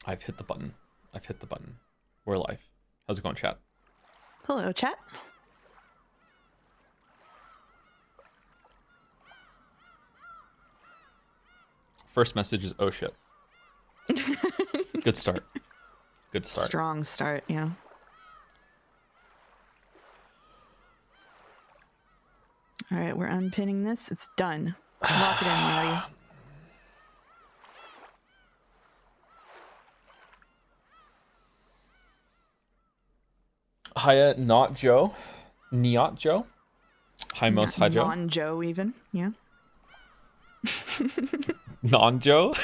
I've hit the button. I've hit the button. We're live. How's it going, chat? Hello, chat. First message is, oh shit. Good start. Good start. Strong start, yeah. All right, we're unpinning this. It's done. Lock it in, laddie. Hiya, not Joe. Niet Joe. Hi, Mos. Hi, Joe. Non-Joe, even, yeah. Non-Joe?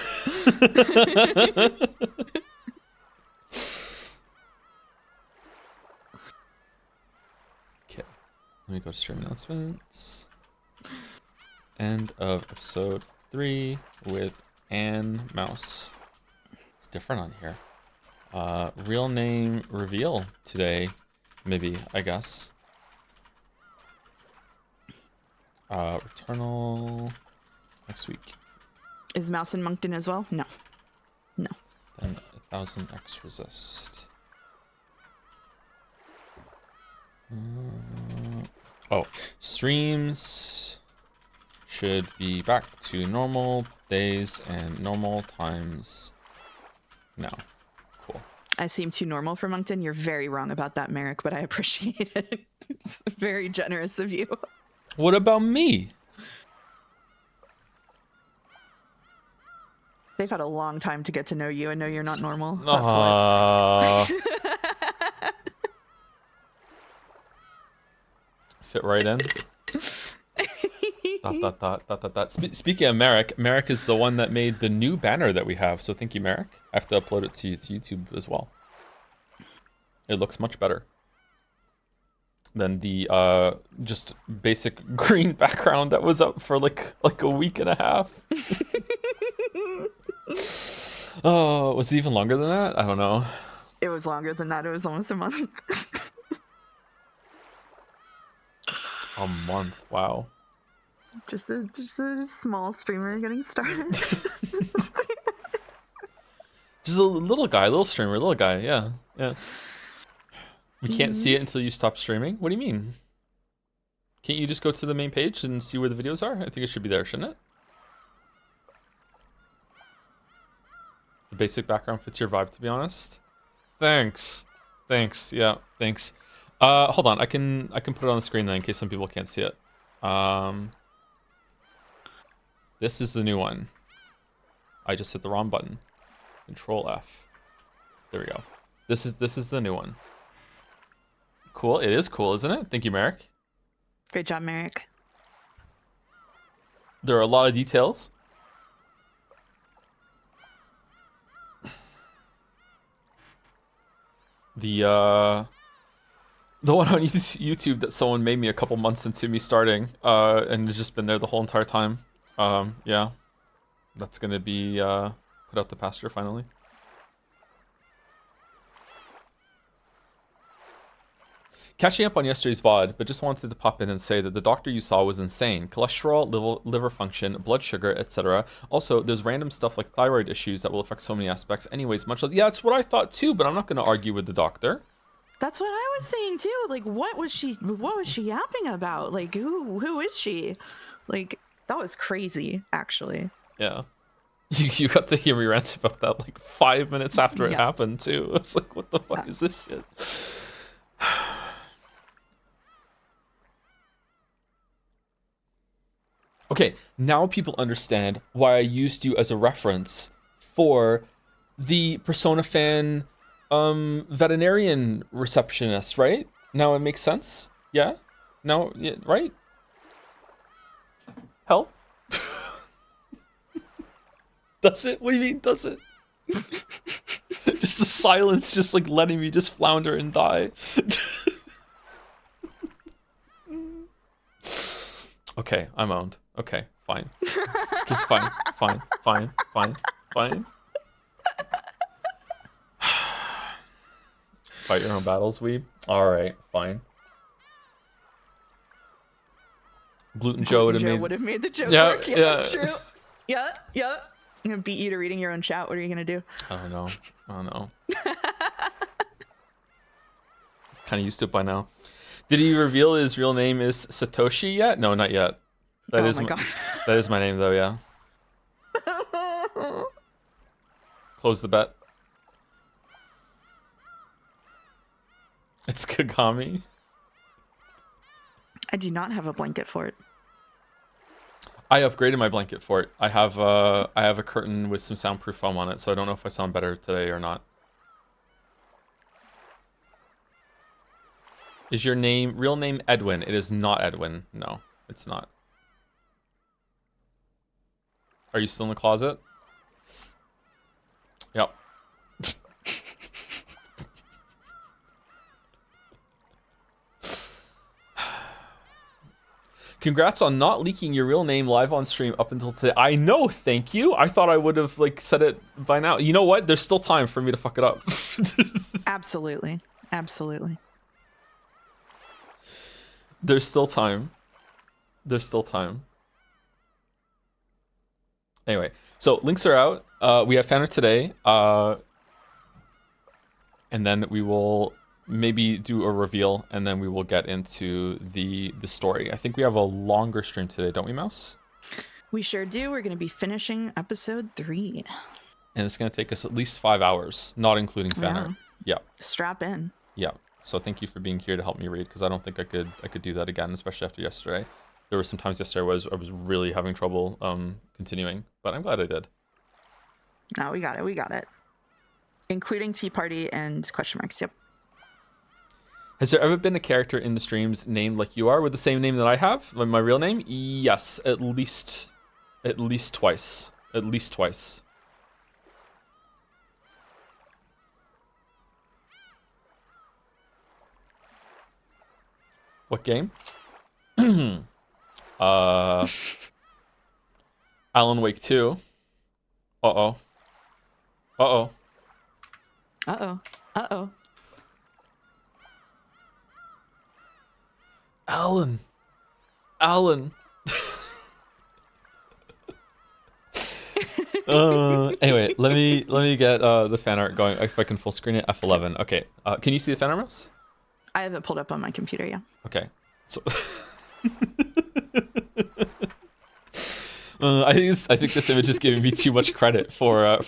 Okay. Let me go to stream announcements. End of episode 3 with Ann Mouse. It's different on here. Real name reveal today, maybe, I guess. Returnal next week. Is Mouse in Moncton as well? No. No. Then 1000x resist. Streams should be back to normal days and normal times now. Cool. I seem too normal for Moncton. You're very wrong about that, Merrick, but I appreciate it. It's very generous of you. What about me? They've had a long time to get to know you and know you're not normal. That's what. Fit right in. Speaking of Merrick, Merrick is the one that made the new banner that we have. So thank you, Merrick. I have to upload it to YouTube as well. It looks much better than the just basic green background that was up for like a week and a half. Oh, was it even longer than that? I don't know. It was longer than that. It was almost a month. A month, wow. Just a small streamer getting started. Just a little guy, little streamer, little guy, yeah. We can't see it until you stop streaming? What do you mean? Can't you just go to the main page and see where the videos are? I think it should be there, shouldn't it? The basic background fits your vibe, to be honest. Thanks, yeah, thanks. Hold on, I can put it on the screen then in case some people can't see it. This is the new one. I just hit the wrong button. Control F. There we go. This is the new one. Cool. It is cool, isn't it? Thank you, Merrick. Great job, Merrick. There are a lot of details. The one on YouTube that someone made me a couple months into me starting, and has just been there the whole entire time. Yeah, that's gonna be put out the pasture finally. Catching up on yesterday's VOD, but just wanted to pop in and say that the doctor you saw was insane. Cholesterol, liver function, blood sugar, etc. Also, there's random stuff like thyroid issues that will affect so many aspects. Anyways, much like, yeah, that's what I thought too, but I'm not going to argue with the doctor. That's what I was saying too. Like, what was she yapping about? Like, who is she? Like, that was crazy, actually. Yeah. You got to hear me rant about that like 5 minutes after it happened too. I was like, what the fuck is this shit? Okay, now people understand why I used you as a reference for the Persona fan veterinarian receptionist, right? Now it makes sense? Yeah? Now, yeah, right? Help? Does it? What do you mean, does it? Just the silence, just like letting me just flounder and die. Okay, I'm owned. Okay, fine. Okay, fine. Fight your own battles, weeb. Alright, fine. Gluten Joe would have made the joke work. Yeah, true. Yeah. I'm gonna beat you to reading your own chat. What are you gonna do? I don't know. Kind of used to it by now. Did he reveal his real name is Satoshi yet? No, not yet. That Oh is my god. That is my name though, yeah. Close the bet. It's Kagami. I do not have a blanket for it. I upgraded my blanket for it. I have a curtain with some soundproof foam on it, so I don't know if I sound better today or not. Is your real name Edwin? It is not Edwin. No, it's not. Are you still in the closet? Yep. Congrats on not leaking your real name live on stream up until today. I know, thank you. I thought I would have like said it by now. You know what? There's still time for me to fuck it up. Absolutely. Absolutely. There's still time. There's still time. Anyway, so links are out. We have fan art today. And then we will maybe do a reveal, and then we will get into the story. I think we have a longer stream today, don't we, Mouse? We sure do. We're going to be finishing episode 3. And it's going to take us at least 5 hours, not including fan art. Yeah. Strap in. Yeah. So thank you for being here to help me read, because I don't think I could do that again, especially after yesterday. There were some times yesterday I was really having trouble continuing, but I'm glad I did. No, we got it. We got it. Including Tea Party and question marks. Yep. Has there ever been a character in the streams named like you are with the same name that I have, like my real name? Yes, at least twice. At least twice. What game? Alan Wake 2. Uh-oh. Uh-oh. Uh-oh. Uh-oh. Alan. Anyway, let me get the fan art going. If I can full screen it, F11. Okay. Can you see the fan art, Mouse? I have it pulled up on my computer, yeah. Okay. So I think this image is giving me too much credit for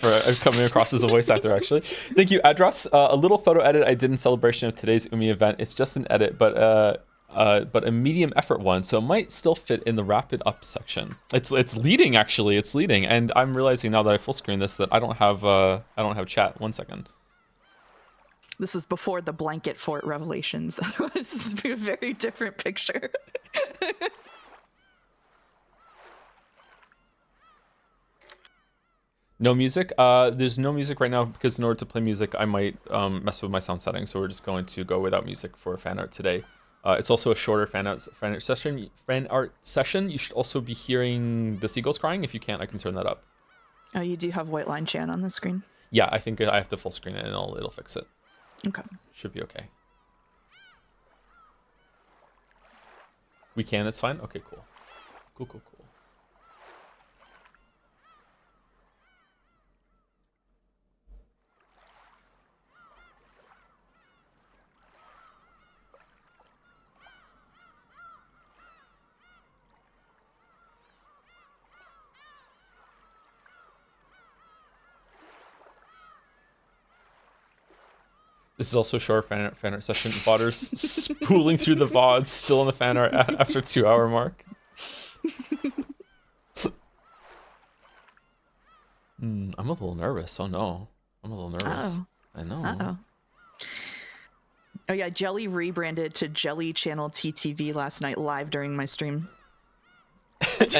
coming across as a voice actor. Actually, thank you, Adros. A little photo edit I did in celebration of today's Umi event. It's just an edit, but a medium effort one, so it might still fit in the wrap it up section. It's leading actually. It's leading, and I'm realizing now that I full screen this that I don't have chat. 1 second. This was before the blanket fort revelations. Otherwise, this would be a very different picture. No music. There's no music right now because in order to play music, I might mess with my sound settings. So we're just going to go without music for fan art today. It's also a shorter fan art session. You should also be hearing the seagulls crying. If you can't, I can turn that up. Oh, you do have white line chan on the screen? Yeah, I think I have to full screen it and it'll fix it. Okay. Should be okay. We can, it's fine? Okay, cool. Cool. This is also a short fan art session. Vodder's spooling through the VODs, still in the fan art after 2 hour mark. I'm a little nervous. Oh no. I'm a little nervous. Uh-oh. I know. Uh-oh. Oh yeah, Jelly rebranded to Jelly Channel TTV last night live during my stream. Yet.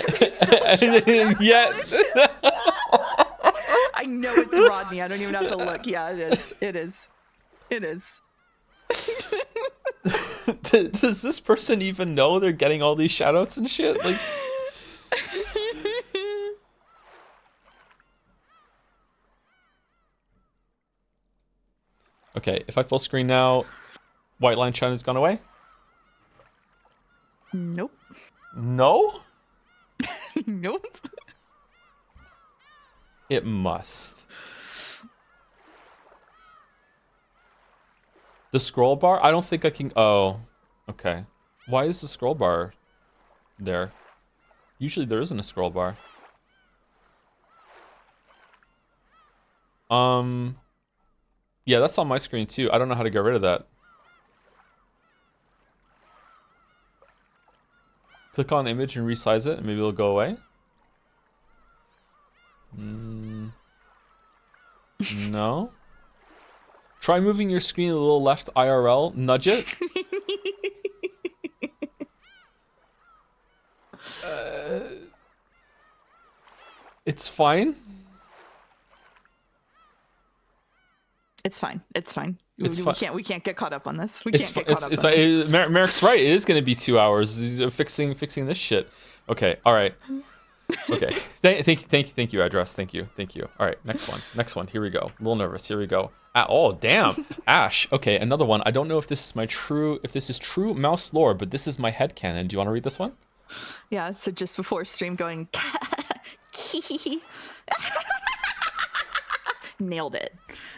I know it's Rodney. I don't even have to look. Yeah, it is. Does this person even know they're getting all these shoutouts and shit? Like, okay, if I full screen now, white line shine has gone away. Nope. No. Nope. It must. The scroll bar? I don't think I can... Oh, okay. Why is the scroll bar there? Usually there isn't a scroll bar. Yeah, that's on my screen too. I don't know how to get rid of that. Click on image and resize it, and maybe it'll go away. No. Try moving your screen a little left IRL. Nudge it. It's fine. It's fine. It's fine. It's fine. We can't get caught up on this. We can't get caught up on this. Merrick's right. It is going to be 2 hours fixing this shit. Okay. All right. Okay. Thank you, address. Thank you. All right. Next one. Here we go. A little nervous. Here we go. Oh, damn. Ash. Okay. Another one. I don't know if this is true mouse lore, but this is my headcanon. Do you want to read this one? Yeah. So just before stream going, nailed it.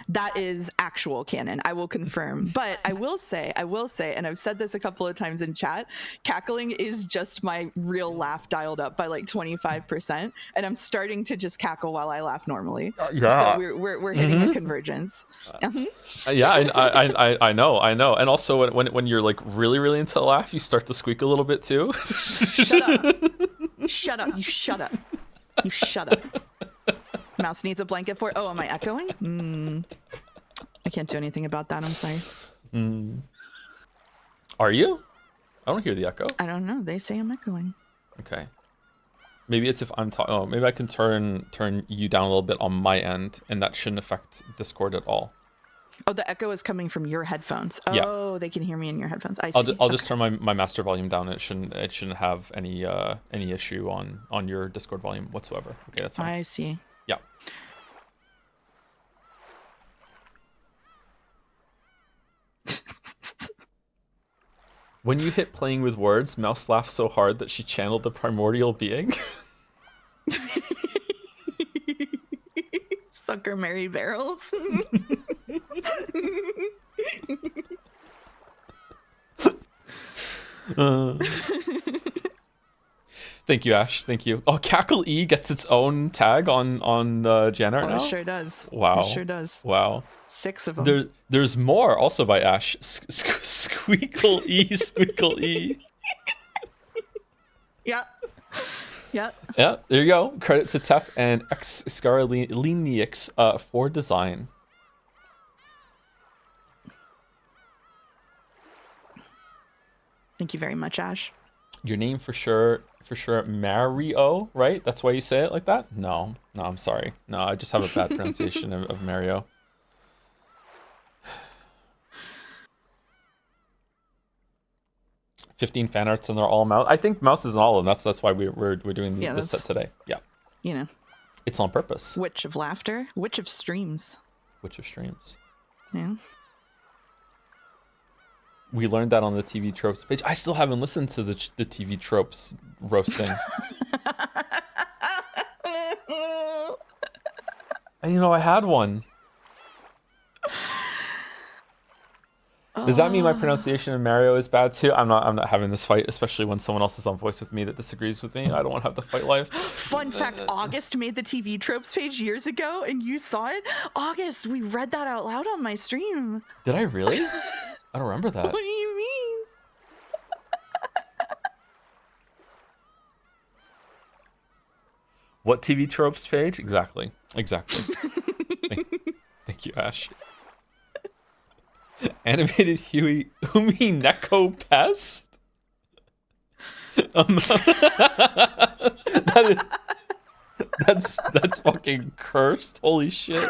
That is actual canon. I will confirm. But I will say, and I've said this a couple of times in chat, cackling is just my real laugh dialed up by like 25%, and I'm starting to just cackle while I laugh normally. Yeah. So we're hitting a convergence. Yeah, I know. And also when you're like really into a laugh, you start to squeak a little bit too. Shut up. You shut up. Mouse needs a blanket for it. Oh, am I echoing? I can't do anything about that. I'm sorry. Are you? I don't hear the echo. I don't know. They say I'm echoing. Okay. Maybe it's if I'm talking. Oh, maybe I can turn you down a little bit on my end, and that shouldn't affect Discord at all. Oh, the echo is coming from your headphones. Yeah. Oh, they can hear me in your headphones. I see. I'll just turn my master volume down. It shouldn't have any issue on your Discord volume whatsoever. Okay, that's fine. I see. Yeah. When you hit playing with words, Mouse laughed so hard that she channeled the primordial being. Sucker Mary Barrels. Thank you, Ash. Thank you. Oh, Cackle E gets its own tag on Janart now? It sure does. Wow. It sure does. Wow. 6 of them. There's more also by Ash. Squeakle E. Yeah. Yeah. Yeah, there you go. Credit to Tep and X Scarlinix for design. Thank you very much, Ash. Your name for sure, Mario, right? That's why you say it like that? No, I'm sorry. No, I just have a bad pronunciation of Mario. "15 fan arts and they're all mouse." I think mouse is in all of them. That's why we're doing this set today. Yeah. You know. It's on purpose. Witch of laughter. Witch of streams. Witch of streams. Yeah. We learned that on the TV Tropes page. I still haven't listened to the TV Tropes roasting. And, I had one. Does that mean my pronunciation of Mario is bad too? I'm not having this fight, especially when someone else is on voice with me that disagrees with me. I don't want to have the fight live. Fun fact, August made the TV Tropes page years ago and you saw it? August, we read that out loud on my stream. Did I really? I don't remember that. What do you mean? What TV Tropes page? Exactly. Thank you, Ash. Animated Huey Umineko Pest? That's fucking cursed. Holy shit.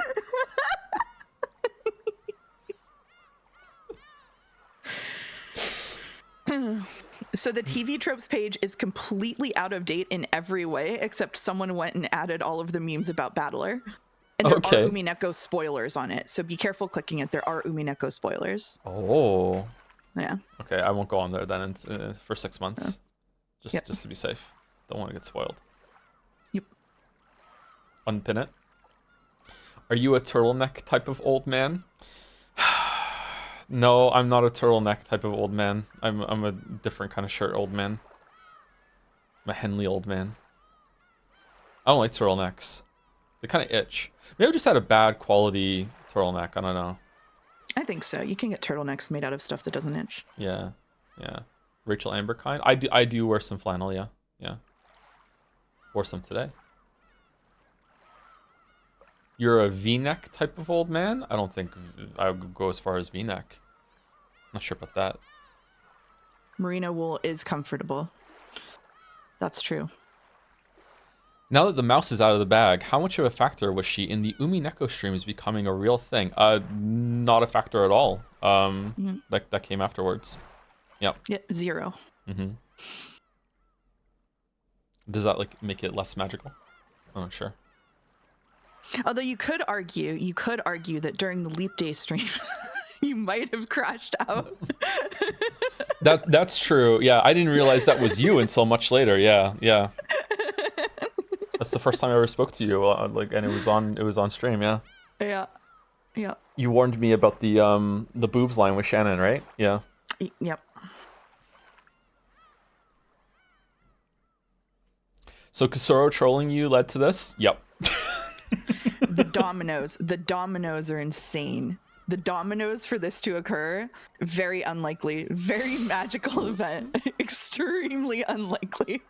So the TV Tropes page is completely out of date in every way, except someone went and added all of the memes about Battler. And there are Umineko spoilers on it, so be careful clicking it. There are Umineko spoilers. Oh. Yeah. Okay, I won't go on there then for 6 months. Just to be safe. Don't want to get spoiled. Yep. Unpin it. Are you a turtleneck type of old man? No, I'm not a turtleneck type of old man. I'm a different kind of shirt old man. I'm a Henley old man. I don't like turtlenecks. They kind of itch. Maybe I just had a bad quality turtleneck. I don't know. I think so. You can get turtlenecks made out of stuff that doesn't itch. Yeah, yeah. Rachel Amber kind. I do wear some flannel. Yeah, yeah. Wore some today. You're a V-neck type of old man? I don't think I would go as far as V-neck. Not sure about that. Merino wool is comfortable. That's true. Now that the mouse is out of the bag, how much of a factor was she in the Umineko streams becoming a real thing? Not a factor at all. That came afterwards. Yep. Yep, 0. Mm-hmm. Does that like make it less magical? I'm not sure. Although you could argue that during the Leap Day stream, you might have crashed out. That's true. Yeah, I didn't realize that was you until much later. Yeah, yeah. That's the first time I ever spoke to you. And it was on stream. Yeah. Yeah. Yeah. You warned me about the boobs line with Shannon, right? Yeah. Yep. So Kasoro trolling you led to this? Yep. The dominoes are insane. The dominoes for this to occur, very unlikely. Very magical event. Extremely unlikely.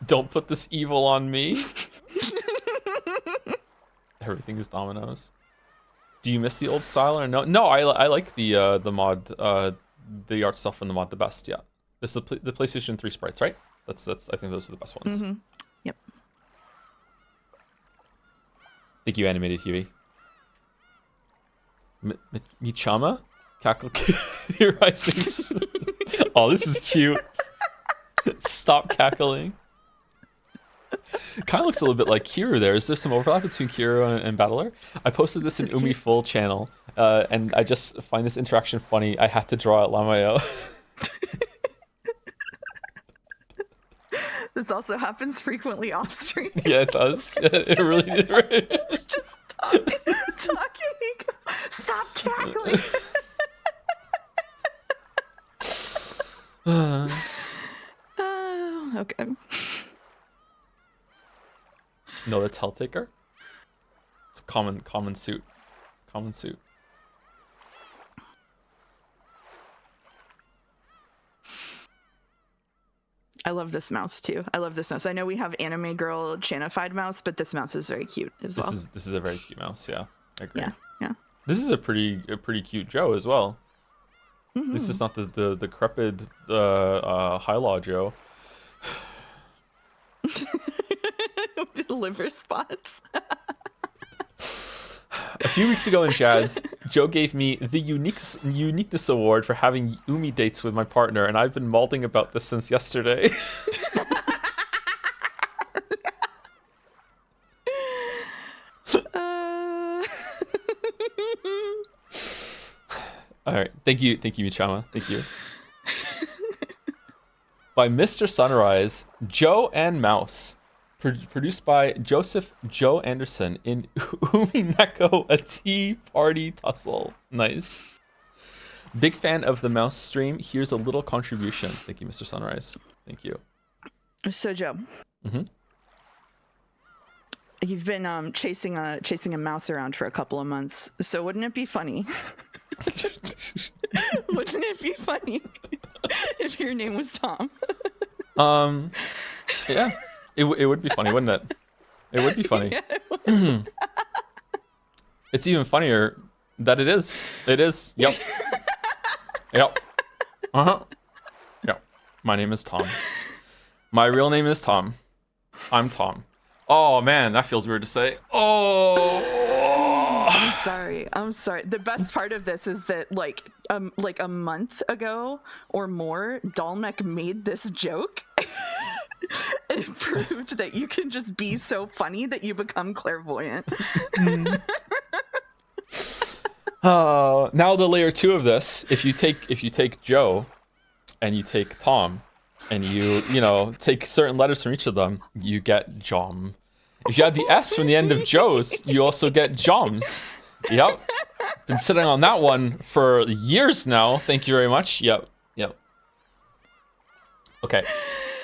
Don't put this evil on me. Everything is dominoes. Do you miss the old style or no? No, I like the mod, the art stuff from the mod the best. Yeah, this is the PlayStation 3 sprites, right? That's I think those are the best ones. Mm-hmm. Yep. Thank you, Animated Huey. Michama? Cackle theorizing. Oh, this is cute. Stop cackling. Kind of looks a little bit like Kiru there. Is there some overlap between Kiru and Battler? I posted this in Umi Full channel, and I just find this interaction funny. I had to draw it Lamayo. This also happens frequently off stream. Yeah, it does. It really did. Right? Just talking. Stop cackling. Okay. No, that's Helltaker. It's a common suit. Common suit. I love this mouse too. I love this mouse. I know we have anime girl chanified mouse, but this mouse is very cute as well. This is a very cute mouse. Yeah, I agree. Yeah. This is a pretty cute Joe as well. Mm-hmm. This is not the decrepit high law Joe. The liver spots. A few weeks ago in Jazz, Joe gave me the uniqueness award for having Umi dates with my partner, and I've been malding about this since yesterday. All right, thank you, Michama. Thank you. By Mr. Sunrise, Joe and Mouse. Produced by Joseph Joe Anderson in Umineko, a tea party tussle. Nice. Big fan of the mouse stream. Here's a little contribution. Thank you, Mr. Sunrise. Thank you. So Joe, you've been chasing a mouse around for a couple of months. So wouldn't it be funny? Wouldn't it be funny if your name was Tom? Yeah. It would be funny, wouldn't it? It would be funny. Yeah, It's even funnier that it is. It is. Yep. Yep. Yep. My name is Tom. My real name is Tom. I'm Tom. Oh man, that feels weird to say. Oh. I'm sorry. The best part of this is that like a month ago or more, Dalmek made this joke. It proved that you can just be so funny that you become clairvoyant. Now the layer 2 of this, if you take Joe and you take Tom, and you know, take certain letters from each of them, you get Jom. If you add the S from the end of Joe's, you also get Joms. Yep. Been sitting on that one for years now. Thank you very much. Yep. Okay.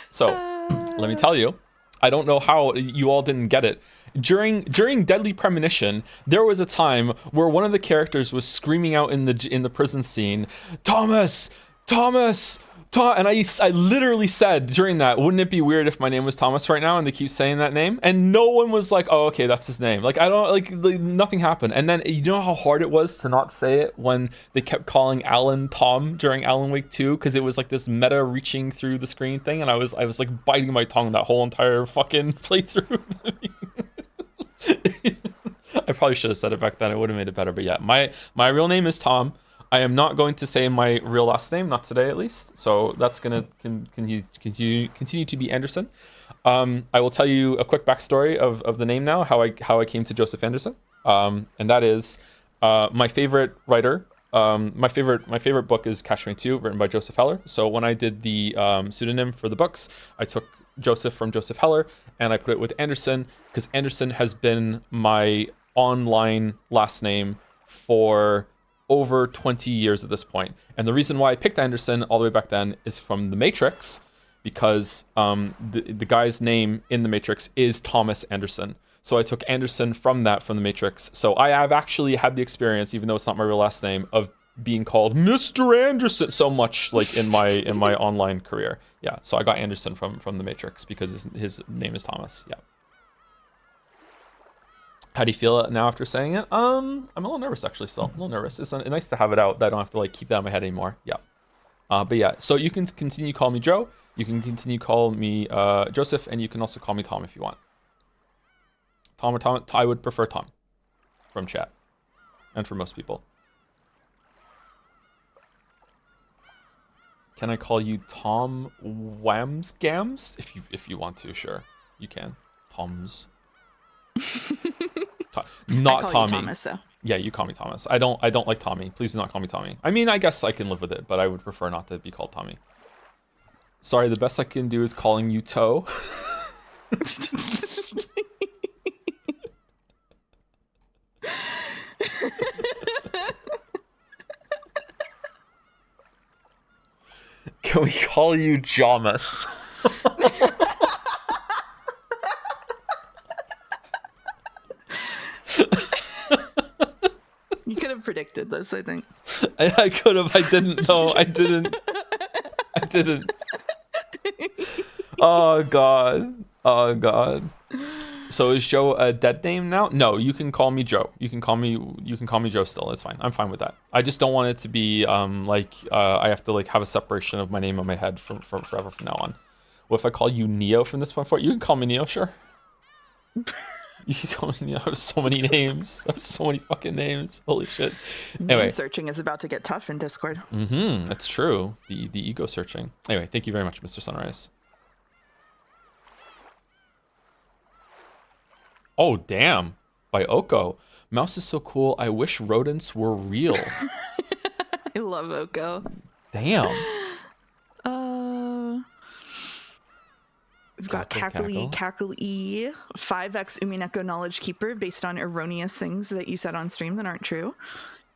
So, let me tell you, I don't know how you all didn't get it. During Deadly Premonition, there was a time where one of the characters was screaming out in the prison scene, Thomas, and I literally said during that, wouldn't it be weird if my name was Thomas right now? And they keep saying that name, and no one was like, oh, okay, that's his name. Like, I don't like nothing happened. And then you know how hard it was to not say it when they kept calling Alan Tom during Alan Wake 2, because it was like this meta reaching through the screen thing, and I was like biting my tongue that whole entire fucking playthrough. I probably should have said it back then. It would have made it better. But yeah, my real name is Tom. I am not going to say my real last name, not today at least. So that's gonna continue to be Anderson. I will tell you a quick backstory of the name now, how I came to Joseph Anderson. And that is my favorite writer. My favorite book is Catch 2, written by Joseph Heller. So when I did the pseudonym for the books, I took Joseph from Joseph Heller and I put it with Anderson, because Anderson has been my online last name for over 20 years at this point. And the reason why I picked Anderson all the way back then is from The Matrix, because the guy's name in The Matrix is Thomas Anderson. So I took Anderson from The Matrix. So I have actually had the experience, even though it's not my real last name, of being called Mr. Anderson so much, like in my online career. Yeah, so I got Anderson from The Matrix because his name is Thomas. Yeah. How do you feel now after saying it? I'm a little nervous actually. Still a little nervous. It's nice to have it out. That I don't have to like keep that in my head anymore. Yeah. But yeah. So you can continue to call me Joe. You can continue to call me Joseph, and you can also call me Tom if you want. Tom or Tom. I would prefer Tom from chat, and for most people. Can I call you Tom Whamsgams? If you want to, sure, you can. Tom's. Not I call Tommy. You Thomas, though. Yeah, you call me Thomas. I don't like Tommy. Please do not call me Tommy. I mean, I guess I can live with it, but I would prefer not to be called Tommy. Sorry, the best I can do is calling you Toe. Can we call you Jamas? You could have predicted this, I think. I could have. I didn't. No, I didn't. I didn't. Oh god. Oh god. So is Joe a dead name now? No, you can call me Joe. You can call me Joe still. It's fine. I'm fine with that. I just don't want it to be I have to like have a separation of my name on my head from forever from now on. What if I call you Neo from this point forward? You can call me Neo, sure. You can call me Neo. I have so many names. I have so many fucking names. Holy shit. Anyway. Name searching is about to get tough in Discord. That's true. The ego searching. Anyway, thank you very much, Mr. Sunrise. Oh, damn. By Oko. Mouse is so cool. I wish rodents were real. I love Oko. Damn. We've got Cackle E, 5x Umineko Knowledge Keeper based on erroneous things that you said on stream that aren't true.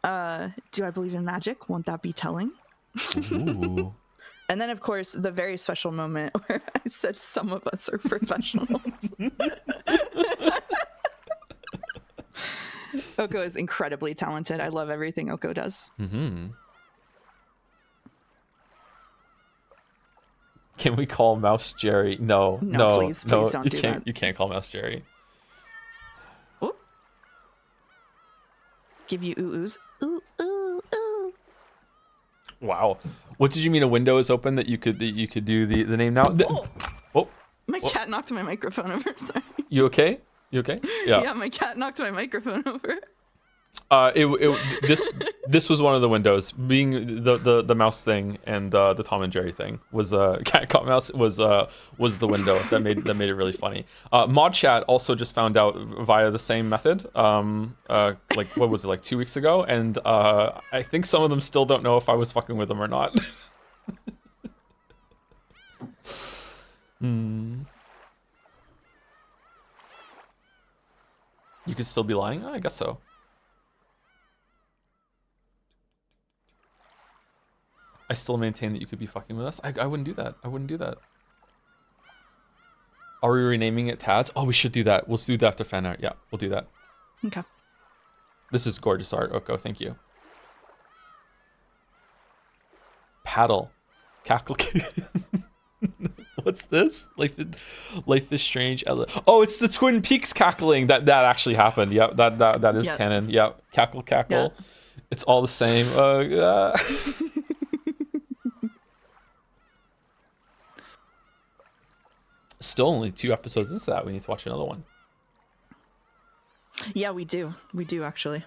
Do I believe in magic? Won't that be telling? Ooh. And then, of course, the very special moment where I said some of us are professionals. Oko is incredibly talented. I love everything Oko does. Can we call Mouse Jerry? No, please don't do that. You can't call Mouse Jerry. Ooh. Give you ooh-oohs. Ooh, ooh, ooh. Wow. What did you mean? A window is open that you could do the name now? Oh. My cat knocked my microphone over. Sorry. You okay? You okay? Yeah. Yeah, my cat knocked my microphone over. This was one of the windows. Being the mouse thing and the Tom and Jerry thing was cat caught mouse was the window that made it really funny. Mod chat also just found out via the same method. Like what was it, like 2 weeks ago, and I think some of them still don't know if I was fucking with them or not. You could still be lying? Oh, I guess so. I still maintain that you could be fucking with us. I wouldn't do that. I wouldn't do that. Are we renaming it Tads? Oh, we should do that. We'll do that after fan art. Yeah, we'll do that. Okay. This is gorgeous art, Oko. Thank you. Paddle. Cackle. What's this? Life is strange. Oh, it's the Twin Peaks cackling. That actually happened. Yep, that is canon. Yep. Cackle. Yeah. It's all the same. Still only 2 episodes into that. We need to watch another one. Yeah, we do. We do, actually.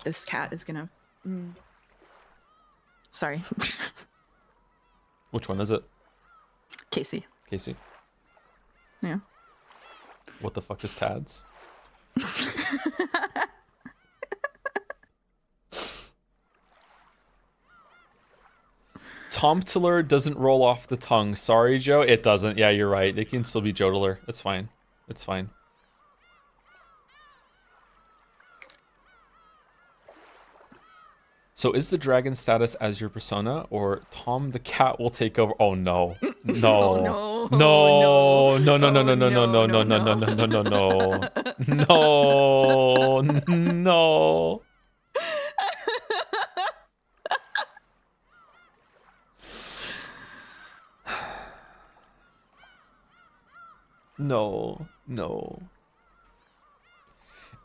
This cat is gonna... Sorry. Which one is it? Casey. Yeah. What the fuck is Tads? Tomtler doesn't roll off the tongue. Sorry, Joe. It doesn't. Yeah, you're right. It can still be Jodler. It's fine. It's fine. So is the dragon status as your persona, or Tom the cat will take over? Oh no. No. No. No. No. No. No. No. No. No. No. No. No. No. No. No. No. No. No. No.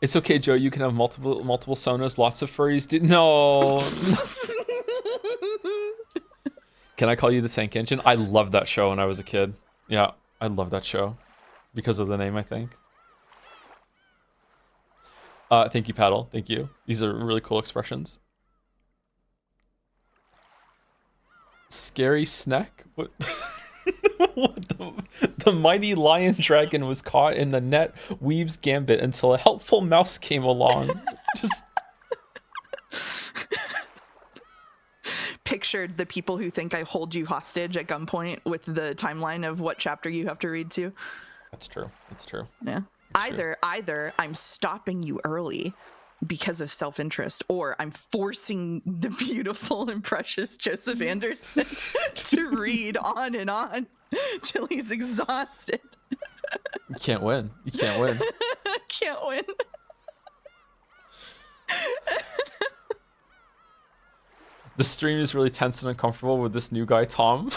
It's okay, Joe. You can have multiple sonas, lots of furries. No. Can I call you the Tank Engine? I loved that show when I was a kid. Yeah, I love that show because of the name, I think. Thank you, Paddle. Thank you. These are really cool expressions. Scary snack? What? The mighty lion dragon was caught in the net weave's gambit until a helpful mouse came along. Just pictured the people who think I hold you hostage at gunpoint with the timeline of what chapter you have to read to. That's true. That's true. Yeah. Either I'm stopping you early because of self-interest, or I'm forcing the beautiful and precious Joseph Anderson to read on and on till he's exhausted. You can't win. You can't win. Can't win. The stream is really tense and uncomfortable with this new guy, Tom.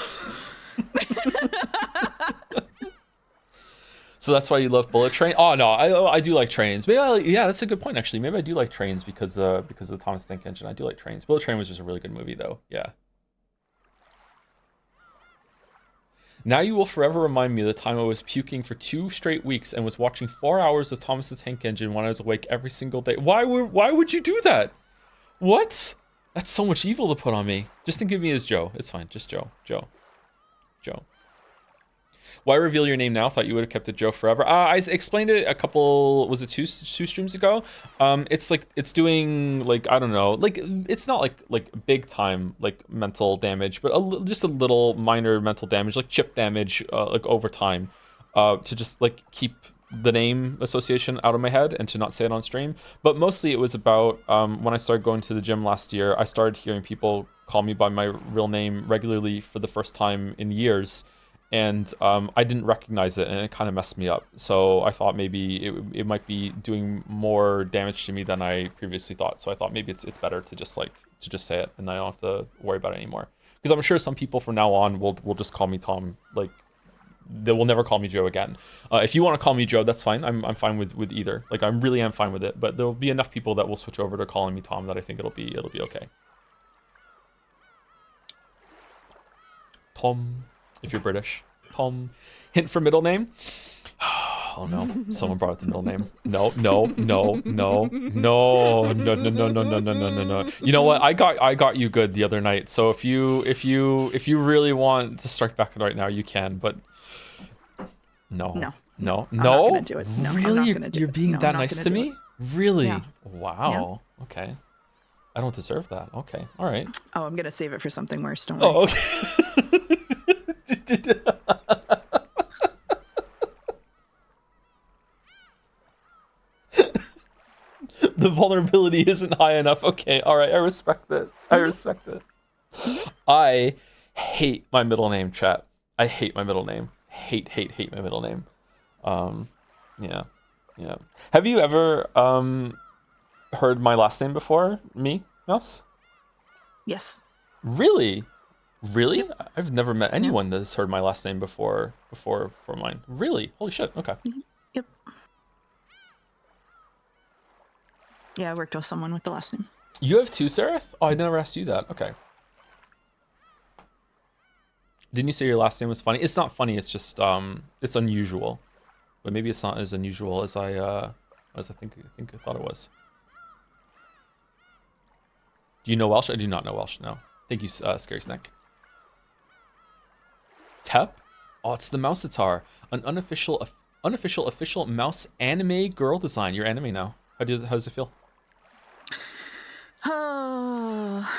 So that's why you love Bullet Train? Oh no, I do like trains. Maybe yeah, that's a good point actually. Maybe I do like trains because of the Thomas Tank Engine. I do like trains. Bullet Train was just a really good movie though. Yeah. Now you will forever remind me of the time I was puking for 2 straight weeks and was watching 4 hours of Thomas the Tank Engine when I was awake every single day. Why would you do that? What? That's so much evil to put on me. Just think of me as Joe. It's fine. Just Joe. Why reveal your name now? Thought you would have kept it Joe forever. I explained it a couple, was it two streams ago? It's like, it's doing like, I don't know, like it's not like big time like mental damage, but just a little minor mental damage, like chip damage, like over time, to just like keep the name association out of my head and to not say it on stream. But mostly it was about when I started going to the gym last year, I started hearing people call me by my real name regularly for the first time in years. And I didn't recognize it, and it kind of messed me up. So I thought maybe it might be doing more damage to me than I previously thought. So I thought maybe it's better to just say it, and I don't have to worry about it anymore. Because I'm sure some people from now on will just call me Tom. Like they will never call me Joe again. If you want to call me Joe, that's fine. I'm fine with either. Like I really am fine with it. But there will be enough people that will switch over to calling me Tom that I think it'll be okay. Tom. If you're British. Tom. Hint for middle name? Oh no, someone brought up the middle name. No. You know what? I got you good the other night. So if you really want to strike back right now, you can, but no. I'm not gonna do it. No, really? You're being that nice to me? Really? Yeah. Wow. Yeah. Okay. I don't deserve that. Okay. All right. Oh, I'm gonna save it for something worse. Don't worry. Oh, okay. The vulnerability isn't high enough. Okay, all right, I respect it. I respect it. I hate my middle name, chat. I hate my middle name. Hate my middle name. Yeah, yeah. Have you ever heard my last name before? Me, Mouse? Yes. Really? Really? Yep. I've never met anyone that's heard my last name before mine. Really? Holy shit. Okay. Yep. Yeah, I worked with someone with the last name. You have two, Sereth? Oh, I never asked you that. Okay. Didn't you say your last name was funny? It's not funny. It's just it's unusual, but maybe it's not as unusual as I think I thought it was. Do you know Welsh? I do not know Welsh. No. Thank you, Scary Snack. Tep? Oh, it's the Mouseatar, an unofficial official mouse anime girl design. You're anime now. How does it feel? Oh,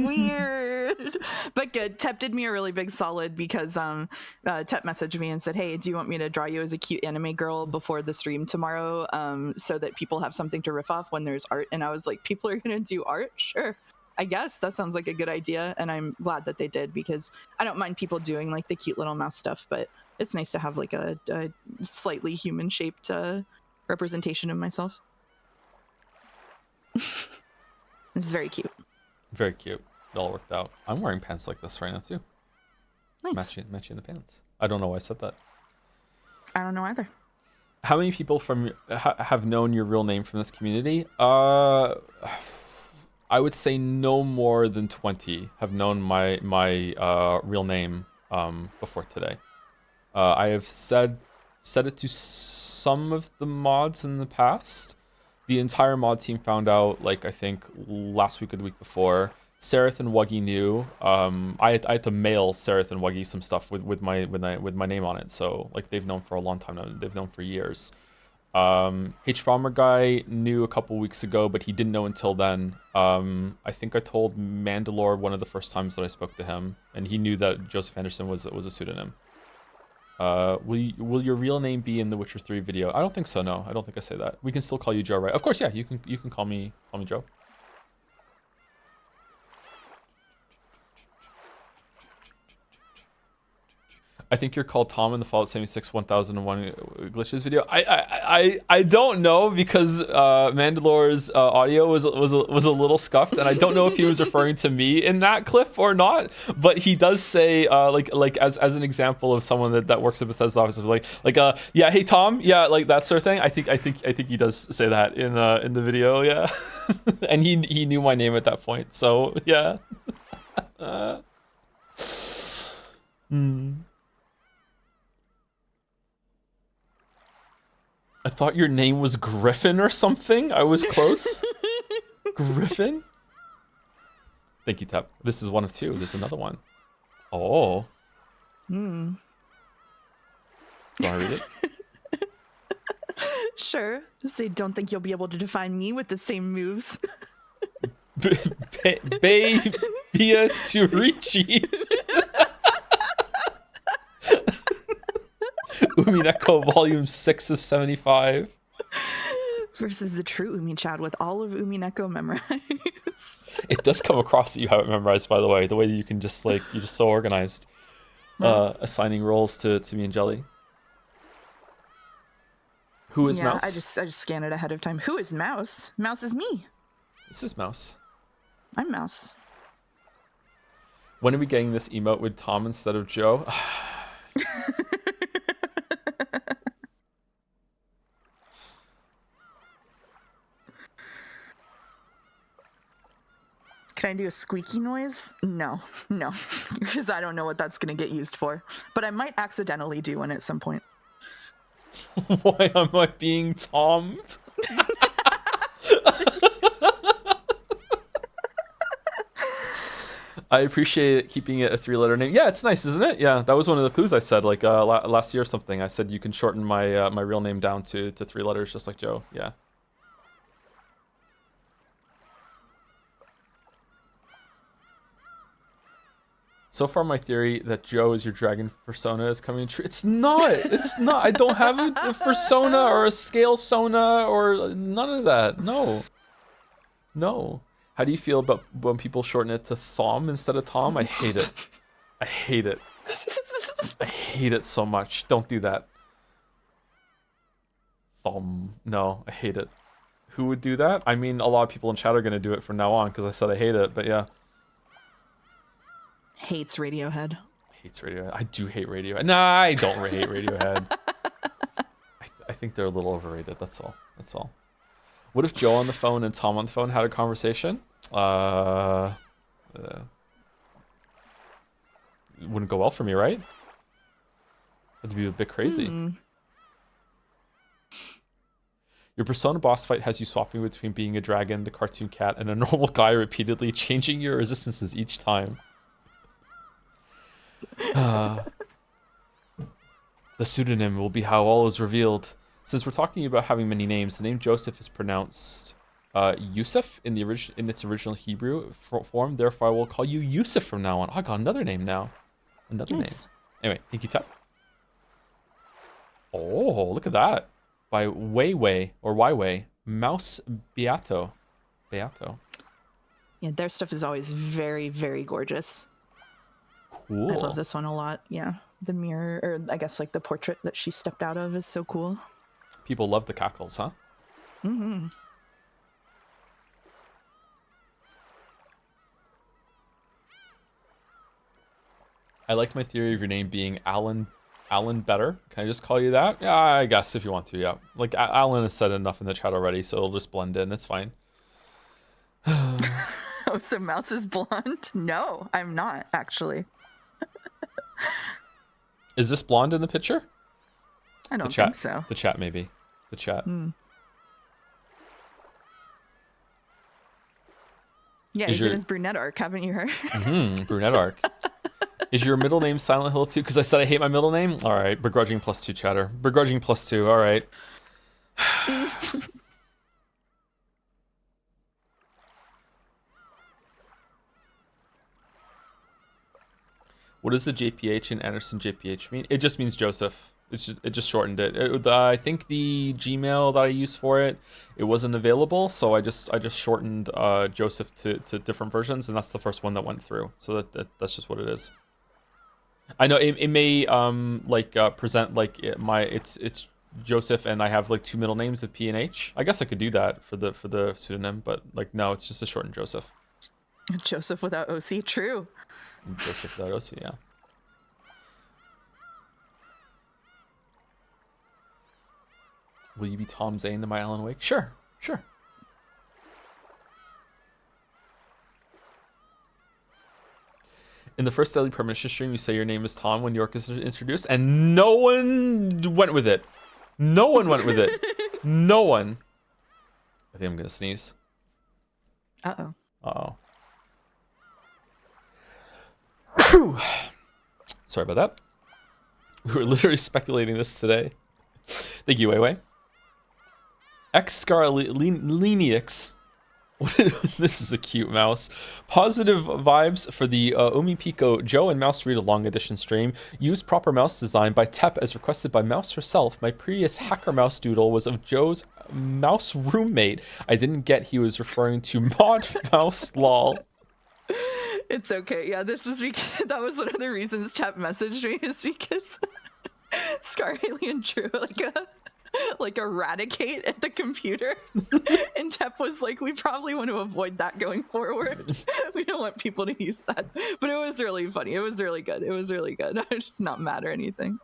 weird, but good. Tep did me a really big solid because Tep messaged me and said, "Hey, do you want me to draw you as a cute anime girl before the stream tomorrow, so that people have something to riff off when there's art?" And I was like, "People are gonna do art? Sure, I guess that sounds like a good idea." And I'm glad that they did, because I don't mind people doing like the cute little mouse stuff, but it's nice to have like a slightly human shaped representation of myself. This is very cute. Very cute. It all worked out. I'm wearing pants like this right now too. Nice. Matching the pants. I don't know why I said that. I don't know either. How many people from have known your real name from this community? I would say no more than 20 have known my real name before today. I have said it to some of the mods in the past. The entire mod team found out, like, I think last week or the week before. Sereth and Wuggy knew. I had to mail Sereth and Wuggy some stuff with my name on it. So like, they've known for a long time now. They've known for years. H Bomber guy knew a couple weeks ago, but he didn't know until then. I think I told Mandalore one of the first times that I spoke to him, and he knew that Joseph Anderson was a pseudonym. Will your real name be in the Witcher 3 video? I don't think so. No, I don't think I say that. We can still call you Joe, right? Of course, yeah. You can call me Joe. I think you're called Tom in the Fallout 76 1001 glitches video. I don't know, because Mandalore's audio was a little scuffed, and I don't know if he was referring to me in that clip or not. But he does say like as an example of someone that works at Bethesda's office, yeah, hey Tom, yeah, like that sort of thing. I think he does say that in the video, yeah. And he knew my name at that point, so yeah. I thought your name was Griffin or something. I was close. Griffin? Thank you, Tep. This is one of two. There's another one. Oh. Do I read it? Sure. Say, don't think you'll be able to define me with the same moves. Pia Turichi. Umineko Volume 6 of 75. Versus the true Umi Chad with all of Umineko memorized. It does come across that you have it memorized, by the way. The way that you can just, like, you're just so organized. Assigning roles to me and Jelly. Who is Mouse? I just scan it ahead of time. Who is Mouse? Mouse is me. This is Mouse. I'm Mouse. When are we getting this emote with Tom instead of Joe? Can I do a squeaky noise? No, because I don't know what that's going to get used for. But I might accidentally do one at some point. Why am I being Tommed? I appreciate keeping it a 3-letter name. Yeah, it's nice, isn't it? Yeah, that was one of the clues I said, like last year or something. I said you can shorten my my real name down to 3 letters, just like Joe. Yeah. So far, my theory that Joe is your dragon persona is coming true. It's not. It's not. I don't have a persona or a scale sona or none of that. No. No. How do you feel about when people shorten it to Thom instead of Tom? I hate it. I hate it. I hate it so much. Don't do that. Thom. No, I hate it. Who would do that? I mean, a lot of people in chat are going to do it from now on because I said I hate it, but yeah. Hates Radiohead. Hates Radiohead. I do hate Radiohead. Nah, I don't hate Radiohead. I think they're a little overrated. That's all. That's all. What if Joe on the phone and Tom on the phone had a conversation? It wouldn't go well for me, right? That'd be a bit crazy. Your persona boss fight has you swapping between being a dragon, the cartoon cat, and a normal guy, repeatedly changing your resistances each time. The pseudonym will be how all is revealed. Since we're talking about having many names, the name Joseph is pronounced Yusuf in its original Hebrew form. Therefore, I will call you Yusuf from now on. Oh, I got another name now. Another name. Anyway, thank you, Tep. Oh, look at that. By Weiwei or Weiwei, Mouse Beato. Beato. Yeah, their stuff is always very, very gorgeous. Cool. I love this one a lot. Yeah, the mirror, or I guess like the portrait that she stepped out of is so cool. People love the cackles, huh? Mm-hmm. I liked my theory of your name being Alan better. Can I just call you that? Yeah, I guess if you want to, yeah. Like, Alan has said enough in the chat already, so it'll just blend in. It's fine. Oh, so Mouse is blonde? No, I'm not, actually. Is this blonde in the picture? I don't think so. The chat, maybe. The chat. Yeah, he's in his brunette arc, haven't you heard? Brunette arc. Is your middle name Silent Hill 2? Because I said I hate my middle name? All right, begrudging +2 chatter. Begrudging +2, all right. What does the JPH in Anderson JPH mean? It just means Joseph. It just shortened it. I think the Gmail that I used for it wasn't available, so I just shortened Joseph to different versions, and that's the first one that went through. So that's just what it is. I know it may present like it's Joseph, and I have like two middle names of P and H. I guess I could do that for the pseudonym, but like no, it's just a shortened Joseph. Joseph without OC, true. Joseph without OC, yeah. Will you be Tom Zane in my Alan Wake? Sure. In the first Daily Premonition stream, you say your name is Tom when York is introduced, and no one went with it. No one went with it. No one. I think I'm gonna sneeze. Uh-oh. Uh-oh. Whew. Sorry about that. We were literally speculating this today. Thank you, Weiwei. Xscarlenix. This is a cute mouse. Positive vibes for the Umineko Joe and Mouse Read Along Edition stream. Use proper mouse design by Tep as requested by Mouse herself. My previous hacker mouse doodle was of Joe's mouse roommate. I didn't get he was referring to Mod Mouse lol. It's okay. Yeah, this was because that was one of the reasons Tep messaged me, is because Scar Alien drew like eradicate at the computer, and Tep was like, we probably want to avoid that going forward. We don't want people to use that. But it was really funny. It was really good. I'm just not mad or anything.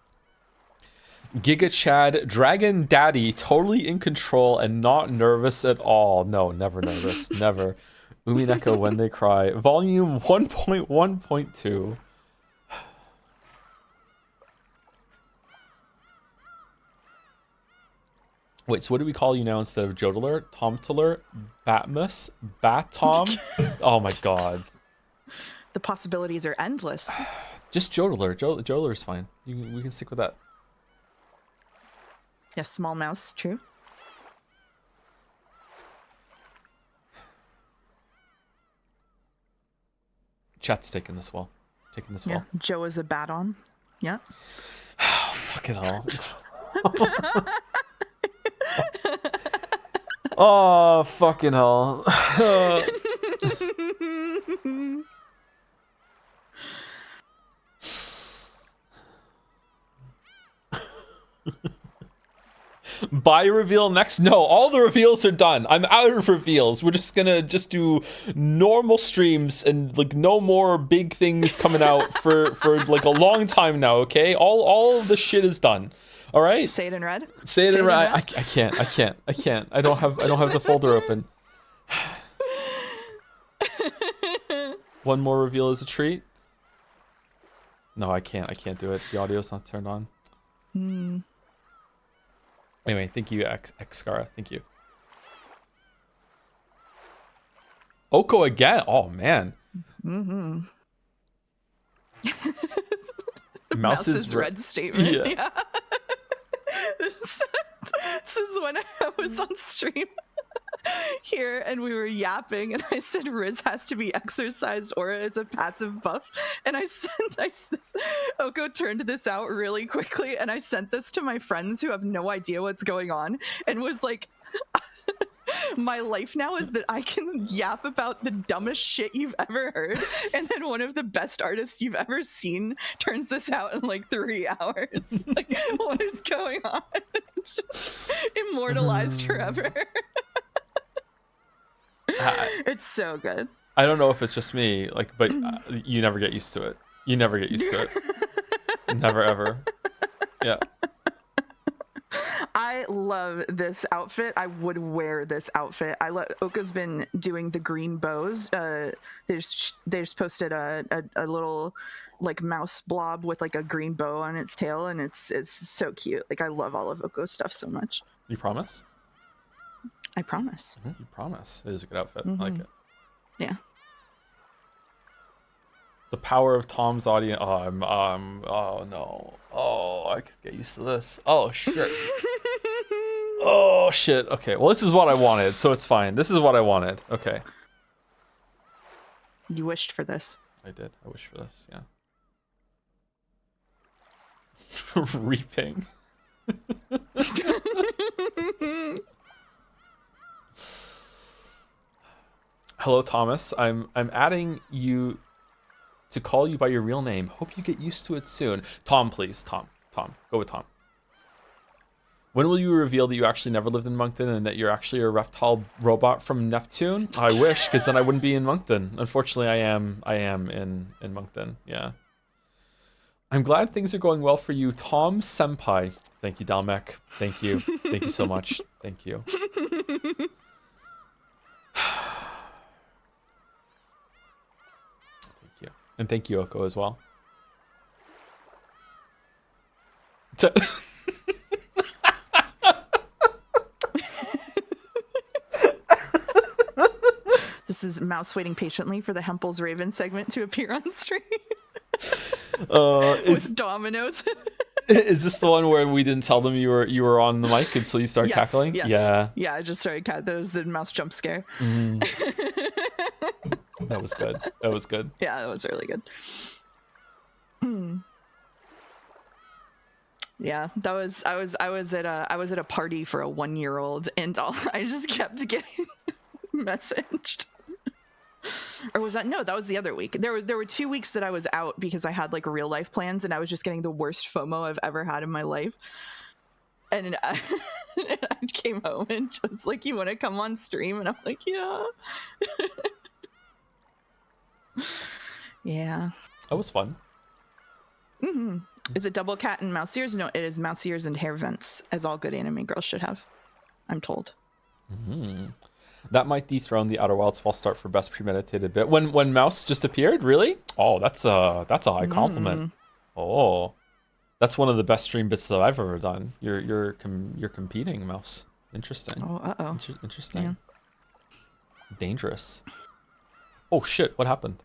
Giga Chad, Dragon Daddy, totally in control and not nervous at all. No, never nervous. Never. Umineko When They Cry, volume 1.1.2. Wait, so what do we call you now instead of Jodler? Tomtler? Batmus? Batom? Oh my god. The possibilities are endless. Just Jodler. Jodler is fine. We can stick with that. Yes, small mouse, true. Chat's taking this well. taking this Yeah, well. Joe is a bat on. Yeah. Fucking hell. Oh, fucking hell. Buy reveal next? No, all the reveals are done. I'm out of reveals. We're just gonna do normal streams and like no more big things coming out for like a long time now. Okay, all of the shit is done. All right. Say it in red. Say it in red. I can't. I don't have the folder open. One more reveal is a treat. No, I can't do it. The audio's not turned on. Anyway, thank you, Xcara. Thank you. Oko again. Oh man. Mouse's red statement. Yeah. This is when I was on stream here and we were yapping and I said Riz has to be exercised aura as a passive buff, and Oko turned this out really quickly and I sent this to my friends who have no idea what's going on and was like, my life now is that I can yap about the dumbest shit you've ever heard, and then one of the best artists you've ever seen turns this out in like 3 hours. Like, what is going on? Immortalized forever. It's so good. I don't know if it's just me, like, but you never get used to it. You never get used to it. Never ever. Yeah. I love this outfit. I would wear this outfit. Oka's been doing the green bows. They just posted a little like mouse blob with like a green bow on its tail, and it's so cute. Like, I love all of Oka's stuff so much. You promise? I promise. You promise. It is a good outfit. I like it. Yeah. The power of Tom's audience. Oh no. Oh, I could get used to this. Oh shit. Oh shit. Okay. Well, this is what I wanted, so it's fine. This is what I wanted. Okay. You wished for this. I did. I wished for this. Yeah. Reaping. Hello, Thomas. I'm adding you to call you by your real name. Hope you get used to it soon. Tom, please. Tom. Go with Tom. When will you reveal that you actually never lived in Moncton and that you're actually a reptile robot from Neptune? I wish, because then I wouldn't be in Moncton. Unfortunately, I am in Moncton. Yeah. I'm glad things are going well for you, Tom Senpai. Thank you, Dalmek. Thank you. Thank you so much. Thank you. And thank you, Oko, as well. This is Mouse waiting patiently for the Hempel's Raven segment to appear on stream. Is dominoes. Is this the one where we didn't tell them you were on the mic until you started cackling? Yes. Yeah, I just started that was the mouse jump scare. That was good. That was good. Yeah, that was really good. Yeah, that was I was at a party for a 1-year-old, and I just kept getting messaged. Or was that that was the other week. There were 2 weeks that I was out because I had like real life plans, and I was just getting the worst FOMO I've ever had in my life. And I came home and just like, "You want to come on stream?" And I'm like, "Yeah." Yeah. That was fun. Is it double cat and mouse ears? No, it is mouse ears and hair vents, as all good anime girls should have, I'm told. That might dethrone the Outer Wilds false start for best premeditated bit. When Mouse just appeared, really? Oh, that's a high compliment. Oh, that's one of the best stream bits that I've ever done. You're competing, Mouse. Interesting. Oh, Interesting. Yeah. Dangerous. Oh shit! What happened?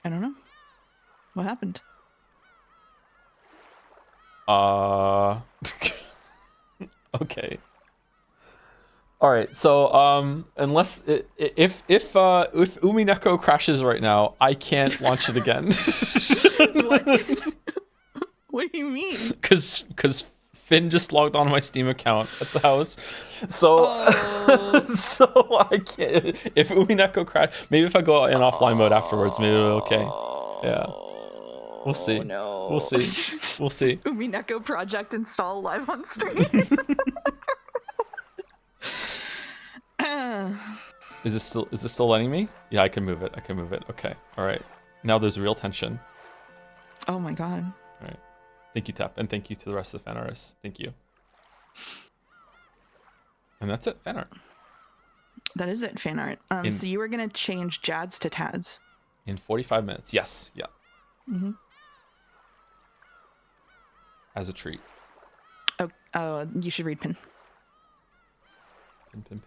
I don't know. What happened? Okay. All right, so unless if Umineko crashes right now, I can't launch it again. What? What do you mean? Because Finn just logged on my Steam account at the house, so Oh. so I can't. If Umineko crash, maybe if I go in offline mode afterwards, maybe it'll be okay. Yeah, we'll see. No. We'll see. We'll see. Umineko project install live on stream. Is this still letting me? Yeah, I can move it. I can move it. Okay. All right. Now there's real tension. Oh my god. All right. Thank you, Tap, and thank you to the rest of the fan artists. Thank you. And that's it, fan art. That is it, fan art. So you were gonna change Jads to Tads. In 45 minutes. Yes. Yeah. Mm-hmm. As a treat. Oh, you should read pin. Pin.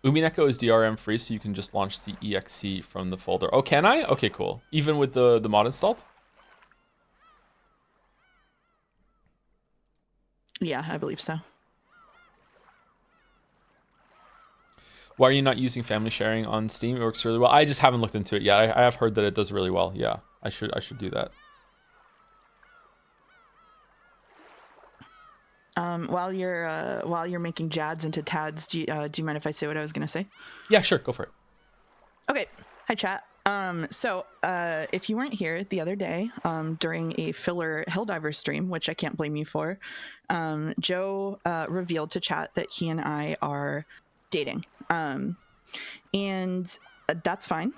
Umineko is DRM free, so you can just launch the exe from the folder. Oh, can I? Okay, cool. Even with the mod installed? Yeah, I believe so. Why are you not using family sharing on Steam? It works really well. I just haven't looked into it yet. I have heard that it does really well. Yeah, I should do that. While you're making Jads into Tads, do you mind if I say what I was gonna say? Yeah, sure, go for it. Okay. Hi, chat. So if you weren't here the other day, during a filler Helldiver stream, which I can't blame you for, Joe revealed to chat that he and I are dating. And that's fine.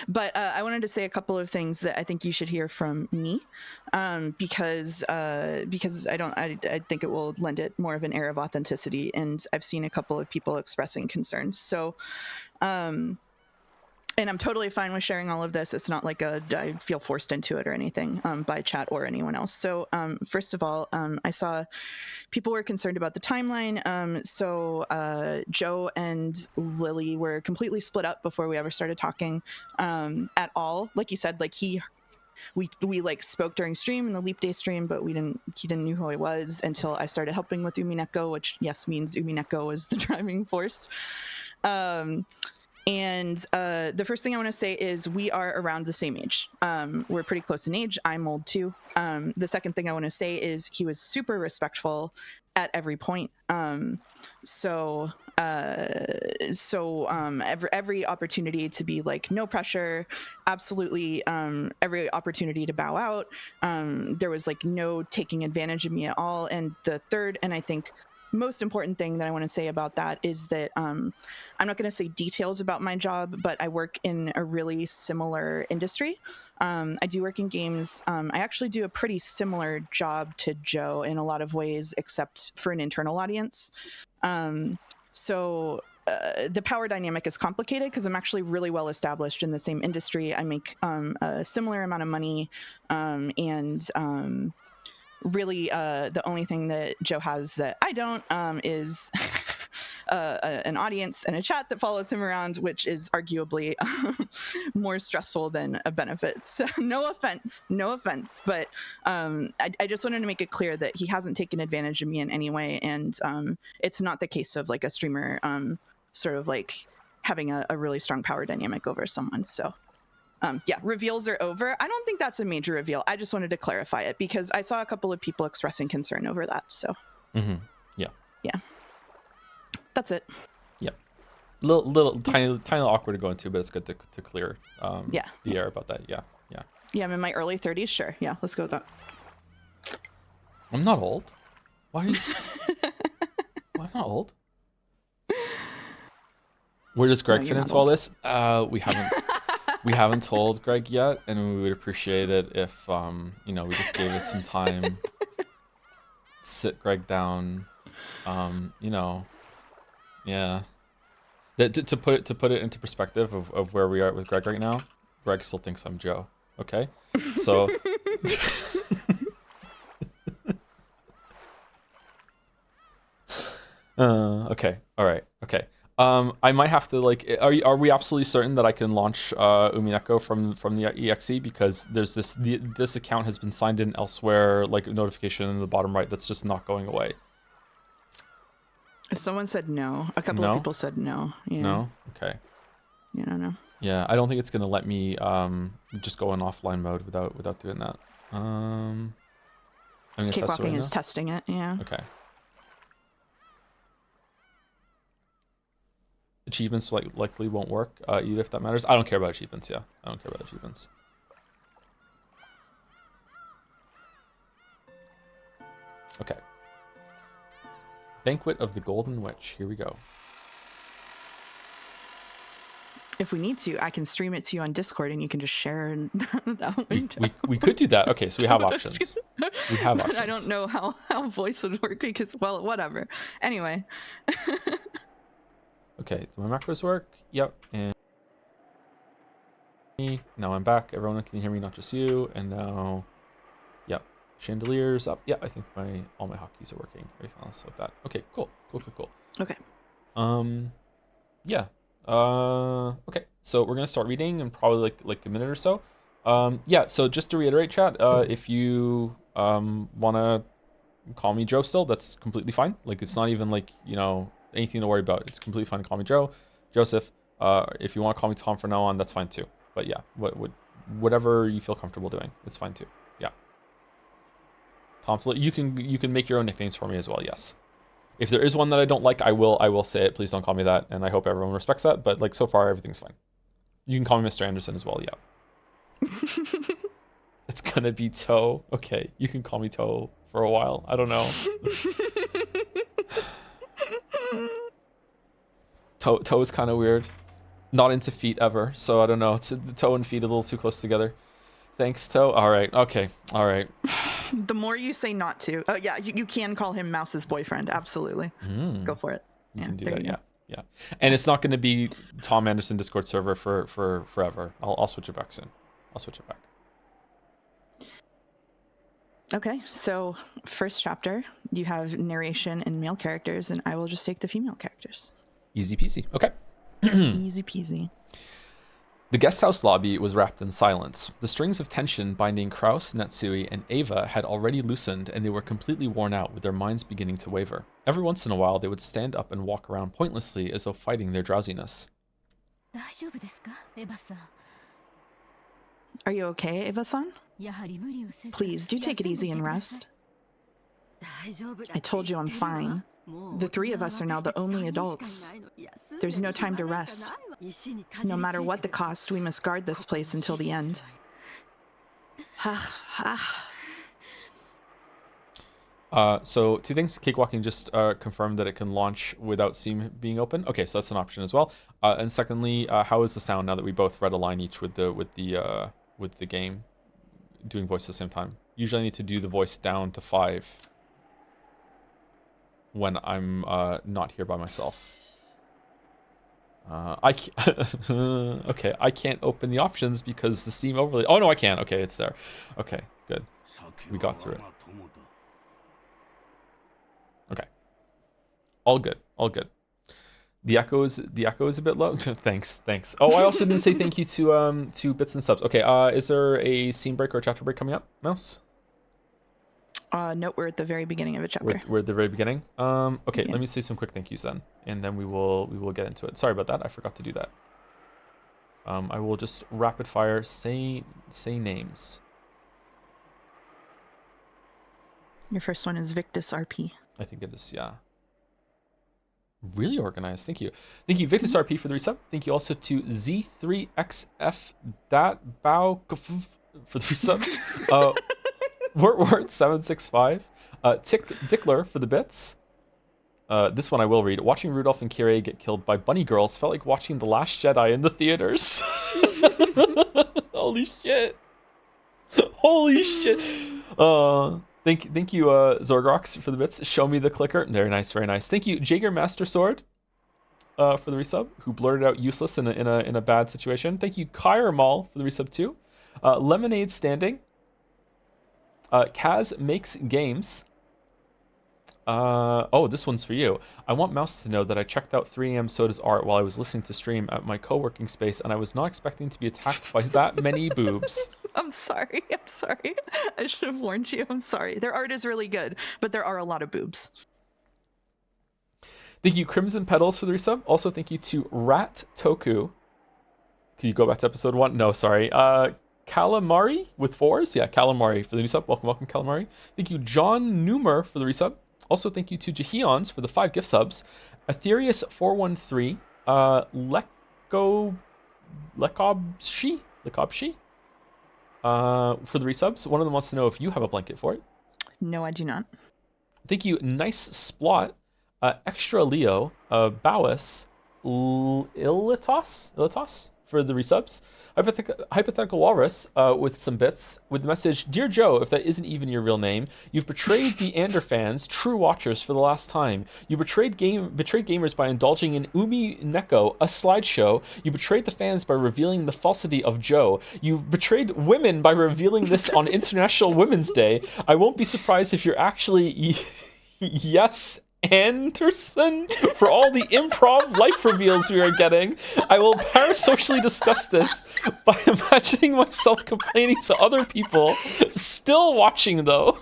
But I wanted to say a couple of things that I think you should hear from me, because I think it will lend it more of an air of authenticity, and I've seen a couple of people expressing concerns. So and I'm totally fine with sharing all of this. It's not like I feel forced into it or anything by chat or anyone else. So first of all, I saw people were concerned about the timeline. So Joe and Lily were completely split up before we ever started talking at all. Like you said, like we like spoke during stream in the Leap Day stream, but he didn't know who I was until I started helping with Umineko, which yes means Umineko is the driving force. And the first thing I want to say is we are around the same age. We're pretty close in age. I'm old too. The second thing I want to say is he was super respectful at every point. So every opportunity to be like, no pressure, absolutely. Every opportunity to bow out. There was like no taking advantage of me at all. And the third, and I think most important thing that I want to say about that is that I'm not going to say details about my job, but I work in a really similar industry. I do work in games. I actually do a pretty similar job to Joe in a lot of ways, except for an internal audience. So the power dynamic is complicated because I'm actually really well established in the same industry. I make a similar amount of money, and really the only thing that Joe has that I don't is an audience and a chat that follows him around, which is arguably more stressful than a benefit. So no offense, but I just wanted to make it clear that he hasn't taken advantage of me in any way, and it's not the case of like a streamer sort of like having a really strong power dynamic over someone. So yeah, reveals are over. I don't think that's a major reveal. I just wanted to clarify it because I saw a couple of people expressing concern over that. So yeah, that's it. Yeah, little tiny awkward to go into, but it's good to clear the air about that. Yeah, I'm in my early 30s. Sure, yeah, let's go with that. I'm not old. Why are you? Well, I'm not old. Where does Greg fit into all this? We haven't told Greg yet, and we would appreciate it if we just gave us some time, sit Greg down, yeah. To put it into perspective of where we are with Greg right now, Greg still thinks I'm Joe. Okay, so. Okay. All right. Okay. I might have to like. Are we absolutely certain that I can launch Umineko from the exe, because there's this account has been signed in elsewhere, like a notification in the bottom right that's just not going away. Someone said no. A couple of No? people said no. Yeah. No? Okay. Yeah, I don't know. Yeah, I don't think it's gonna let me just go in offline mode without doing that. I'm gonna test it right Cakewalking is now. testing it. Yeah. Okay. Achievements likely won't work either if that matters. I don't care about achievements. Yeah, I don't care about achievements. Okay. Banquet of the Golden Witch. Here we go. If we need to, I can stream it to you on Discord, and you can just share that window. We could do that. Okay, so we have options. We have options. I don't know how voice would work because, well, whatever. Anyway. Okay, do my macros work? Yep. And now I'm back. Everyone can hear me, not just you. And now, yep. Chandeliers up. Yeah, I think all my hotkeys are working. Everything else like that. Okay, cool. Okay. Yeah. Okay. So we're gonna start reading in probably like a minute or so. Yeah. So just to reiterate, chat. If you wanna call me Joe still, that's completely fine. Like it's not even like anything to worry about. It's completely fine to call me Joe, Joseph. If you want to call me Tom from now on, that's fine too. But yeah, whatever you feel comfortable doing, it's fine too. Yeah. Tom, you can make your own nicknames for me as well. Yes. If there is one that I don't like, I will say it. Please don't call me that, and I hope everyone respects that. But like so far, everything's fine. You can call me Mr. Anderson as well. Yeah. It's gonna be Toe. Okay, you can call me Toe for a while. I don't know. Toe is kind of weird. Not into feet ever, so I don't know. The toe and feet a little too close together. Thanks, Toe. All right. Okay. All right. The more you say not to, yeah, you can call him Mouse's boyfriend. Absolutely. Go for it. You can do that. Yeah. And it's not going to be Tom Anderson Discord server for forever. I'll switch it back soon. I'll switch it back. Okay. So first chapter, you have narration and male characters, and I will just take the female characters. Easy peasy. Okay. Easy peasy. The guest house lobby was wrapped in silence. The strings of tension binding Kraus, Natsui, and Ava had already loosened, and they were completely worn out, with their minds beginning to waver. Every once in a while, they would stand up and walk around pointlessly as though fighting their drowsiness. Are you okay, Eva-san? Please, do take it easy and rest. I told you I'm fine. The three of us are now the only adults. There's no time to rest. No matter what the cost, we must guard this place until the end. So two things. Cakewalking just confirmed that it can launch without Steam being open. Okay, so that's an option as well. And secondly, how is the sound now that we both read a line each with the game doing voice at the same time? Usually I need to do the voice down to 5 when I'm not here by myself. Okay, I can't open the options because the Steam overlay. Oh no, I can. Okay, it's there. Okay, good. We got through it. Okay. All good. The echo is a bit low. Thanks. Oh, I also didn't say thank you to Bits and Subs. Okay, is there a scene break or a chapter break coming up, Mouse? No, we're at the very beginning of a chapter. We're at the very beginning. Okay, Yeah. Let me say some quick thank yous then, and then we will get into it. Sorry about that. I forgot to do that. I will just rapid fire say names. Your first one is Victus RP. I think it is, yeah. Really organized. Thank you, Victus RP for the resub. Thank you also to Z3XF that bow for the resub. Word 765. Tick Dickler for the bits. This one I will read. Watching Rudolph and Kyrie get killed by bunny girls felt like watching The Last Jedi in the theaters. Holy shit. Thank you, Zorgrox, for the bits. Show me the clicker. Very nice. Thank you, Jaeger Master Sword, for the resub, who blurted out useless in a bad situation. Thank you, Kyra Mall, for the resub too. Lemonade Standing. Kaz Makes Games. Oh, this one's for you. I want Mouse to know that I checked out 3am Soda's art while I was listening to stream at my co-working space, and I was not expecting to be attacked by that many boobs. I'm sorry. I should have warned you. I'm sorry. Their art is really good, but there are a lot of boobs. Thank you, Crimson Petals, for the resub. Also, thank you to Rat Toku. Can you go back to episode 1? No, sorry. Calamari with 4s? Yeah, Calamari for the resub. Welcome, Calamari. Thank you, John Newmer, for the resub. Also, thank you to Jahions for the 5 gift subs. Aetherius413. Lekobshi for the resubs. One of them wants to know if you have a blanket for it. No, I do not. Thank you, Nice Splot. Extra Leo. Bowis. Ilitos for the resubs. Hypothetical Walrus with some bits with the message, Dear Joe, if that isn't even your real name, you've betrayed the Ander fans, true watchers, for the last time. You betrayed gamers by indulging in Umineko, a slideshow. You betrayed the fans by revealing the falsity of Joe. You betrayed women by revealing this on International Women's Day. I won't be surprised if you're actually yes Anderson for all the improv life reveals we are getting. I will parasocially discuss this by imagining myself complaining to other people, still watching though.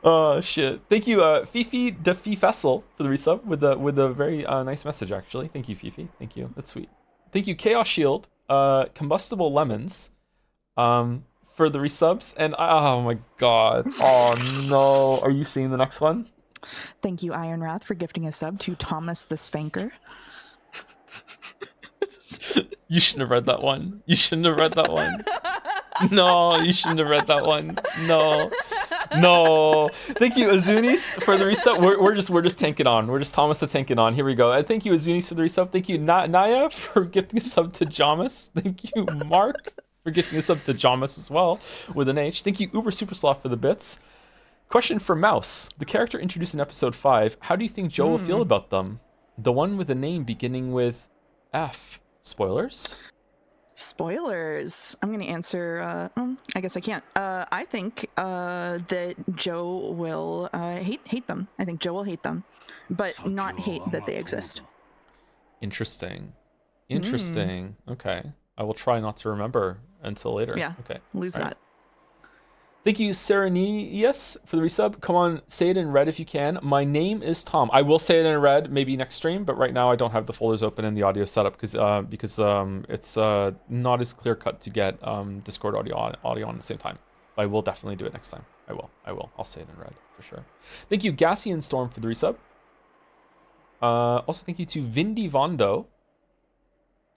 Oh shit! Thank you, Fifi de Fessel, for the resub with a very nice message actually. Thank you, Fifi. Thank you. That's sweet. Thank you, Chaos Shield, Combustible Lemons. For the resubs, and oh my god, oh no, are you seeing the next one? Thank you, Iron Wrath, for gifting a sub to Thomas the Spanker. You shouldn't have read that one. You shouldn't have read that one. No, you shouldn't have read that one. No. Thank you, Azunis, for the resub. We're just tanking on. We're just Thomas the tanking on. Here we go. Thank you, Azunis, for the resub. Thank you, Naya, for gifting a sub to Jamas. Thank you, Mark, for gifting this up to Jamas as well, with an H. Thank you, Uber Supersloth, for the bits. Question for Mouse. The character introduced in episode 5. How do you think Joe will feel about them? The one with a name beginning with F. Spoilers? Spoilers. I'm going to answer. I guess I can't. I think that Joe will hate them. I think Joe will hate them, but not hate that they exist. Interesting. Okay. I will try not to remember until later. Yeah. Okay. Lose that. Right. Thank you, Serenius, for the resub. Come on, say it in red if you can. My name is Tom. I will say it in red maybe next stream, but right now I don't have the folders open in the audio setup because it's not as clear cut to get Discord audio on at the same time. But I will definitely do it next time. I will. I'll say it in red for sure. Thank you, Gassian Storm, for the resub. Also, thank you to Vindy Vondo.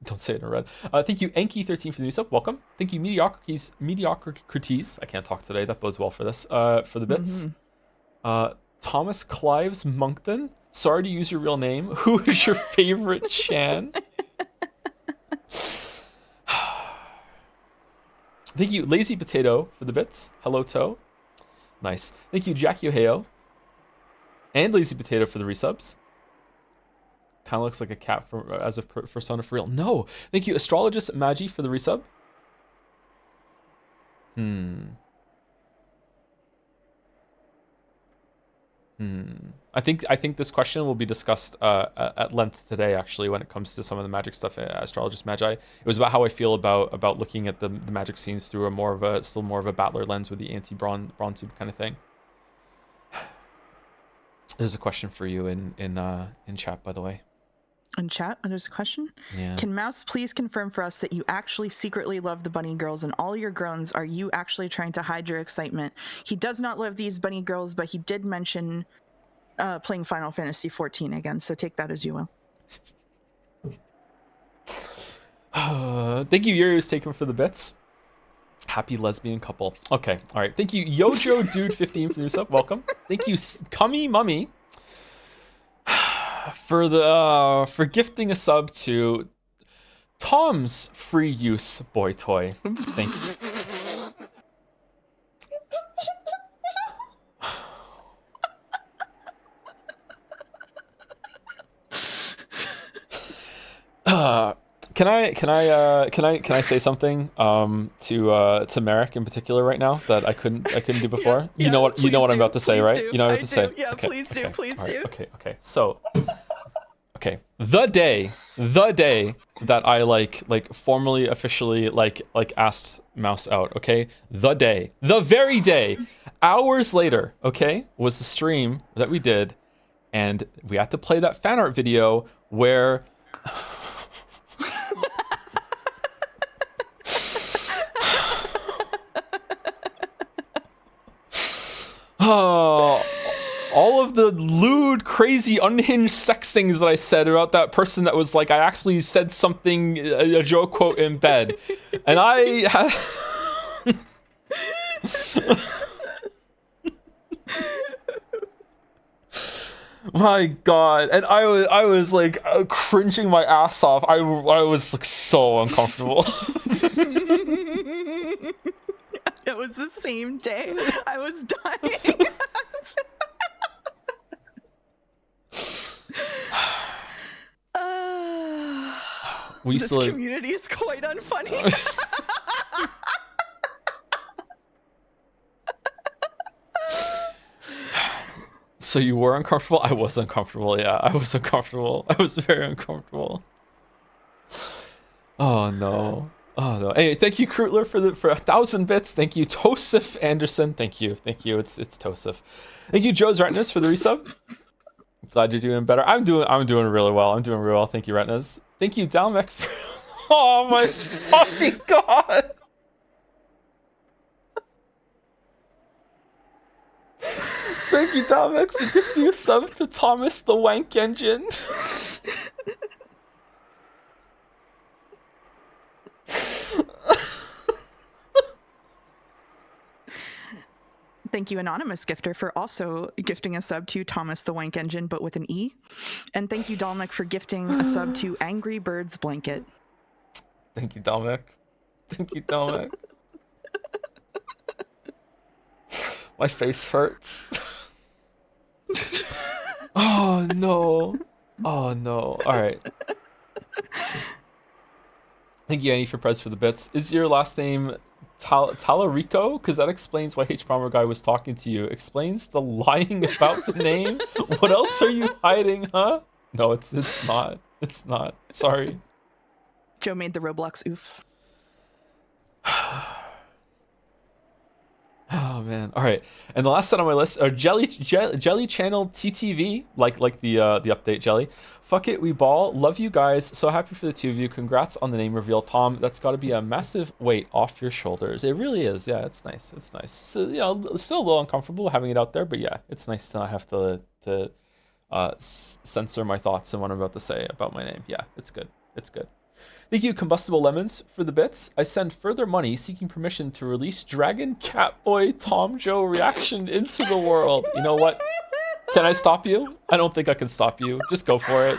Don't say it in red. Thank you, Enki13, for the new sub. Welcome. Thank you, Mediocrities. I can't talk today. That bodes well for this. For the bits. Thomas Clives Monkton. Sorry to use your real name. Who is your favorite Chan? Thank you, Lazy Potato, for the bits. Hello, Toe. Nice. Thank you, Jackie Ohio. And Lazy Potato for the resubs. Kind of looks like a cat from as a persona for real. No, thank you, Astrologist Magi, for the resub. I think this question will be discussed at length today, actually, when it comes to some of the magic stuff. Astrologist Magi. It was about how I feel about looking at the magic scenes through still more of a battler lens with the anti-bronze tube kind of thing. There's a question for you in chat, by the way. In chat, there's a question. Yeah. Can Mouse please confirm for us that you actually secretly love the bunny girls, and all your groans are you actually trying to hide your excitement? He does not love these bunny girls, but he did mention playing Final Fantasy XIV again, so take that as you will. Thank you, Yuri, who's taken for the bits. Happy lesbian couple. Okay, all right. Thank you, Yojo Dude 15 for the sub. Welcome. Thank you, Cummy Mummy, for gifting a sub to Tom's free use boy toy. Thank you. Can I say something to Merrick in particular right now that I couldn't do before? Yeah, you know what I'm about to say, right? Do. You know what I'm about to say. Yeah, Okay, please do. Okay. So, okay, the day that I like formally officially like asked Mouse out, okay? The very day, hours later, okay, was the stream that we did, and we had to play that fan art video where oh, all of the lewd, crazy, unhinged sex things that I said about that person that was like, I actually said something, a joke quote in bed. And I had... My God. And I was like cringing my ass off. I was like so uncomfortable. It was the same day. I was dying. This community is quite unfunny. So you were uncomfortable? I was uncomfortable. Yeah, I was uncomfortable. I was very uncomfortable. Oh no. Oh no. Hey, thank you, Krutler, for 1,000 bits. Thank you, Tosif Anderson. Thank you. It's Tosif. Thank you, Joe's Retinas, for the resub. Glad you're doing better. I'm doing really well. Thank you, Retinas. Thank you, Dalmec. Oh my fucking God. Thank you, Dalmec, for gifting a sub to Thomas the Wank Engine. Thank you, Anonymous Gifter, for also gifting a sub to Thomas the Wank Engine, but with an E. And thank you, Dalmec, for gifting a sub to Angry Birds Blanket. Thank you, Dalmec. My face hurts. Oh no. All right. Thank you, Annie, for Prez for the bits. Is your last name Talarico? Because that explains why H Bomber Guy was talking to you. Explains the lying about the name. What else are you hiding, huh? No, it's not. It's not. Sorry. Joe made the Roblox oof. Oh man. All right. And the last set on my list are Jelly Channel TTV, like the update Jelly. Fuck it, we ball. Love you guys. So happy for the two of you. Congrats on the name reveal, Tom. That's got to be a massive weight off your shoulders. It really is. Yeah, it's nice. So, you know, still a little uncomfortable having it out there, but yeah, it's nice to not have to censor my thoughts and what I'm about to say about my name. Yeah, it's good. Thank you, Combustible Lemons, for the bits. I send further money seeking permission to release Dragon Catboy Tom Joe reaction into the world. You know what? Can I stop you? I don't think I can stop you. Just go for it.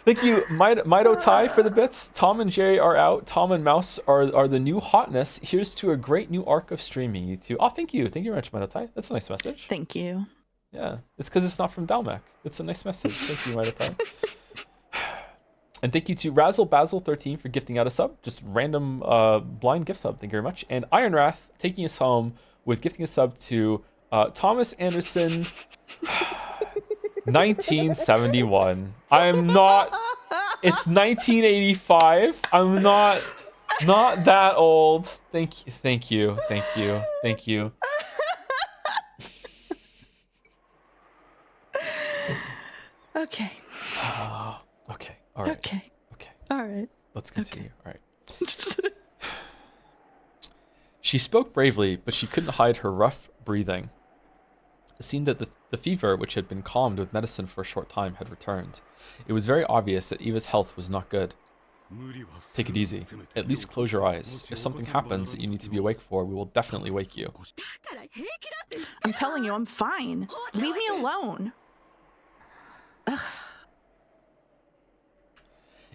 Thank you, Mido Tai, for the bits. Tom and Jerry are out. Tom and Mouse are the new hotness. Here's to a great new arc of streaming, you two. Oh, thank you. Thank you very much, Mido Tai. That's a nice message. Thank you. Yeah, it's because it's not from Dalmac. It's a nice message. Thank you, Mido Tai. And thank you to Razzle Basil 13 for gifting out a sub. Just random blind gift sub. Thank you very much. And Iron Wrath taking us home with gifting a sub to Thomas Anderson 1971. I'm not. It's 1985. I'm not that old. Thank you. Okay. Okay. All right. Okay. All right. Let's continue. Okay. All right. She spoke bravely, but she couldn't hide her rough breathing. It seemed that the fever, which had been calmed with medicine for a short time, had returned. It was very obvious that Eva's health was not good. Take it easy. At least close your eyes. If something happens that you need to be awake for, we will definitely wake you. I'm telling you, I'm fine. Leave me alone. Ugh.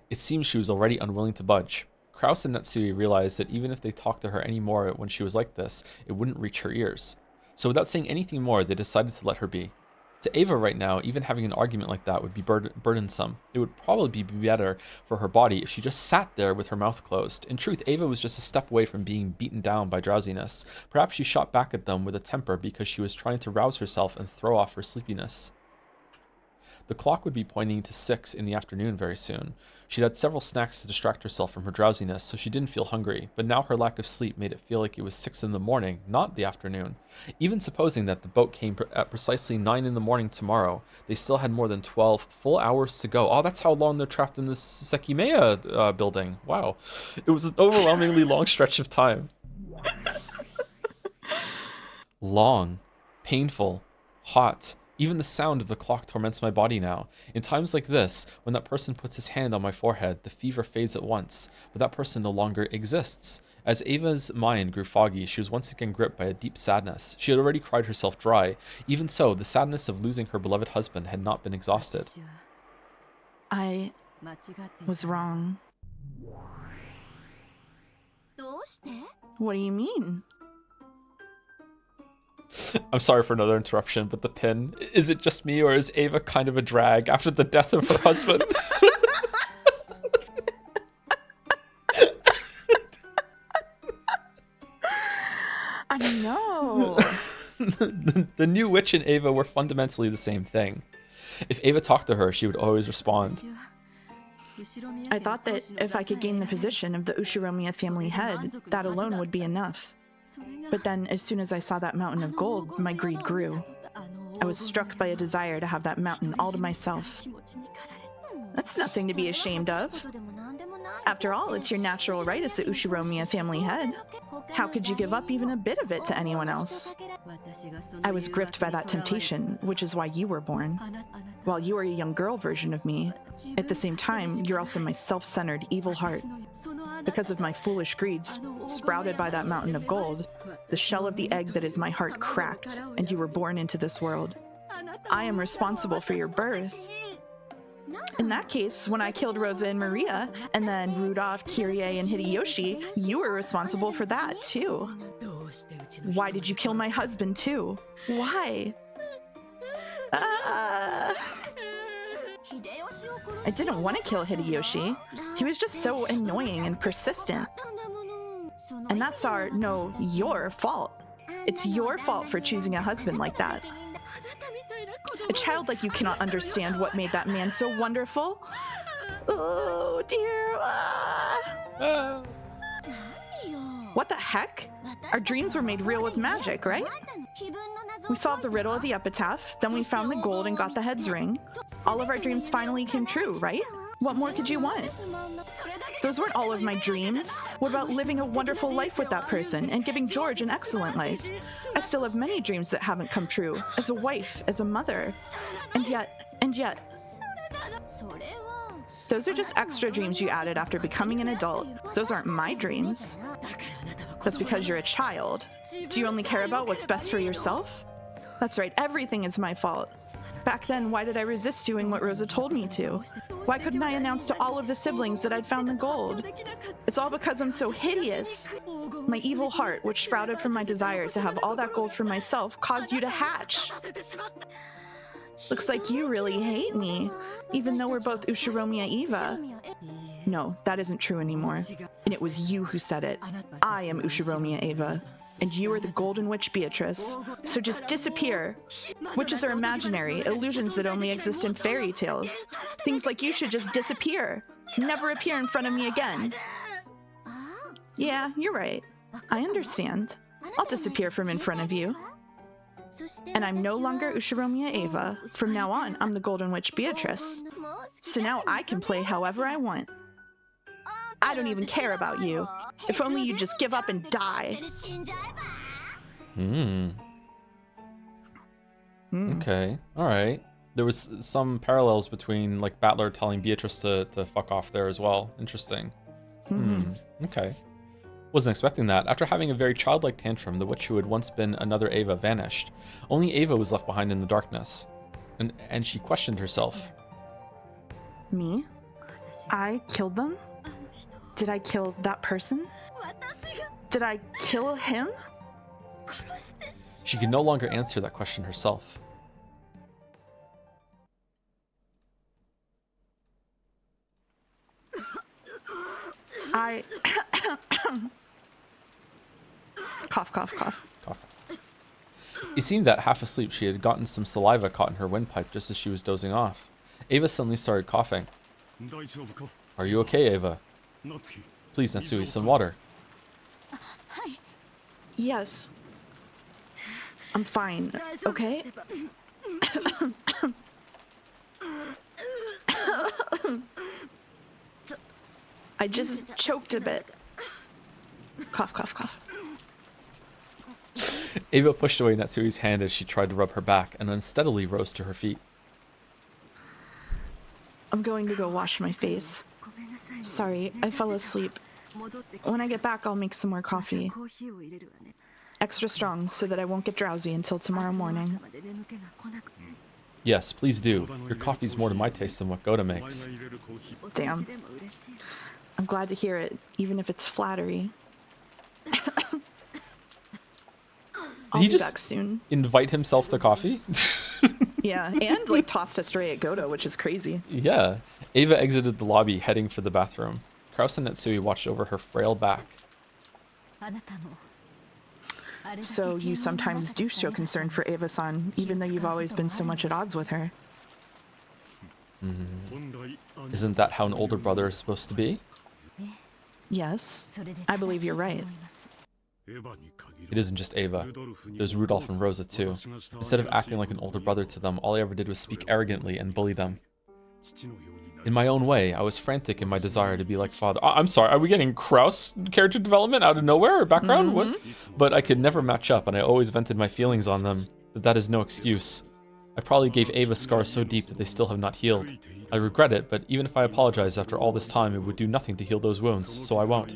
It seemed she was already unwilling to budge. Kraus and Natsui realized that even if they talked to her any more when she was like this, it wouldn't reach her ears. So without saying anything more, they decided to let her be. To Ava right now, even having an argument like that would be burdensome. It would probably be better for her body if she just sat there with her mouth closed. In truth, Ava was just a step away from being beaten down by drowsiness. Perhaps she shot back at them with a temper because she was trying to rouse herself and throw off her sleepiness. The clock would be pointing to 6 in the afternoon very soon. She'd had several snacks to distract herself from her drowsiness, so she didn't feel hungry, but now her lack of sleep made it feel like it was 6 in the morning, not the afternoon. Even supposing that the boat came at precisely 9 in the morning tomorrow, they still had more than 12 full hours to go. Oh, that's how long they're trapped in this Sekimeya building. Wow. It was an overwhelmingly long stretch of time. Long, painful, hot. Even the sound of the clock torments my body now. In times like this, when that person puts his hand on my forehead, the fever fades at once, but that person no longer exists. As Ava's mind grew foggy, she was once again gripped by a deep sadness. She had already cried herself dry. Even so, the sadness of losing her beloved husband had not been exhausted. I was wrong. What do you mean? I'm sorry for another interruption, but the pin, is it just me or is Ava kind of a drag after the death of her husband? I know. The new witch and Ava were fundamentally the same thing. If Ava talked to her, she would always respond. I thought that if I could gain the position of the Ushiromiya family head, that alone would be enough. But then, as soon as I saw that mountain of gold, my greed grew. I was struck by a desire to have that mountain all to myself. That's nothing to be ashamed of. After all, it's your natural right as the Ushiromiya family head. How could you give up even a bit of it to anyone else? I was gripped by that temptation, which is why you were born. While you are a young girl version of me, at the same time, you're also my self-centered evil heart. Because of my foolish greed sprouted by that mountain of gold, the shell of the egg that is my heart cracked, and you were born into this world. I am responsible for your birth. In that case, when I killed Rosa and Maria, and then Rudolph, Kyrie, and Hideyoshi, you were responsible for that, too. Why did you kill my husband, too? Why? I didn't want to kill Hideyoshi. He was just so annoying and persistent. And that's your fault. It's your fault for choosing a husband like that. A child like you cannot understand what made that man so wonderful. Oh, dear. What the heck? Our dreams were made real with magic, right? We solved the riddle of the epitaph, then we found the gold and got the head's ring. All of our dreams finally came true, right? What more could you want? Those weren't all of my dreams. What about living a wonderful life with that person and giving George an excellent life? I still have many dreams that haven't come true, as a wife, as a mother. And yet... Those are just extra dreams you added after becoming an adult. Those aren't my dreams. That's because you're a child. Do you only care about what's best for yourself? That's right, everything is my fault. Back then, why did I resist doing what Rosa told me to? Why couldn't I announce to all of the siblings that I'd found the gold? It's all because I'm so hideous. My evil heart, which sprouted from my desire to have all that gold for myself, caused you to hatch. Looks like you really hate me, even though we're both Ushiromiya Eva. No, that isn't true anymore. And it was you who said it. I am Ushiromiya Eva. And you are the Golden Witch Beatrice. So just disappear. Witches are imaginary, illusions that only exist in fairy tales. Things like you should just disappear. Never appear in front of me again. Yeah, you're right. I understand. I'll disappear from in front of you. And I'm no longer Ushiromiya Eva. From now on, I'm the Golden Witch Beatrice. So now I can play however I want. I don't even care about you. If only you'd just give up and die. Okay, alright. There was some parallels between, like, Battler telling Beatrice to fuck off there as well. Interesting. Okay. Wasn't expecting that. After having a very childlike tantrum, the witch who had once been another Ava vanished. Only Ava was left behind in the darkness. And she questioned herself. Me? I killed them? Did I kill that person? Did I kill him? She could no longer answer that question herself. Cough, cough, cough. It seemed that, half asleep, she had gotten some saliva caught in her windpipe just as she was dozing off. Ava suddenly started coughing. Are you okay, Ava? Please, Natsui, some water. Yes. I'm fine. Okay? I just choked a bit. Cough, cough, cough. Ava pushed away Natsui's hand as she tried to rub her back and unsteadily rose to her feet. I'm going to go wash my face. Sorry, I fell asleep. When I get back, I'll make some more coffee. Extra strong so that I won't get drowsy until tomorrow morning. Yes, please do. Your coffee's more to my taste than what Goda makes. Damn. I'm glad to hear it, even if it's flattery. I'll Did he be just back soon. invite himself the coffee? Yeah, and like tossed us straight at Godo, which is crazy. Yeah. Ava exited the lobby, heading for the bathroom. Kraus and Natsui watched over her frail back. So you sometimes do show concern for Ava-san, even though you've always been so much at odds with her. Isn't that how an older brother is supposed to be? Yes, I believe you're right. It isn't just Ava. There's Rudolph and Rosa too. Instead of acting like an older brother to them, all I ever did was speak arrogantly and bully them. In my own way, I was frantic in my desire to be like father. I'm sorry, are we getting Kraus character development out of nowhere or background? What? But I could never match up, and I always vented my feelings on them. But that is no excuse. I probably gave Ava scars so deep that they still have not healed. I regret it, but even if I apologize after all this time, it would do nothing to heal those wounds, so I won't.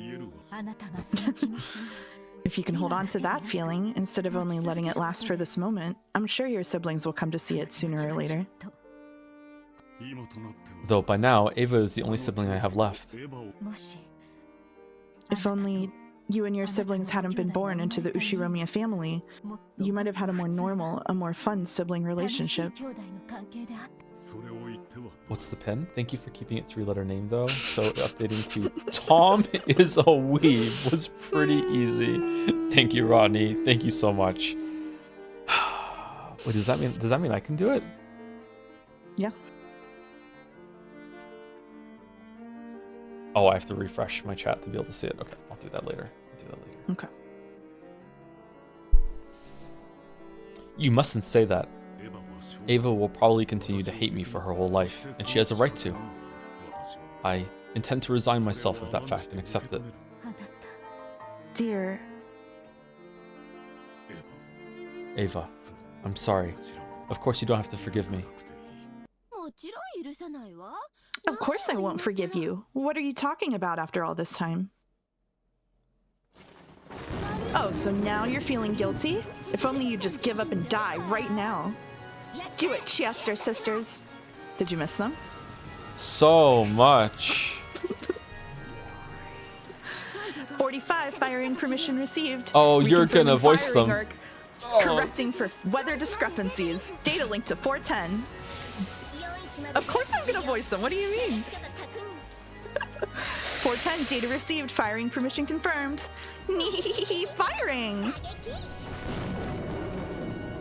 If you can hold on to that feeling, instead of only letting it last for this moment, I'm sure your siblings will come to see it sooner or later. Though by now, Ava is the only sibling I have left. If only you and your siblings hadn't been born into the Ushiromiya family, you might have had a more normal, a more fun sibling relationship. What's the pin? Thank you for keeping it 3-letter name though. So updating to Tom is a weeb was pretty easy. Thank you, Rodney. Thank you so much. Wait, does that mean I can do it? Yeah. Oh, I have to refresh my chat to be able to see it. Okay, I'll do that later. Okay. You mustn't say that. Ava will probably continue to hate me for her whole life, and she has a right to. I intend to resign myself of that fact and accept it. Dear. Ava, I'm sorry. Of course you don't have to forgive me. Of course I won't forgive you. What are you talking about after all this time? Oh, so now you're feeling guilty? If only you'd just give up and die right now. Do it, Chester sisters. Did you miss them? So much. 45 firing permission received. Oh, you're gonna voice them. Arc, correcting for weather discrepancies. Data link to 410. Of course I'm gonna voice them. What do you mean? 410 data received. Firing permission confirmed. Firing.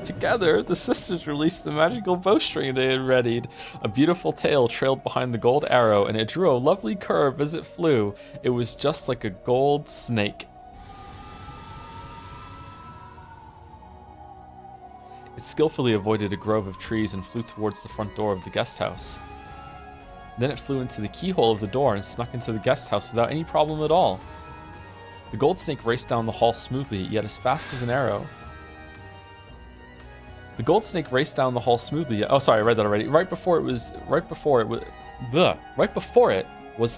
Together, the sisters released the magical bowstring they had readied. A beautiful tail trailed behind the gold arrow, and it drew a lovely curve as it flew. It was just like a gold snake. It skillfully avoided a grove of trees and flew towards the front door of the guest house. Then it flew into the keyhole of the door and snuck into the guest house without any problem at all. The gold snake raced down the hall smoothly, yet as fast as an arrow. The gold snake raced down the hall smoothly. Oh, sorry, I read that already. Right before it was the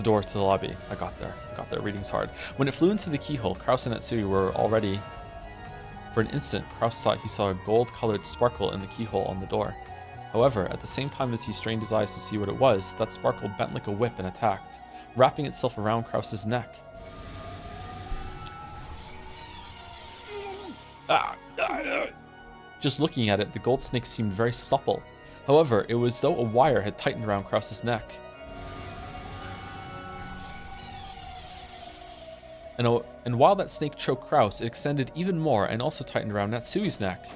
door to the lobby. I got there. Reading's hard. When it flew into the keyhole, Kraus and Natsui were already. For an instant, Kraus thought he saw a gold-colored sparkle in the keyhole on the door. However, at the same time as he strained his eyes to see what it was, that sparkle bent like a whip and attacked, wrapping itself around Kraus's neck. Just looking at it, the gold snake seemed very supple. However, it was as though a wire had tightened around Kraus's neck. And while that snake choked Kraus, it extended even more and also tightened around Natsui's neck.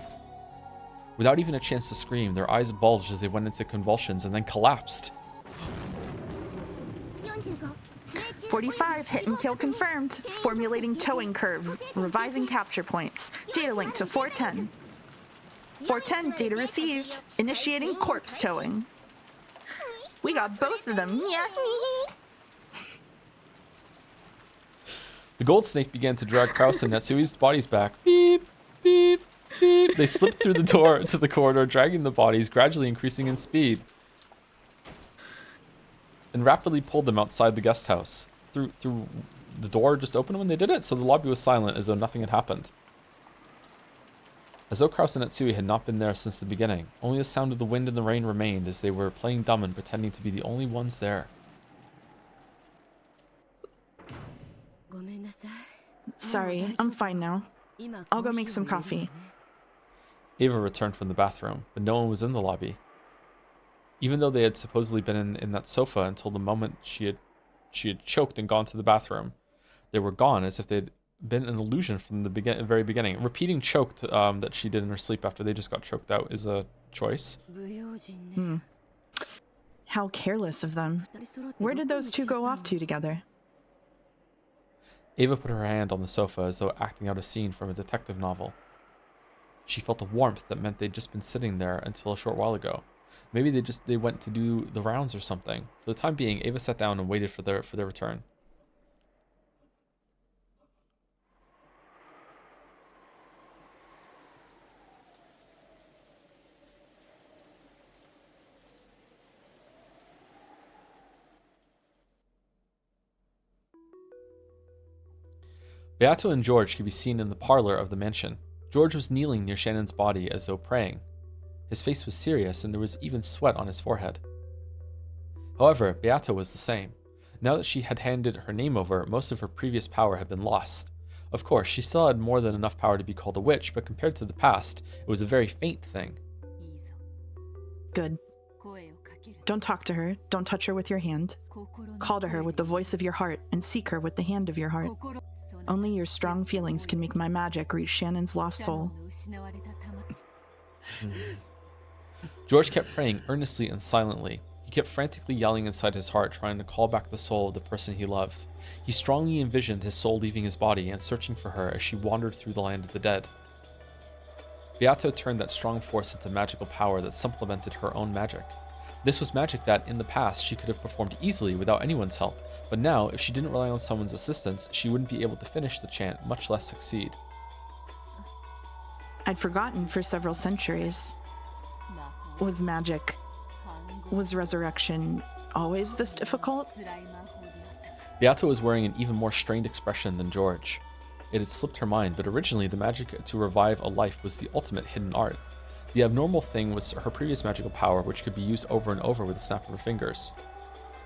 Without even a chance to scream, their eyes bulged as they went into convulsions and then collapsed. 45, hit and kill confirmed. Formulating towing curve, revising capture points. Data link to 410. 410, data received. Initiating corpse towing. We got both of them. Yeah. The gold snake began to drag Kraus and Netsui's bodies back. Beep, beep, beep. They slipped through the door to the corridor, dragging the bodies, gradually increasing in speed, and rapidly pulled them outside the guest house. Through the door just opened when they did it, so the lobby was silent, as though nothing had happened. As though Kraus and Netsui had not been there since the beginning. Only the sound of the wind and the rain remained as they were playing dumb and pretending to be the only ones there. Sorry, I'm fine now. I'll go make some coffee. Ava returned from the bathroom, but no one was in the lobby. Even though they had supposedly been in that sofa until the moment she had choked and gone to the bathroom, they were gone as if they'd been an illusion from the very beginning. Repeating choked that she did in her sleep after they just got choked out is a choice. How careless of them. Where did those two go off to together? Ava put her hand on the sofa as though acting out a scene from a detective novel. She felt a warmth that meant they'd just been sitting there until a short while ago. Maybe they went to do the rounds or something. For the time being, Ava sat down and waited for their return. Beato and George could be seen in the parlor of the mansion. George was kneeling near Shannon's body as though praying. His face was serious and there was even sweat on his forehead. However, Beato was the same. Now that she had handed her name over, most of her previous power had been lost. Of course, she still had more than enough power to be called a witch, but compared to the past, it was a very faint thing. Good. Don't talk to her. Don't touch her with your hand. Call to her with the voice of your heart and seek her with the hand of your heart. Only your strong feelings can make my magic reach Shannon's lost soul. George kept praying earnestly and silently. He kept frantically yelling inside his heart, trying to call back the soul of the person he loved. He strongly envisioned his soul leaving his body and searching for her as she wandered through the land of the dead. Beato turned that strong force into magical power that supplemented her own magic. This was magic that, in the past, she could have performed easily without anyone's help, but now, if she didn't rely on someone's assistance, she wouldn't be able to finish the chant, much less succeed. I'd forgotten for several centuries. Was resurrection always this difficult? Beato was wearing an even more strained expression than George. It had slipped her mind, but originally the magic to revive a life was the ultimate hidden art. The abnormal thing was her previous magical power, which could be used over and over with a snap of her fingers.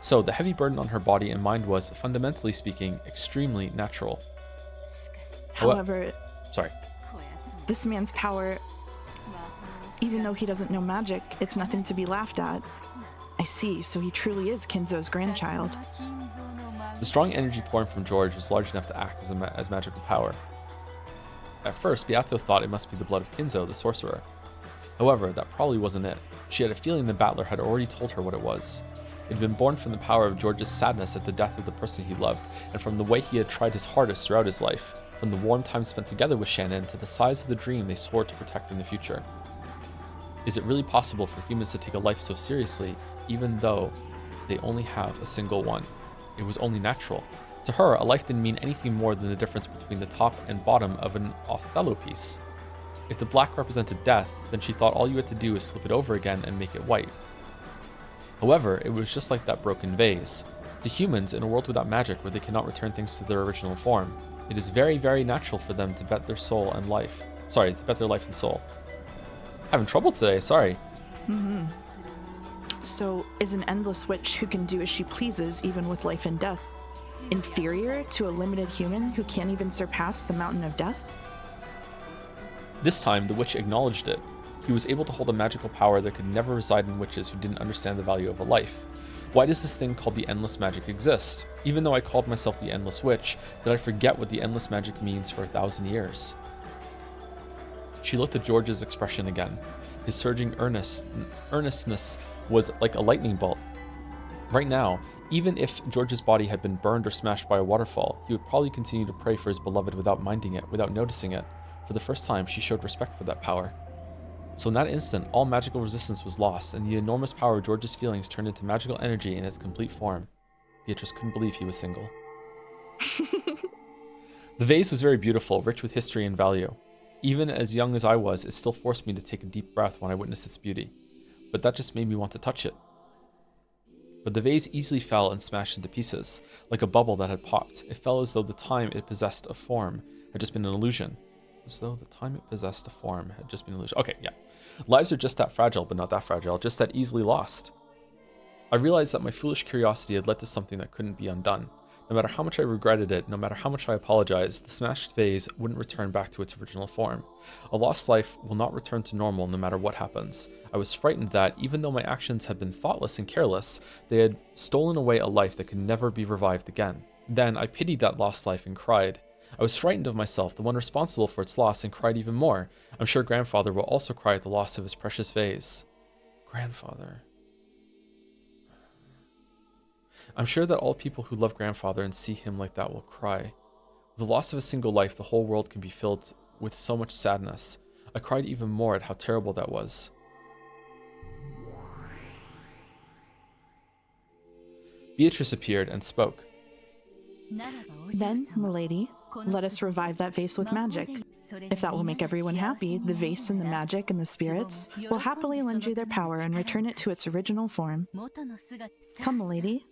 So the heavy burden on her body and mind was, fundamentally speaking, extremely natural. However, sorry. This man's power, even though he doesn't know magic, it's nothing to be laughed at. I see, so he truly is Kinzo's grandchild. The strong energy pouring from George was large enough to act as magical power. At first, Beato thought it must be the blood of Kinzo, the sorcerer. However, that probably wasn't it. She had a feeling the battler had already told her what it was. It had been born from the power of George's sadness at the death of the person he loved, and from the way he had tried his hardest throughout his life, from the warm time spent together with Shannon to the size of the dream they swore to protect in the future. Is it really possible for humans to take a life so seriously, even though they only have a single one? It was only natural. To her, a life didn't mean anything more than the difference between the top and bottom of an Othello piece. If the black represented death, then she thought all you had to do is slip it over again and make it white. However, it was just like that broken vase. To humans, in a world without magic where they cannot return things to their original form, it is very, very natural for them to bet their soul and life. Sorry, to bet their life and soul. Having trouble today, sorry. So, is an endless witch who can do as she pleases, even with life and death, inferior to a limited human who can't even surpass the mountain of death? This time, the witch acknowledged it. He was able to hold a magical power that could never reside in witches who didn't understand the value of a life. Why does this thing called the Endless Magic exist? Even though I called myself the Endless Witch, did I forget what the Endless Magic means for 1,000 years? She looked at George's expression again. His surging earnestness was like a lightning bolt. Right now, even if George's body had been burned or smashed by a waterfall, he would probably continue to pray for his beloved without minding it, without noticing it. For the first time, she showed respect for that power. So in that instant, all magical resistance was lost, and the enormous power of George's feelings turned into magical energy in its complete form. Beatrice couldn't believe he was single. The vase was very beautiful, rich with history and value. Even as young as I was, it still forced me to take a deep breath when I witnessed its beauty. But that just made me want to touch it. But the vase easily fell and smashed into pieces, like a bubble that had popped. It fell as though the time it possessed a form had just been an illusion. As though the time it possessed a form had just been an illusion. Okay, yeah. Lives are just that fragile, but not that fragile, just that easily lost. I realized that my foolish curiosity had led to something that couldn't be undone. No matter how much I regretted it, no matter how much I apologized, the smashed vase wouldn't return back to its original form. A lost life will not return to normal no matter what happens. I was frightened that, even though my actions had been thoughtless and careless, they had stolen away a life that could never be revived again. Then I pitied that lost life and cried. I was frightened of myself, the one responsible for its loss, and cried even more. I'm sure Grandfather will also cry at the loss of his precious vase. Grandfather. I'm sure that all people who love Grandfather and see him like that will cry. With the loss of a single life, the whole world can be filled with so much sadness. I cried even more at how terrible that was. Beatrice appeared and spoke. Then, milady, let us revive that vase with magic. If that will make everyone happy, the vase and the magic and the spirits will happily lend you their power and return it to its original form. Come, milady,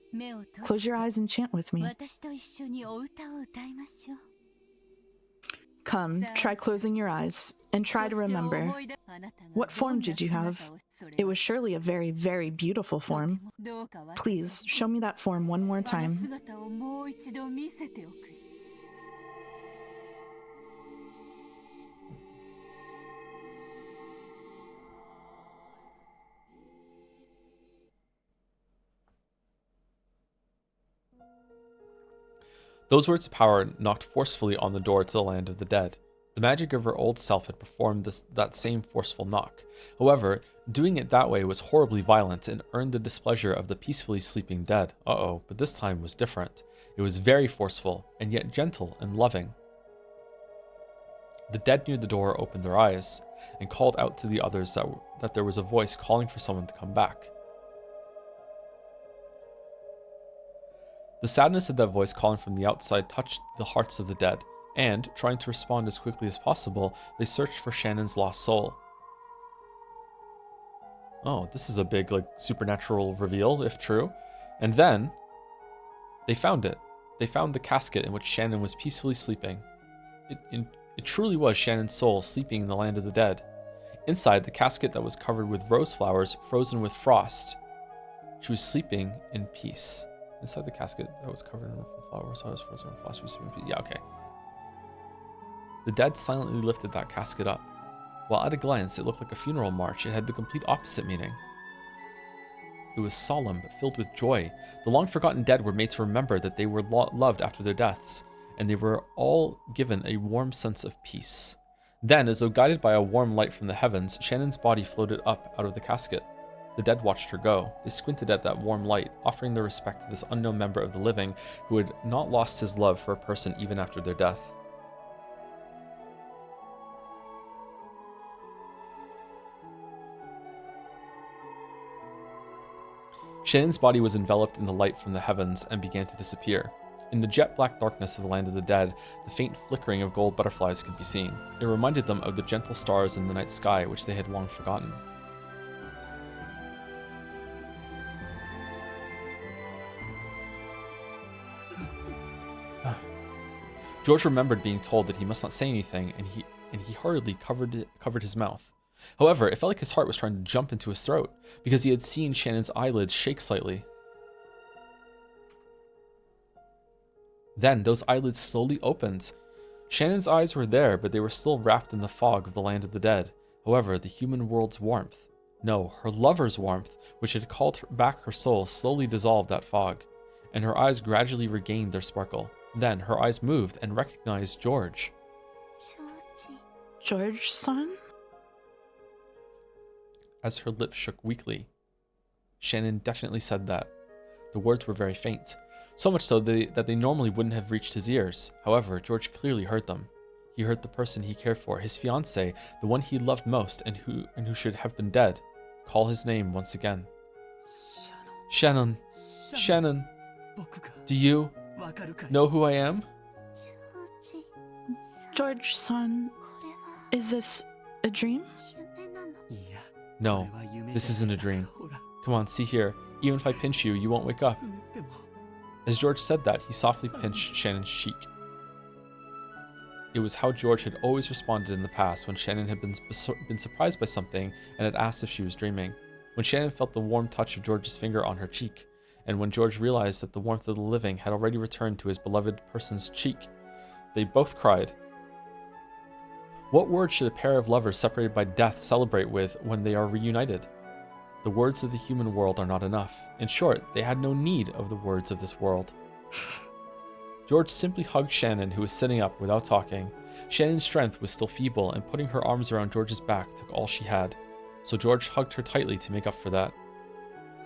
close your eyes and chant with me. Come, try closing your eyes, and try to remember. What form did you have? It was surely a very, very beautiful form. Please, show me that form one more time. Those words of power knocked forcefully on the door to the land of the dead. The magic of her old self had performed that same forceful knock. However, doing it that way was horribly violent and earned the displeasure of the peacefully sleeping dead. But this time was different. It was very forceful, and yet gentle and loving. The dead near the door opened their eyes and called out to the others that there was a voice calling for someone to come back. The sadness of that voice calling from the outside touched the hearts of the dead, and, trying to respond as quickly as possible, they searched for Shannon's lost soul. Oh, this is a big, supernatural reveal, if true. And then, they found it. They found the casket in which Shannon was peacefully sleeping. It truly was Shannon's soul sleeping in the land of the dead. Inside, the casket that was covered with rose flowers, frozen with frost. She was sleeping in peace. Inside the casket that was covered in flowers, I was frozen with frost. She was sleeping in peace. Yeah, okay. The dead silently lifted that casket up. While at a glance it looked like a funeral march, it had the complete opposite meaning. It was solemn, but filled with joy. The long-forgotten dead were made to remember that they were loved after their deaths, and they were all given a warm sense of peace. Then, as though guided by a warm light from the heavens, Shannon's body floated up out of the casket. The dead watched her go. They squinted at that warm light, offering their respect to this unknown member of the living who had not lost his love for a person even after their death. Shannon's body was enveloped in the light from the heavens and began to disappear. In the jet-black darkness of the land of the dead, the faint flickering of gold butterflies could be seen. It reminded them of the gentle stars in the night sky, which they had long forgotten. George remembered being told that he must not say anything, and he hurriedly covered his mouth. However, it felt like his heart was trying to jump into his throat, because he had seen Shannon's eyelids shake slightly. Then those eyelids slowly opened. Shannon's eyes were there, but they were still wrapped in the fog of the land of the dead. However, the human world's warmth, no, her lover's warmth, which had called back her soul, slowly dissolved that fog, and her eyes gradually regained their sparkle. Then her eyes moved and recognized George. George, son? as her lips shook weakly. Shannon definitely said that. The words were very faint, so much so that they normally wouldn't have reached his ears. However, George clearly heard them. He heard the person he cared for, his fiancée, the one he loved most and who should have been dead, call his name once again. Shannon, Shannon, do you know who I am? George-san, is this a dream? No, this isn't a dream. Come on, see here. Even if I pinch you, you won't wake up. As George said that, he softly pinched Shannon's cheek. It was how George had always responded in the past when Shannon had been surprised by something and had asked if she was dreaming. When Shannon felt the warm touch of George's finger on her cheek, and when George realized that the warmth of the living had already returned to his beloved person's cheek, they both cried. What words should a pair of lovers separated by death celebrate with when they are reunited? The words of the human world are not enough. In short, they had no need of the words of this world. George simply hugged Shannon, who was sitting up without talking. Shannon's strength was still feeble, and putting her arms around George's back took all she had. So George hugged her tightly to make up for that.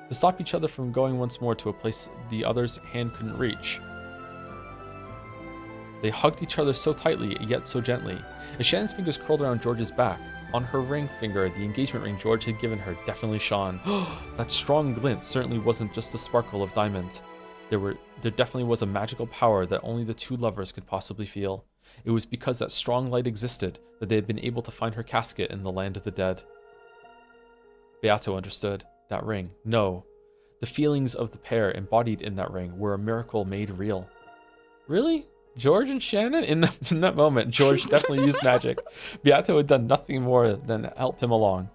To stop each other from going once more to a place the other's hand couldn't reach, they hugged each other so tightly, yet so gently. As Shannon's fingers curled around George's back, on her ring finger, the engagement ring George had given her definitely shone. That strong glint certainly wasn't just the sparkle of diamonds. There definitely was a magical power that only the two lovers could possibly feel. It was because that strong light existed that they had been able to find her casket in the land of the dead. Beato understood. That ring. No. The feelings of the pair embodied in that ring were a miracle made real. Really? George and Shannon? In that moment, George definitely used magic. Beato had done nothing more than help him along.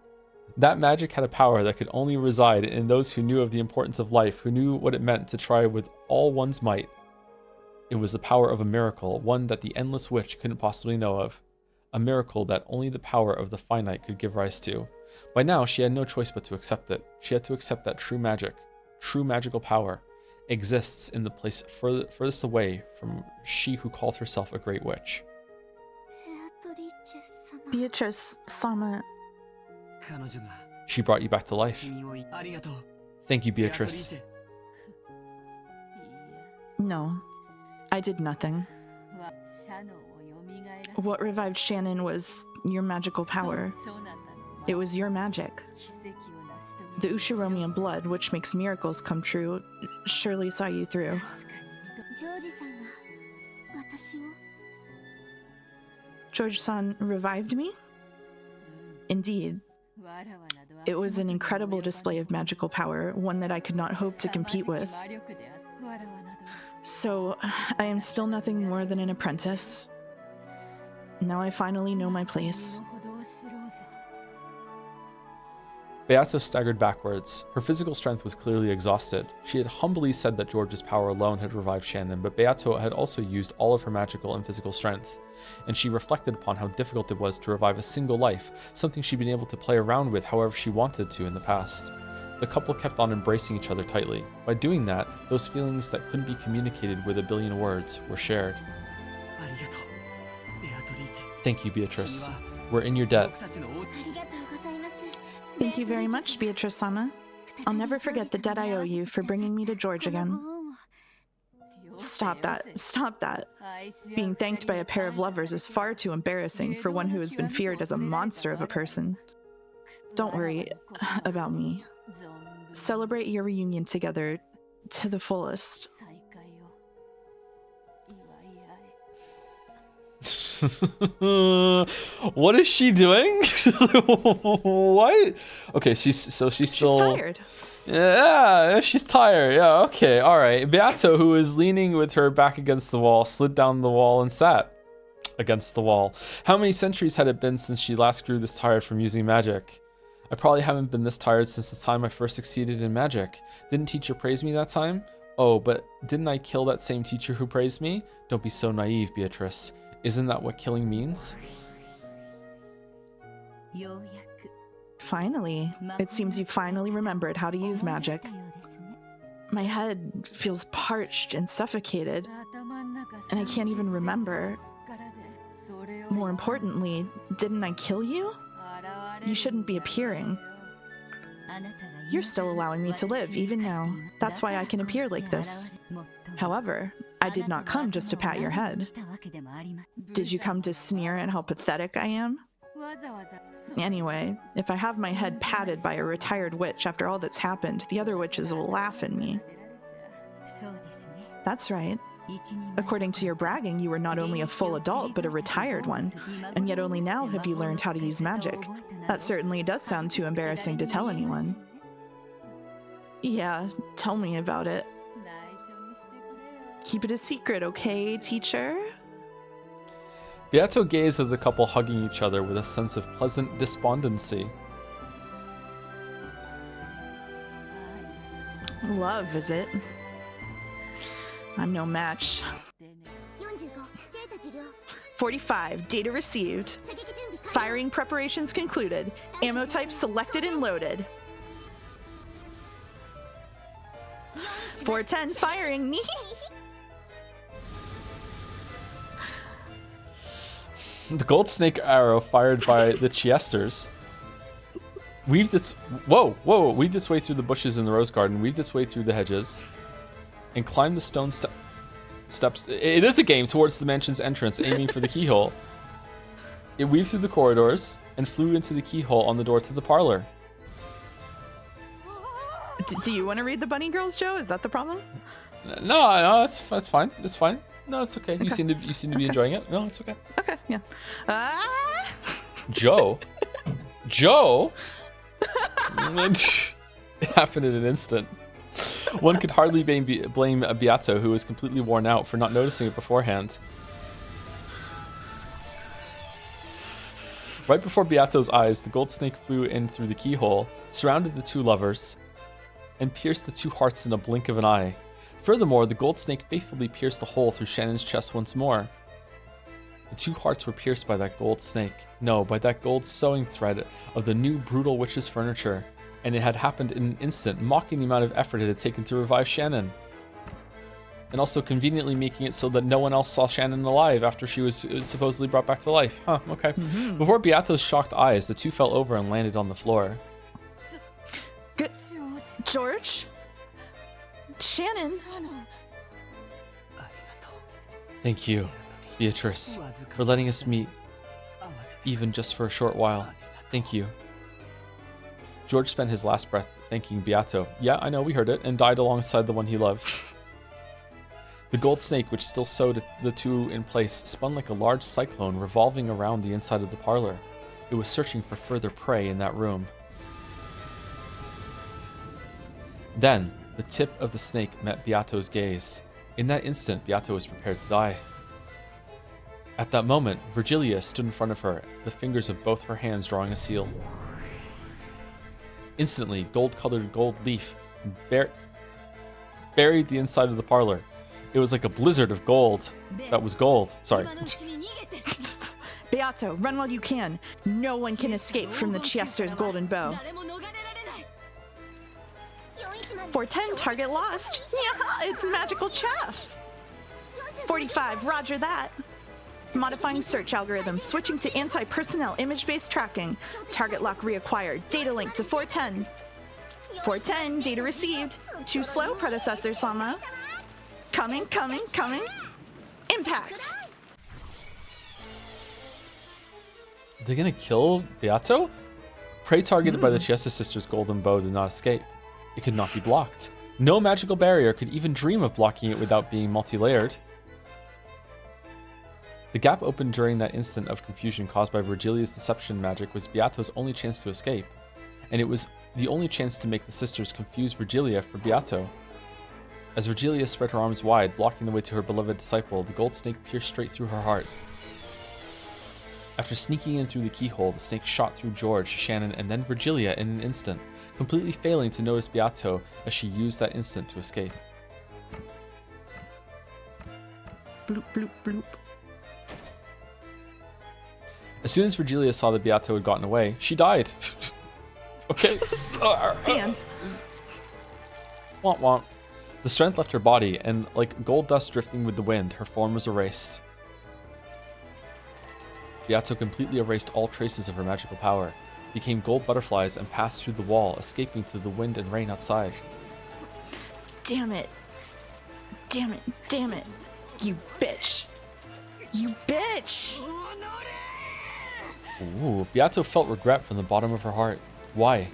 That magic had a power that could only reside in those who knew of the importance of life, who knew what it meant to try with all one's might. It was the power of a miracle, one that the endless witch couldn't possibly know of. A miracle that only the power of the finite could give rise to. By now, she had no choice but to accept it. She had to accept that true magic, true magical power, exists in the place furthest away from she who called herself a great witch. Beatrice-sama. She brought you back to life. Thank you, Beatrice. No, I did nothing. What revived Shannon was your magical power. It was your magic. The Ushiromian blood, which makes miracles come true, surely saw you through. George-san revived me? Indeed. It was an incredible display of magical power, one that I could not hope to compete with. So, I am still nothing more than an apprentice. Now I finally know my place. Beato staggered backwards. Her physical strength was clearly exhausted. She had humbly said that George's power alone had revived Shannon, but Beato had also used all of her magical and physical strength, and she reflected upon how difficult it was to revive a single life, something she'd been able to play around with however she wanted to in the past. The couple kept on embracing each other tightly. By doing that, those feelings that couldn't be communicated with a billion words were shared. Thank you, Beatrice. We're in your debt. Thank you very much, Beatrice-sama. I'll never forget the debt I owe you for bringing me to George again. Stop that. Stop that. Being thanked by a pair of lovers is far too embarrassing for one who has been feared as a monster of a person. Don't worry about me. Celebrate your reunion together to the fullest. What is she doing? What? Okay, she's still tired. Yeah, she's tired. Yeah, okay, all right. Beato, who was leaning with her back against the wall, slid down the wall and sat against the wall. How many centuries had it been since she last grew this tired from using magic? I probably haven't been this tired since the time I first succeeded in magic. Didn't teacher praise me that time? Oh, but didn't I kill that same teacher who praised me? Don't be so naive, Beatrice. Isn't that what killing means? Finally. It seems you finally remembered how to use magic. My head feels parched and suffocated, and I can't even remember. More importantly, didn't I kill you? You shouldn't be appearing. You're still allowing me to live, even now. That's why I can appear like this. However, I did not come just to pat your head. Did you come to sneer at how pathetic I am? Anyway, if I have my head patted by a retired witch after all that's happened, the other witches will laugh at me. That's right. According to your bragging, you were not only a full adult, but a retired one, and yet only now have you learned how to use magic. That certainly does sound too embarrassing to tell anyone. Yeah, tell me about it. Keep it a secret, okay, teacher? Beato gazed at the couple hugging each other with a sense of pleasant despondency. Love, is it? I'm no match. 45, data received. Firing preparations concluded. Ammo type selected and loaded. 410, firing. The gold snake arrow fired by the Chiesters weaved its weaved its way through the bushes in the rose garden, weaved its way through the hedges, and climbed the stone steps. It is a game towards the mansion's entrance, aiming for the keyhole. It weaved through the corridors and flew into the keyhole on the door to the parlor. Do you want to read the bunny girls, Joe? Is that the problem? No, that's fine. It's fine. No, it's okay. You seem to be enjoying it. No, it's okay. Okay, yeah. Joe. It happened in an instant. One could hardly blame Beato, who was completely worn out, for not noticing it beforehand. Right before Beato's eyes, the gold snake flew in through the keyhole, surrounded the two lovers, and pierced the two hearts in a blink of an eye. Furthermore, the gold snake faithfully pierced the hole through Shannon's chest once more. The two hearts were pierced by that gold snake. No, by that gold sewing thread of the new brutal witch's furniture. And it had happened in an instant, mocking the amount of effort it had taken to revive Shannon. And also conveniently making it so that no one else saw Shannon alive after she was supposedly brought back to life. Huh, okay. Mm-hmm. Before Beato's shocked eyes, the two fell over and landed on the floor. Good. George? Shannon? Thank you, Beatrice, for letting us meet, even just for a short while. Thank you. George spent his last breath thanking Beato. Yeah, I know, we heard it, and died alongside the one he loved. The gold snake, which still sewed the two in place, spun like a large cyclone revolving around the inside of the parlor. It was searching for further prey in that room. Then, the tip of the snake met Beato's gaze. In that instant, Beato was prepared to die. At that moment, Virgilia stood in front of her, the fingers of both her hands drawing a seal. Instantly, gold-colored gold leaf buried the inside of the parlor. It was like a blizzard of gold. That was gold. Sorry. Beato, run while you can. No one can escape from the Chiester's golden bow. 410, target lost. Yeah, it's magical chaff. 45, roger that. Modifying search algorithm, switching to anti-personnel image-based tracking. Target lock reacquired. Data link to 410. 410, data received. Too slow, predecessor Sama. Coming. Impact. Are they gonna kill Beato? Prey targeted by the Chiesa sisters' golden bow did not escape. It could not be blocked. No magical barrier could even dream of blocking it without being multi-layered. The gap opened during that instant of confusion caused by Virgilia's deception magic was Beato's only chance to escape, and it was the only chance to make the sisters confuse Virgilia for Beato. As Virgilia spread her arms wide, blocking the way to her beloved disciple, the gold snake pierced straight through her heart. After sneaking in through the keyhole, the snake shot through George, Shannon, and then Virgilia in an instant, completely failing to notice Beato as she used that instant to escape. Bloop, bloop, bloop. As soon as Virgilia saw that Beato had gotten away, she died. Okay. And Womp womp. The strength left her body, and like gold dust drifting with the wind, her form was erased. Beato completely erased all traces of her magical power. became gold butterflies and passed through the wall, escaping to the wind and rain outside. Damn it. Damn it. Damn it. You bitch. You bitch. Ooh, Beato felt regret from the bottom of her heart. Why?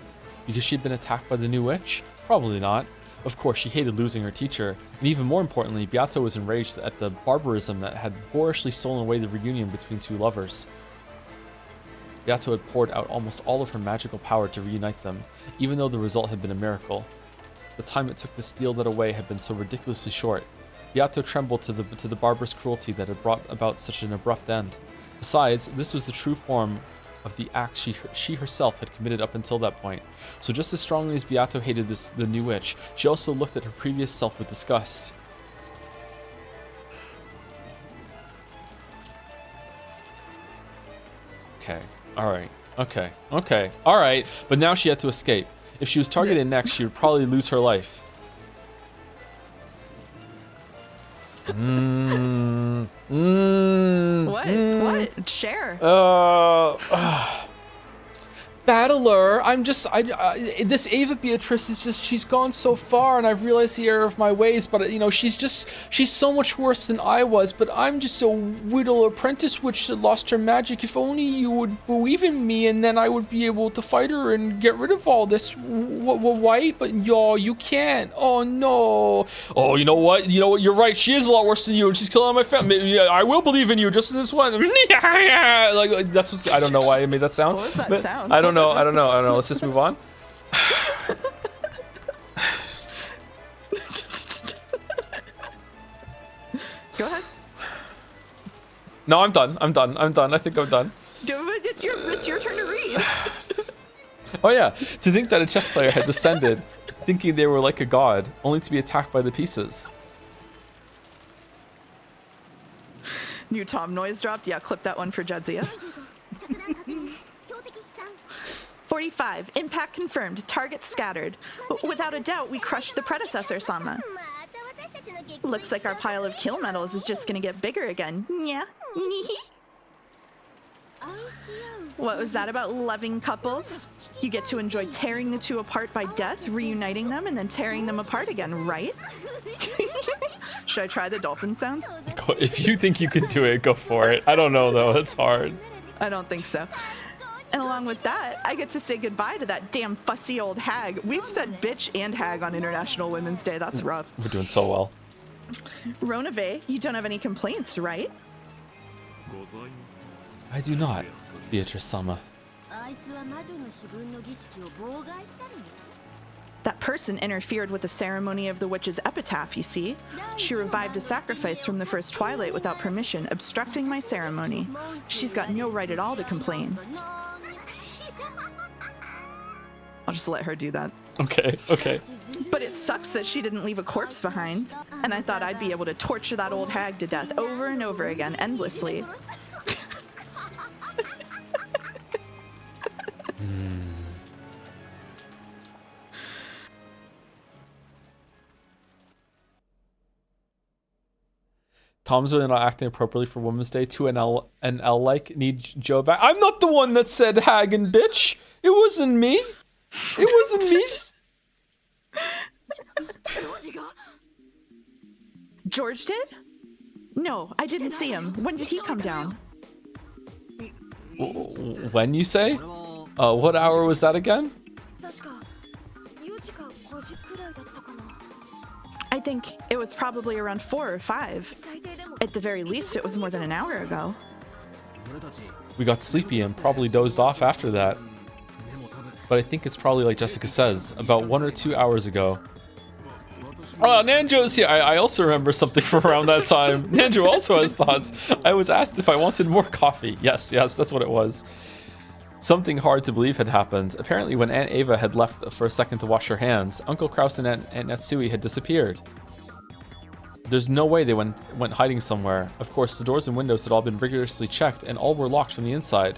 Because she'd been attacked by the new witch? Probably not. Of course, she hated losing her teacher, and even more importantly, Beato was enraged at the barbarism that had boorishly stolen away the reunion between two lovers. Beato had poured out almost all of her magical power to reunite them, even though the result had been a miracle. The time it took to steal that away had been so ridiculously short. Beato trembled to the barbarous cruelty that had brought about such an abrupt end. Besides, this was the true form of the act she herself had committed up until that point. So just as strongly as Beato hated the new witch, she also looked at her previous self with disgust. Okay, alright, okay, alright, but now she had to escape. If she was targeted next, she would probably lose her life. What? Share. Battler, this Ava Beatrice is just, she's gone so far, and I've realized the error of my ways, but you know, she's so much worse than I was, but I'm just a little apprentice witch that lost her magic. If only you would believe in me, and then I would be able to fight her and get rid of all this white, but you can't. Oh no. Oh, you know what, you're right, she is a lot worse than you, and she's killing my family. Yeah, I will believe in you, just in this one. like that's what's, I don't know why I made that sound. What was that sound? I don't know. Let's just move on. Go ahead. No, I'm done. I think I'm done. It's your turn to read. Oh yeah, to think that a chess player had descended, thinking they were like a god, only to be attacked by the pieces. New Tom noise dropped. Yeah, clip that one for Jadzia. 45. Impact confirmed. Target scattered. Without a doubt, we crushed the predecessor, Sama. Looks like our pile of kill medals is just gonna get bigger again. Yeah. What was that about loving couples? You get to enjoy tearing the two apart by death, reuniting them, and then tearing them apart again, right? Should I try the dolphin sound? If you think you can do it, go for it. I don't know though, it's hard. I don't think so. And along with that, I get to say goodbye to that damn fussy old hag. We've said bitch and hag on International Women's Day. That's rough. We're doing so well. Ronave, you don't have any complaints, right? I do not, Beatrice-sama. That person interfered with the ceremony of the witch's epitaph, you see. She revived a sacrifice from the first twilight without permission, obstructing my ceremony. She's got no right at all to complain. I'll just let her do that. Okay. But it sucks that she didn't leave a corpse behind, and I thought I'd be able to torture that old hag to death over and over again, endlessly. Tom's really not acting appropriately for Women's Day. 2NL like need Joe back. I'm not the one that said hag and bitch. It wasn't me. George did? No, I didn't see him. When did he come down? When you say? What hour was that again? I think it was probably around 4 or 5. At the very least, it was more than an hour ago. We got sleepy and probably dozed off after that. But I think it's probably like Jessica says, about 1 or 2 hours ago. Oh, Nanjo's here. I also remember something from around that time. Nanjo also has thoughts. I was asked if I wanted more coffee. Yes, that's what it was. Something hard to believe had happened. Apparently, when Aunt Ava had left for a second to wash her hands, Uncle Kraus and Aunt Natsui had disappeared. There's no way they went hiding somewhere. Of course, the doors and windows had all been rigorously checked, and all were locked from the inside.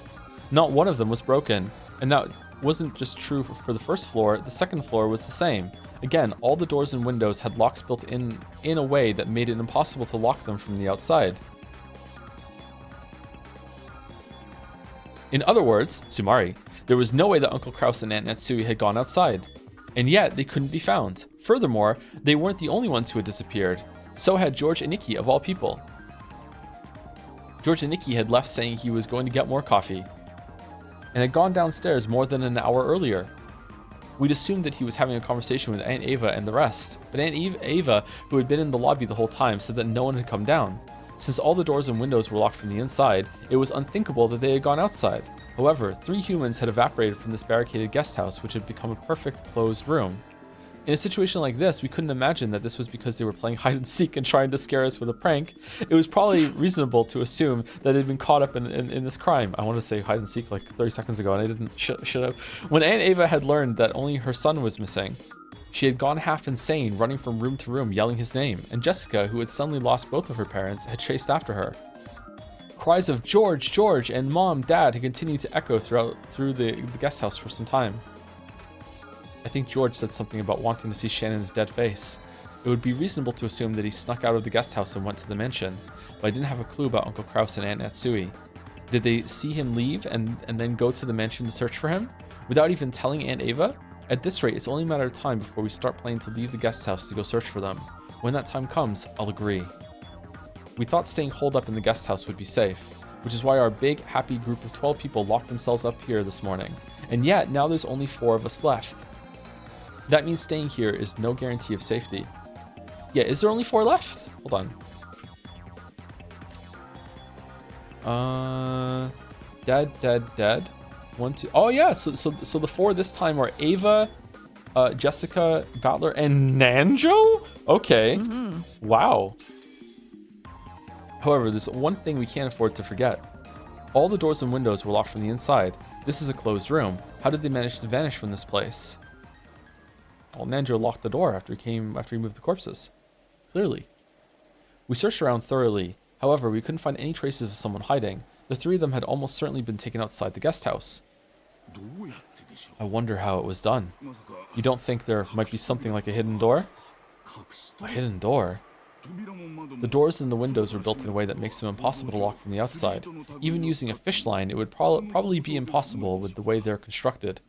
Not one of them was broken, and that wasn't just true for the first floor. The second floor was the same. Again, all the doors and windows had locks built in a way that made it impossible to lock them from the outside. In other words, Sumari, There was no way that Uncle Kraus and Aunt Natsui had gone outside. And yet, they couldn't be found. Furthermore, they weren't the only ones who had disappeared. So had George Aniki, of all people. George Aniki had left saying he was going to get more coffee, and had gone downstairs more than an hour earlier. We'd assumed that he was having a conversation with Aunt Ava and the rest, but Aunt Ava, who had been in the lobby the whole time, said that no one had come down. Since all the doors and windows were locked from the inside, it was unthinkable that they had gone outside. However, 3 humans had evaporated from this barricaded guest house, which had become a perfect closed room. In a situation like this, we couldn't imagine that this was because they were playing hide and seek and trying to scare us with a prank. It was probably reasonable to assume that they'd been caught up in this crime. I want to say hide and seek like 30 seconds ago, and I didn't. Should have. When Aunt Ava had learned that only her son was missing, she had gone half insane, running from room to room, yelling his name. And Jessica, who had suddenly lost both of her parents, had chased after her. Cries of George, George, and Mom, Dad had continued to echo through the guest house for some time. I think George said something about wanting to see Shannon's dead face. It would be reasonable to assume that he snuck out of the guest house and went to the mansion, but I didn't have a clue about Uncle Kraus and Aunt Natsui. Did they see him leave and then go to the mansion to search for him? Without even telling Aunt Ava? At this rate, it's only a matter of time before we start planning to leave the guest house to go search for them. When that time comes, I'll agree. We thought staying holed up in the guest house would be safe, which is why our big, happy group of 12 people locked themselves up here this morning. And yet, now there's only 4 of us left. That means staying here is no guarantee of safety. Yeah, is there only 4 left? Hold on. Dead. 1, 2. Oh yeah, so the 4 this time are Ava, Jessica, Battler, and Nanjo? Okay. Wow. However, there's one thing we can't afford to forget. All the doors and windows were locked from the inside. This is a closed room. How did they manage to vanish from this place? Well, Nanjo locked the door after he moved the corpses. Clearly. We searched around thoroughly. However, we couldn't find any traces of someone hiding. The 3 of them had almost certainly been taken outside the guest house. I wonder how it was done. You don't think there might be something like a hidden door? A hidden door? The doors and the windows were built in a way that makes them impossible to lock from the outside. Even using a fish line, it would probably be impossible with the way they're constructed.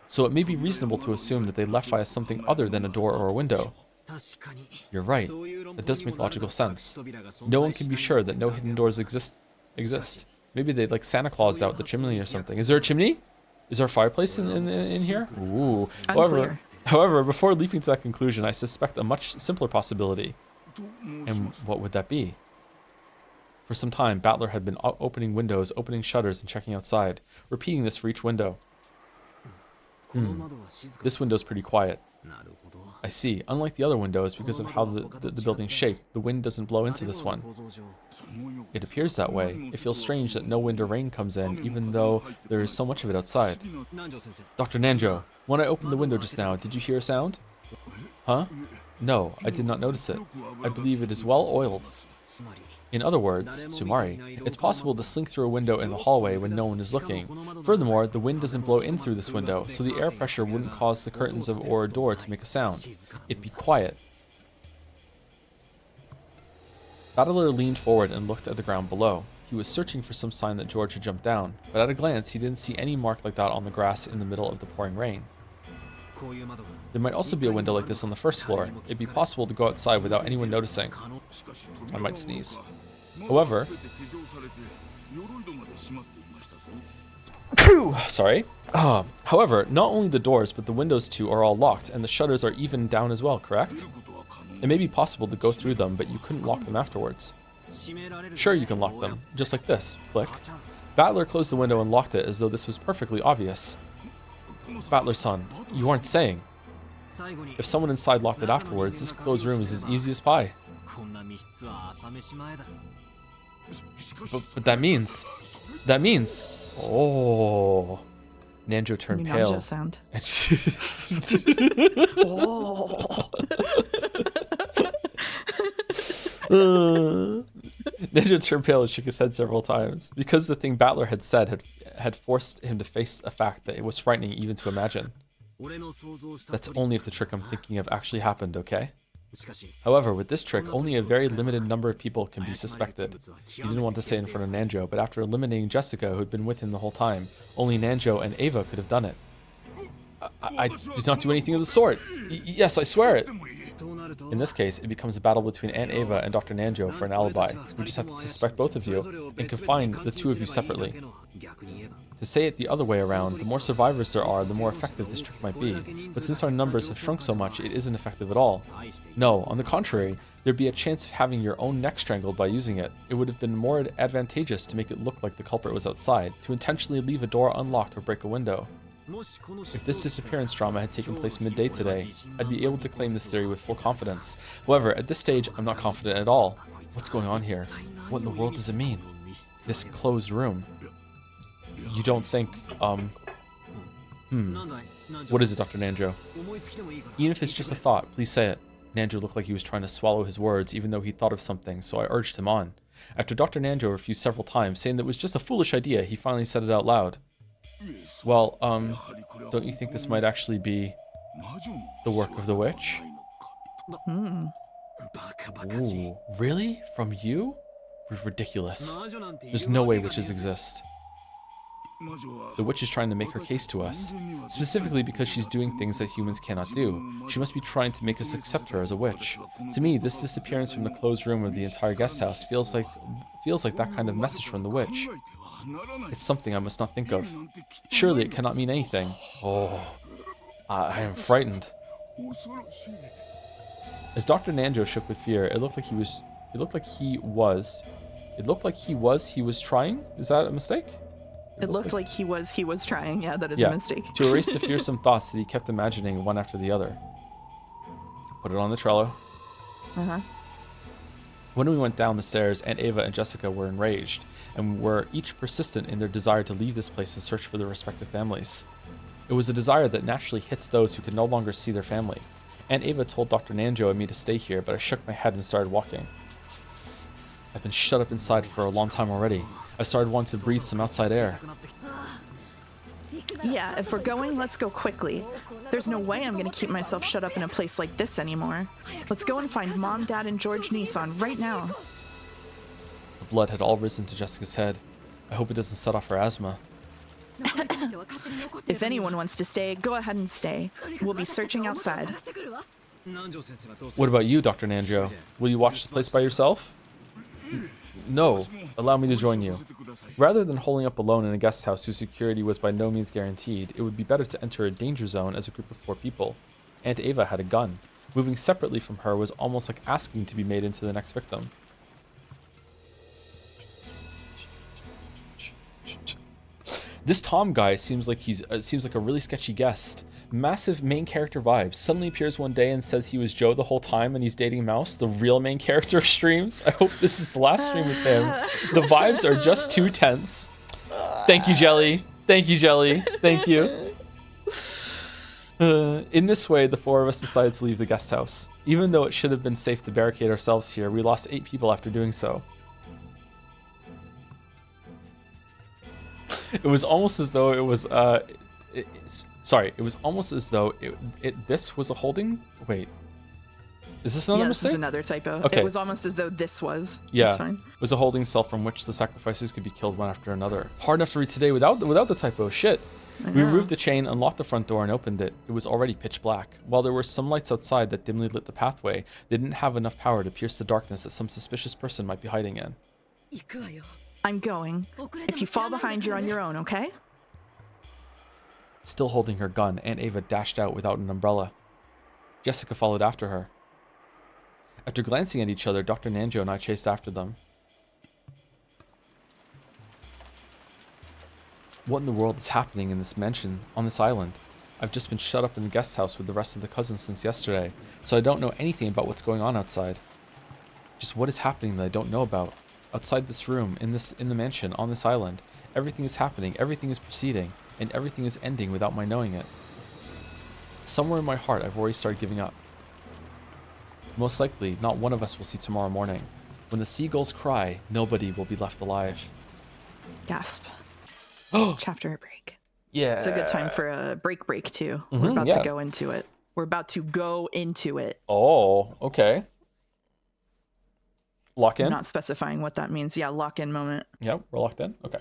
So it may be reasonable to assume that they left via something other than a door or a window. You're right. That does make logical sense. No one can be sure that no hidden doors exist. Maybe they like Santa Claused out the chimney or something. Is there a chimney? Is there a fireplace in here? Ooh. However, before leaping to that conclusion, I suspect a much simpler possibility. And what would that be? For some time, Battler had been opening windows, opening shutters, and checking outside, repeating this for each window. This window's pretty quiet. I see. Unlike the other windows, because of how the building's shaped, the wind doesn't blow into this one. It appears that way. It feels strange that no wind or rain comes in, even though there is so much of it outside. Dr. Nanjo, when I opened the window just now, did you hear a sound? Huh? No, I did not notice it. I believe it is well oiled. In other words, Sumari, it's possible to slink through a window in the hallway when no one is looking. Furthermore, the wind doesn't blow in through this window, so the air pressure wouldn't cause the curtains or a door to make a sound. It'd be quiet. Battler leaned forward and looked at the ground below. He was searching for some sign that George had jumped down, but at a glance he didn't see any mark like that on the grass in the middle of the pouring rain. There might also be a window like this on the first floor. It'd be possible to go outside without anyone noticing. I might sneeze. However, sorry. However, not only the doors, but the windows too are all locked, and the shutters are even down as well, correct? It may be possible to go through them, but you couldn't lock them afterwards. Sure, you can lock them, just like this. Click. Battler closed the window and locked it as though this was perfectly obvious. Battler-san, you aren't saying. If someone inside locked it afterwards, this closed room is as easy as pie. But that means... Oh... Nanjo turned pale. Nanjo sound. Nanjo turned pale and shook his head several times. Because the thing Battler had said had forced him to face a fact that it was frightening even to imagine. That's only if the trick I'm thinking of actually happened, okay? However, with this trick, only a very limited number of people can be suspected. He didn't want to say it in front of Nanjo, but after eliminating Jessica, who had been with him the whole time, only Nanjo and Ava could have done it. I did not do anything of the sort. Yes, I swear it. In this case, it becomes a battle between Aunt Ava and Dr. Nanjo for an alibi. We just have to suspect both of you and confine the two of you separately. To say it the other way around, the more survivors there are, the more effective this trick might be. But since our numbers have shrunk so much, it isn't effective at all. No, on the contrary, there'd be a chance of having your own neck strangled by using it. It would have been more advantageous to make it look like the culprit was outside, to intentionally leave a door unlocked or break a window. If this disappearance drama had taken place midday today, I'd be able to claim this theory with full confidence. However, at this stage, I'm not confident at all. What's going on here? What in the world does it mean? This closed room. You don't think, What is it, Dr. Nanjo? Even if it's just a thought, please say it. Nanjo looked like he was trying to swallow his words, even though he thought of something, so I urged him on. After Dr. Nanjo refused several times, saying that it was just a foolish idea, he finally said it out loud. Well, don't you think this might actually be the work of the witch? Ooh, really? From you? Ridiculous. There's no way witches exist. The witch is trying to make her case to us, specifically because she's doing things that humans cannot do. She must be trying to make us accept her as a witch. To me, this disappearance from the closed room of the entire guest house feels like that kind of message from the witch. It's something I must not think of. Surely it cannot mean anything. Oh, I am frightened. As Dr. Nanjo shook with fear, it looked like he was trying? Is that a mistake? It looked like he was trying. Yeah, that is a mistake. To erase the fearsome thoughts that he kept imagining one after the other. Put it on the Trello. When we went down the stairs, Aunt Ava and Jessica were enraged, and were each persistent in their desire to leave this place and search for their respective families. It was a desire that naturally hits those who can no longer see their family. Aunt Ava told Dr. Nanjo and me to stay here, but I shook my head and started walking. I've been shut up inside for a long time already. I started wanting to breathe some outside air. Yeah, if we're going, let's go quickly. There's no way I'm gonna keep myself shut up in a place like this anymore. Let's go and find Mom, Dad, and George Nissan right now. The blood had all risen to Jessica's head. I hope it doesn't set off her asthma. If anyone wants to stay, go ahead and stay. We'll be searching outside. What about you, Dr. Nanjo? Will you watch the place by yourself? No, allow me to join you. Rather than holding up alone in a guest house whose security was by no means guaranteed, it would be better to enter a danger zone as a group of 4 people. Aunt Ava had a gun. Moving separately from her was almost like asking to be made into the next victim. This Tom guy seems like a really sketchy guest. Massive main character vibes. Suddenly appears one day and says he was Joe the whole time and he's dating Mouse, the real main character of streams. I hope this is the last stream with him. The vibes are just too tense. Thank you, Jelly. Thank you, Jelly. Thank you. In this way, the 4 of us decided to leave the guest house. Even though it should have been safe to barricade ourselves here, we lost 8 people after doing so. It was almost as though it was it was almost as though this was a holding. Wait, is this another mistake? This is another typo. Okay. It was almost as though this was. Yeah, That's fine. It was a holding cell from which the sacrifices could be killed one after another. Hard enough to read today without the typo. Shit. We removed the chain, unlocked the front door, and opened it. It was already pitch black. While there were some lights outside that dimly lit the pathway, they didn't have enough power to pierce the darkness that some suspicious person might be hiding in. I'm going. If you fall behind, you're on your own, okay? Still holding her gun, Aunt Ava dashed out without an umbrella. Jessica followed after her. After glancing at each other, Dr. Nanjo and I chased after them. What in the world is happening in this mansion, on this island? I've just been shut up in the guest house with the rest of the cousins since yesterday, so I don't know anything about what's going on outside. Just what is happening that I don't know about? Outside this room, in the mansion, on this island, everything is happening, everything is proceeding, and everything is ending without my knowing it. Somewhere in my heart, I've already started giving up. Most likely, not one of us will see tomorrow morning. When the seagulls cry, nobody will be left alive. Gasp. Chapter break. Yeah. It's a good time for a break too. We're about to go into it. We're about to go into it. Oh, okay. Lock I'm in? not specifying what that means. Yeah, lock in moment. Yep, we're locked in. Okay.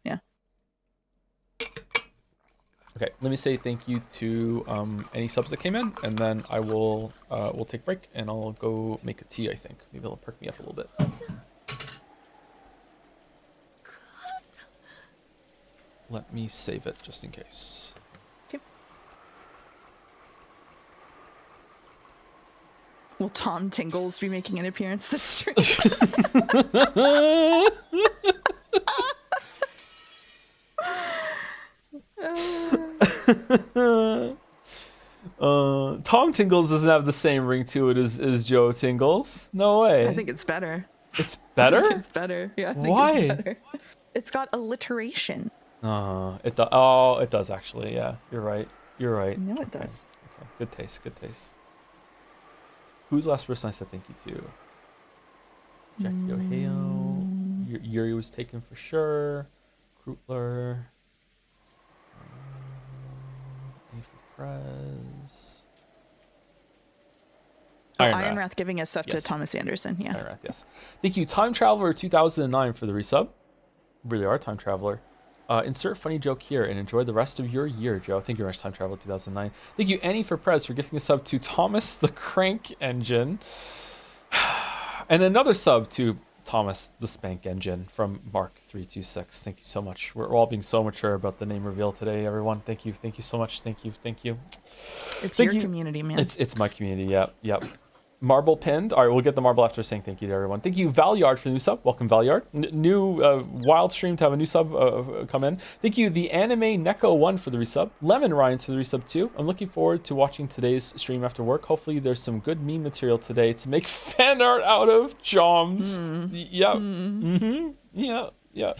Yeah. Okay, let me say thank you to any subs that came in, and then I will we'll take a break, and I'll go make a tea, I think. Maybe it'll perk me up a little bit. Let me save it just in case. Okay. Will Tom Tingles be making an appearance this stream? Tom Tingles doesn't have the same ring to it as Joe Tingles. No way. I think it's better. It's better? I think it's better. Yeah, I think Why? it's better. It's got alliteration. It does. Oh, it does actually. Yeah, you're right. You're right. No, it does. Okay. Good taste. Good taste. Who's the last person I said thank you to? Jackie O'Hale. Yuri was taken for sure. Krutler. Prez. Iron Wrath giving a sub Yes. to Thomas Anderson. Yeah. Iron Wrath, yes. Thank you, Time Traveler 2009 for the resub. Really are Time Traveler. Insert funny joke here and enjoy the rest of your year, Joe. Thank you very much, Time Traveler 2009. Thank you, Annie for Prez, for gifting a sub to Thomas the Crank Engine. And another sub to Thomas the Spank Engine from Mark326. Thank you so much. We're all being so mature about the name reveal today, everyone. Thank you. Thank you so much. Thank you. Thank you. It's Thank your you. community, man. It's my community. Yep. Yep. Marble pinned. All right, we'll get the marble after saying thank you to everyone. Thank you, Valyard, for the new sub. Welcome, Valyard. New wild stream to have a new sub come in. Thank you, the Anime Neko 1 for the resub. Lemon Ryans for the resub too. I'm looking forward to watching today's stream after work. Hopefully there's some good meme material today to make fan art out of Joms. Yep. Yeah. Yeah.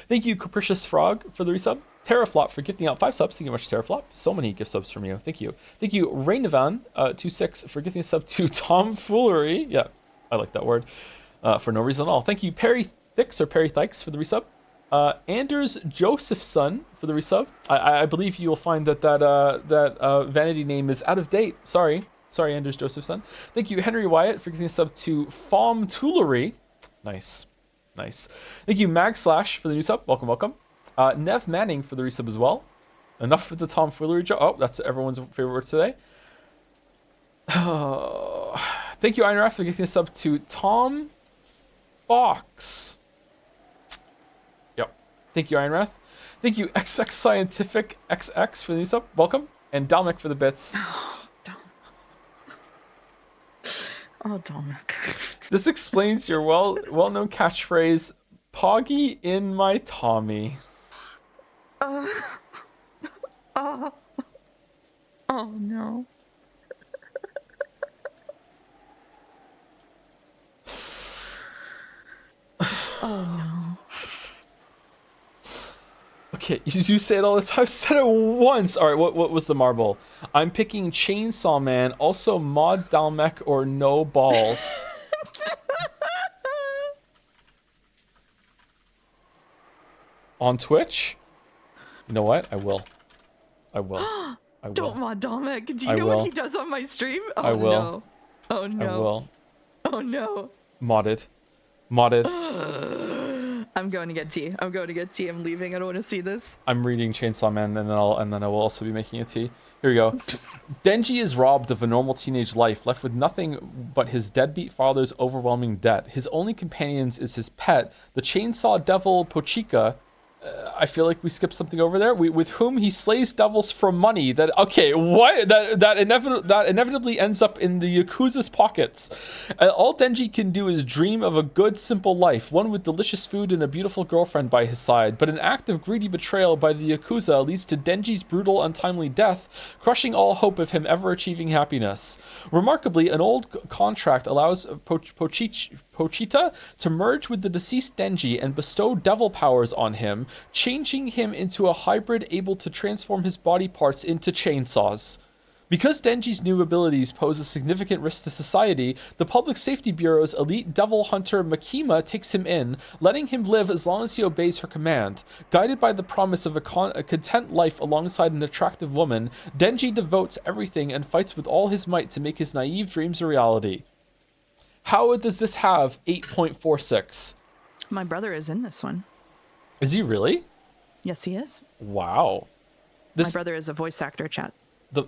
Thank you, Capricious Frog, for the resub. Terraflop for gifting out 5 subs. Thank you much, Terraflop. So many gift subs from you. Thank you. Thank you, Rainavan 26 for gifting a sub to Tomfoolery. Yeah, I like that word. For no reason at all. Thank you, Perry Thix or Perry Thykes for the resub. Anders Josephson for the resub. I believe you'll find that vanity name is out of date. Sorry, Anders Josephson. Thank you, Henry Wyatt, for giving a sub to Fomtoolery. Nice. Thank you, Mag Slash, for the new sub. Welcome. Nev Manning for the resub as well. Enough with the tomfoolery joke. Oh, that's everyone's favorite word today. Thank you, Iron Wrath, for giving a sub to Tom Fox. Yep. Thank you, Iron Wrath. Thank you, XX Scientific XX for the new sub. Welcome. And Dalmek for the bits. Dalmek. This explains your well-known catchphrase, Poggy in my Tommy. Oh no. Oh no. Okay, you say it all the time. I've said it once. All right, what was the marble? I'm picking Chainsaw Man, also Mod Dalmek or no balls. On Twitch? You know what? I will. Don't mod Dalmek. Do you I know will. what he does on my stream? Oh, I will. No. Oh no. I will. Oh no. Modded. I'm going to get tea. I'm leaving. I don't want to see this. I'm reading Chainsaw Man, and then I will also be making a tea. Here we go. Denji is robbed of a normal teenage life, left with nothing but his deadbeat father's overwhelming debt. His only companions is his pet, the chainsaw devil Pochika. I feel like we skipped something over there. With whom he slays devils for money. That inevitably ends up in the Yakuza's pockets. All Denji can do is dream of a good, simple life, one with delicious food and a beautiful girlfriend by his side. But an act of greedy betrayal by the Yakuza leads to Denji's brutal, untimely death, crushing all hope of him ever achieving happiness. Remarkably, an old contract allows Pochita to merge with the deceased Denji and bestow devil powers on him, changing him into a hybrid able to transform his body parts into chainsaws. Because Denji's new abilities pose a significant risk to society, the Public Safety Bureau's elite devil hunter Makima takes him in, letting him live as long as he obeys her command. Guided by the promise of a content life alongside an attractive woman, Denji devotes everything and fights with all his might to make his naive dreams a reality. How does this have 8.46? My brother is in this one. Is he really? Yes, he is. Wow. My brother is a voice actor, chat. The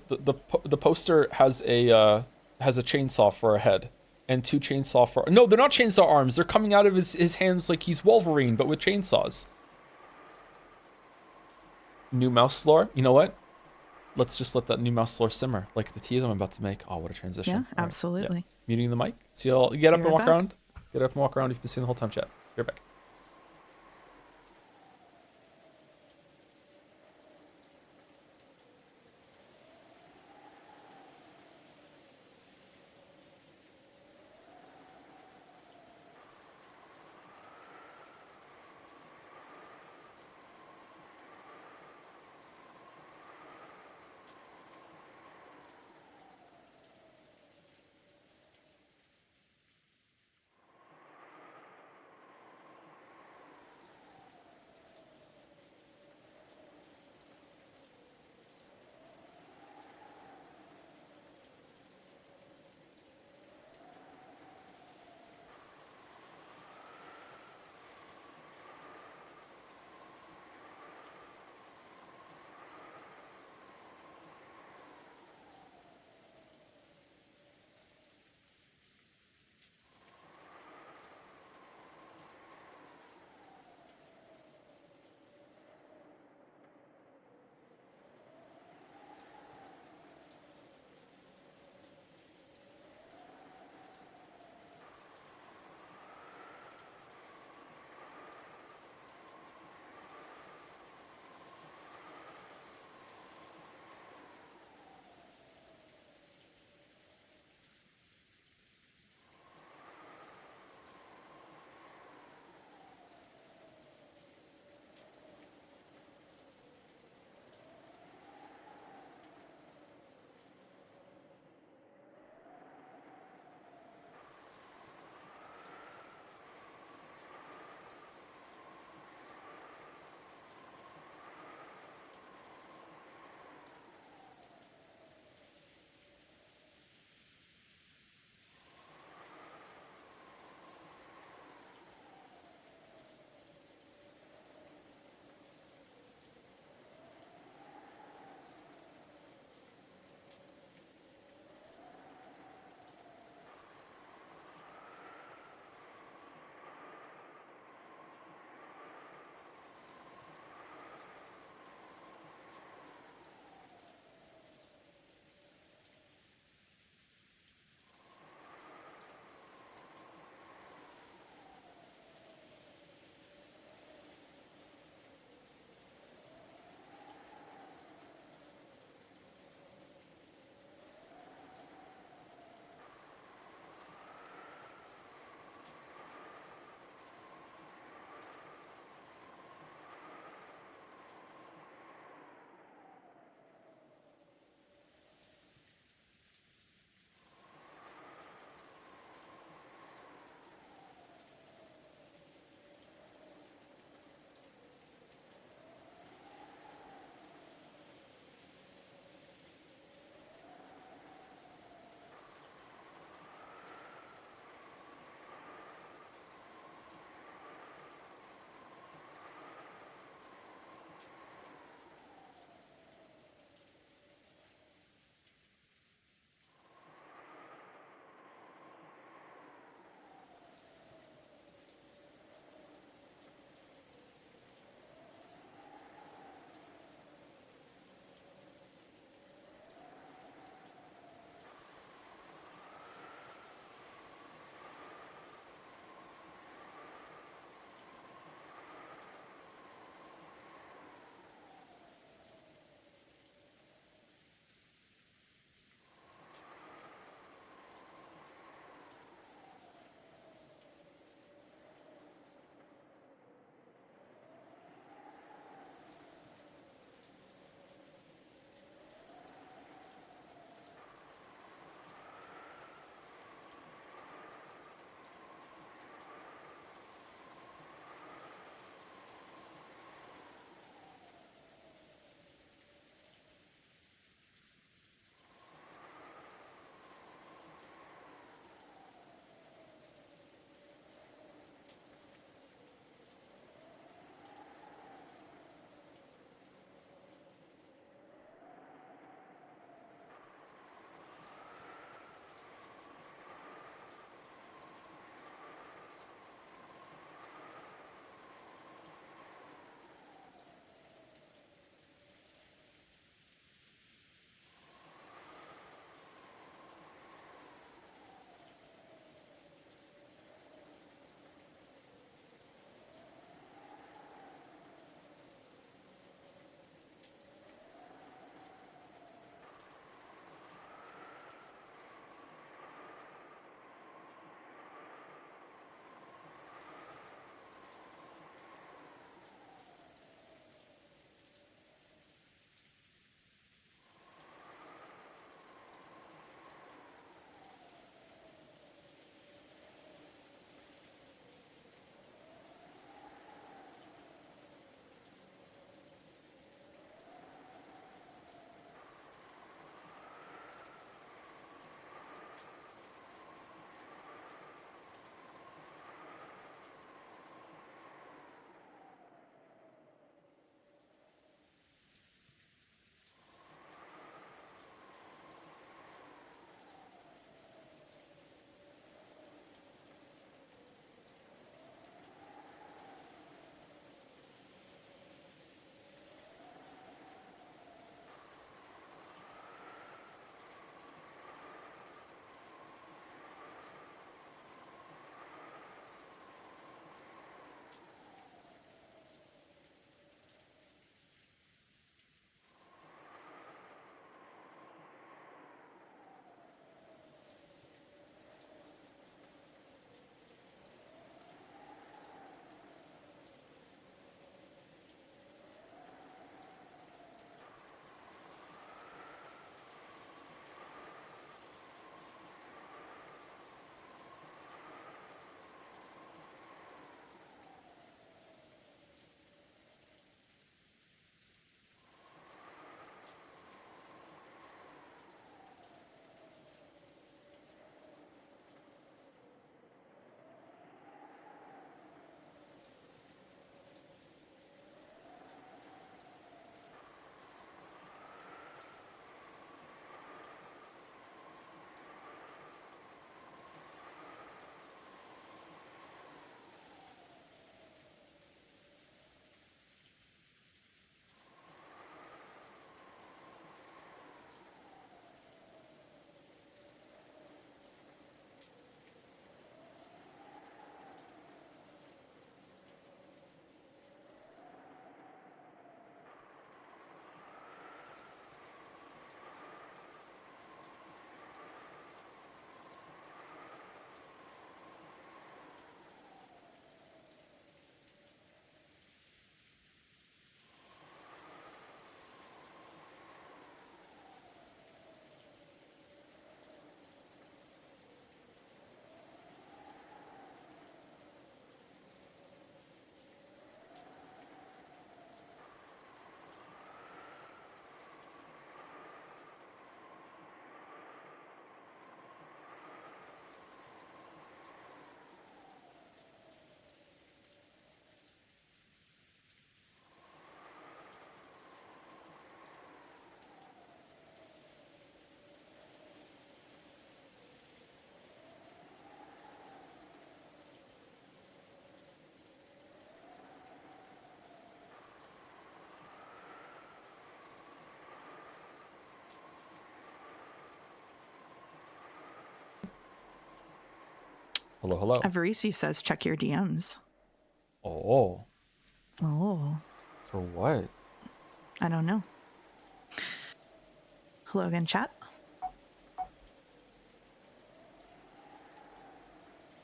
poster has a chainsaw for a head and two chainsaw for no, they're not chainsaw arms. They're coming out of his hands like he's Wolverine, but with chainsaws. New mouse lore. You know what? Let's just let that new mouse lore simmer, like the tea that I'm about to make. Oh, what a transition! Yeah, All absolutely. Right. Yeah. Muting the mic. See y'all. Get up Be and right walk back. around. Get up and walk around. You've been seeing the whole time, chat. You're back. Hello, hello. Avarisi says check your DMs. Oh, Oh, for what? I don't know. Hello again, chat.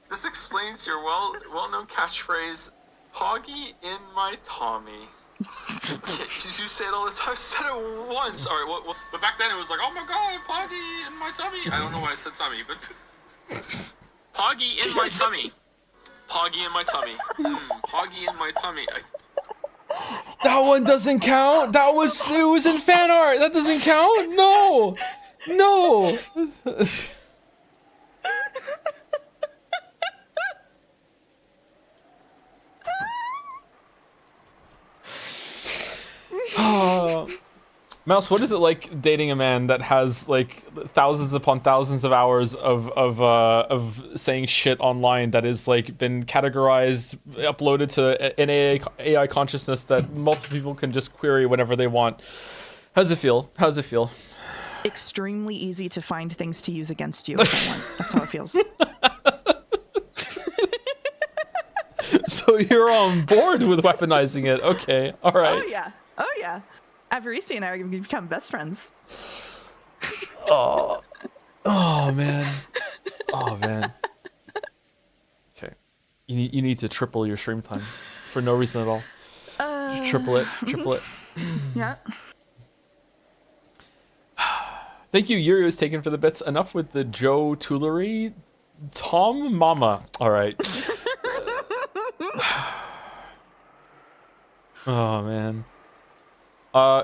This explains your well-known catchphrase, "Poggy in my Tommy." Did you say it all the time? I said it once. All right, but back then it was like, "Oh my God, Poggy in my tummy." I don't know why I said tummy, but Poggy in my tummy. Poggy in my tummy. Poggy in my tummy. That one doesn't count. It was in fan art. That doesn't count. No, no. Mouse, what is it like dating a man that has like thousands upon thousands of hours of saying shit online that is like been categorized, uploaded to an AI consciousness that multiple people can just query whenever they want? How's it feel? How's it feel? Extremely easy to find things to use against you if I want. That's how it feels. So you're on board with weaponizing it? Okay, all right. Oh yeah. Avarisi and I are going to become best friends. Oh man. Oh man. Okay. You need to triple your stream time for no reason at all. Triple it. Yeah. Thank you, Yuri was taken for the bits. Enough with the Joe Toolery. Tom Mama. All right. Oh man.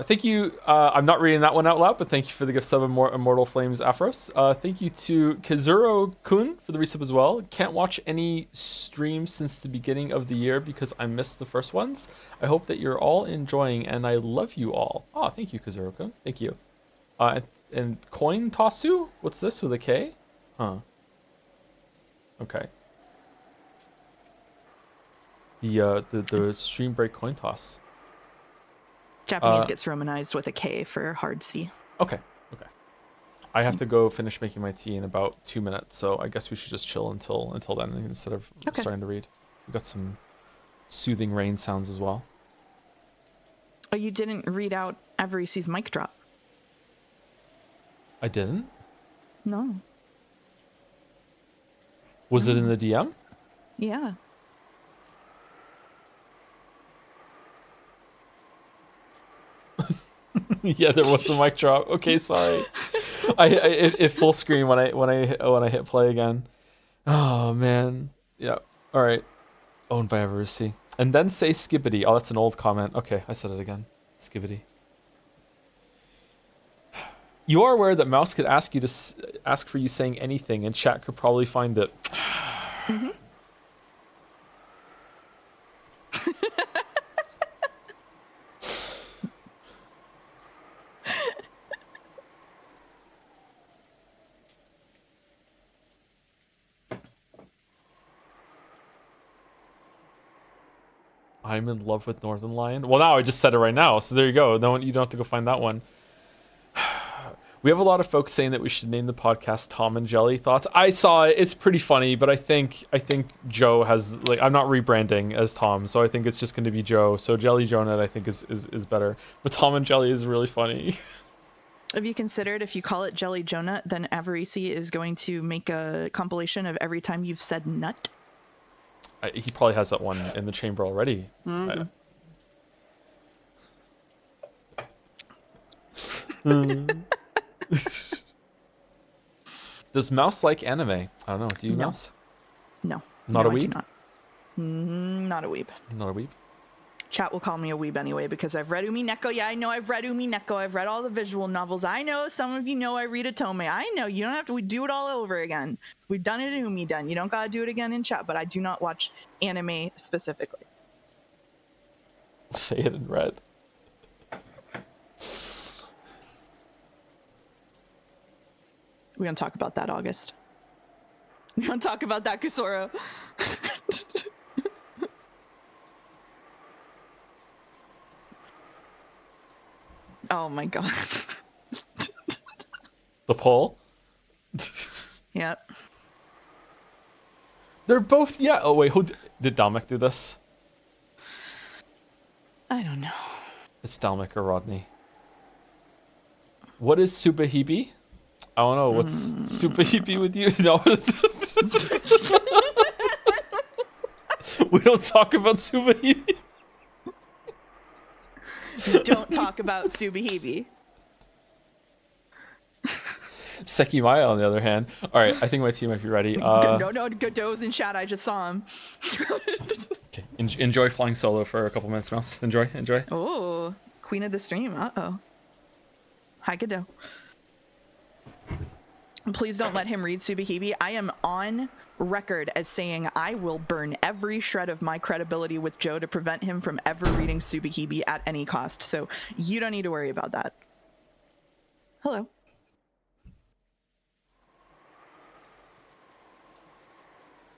Thank you. I'm not reading that one out loud, but thank you for the gift sub, Immortal Flames Afros. Thank you to Kazuro Kun for the resub as well. Can't watch any streams since the beginning of the year because I missed the first ones. I hope that you're all enjoying, and I love you all. Oh, thank you, Kazuro Kun. Thank you. And Coin Tossu? What's this with a K? Huh. Okay. The stream break coin toss. Japanese gets romanized with a K for hard C. Okay. I have to go finish making my tea in about 2 minutes, so I guess we should just chill until then instead of starting to read. We got some soothing rain sounds as well. Oh, you didn't read out Avarisi's mic drop. I didn't? No. Was it in the DM? Yeah. Yeah, there was a mic drop. Okay, sorry. It full screen when I hit play again. Oh man. Yeah. All right. Owned by Avarisi. And then say Skibbity. Oh, that's an old comment. Okay, I said it again. Skibbity. You are aware that Mouse could ask for you saying anything, and chat could probably find it. Mm-hmm. I'm in love with Northern Lion. Well, now I just said it right now, so there you go. No, you don't have to go find that one. We have a lot of folks saying that we should name the podcast Tom and Jelly Thoughts. I saw it. It's pretty funny, but I think Joe has, like, I'm not rebranding as Tom, so I think it's just going to be Joe. So Jelly Jonah, I think, is better. But Tom and Jelly is really funny. Have you considered if you call it Jelly Jonah, then Avarisi is going to make a compilation of every time you've said nut? He probably has that one in the chamber already. Mm-hmm. Does Mouse like anime? I don't know. Do you, No. Mouse? No. Not a I do weeb? not. Not a weeb. Not a weeb? Chat will call me a weeb anyway because I've read Umineko. Yeah, I know I've read Umineko. I've read all the visual novels. I know some of you know I read Otome. I know you don't have to. We do it all over again. We've done it in Umiden. You don't gotta do it again in chat. But I do not watch anime specifically. Say it in red. We're gonna talk about that, August. We're gonna talk about that, Kusoro. Oh my god. The poll? Yep. They're both, yeah. Oh wait, did Dalmec do this? I don't know. It's Dalmec or Rodney. What is Subahibi? I don't know. What's Subahibi with you? No. We don't talk about Subahibi. We don't talk about Subahibi. Sekimaya, on the other hand. All right, I think my team might be ready. No, Godot's in chat. I just saw him. Okay, enjoy flying solo for a couple minutes, Mouse. Enjoy. Oh, queen of the stream. Uh-oh. Hi, Godot. Please don't let him read Subahibi. I am on record as saying I will burn every shred of my credibility with Joe to prevent him from ever reading Subahibi at any cost. So you don't need to worry about that. Hello.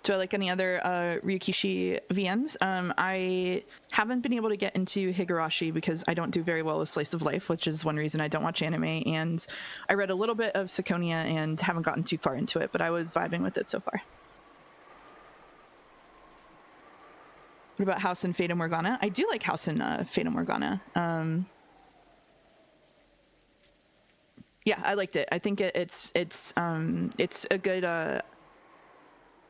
Do I like any other Ryukishi VNs? I haven't been able to get into Higurashi because I don't do very well with Slice of Life, which is one reason I don't watch anime. And I read a little bit of Seconia and haven't gotten too far into it, but I was vibing with it so far. What about House and Fata Morgana? I do like House and Fata Morgana. Yeah, I liked it. I think it's a good.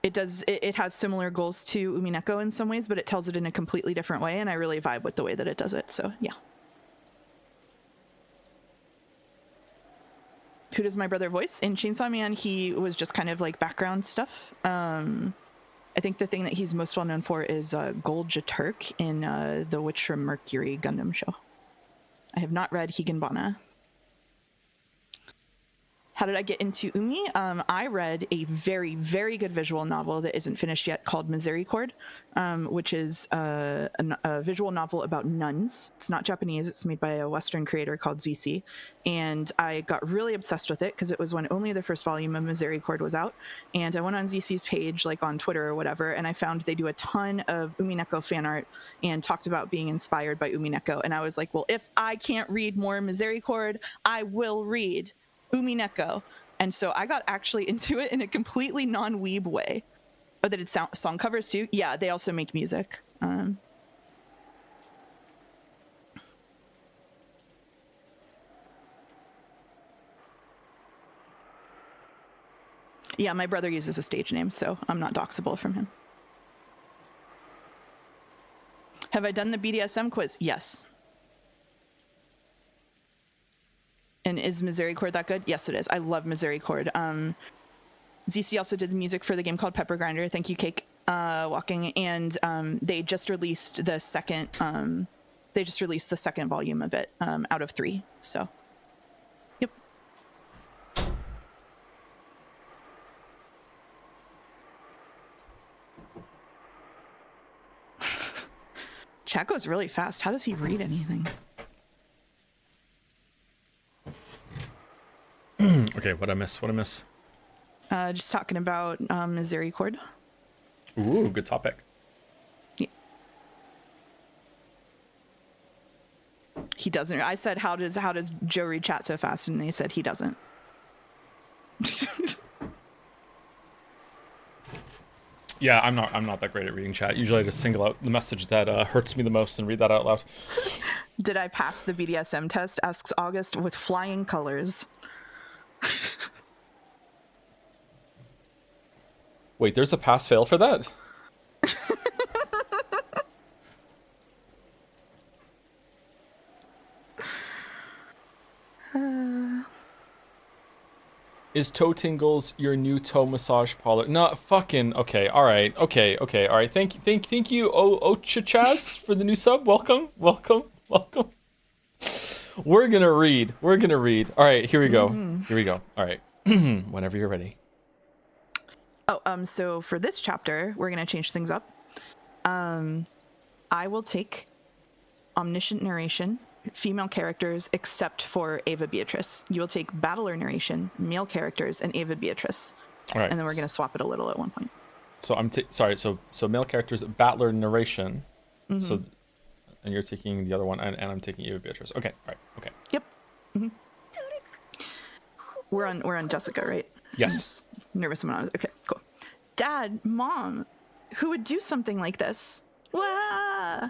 It has similar goals to Umineko in some ways, but it tells it in a completely different way, and I really vibe with the way that it does it. So yeah. Who does my brother voice? In Chainsaw Man, he was just kind of like background stuff. I think the thing that he's most well known for is Golja Turk in the Witch from Mercury Gundam show. I have not read Higanbana. How did I get into Umi? I read a very, very good visual novel that isn't finished yet called Misericord, which is a visual novel about nuns. It's not Japanese. It's made by a Western creator called ZC. And I got really obsessed with it because it was when only the first volume of Misericord was out. And I went on ZC's page, like on Twitter or whatever, and I found they do a ton of Umineko fan art and talked about being inspired by Umineko. And I was like, well, if I can't read more Misericord, I will read Umineko. And so I got actually into it in a completely non-weeb way. Oh, they did song covers too? Yeah, they also make music. Yeah, my brother uses a stage name, so I'm not doxable from him. Have I done the BDSM quiz? Yes. And is Misericord that good? Yes, it is. I love Misericord. ZC also did the music for the game called Pepper Grinder. Thank you, Cake Walking. And they just released the second. They just released the second volume of it out of 3. So, yep. Chat goes really fast. How does he read anything? Okay, what I miss? Just talking about Misericord. Ooh, good topic. Yeah. He doesn't. I said, how does Joe read chat so fast? And they said he doesn't. Yeah, I'm not that great at reading chat. Usually I just single out the message that hurts me the most and read that out loud. Did I pass the BDSM test? Asks August with flying colors. Wait, there's a pass fail for that? Is Toe Tingles your new toe massage parlor? No, fucking okay. All right. Thank you, Ochachaz, for the new sub. Welcome. We're gonna read. All right, here we go. All right, whenever you're ready. Oh, so for this chapter, we're gonna change things up. I will take omniscient narration, female characters, except for Ava Beatrice. You will take battler narration, male characters, and Ava Beatrice. All right. And then we're gonna swap it a little at one point. So I'm sorry. So male characters, battler narration. Mm-hmm. So, and you're taking the other one, and I'm taking Ava Beatrice. Okay. All right. Okay. Yep. Mm-hmm. We're on Jessica, right? Yes. I'm nervous about it. Okay, cool. Dad, Mom, who would do something like this? Wah!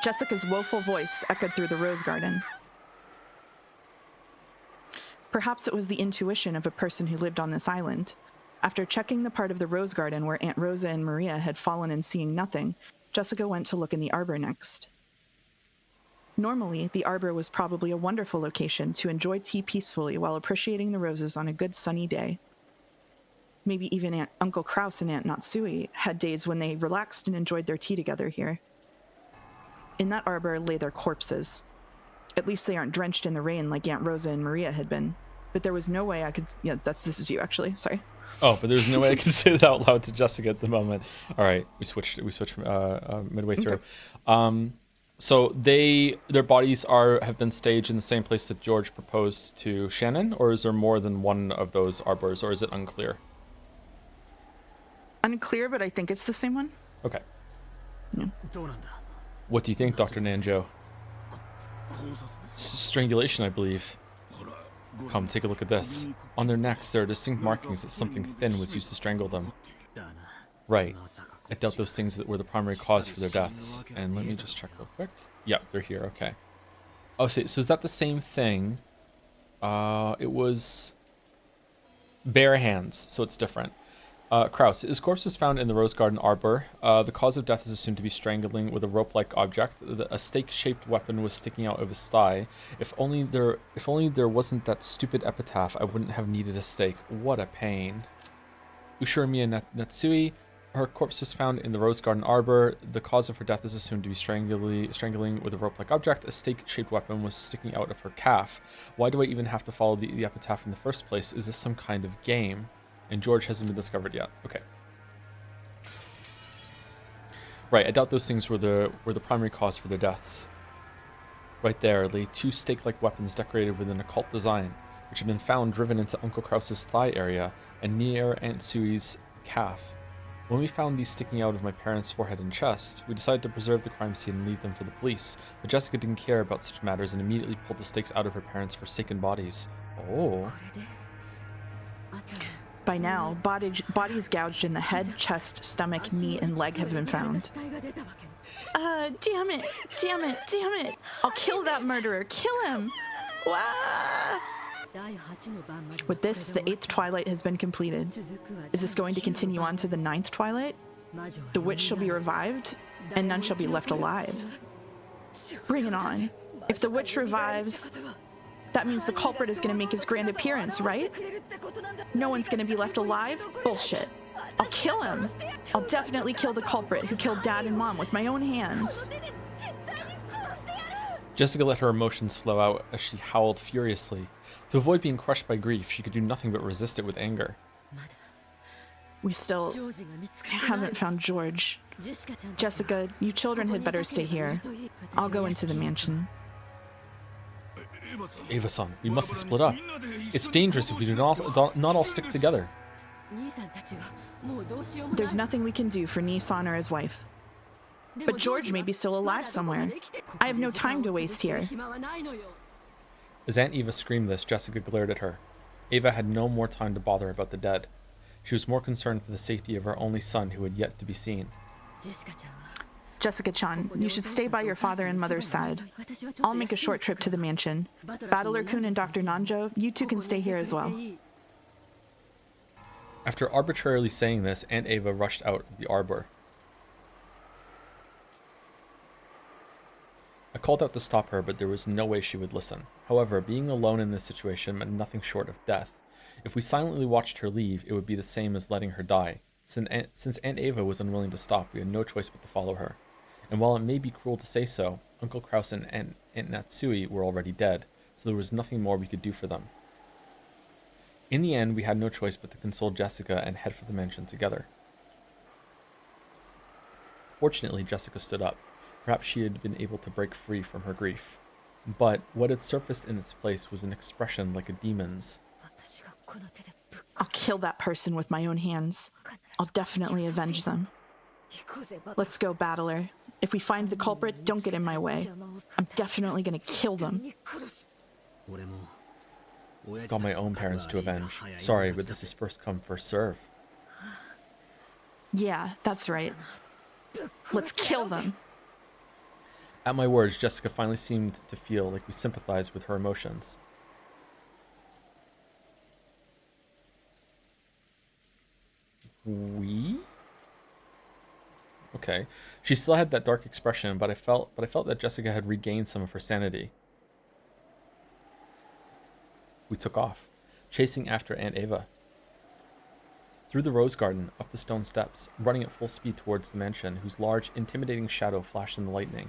Jessica's woeful voice echoed through the rose garden. Perhaps it was the intuition of a person who lived on this island. After checking the part of the rose garden where Aunt Rosa and Maria had fallen and seeing nothing, Jessica went to look in the arbor next. Normally, the arbor was probably a wonderful location to enjoy tea peacefully while appreciating the roses on a good sunny day. Maybe even Uncle Kraus and Aunt Natsui had days when they relaxed and enjoyed their tea together here. In that arbor lay their corpses. At least they aren't drenched in the rain like Aunt Rosa and Maria had been. But there was no way I could... Yeah, this is you, actually. Sorry. Oh, but there's no way I can say that out loud to Jessica at the moment. All right, we switched midway through. Okay. So their bodies have been staged in the same place that George proposed to Shannon, or is there more than one of those arbors, or is it unclear? Unclear, but I think it's the same one. Okay. Yeah. What do you think, Dr. Nanjo? Strangulation, I believe. Come, take a look at this. On their necks, there are distinct markings that something thin was used to strangle them. Right. I doubt those things that were the primary cause for their deaths. And let me just check real quick. Yep, they're here. Okay. Oh, so is that the same thing? It was bare hands, so it's different. Kraus, his corpse was found in the Rose Garden Arbor. The cause of death is assumed to be strangling with a rope-like object. A stake-shaped weapon was sticking out of his thigh. If only there wasn't that stupid epitaph, I wouldn't have needed a stake. What a pain. Ushirimiya Natsui, her corpse was found in the Rose Garden Arbor. The cause of her death is assumed to be strangling with a rope-like object. A stake-shaped weapon was sticking out of her calf. Why do I even have to follow the epitaph in the first place? Is this some kind of game? And George hasn't been discovered yet. Okay. Right, I doubt those things were the primary cause for their deaths. Right there lay two stake-like weapons decorated with an occult design, which had been found driven into Uncle Kraus's thigh area and near Aunt Sui's calf. When we found these sticking out of my parents' forehead and chest, we decided to preserve the crime scene and leave them for the police, but Jessica didn't care about such matters and immediately pulled the stakes out of her parents' forsaken bodies. Oh. By now, bodies gouged in the head, chest, stomach, knee, and leg have been found. Damn it. I'll kill that murderer. Kill him. Wah! With this, the 8th twilight has been completed. Is this going to continue on to the 9th twilight? The witch shall be revived, and none shall be left alive. Bring it on. If the witch revives, that means the culprit is going to make his grand appearance, right? No one's going to be left alive? Bullshit. I'll kill him. I'll definitely kill the culprit who killed Dad and Mom with my own hands. Jessica let her emotions flow out as she howled furiously. To avoid being crushed by grief, she could do nothing but resist it with anger. We still haven't found George. Jessica, you children had better stay here. I'll go into the mansion. Eva-san, we must split up. It's dangerous if we do not all stick together. There's nothing we can do for Nissan or his wife. But George may be still alive somewhere. I have no time to waste here. As Aunt Eva screamed this, Jessica glared at her. Eva had no more time to bother about the dead. She was more concerned for the safety of her only son who had yet to be seen. Jessica-chan, you should stay by your father and mother's side. I'll make a short trip to the mansion. Battler-kun and Dr. Nanjo, you two can stay here as well. After arbitrarily saying this, Aunt Eva rushed out of the arbor. I called out to stop her, but there was no way she would listen. However, being alone in this situation meant nothing short of death. If we silently watched her leave, it would be the same as letting her die. Since Aunt Eva was unwilling to stop, we had no choice but to follow her. And while it may be cruel to say so, Uncle Kraus and Aunt Natsui were already dead, so there was nothing more we could do for them. In the end, we had no choice but to console Jessica and head for the mansion together. Fortunately, Jessica stood up. Perhaps she had been able to break free from her grief. But what had surfaced in its place was an expression like a demon's. I'll kill that person with my own hands. I'll definitely avenge them. Let's go, Battler. If we find the culprit, don't get in my way. I'm definitely gonna kill them. Got my own parents to avenge. Sorry, but this is first come, first serve. Yeah, that's right. Let's kill them. At my words, Jessica finally seemed to feel like we sympathized with her emotions. We? Okay. She still had that dark expression, but I felt that Jessica had regained some of her sanity. We took off, chasing after Aunt Ava. Through the rose garden, up the stone steps, running at full speed towards the mansion, whose large, intimidating shadow flashed in the lightning.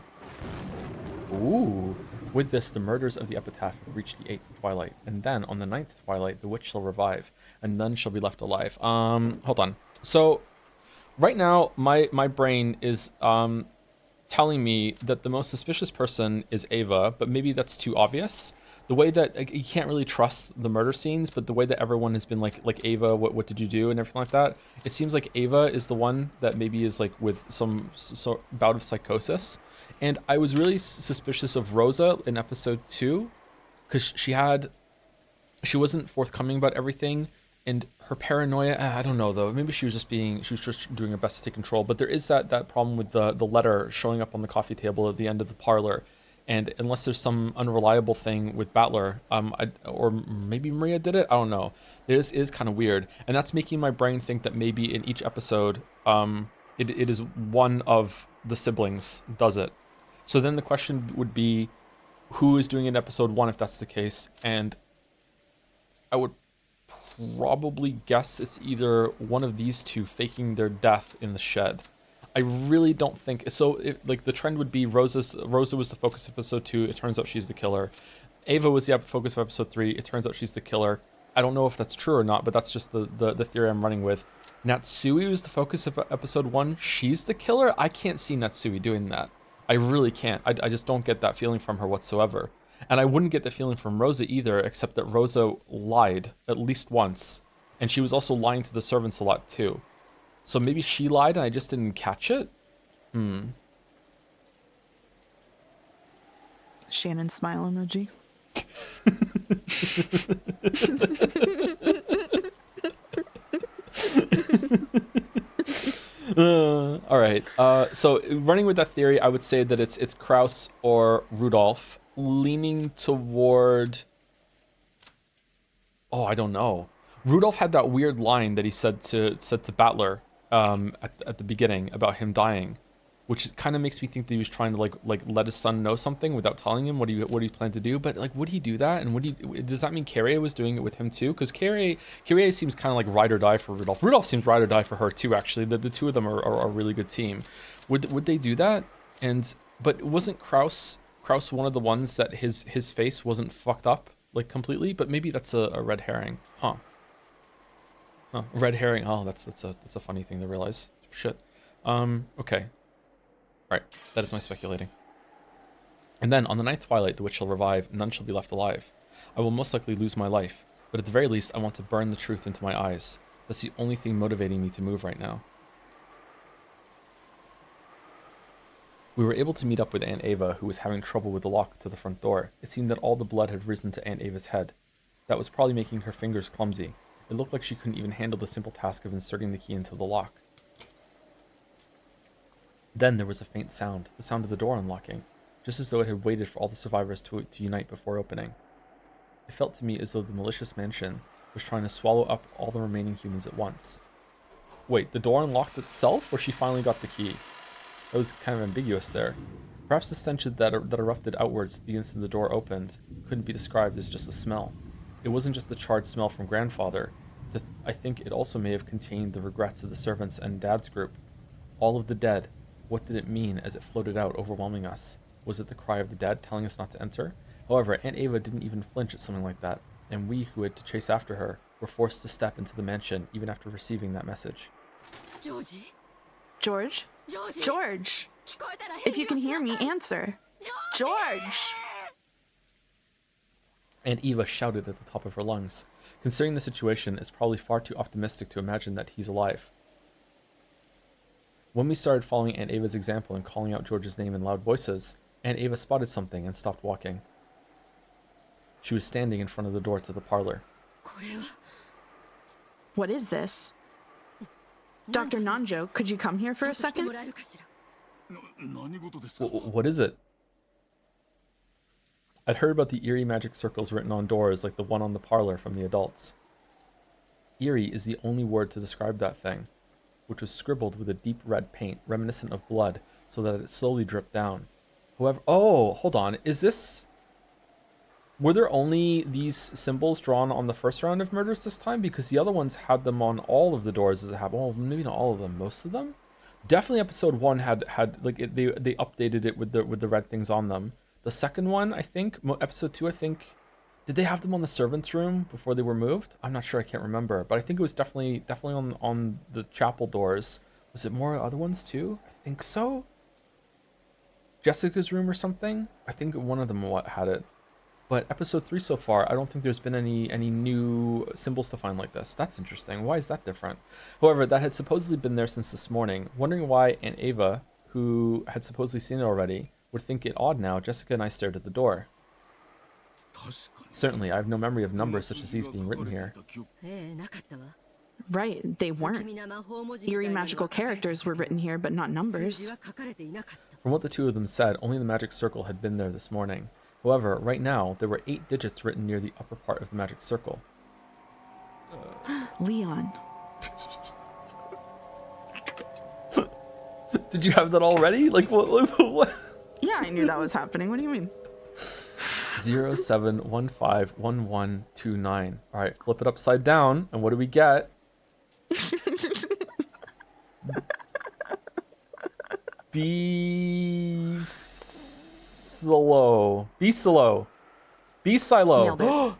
Ooh. With this, the murders of the epitaph have reached the 8th twilight, and then, on the 9th twilight, the witch shall revive, and none shall be left alive. Hold on. So, right now, my brain is, telling me that the most suspicious person is Ava, but maybe that's too obvious. The way that like, you can't really trust the murder scenes, but the way that everyone has been like Ava, what did you do, and everything like that, it seems like Ava is the one that maybe is like with some bout of psychosis. And I was really suspicious of Rosa in episode 2 because she wasn't forthcoming about everything, and her paranoia, I don't know though, maybe she was just doing her best to take control. But there is that problem with the letter showing up on the coffee table at the end of the parlor, and unless there's some unreliable thing with Battler, or maybe Maria did it, I don't know. This is kind of weird, and that's making my brain think that maybe in each episode, it is one of the siblings does it. So then the question would be, who is doing it in episode 1 if that's the case? And I would probably guess it's either one of these two faking their death in the shed. I really don't think so. Like the trend would be Rosa was the focus of episode 2. It turns out she's the killer. Ava was the focus of episode 3. It turns out she's the killer. I don't know if that's true or not, but that's just the theory I'm running with. Natsui was the focus of episode 1. She's the killer. I can't see Natsui doing that. I really can't. I just don't get that feeling from her whatsoever. And I wouldn't get the feeling from Rosa either, except that Rosa lied at least once. And she was also lying to the servants a lot too. So maybe she lied and I just didn't catch it? Shannon smile emoji. All right. So running with that theory, I would say that it's Kraus or Rudolph, leaning toward. Oh, I don't know. Rudolph had that weird line that he said to Battler at the beginning about him dying, which kind of makes me think that he was trying to like let his son know something without telling him what he planned to do. But like, would he do that? And does that mean Carrie was doing it with him too? Because Carrie seems kind of like ride or die for Rudolph. Rudolph seems ride or die for her too. Actually, the two of them are a really good team. Would they do that? But wasn't Kraus one of the ones that his face wasn't fucked up like completely? But maybe that's a red herring, huh? Red herring. Oh, that's a funny thing to realize. Shit. Okay. Alright, that is my speculating. And then, on the 9th twilight, the witch shall revive, none shall be left alive. I will most likely lose my life, but at the very least, I want to burn the truth into my eyes. That's the only thing motivating me to move right now. We were able to meet up with Aunt Ava, who was having trouble with the lock to the front door. It seemed that all the blood had risen to Aunt Ava's head. That was probably making her fingers clumsy. It looked like she couldn't even handle the simple task of inserting the key into the lock. Then there was a faint sound, the sound of the door unlocking, just as though it had waited for all the survivors to unite before opening. It felt to me as though the malicious mansion was trying to swallow up all the remaining humans at once. Wait, the door unlocked itself, or she finally got the key? That was kind of ambiguous there. Perhaps the stench that erupted outwards the instant the door opened couldn't be described as just a smell. It wasn't just the charred smell from Grandfather. I think it also may have contained the regrets of the servants and Dad's group. All of the dead. What did it mean as it floated out, overwhelming us? Was it the cry of the dead telling us not to enter? However, Aunt Ava didn't even flinch at something like that, and we who had to chase after her were forced to step into the mansion even after receiving that message. George? George! If you can hear me, answer. George! Aunt Eva shouted at the top of her lungs. Considering the situation, it's probably far too optimistic to imagine that he's alive. When we started following Aunt Ava's example and calling out George's name in loud voices, Aunt Ava spotted something and stopped walking. She was standing in front of the door to the parlor. What is this? Dr. Nanjo, could you come here for a second? What is it? I'd heard about the eerie magic circles written on doors like the one on the parlor from the adults. Eerie is the only word to describe that thing, which was scribbled with a deep red paint reminiscent of blood so that it slowly dripped down. However, oh, hold on. Is this... Were there only these symbols drawn on the first round of murders this time? Because the other ones had them on all of the doors as it happened. Oh, maybe not all of them. Most of them? Definitely episode 1 had like they updated it with the red things on them. The second one, I think, episode 2, I think, did they have them on the servants' room before they were moved? I'm not sure. I can't remember, but I think it was definitely on the chapel doors. Was it more other ones too? I think so. Jessica's room or something. I think one of them had it. But episode 3 so far, I don't think there's been any new symbols to find like this. That's interesting. Why is that different? However, that had supposedly been there since this morning. Wondering why Aunt Ava, who had supposedly seen it already, would think it odd now, Jessica and I stared at the door. Certainly, I have no memory of numbers such as these being written here. Right, they weren't. Eerie magical characters were written here, but not numbers. From what the two of them said, only the magic circle had been there this morning. However, right now, there were 8 digits written near the upper part of the magic circle. Leon. Did you have that already? Like, what? Yeah, I knew that was happening. What do you mean? 07151129. All right, flip it upside down, and what do we get? Be slow. Be slow. Be silo. Nailed it.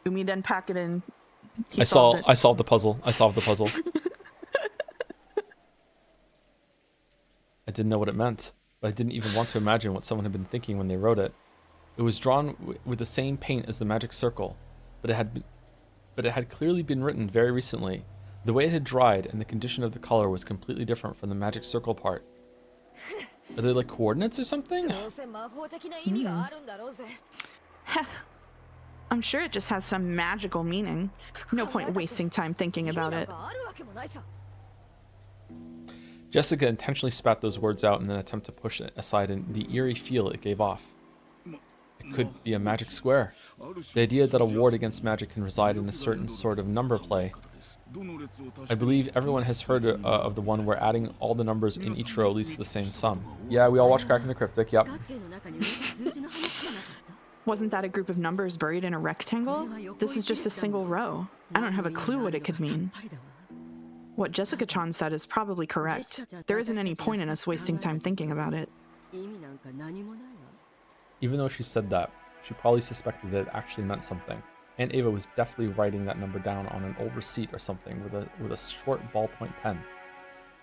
Umi didn't pack it in. I solved the puzzle. I solved the puzzle. I didn't know what it meant, but I didn't even want to imagine what someone had been thinking when they wrote it. It was drawn with the same paint as the magic circle, but it had clearly been written very recently. The way it had dried and the condition of the color was completely different from the magic circle part. Are they like coordinates or something? I'm sure it just has some magical meaning. No point wasting time thinking about it. Jessica intentionally spat those words out in an attempt to push it aside in the eerie feel it gave off. It could be a magic square. The idea that a ward against magic can reside in a certain sort of number play. I believe everyone has heard of the one where adding all the numbers in each row leads to the same sum. Yeah, we all watched Cracking the Cryptic, yep. Wasn't that a group of numbers buried in a rectangle? This is just a single row. I don't have a clue what it could mean. What Jessica-chan said is probably correct. There isn't any point in us wasting time thinking about it. Even though she said that, she probably suspected that it actually meant something. Aunt Ava was definitely writing that number down on an old receipt or something with a short ballpoint pen.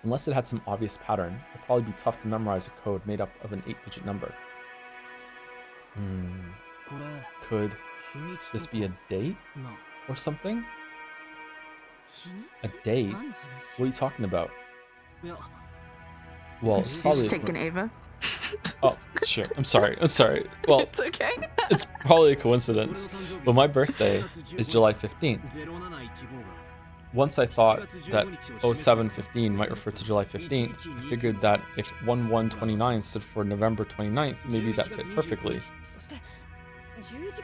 Unless it had some obvious pattern, it'd probably be tough to memorize a code made up of an 8-digit number. Could this be a date or something? A date? What are you talking about? Well, it's probably... Just taking Ava. Oh, sure. I'm sorry. Well, It's okay. it's probably a coincidence, but my birthday is July 15th. Once I thought that 0715 might refer to July 15th, I figured that if 1129 stood for November 29th, maybe that fit perfectly.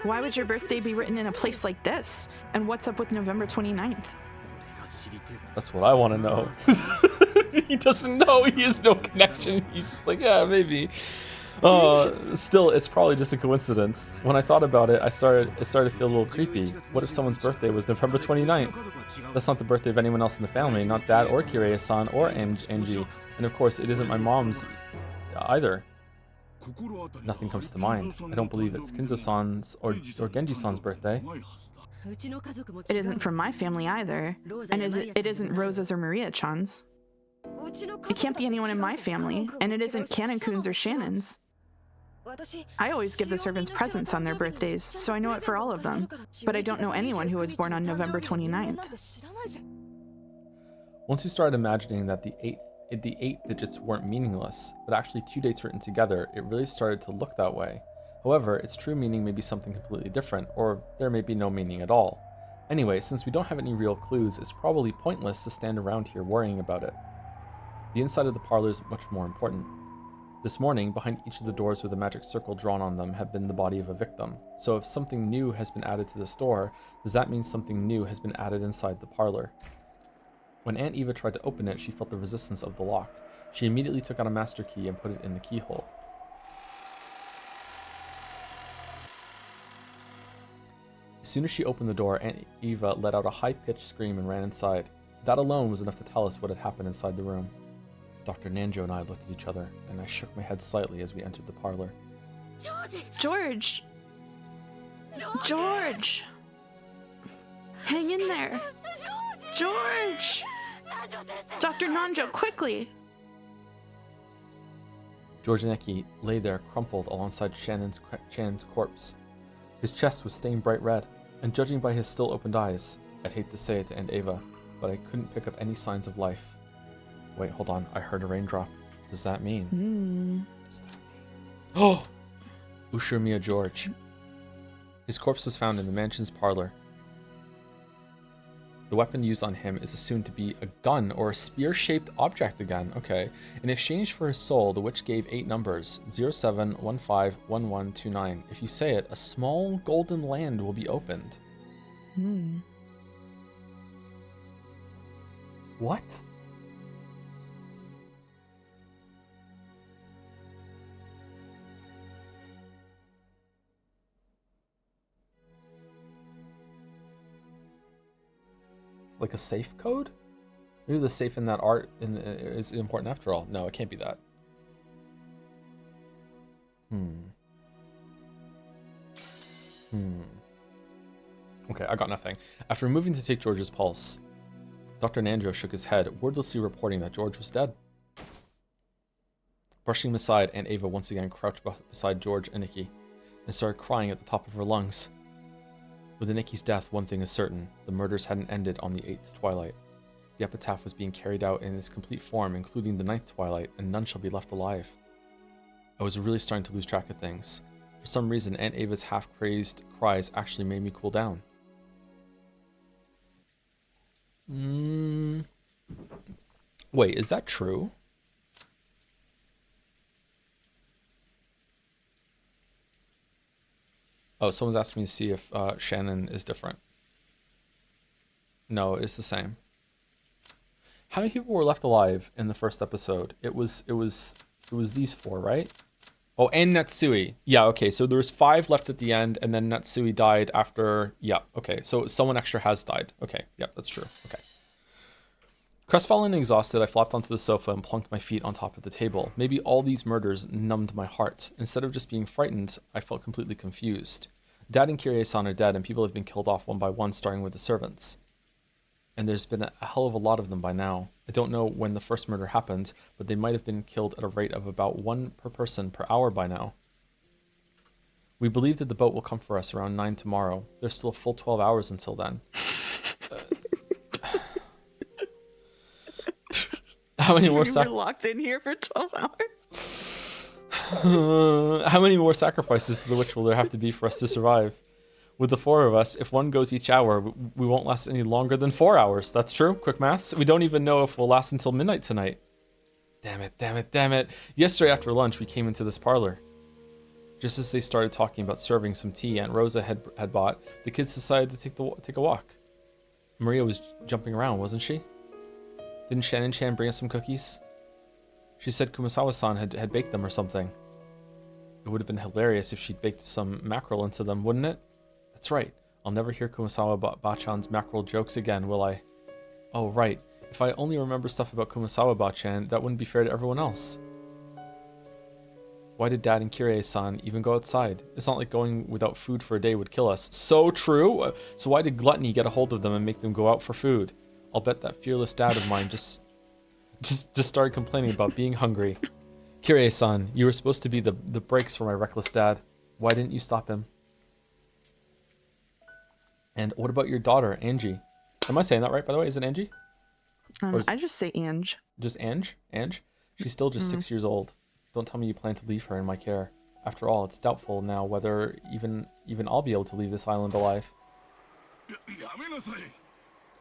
Why would your birthday be written in a place like this? And what's up with November 29th? That's what I want to know. He doesn't know. He has no connection. He's just like, yeah, maybe. Still, it's probably just a coincidence. When I thought about it, it started to feel a little creepy. What if someone's birthday was November 29th? That's not the birthday of anyone else in the family, not Dad or Kirei-san or Angie. And of course, it isn't my mom's either. Nothing comes to mind. I don't believe it's Kinzo-san's or Genji-san's birthday. It isn't from my family either. And it isn't Rosa's or Maria-chan's. It can't be anyone in my family, and it isn't Canon-kun's or Shannon's. I always give the servants presents on their birthdays, so I know it for all of them, but I don't know anyone who was born on November 29th. Once we started imagining that the eight digits weren't meaningless, but actually 2 dates written together, it really started to look that way. However, its true meaning may be something completely different, or there may be no meaning at all. Anyway, since we don't have any real clues, it's probably pointless to stand around here worrying about it. The inside of the parlor is much more important. This morning, behind each of the doors with a magic circle drawn on them had been the body of a victim. So if something new has been added to this door, does that mean something new has been added inside the parlor? When Aunt Eva tried to open it, she felt the resistance of the lock. She immediately took out a master key and put it in the keyhole. As soon as she opened the door, Aunt Eva let out a high-pitched scream and ran inside. That alone was enough to tell us what had happened inside the room. Dr. Nanjo and I looked at each other, and I shook my head slightly as we entered the parlor. George! George! Hang in there! George! Dr. Nanjo, quickly! George Neki lay there crumpled alongside Shannon's corpse. His chest was stained bright red, and judging by his still opened eyes, I'd hate to say it to Aunt Eva, but I couldn't pick up any signs of life. Wait, hold on. I heard a raindrop. Does that mean? Does that mean? Oh! Ushumiya George. His corpse was found in the mansion's parlor. The weapon used on him is assumed to be a gun or a spear-shaped object again. Okay. In exchange for his soul, the witch gave 8 numbers, 07151129. If you say it, a small golden land will be opened. What? Like a safe code? Maybe the safe in that art is important after all. No, it can't be that. Okay, I got nothing. After moving to take George's pulse, Dr. Nanjo shook his head, wordlessly reporting that George was dead. Brushing him aside, Aunt Eva once again crouched beside George and Nikki and started crying at the top of her lungs. With Aniki's death, one thing is certain. The murders hadn't ended on the 8th twilight. The epitaph was being carried out in its complete form, including the 9th twilight, and none shall be left alive. I was really starting to lose track of things. For some reason, Aunt Ava's half-crazed cries actually made me cool down. Wait, is that true? Oh, someone's asking me to see if Shannon is different. No, it's the same. How many people were left alive in the first episode? It was these 4, right? Oh, and Natsui. Yeah, okay. So there was 5 left at the end, and then Natsui died after. Yeah, okay. So someone extra has died. Okay, yeah, that's true. Okay. Crestfallen and exhausted, I flopped onto the sofa and plunked my feet on top of the table. Maybe all these murders numbed my heart. Instead of just being frightened, I felt completely confused. Dad and Kirie-san are dead, and people have been killed off one by one, starting with the servants. And there's been a hell of a lot of them by now. I don't know when the first murder happened, but they might have been killed at a rate of about 1 per person per hour by now. We believe that the boat will come for us around 9 tomorrow. There's still a full 12 hours until then. How many more we're locked in here for 12 hours? How many more sacrifices to the witch will there have to be for us to survive? With the 4 of us, if one goes each hour, we won't last any longer than 4 hours. That's true. Quick maths. We don't even know if we'll last until midnight tonight. Damn it. Yesterday after lunch, we came into this parlor. Just as they started talking about serving some tea Aunt Rosa had bought, the kids decided to take a walk. Maria was jumping around, wasn't she? Didn't Shannon-chan bring us some cookies? She said Kumasawa-san had baked them or something. It would have been hilarious if she'd baked some mackerel into them, wouldn't it? That's right. I'll never hear Kumasawa-bachan's mackerel jokes again, will I? Oh, right. If I only remember stuff about Kumasawa-bachan, that wouldn't be fair to everyone else. Why did Dad and Kirie-san even go outside? It's not like going without food for a day would kill us. So true! So why did Gluttony get a hold of them and make them go out for food? I'll bet that fearless dad of mine just started complaining about being hungry. Kirie-san, you were supposed to be the brakes for my reckless dad. Why didn't you stop him? And what about your daughter, Angie? Am I saying that right, by the way? Is it Angie? I just say Ange. Just Ange? Ange? She's still just 6 years old. Don't tell me you plan to leave her in my care. After all, it's doubtful now whether even I'll be able to leave this island alive.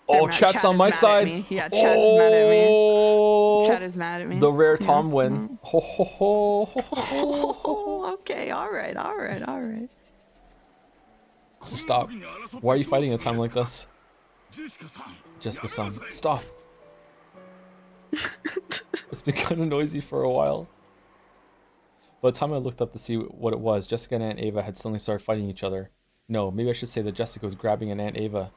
Oh, chat's on my side. Yeah, chat's mad at me. Oh, Chat is mad at me. the rare Yeah. Tom win. Ho, ho, ho, ho, ho, ho, ho. Okay, all right. So stop. Why are you fighting at a time like this? Jessica-san, stop. It's been kind of noisy for a while. By the time I looked up to see what it was, Jessica and Aunt Ava had suddenly started fighting each other. No, maybe I should say that Jessica was grabbing at Aunt Ava.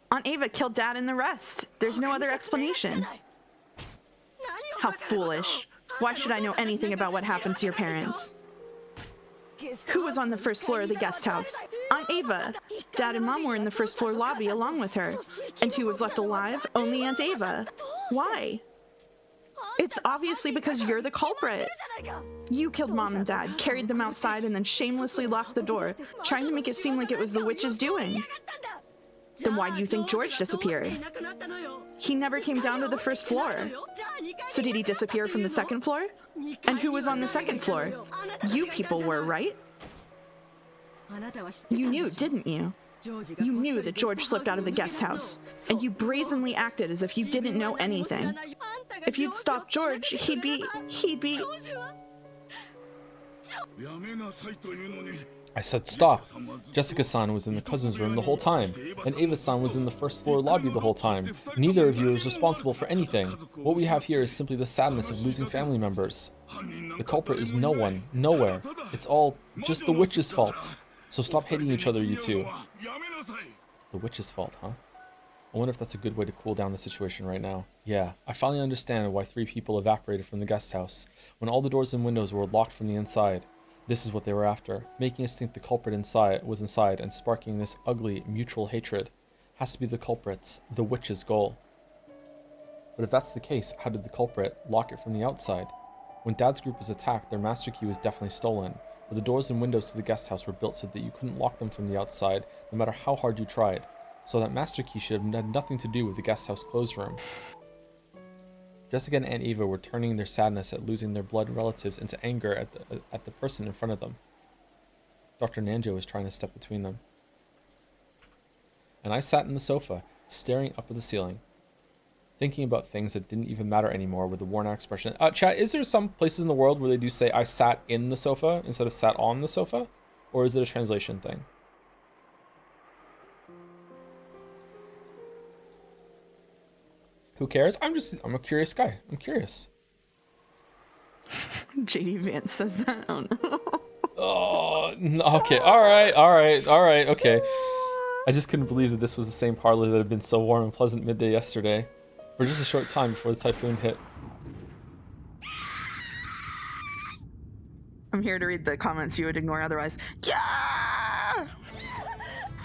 Aunt Ava killed Dad and the rest. There's no other explanation. How foolish. Why should I know anything about what happened to your parents? Who was on the first floor of the guest house? Aunt Ava. Dad and Mom were in the first floor lobby along with her. And who was left alive? Only Aunt Ava. Why? It's obviously because you're the culprit. You killed Mom and Dad, carried them outside, and then shamelessly locked the door, trying to make it seem like it was the witch's doing. Then why do you think George disappeared? He never came down to the first floor. So did he disappear from the second floor? And who was on the second floor? You people were, right? You knew, didn't you? You knew that George slipped out of the guest house, and you brazenly acted as if you didn't know anything. If you'd stopped George, he'd be... I said stop. Jessica-san was in the cousin's room the whole time, and Ava-san was in the first floor lobby the whole time. Neither of you is responsible for anything. What we have here is simply the sadness of losing family members. The culprit is no one, nowhere. It's all just the witch's fault. So stop hating each other, you two. The witch's fault, huh? I wonder if that's a good way to cool down the situation right now. Yeah, I finally understand why 3 people evaporated from the guest house, when all the doors and windows were locked from the inside. This is what they were after, making us think the culprit was inside and sparking this ugly, mutual hatred. Has to be the culprit's, the witch's goal. But if that's the case, how did the culprit lock it from the outside? When Dad's group was attacked, their master key was definitely stolen, but the doors and windows to the guest house were built so that you couldn't lock them from the outside, no matter how hard you tried. So that master key should have had nothing to do with the guest house closed room. Jessica and Aunt Eva were turning their sadness at losing their blood relatives into anger at the person in front of them. Dr. Nanjo was trying to step between them. And I sat in the sofa, staring up at the ceiling, thinking about things that didn't even matter anymore with a worn-out expression. Chat, is there some places in the world where they do say I sat in the sofa instead of sat on the sofa? Or is it a translation thing? Who cares? I'm a curious guy. I'm curious. JD Vance says that. Oh no. Oh, okay. All right. Okay. I just couldn't believe that this was the same parlor that had been so warm and pleasant midday yesterday, for just a short time before the typhoon hit. I'm here to read the comments you would ignore otherwise. Yeah!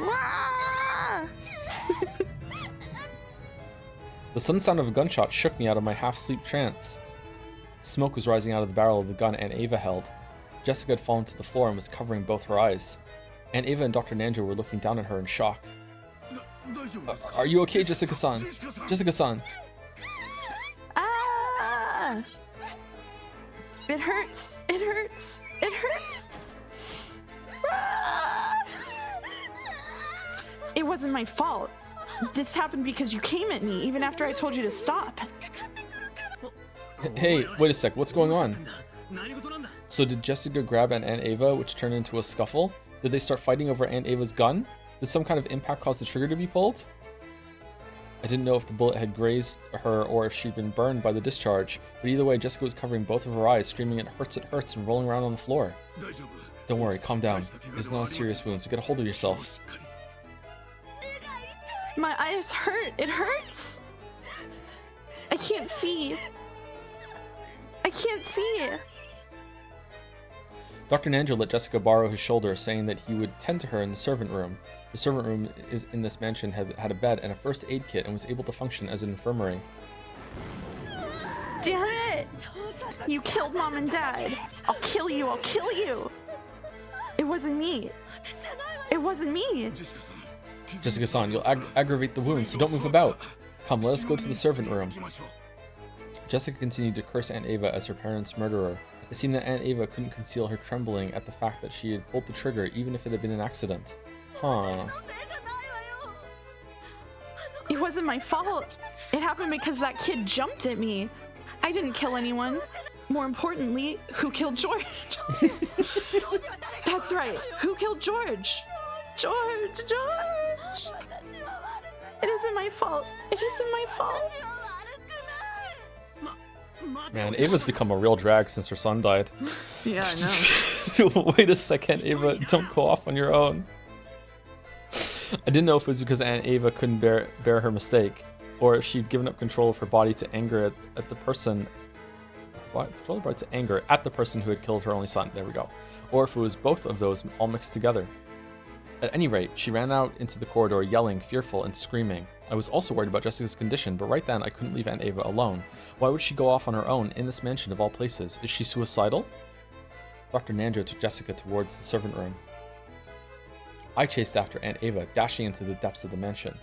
Wah! The sudden sound of a gunshot shook me out of my half-sleep trance. Smoke was rising out of the barrel of the gun Aunt Ava held. Jessica had fallen to the floor and was covering both her eyes. Aunt Ava and Dr. Nanjo were looking down at her in shock. Are you okay, Jessica-san? Jessica-san. Ah! It hurts. It hurts. It hurts. Ah! It wasn't my fault. This happened because you came at me, even after I told you to stop. Hey, wait a sec, what's going on? So did Jessica grab Aunt Ava, which turned into a scuffle? Did they start fighting over Aunt Ava's gun? Did some kind of impact cause the trigger to be pulled? I didn't know if the bullet had grazed her or if she'd been burned by the discharge, but either way, Jessica was covering both of her eyes, screaming it hurts, and rolling around on the floor. Don't worry, calm down. It's not a serious wound, so get a hold of yourself. My eyes hurt. It hurts. I can't see. I can't see. Dr. Nanjo let Jessica borrow his shoulder, saying that he would tend to her in the servant room. The servant room in this mansion had a bed and a first aid kit and was able to function as an infirmary. Damn it! You killed Mom and Dad. I'll kill you. I'll kill you. It wasn't me. It wasn't me. Jessica-san, you'll aggravate the wound, so don't move about. Come, let us go to the servant room. Jessica continued to curse Aunt Ava as her parents' murderer. At It seemed that Aunt Ava couldn't conceal her trembling at the fact that she had pulled the trigger even if it had been an accident. Huh. It wasn't my fault. It happened because that kid jumped at me. I didn't kill anyone. More importantly, who killed George? That's right. Who killed George? George! It isn't my fault. It isn't my fault. Man, Ava's become a real drag since her son died. Yeah, I know. Wait a second, Ava, don't go off on your own. I didn't know if it was because Aunt Ava couldn't bear her mistake, or if she'd given up control of her body to anger at the person. What? Control her body to anger at the person who had killed her only son. There we go. Or if it was both of those all mixed together. At any rate, she ran out into the corridor yelling, fearful, and screaming. I was also worried about Jessica's condition, but right then I couldn't leave Aunt Ava alone. Why would she go off on her own in this mansion of all places? Is she suicidal? Dr. Nanjo took Jessica towards the servant room. I chased after Aunt Ava, dashing into the depths of the mansion.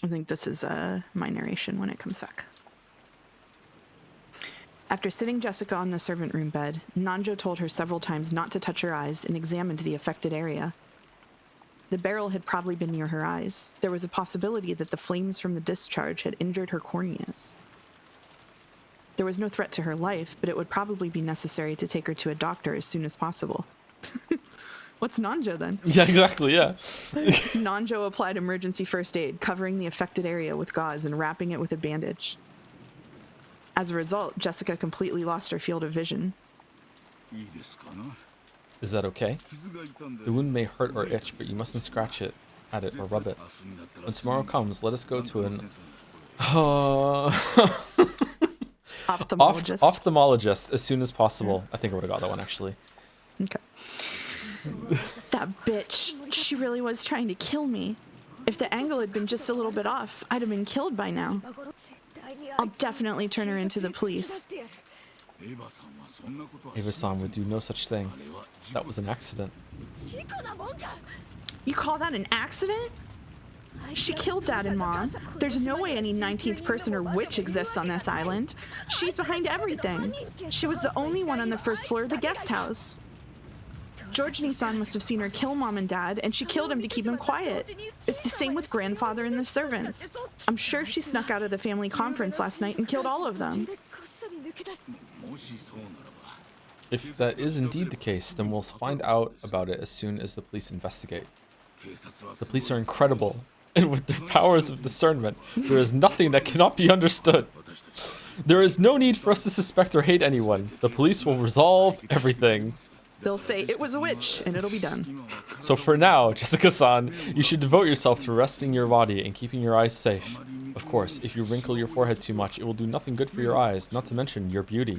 I think this is my narration when it comes back. After sitting Jessica on the servant room bed, Nanjo told her several times not to touch her eyes and examined the affected area. The barrel had probably been near her eyes. There was a possibility that the flames from the discharge had injured her corneas. There was no threat to her life, but it would probably be necessary to take her to a doctor as soon as possible. What's Nanjo then? Yeah, exactly, yeah. Nanjo applied emergency first aid, covering the affected area with gauze and wrapping it with a bandage. As a result, Jessica completely lost her field of vision. Is that okay? The wound may hurt or itch, but you mustn't scratch it, at it, or rub it. When tomorrow comes, let us go to an... Ophthalmologist. Ophthalmologist as soon as possible. I think I would have got that one, actually. Okay. That bitch. She really was trying to kill me. If the angle had been just a little bit off, I'd have been killed by now. I'll definitely turn her into the police. Ava-san would do no such thing. That was an accident. You call that an accident? She killed Dad and Mom. There's no way any 19th person or witch exists on this island. She's behind everything. She was the only one on the first floor of the guest house. George Nissan must have seen her kill Mom and Dad, and she killed him to keep him quiet. It's the same with Grandfather and the servants. I'm sure she snuck out of the family conference last night and killed all of them. If that is indeed the case, then we'll find out about it as soon as the police investigate. The police are incredible, and with their powers of discernment, there is nothing that cannot be understood. There is no need for us to suspect or hate anyone. The police will resolve everything. They'll say it was a witch, and it'll be done. So for now, Jessica-san, you should devote yourself to resting your body and keeping your eyes safe. Of course, if you wrinkle your forehead too much, it will do nothing good for your eyes, not to mention your beauty.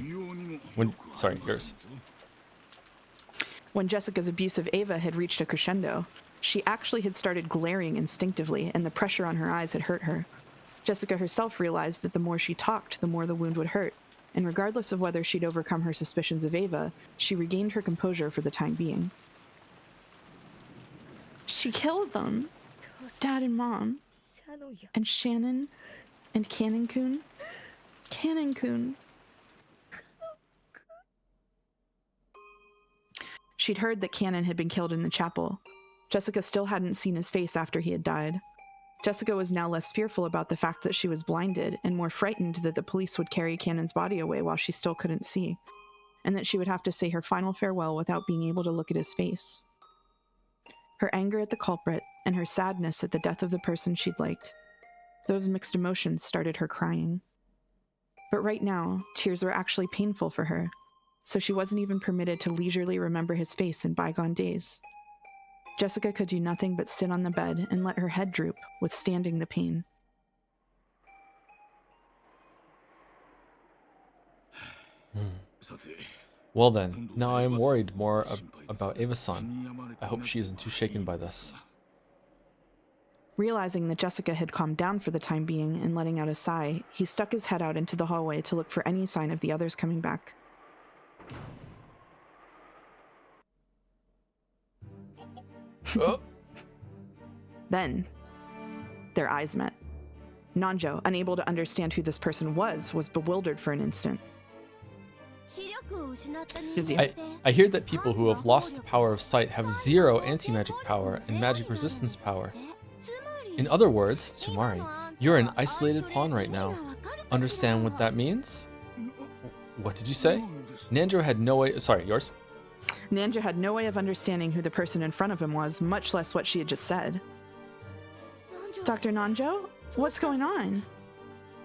Yours. When Jessica's abuse of Ava had reached a crescendo, she actually had started glaring instinctively, and the pressure on her eyes had hurt her. Jessica herself realized that the more she talked, the more the wound would hurt. And regardless of whether she'd overcome her suspicions of Ava, she regained her composure for the time being. She killed them. Dad and Mom. And Shannon. And Cannon-kun. Cannon-kun. She'd heard that Cannon had been killed in the chapel. Jessica still hadn't seen his face after he had died. Jessica was now less fearful about the fact that she was blinded and more frightened that the police would carry Cannon's body away while she still couldn't see, and that she would have to say her final farewell without being able to look at his face. Her anger at the culprit and her sadness at the death of the person she'd liked, those mixed emotions started her crying. But right now, tears were actually painful for her, so she wasn't even permitted to leisurely remember his face in bygone days. Jessica could do nothing but sit on the bed and let her head droop, withstanding the pain. Well then, now I am worried more about Ava-san. I hope she isn't too shaken by this. Realizing that Jessica had calmed down for the time being and letting out a sigh, he stuck his head out into the hallway to look for any sign of the others coming back. Then, Their eyes met. Nanjo, unable to understand who this person was bewildered for an instant. I hear that people who have lost the power of sight have 0 anti-magic power and magic resistance power. In other words, Sumari, you're an isolated pawn right now. Understand what that means? What did you say? Nanjo had no way... Sorry, yours? Nanjo had no way of understanding who the person in front of him was, much less what she had just said. Dr. Nanjo? What's going on?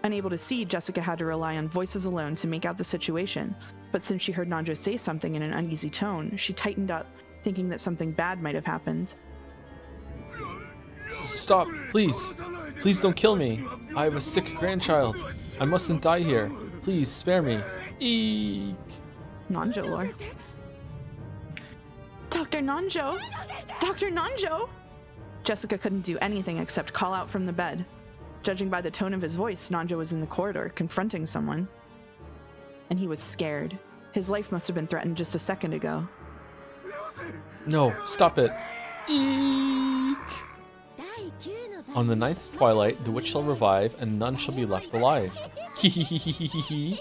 Unable to see, Jessica had to rely on voices alone to make out the situation, but since she heard Nanjo say something in an uneasy tone, she tightened up, thinking that something bad might have happened. Stop, please. Please don't kill me. I have a sick grandchild. I mustn't die here. Please, spare me. Eek. Nanjo lore. Dr. Nanjo! Dr. Nanjo! Jessica couldn't do anything except call out from the bed. Judging by the tone of his voice, Nanjo was in the corridor, confronting someone. And he was scared. His life must have been threatened just a second ago. No, stop it. Eek. On the 9th twilight, the witch shall revive, and none shall be left alive. Hehehehehe.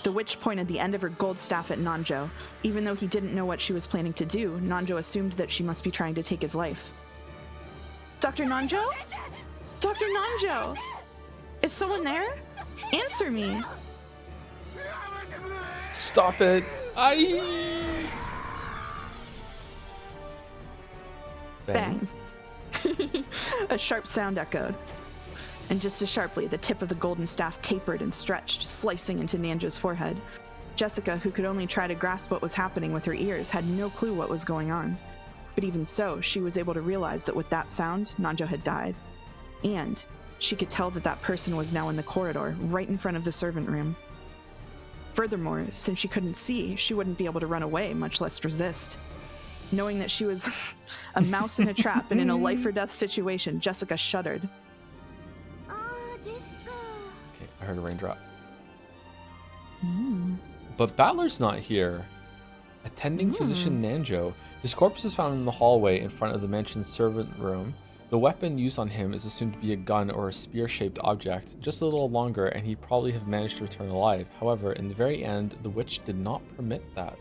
The witch pointed the end of her gold staff at Nanjo. Even though he didn't know what she was planning to do, Nanjo assumed that she must be trying to take his life. Dr. Nanjo? Dr. Nanjo! Is someone there? Answer me! Stop it! Aye! Bang. A sharp sound echoed. And just as sharply, the tip of the golden staff tapered and stretched, slicing into Nanjo's forehead. Jessica, who could only try to grasp what was happening with her ears, had no clue what was going on. But even so, she was able to realize that with that sound, Nanjo had died. And she could tell that that person was now in the corridor, right in front of the servant room. Furthermore, since she couldn't see, she wouldn't be able to run away, much less resist. Knowing that she was a mouse in a trap and in a life-or-death situation, Jessica shuddered. Okay, I heard a raindrop. But Balor's not here. Attending physician Nanjo. His corpse was found in the hallway in front of the mansion's servant room. The weapon used on him is assumed to be a gun or a spear-shaped object, just a little longer, and he'd probably have managed to return alive. However, in the very end, the witch did not permit that.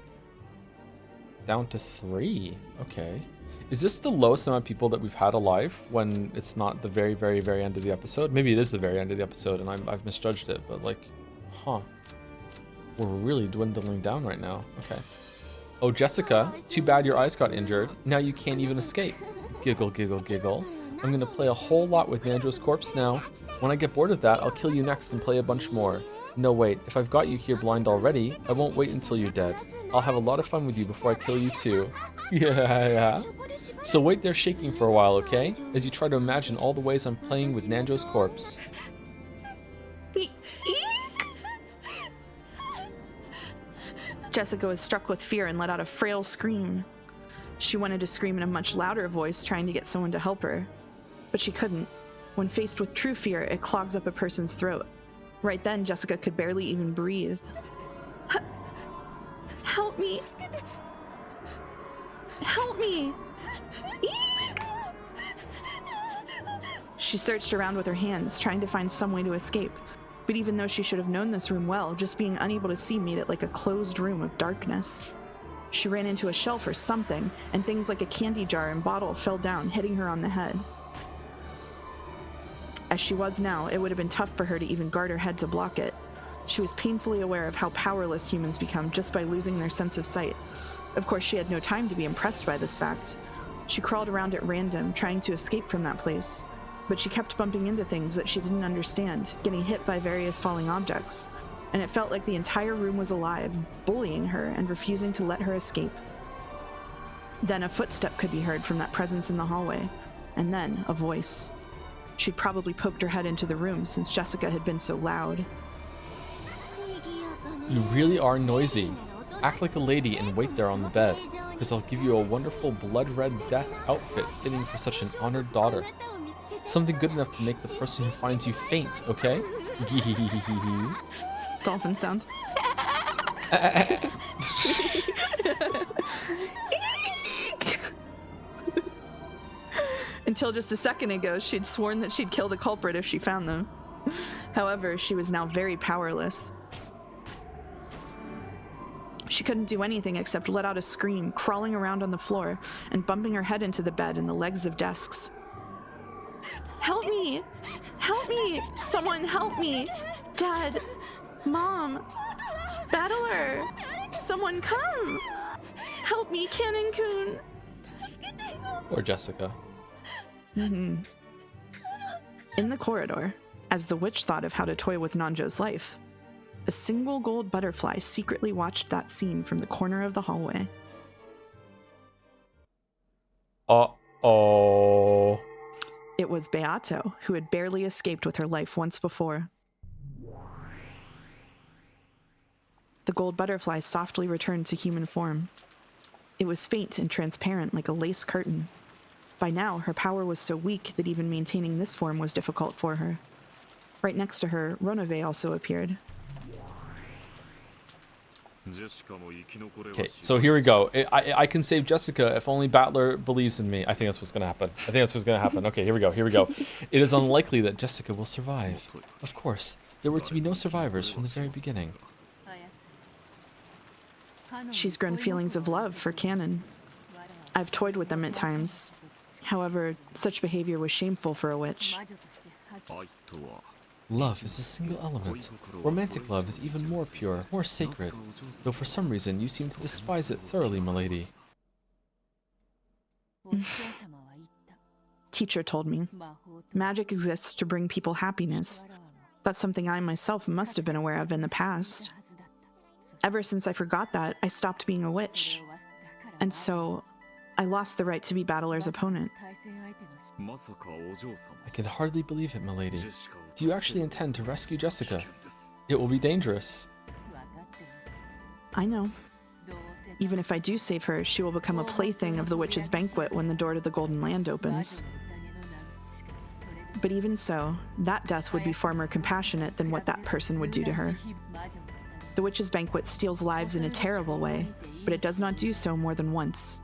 Down to 3. Okay. Is this the lowest amount of people that we've had alive when it's not the very, very, very end of the episode? Maybe it is the very end of the episode and I've misjudged it, but like, huh. We're really dwindling down right now. Okay. Oh, Jessica, too bad your eyes got injured. Now you can't even escape. Giggle, giggle, giggle. I'm gonna play a whole lot with Nanjo's corpse now. When I get bored of that, I'll kill you next and play a bunch more. No, wait, if I've got you here blind already, I won't wait until you're dead. I'll have a lot of fun with you before I kill you too. Yeah. So wait there shaking for a while, okay? As you try to imagine all the ways I'm playing with Nanjo's corpse. Jessica was struck with fear and let out a frail scream. She wanted to scream in a much louder voice, trying to get someone to help her. But she couldn't. When faced with true fear, it clogs up a person's throat. Right then, Jessica could barely even breathe. Help me! Help me! Eek! She searched around with her hands, trying to find some way to escape. But even though she should have known this room well, just being unable to see made it like a closed room of darkness. She ran into a shelf or something, and things like a candy jar and bottle fell down, hitting her on the head. As she was now, it would have been tough for her to even guard her head to block it. She was painfully aware of how powerless humans become just by losing their sense of sight. Of course, she had no time to be impressed by this fact. She crawled around at random, trying to escape from that place. But she kept bumping into things that she didn't understand, getting hit by various falling objects. And it felt like the entire room was alive, bullying her and refusing to let her escape. Then a footstep could be heard from that presence in the hallway. And then a voice. She'd probably poked her head into the room since Jessica had been so loud. You really are noisy. Act like a lady and wait there on the bed, because I'll give you a wonderful blood-red death outfit fitting for such an honored daughter. Something good enough to make the person who finds you faint, okay? Dolphin sound. Until just a second ago, she'd sworn that she'd kill the culprit if she found them. However, she was now very powerless. She couldn't do anything except let out a scream, crawling around on the floor and bumping her head into the bed and the legs of desks. Help me! Help me! Someone help me! Dad! Mom! Battler! Someone come! Help me, Canon-kun! Or Jessica. In the corridor, as the witch thought of how to toy with Nanjo's life, a single gold butterfly secretly watched that scene from the corner of the hallway. Uh-oh. It was Beato, who had barely escaped with her life once before. The gold butterfly softly returned to human form. It was faint and transparent like a lace curtain. By now, her power was so weak that even maintaining this form was difficult for her. Right next to her, Ronove also appeared. Okay, so here we go. I can save Jessica if only Battler believes in me. I think that's what's going to happen. Okay, here we go. It is unlikely that Jessica will survive. Of course, there were to be no survivors from the very beginning. She's grown feelings of love for Canon. I've toyed with them at times. However, such behavior was shameful for a witch. Love is a single element. Romantic love is even more pure, more sacred, though for some reason you seem to despise it thoroughly, milady. Teacher told me, magic exists to bring people happiness. That's something I myself must have been aware of in the past. Ever since I forgot that, I stopped being a witch. And so, I lost the right to be Battler's opponent. I can hardly believe it, milady. Do you actually intend to rescue Jessica? It will be dangerous. I know. Even if I do save her, she will become a plaything of the witch's banquet when the door to the Golden Land opens. But even so, that death would be far more compassionate than what that person would do to her. The witch's banquet steals lives in a terrible way, but it does not do so more than once.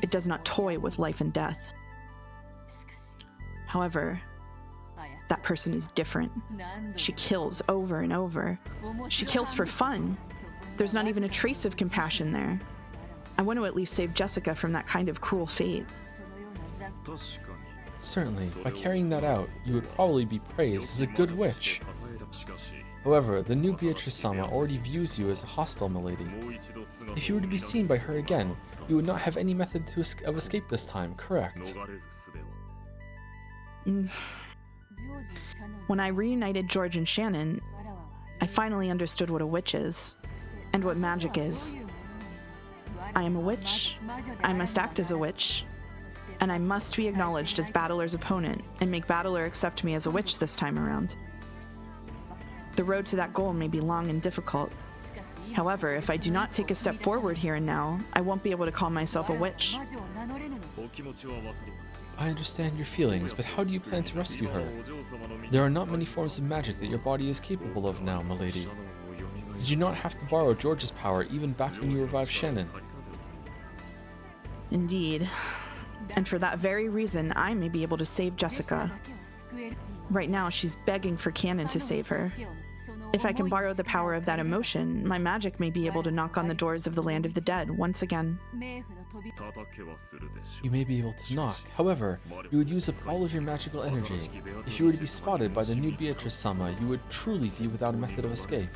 It does not toy with life and death. However, that person is different. She kills over and over. She kills for fun. There's not even a trace of compassion there. I want to at least save Jessica from that kind of cruel fate. Certainly, by carrying that out, you would probably be praised as a good witch. However, the new Beatrice-sama already views you as a hostile, milady. If you were to be seen by her again, you would not have any method of escape this time, correct? When I reunited George and Shannon, I finally understood what a witch is, and what magic is. I am a witch, I must act as a witch, and I must be acknowledged as Battler's opponent, and make Battler accept me as a witch this time around. The road to that goal may be long and difficult. However, if I do not take a step forward here and now, I won't be able to call myself a witch. I understand your feelings, but how do you plan to rescue her? There are not many forms of magic that your body is capable of now, milady. Did you not have to borrow George's power even back when you revived Shannon? Indeed. And for that very reason, I may be able to save Jessica. Right now, she's begging for Canon to save her. If I can borrow the power of that emotion, my magic may be able to knock on the doors of the land of the dead once again. You may be able to knock. However, you would use up all of your magical energy. If you were to be spotted by the new Beatrice-sama, you would truly be without a method of escape.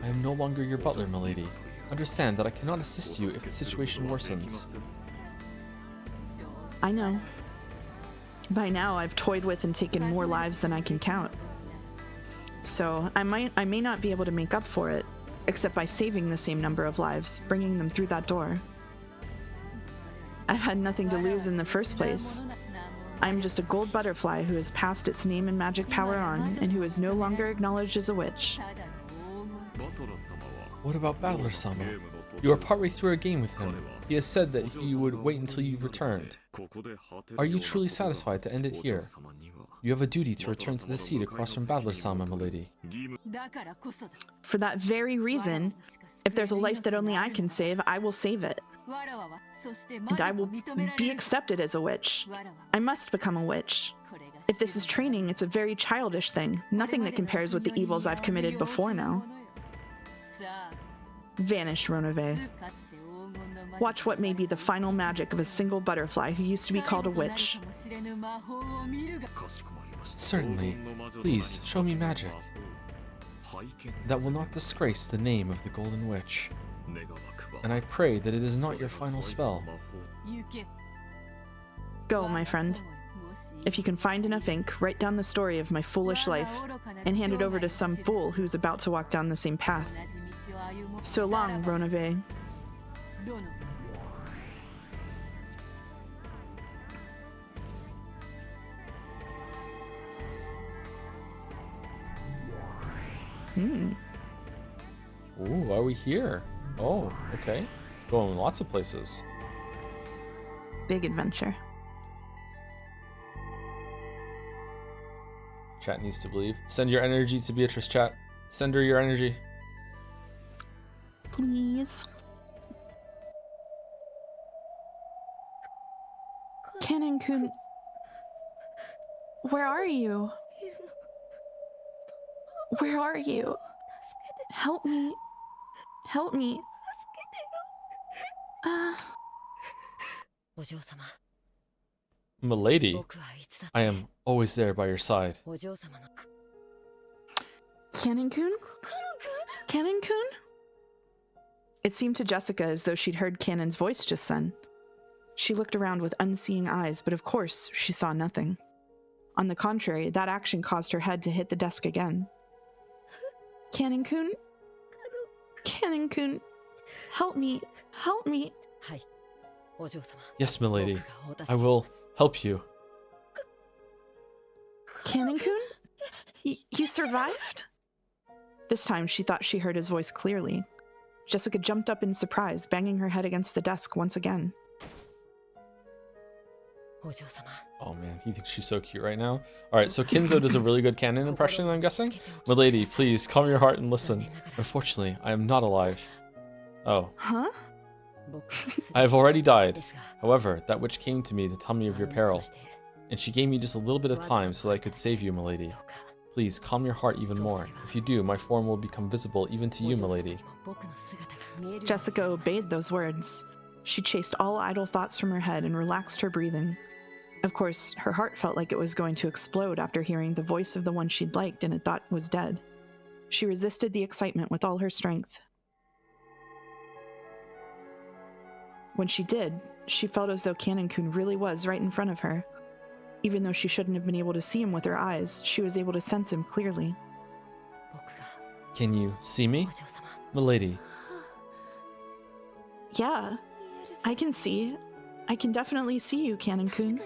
I am no longer your butler, milady. Understand that I cannot assist you if the situation worsens. I know. By now, I've toyed with and taken more lives than I can count. So, I may not be able to make up for it, except by saving the same number of lives, bringing them through that door. I've had nothing to lose in the first place. I'm just a gold butterfly who has passed its name and magic power on, and who is no longer acknowledged as a witch. What about Battler-sama? You are partway through a game with him. He has said that you would wait until you returned. Are you truly satisfied to end it here? You have a duty to return to the seat across from Battler-sama, milady. For that very reason, if there's a life that only I can save, I will save it. And I will be accepted as a witch. I must become a witch. If this is training, it's a very childish thing. Nothing that compares with the evils I've committed before now. Vanish, Ronove. Watch what may be the final magic of a single butterfly who used to be called a witch. Certainly. Please, show me magic. That will not disgrace the name of the Golden Witch. And I pray that it is not your final spell. Go, my friend. If you can find enough ink, write down the story of my foolish life and hand it over to some fool who's about to walk down the same path. So long, Ronove. Ooh, why are we here? Oh, okay. Going lots of places. Big adventure. Chat needs to believe. Send your energy to Beatrice, chat. Send her your energy. Please. Canon-kun, where are you? Where are you? Help me. Help me. Milady, I am always there by your side. Canon-kun? Canon-kun? It seemed to Jessica as though she'd heard Canon's voice just then. She looked around with unseeing eyes, but of course, she saw nothing. On the contrary, that action caused her head to hit the desk again. Canon-kun? Canon-kun, help me. Help me. Yes, milady. I will help you. Canon-kun? You survived? This time, she thought she heard his voice clearly. Jessica jumped up in surprise, banging her head against the desk once again. Oh man, he thinks she's so cute right now. Alright, so Kinzo does a really good canon impression, I'm guessing? Milady, please, calm your heart and listen. Unfortunately, I am not alive. Oh. Huh? I have already died. However, that witch came to me to tell me of your peril. And she gave me just a little bit of time so that I could save you, milady. Please, calm your heart even more. If you do, my form will become visible even to you, milady. Jessica obeyed those words. She chased all idle thoughts from her head and relaxed her breathing. Of course, her heart felt like it was going to explode after hearing the voice of the one she'd liked and had thought was dead. She resisted the excitement with all her strength. When she did, she felt as though Canon-kun really was right in front of her. Even though she shouldn't have been able to see him with her eyes, she was able to sense him clearly. Can you see me? Milady. Yeah, I can see. I can definitely see you, Canon-kun.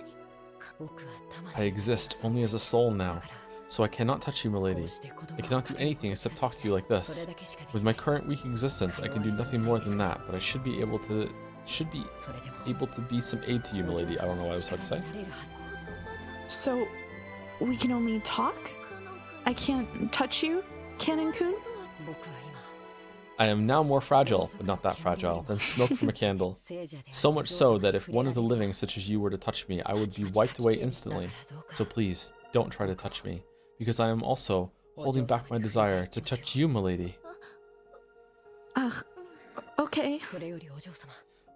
I exist only as a soul now, so I cannot touch you, milady. I cannot do anything except talk to you like this. With my current weak existence, I can do nothing more than that, but I should be able to be some aid to you, milady. I don't know what I was about to say. So, we can only talk? I can't touch you, Canon-kun? I am now more fragile, but not that fragile, than smoke from a candle. So much so that if one of the living such as you were to touch me, I would be wiped away instantly. So please, don't try to touch me, because I am also holding back my desire to touch you, milady. Okay.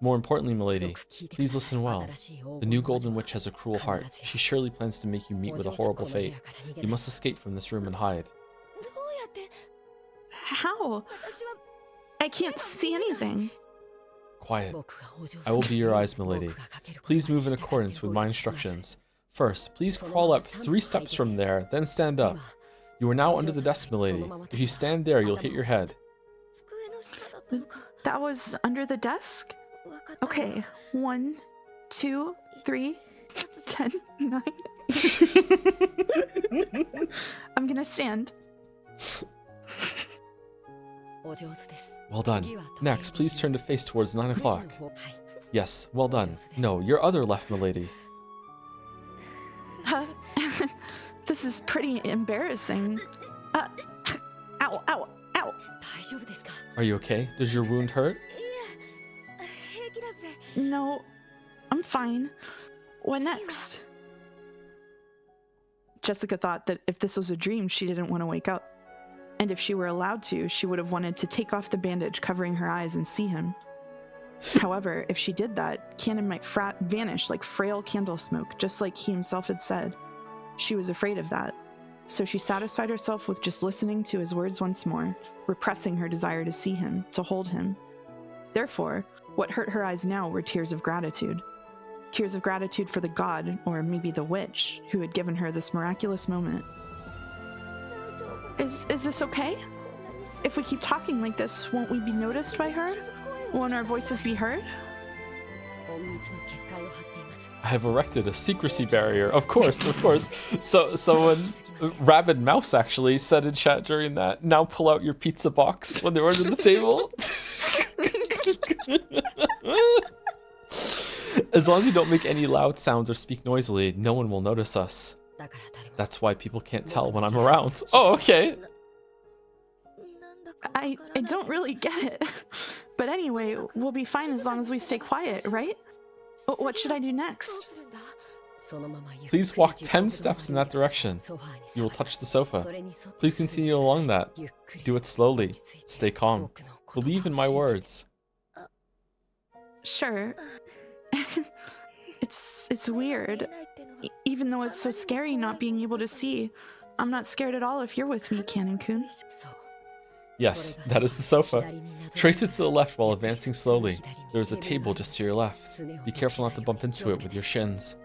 More importantly, milady, please listen well. The new Golden Witch has a cruel heart. She surely plans to make you meet with a horrible fate. You must escape from this room and hide. How? I can't see anything. Quiet. I will be your eyes, milady. Please move in accordance with my instructions. First, please crawl up 3 steps from there, then stand up. You are now under the desk, milady. If you stand there, you'll hit your head. That was under the desk? Okay, 1, 2, 3, 10, 9. I'm gonna stand. Well done. Next, please turn to face towards 9 o'clock. Yes, well done. No, your other left, milady. This is pretty embarrassing. Ow, ow, ow. Are you okay? Does your wound hurt? No, I'm fine. What next? Jessica thought that if this was a dream, she didn't want to wake up. And if she were allowed to, she would have wanted to take off the bandage covering her eyes and see him. However, if she did that, Canon might vanish like frail candle smoke, just like he himself had said. She was afraid of that. So she satisfied herself with just listening to his words once more, repressing her desire to see him, to hold him. Therefore, what hurt her eyes now were tears of gratitude. Tears of gratitude for the god, or maybe the witch, who had given her this miraculous moment. Is this okay? If we keep talking like this, won't we be noticed by her? Won't our voices be heard? I have erected a secrecy barrier. Of course, of course. So someone, Rabid Mouse actually said in chat during that, now pull out your pizza box when they order the table. As long as you don't make any loud sounds or speak noisily, no one will notice us. That's why people can't tell when I'm around. Oh, okay. I don't really get it. But anyway, we'll be fine as long as we stay quiet, right? What should I do next? Please walk 10 steps in that direction. You will touch the sofa. Please continue along that. Do it slowly. Stay calm. Believe in my words. Sure. It's weird. Even though it's so scary not being able to see, I'm not scared at all if you're with me, Canon-kun. Yes, that is the sofa. Trace it to the left while advancing slowly. There is a table just to your left. Be careful not to bump into it with your shins.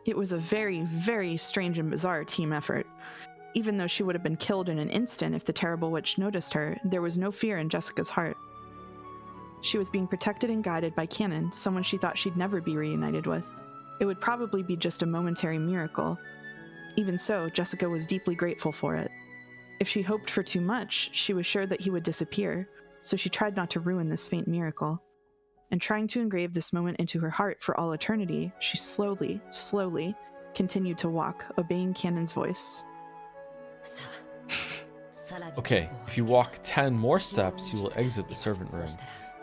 It was a very, very strange and bizarre team effort. Even though she would have been killed in an instant if the terrible witch noticed her, there was no fear in Jessica's heart. She was being protected and guided by Canon, someone she thought she'd never be reunited with. It would probably be just a momentary miracle. Even so, Jessica was deeply grateful for it. If she hoped for too much, she was sure that he would disappear, so she tried not to ruin this faint miracle. And trying to engrave this moment into her heart for all eternity, she slowly, slowly continued to walk, obeying Canon's voice. Okay, if you walk 10 more steps, you will exit the servant room.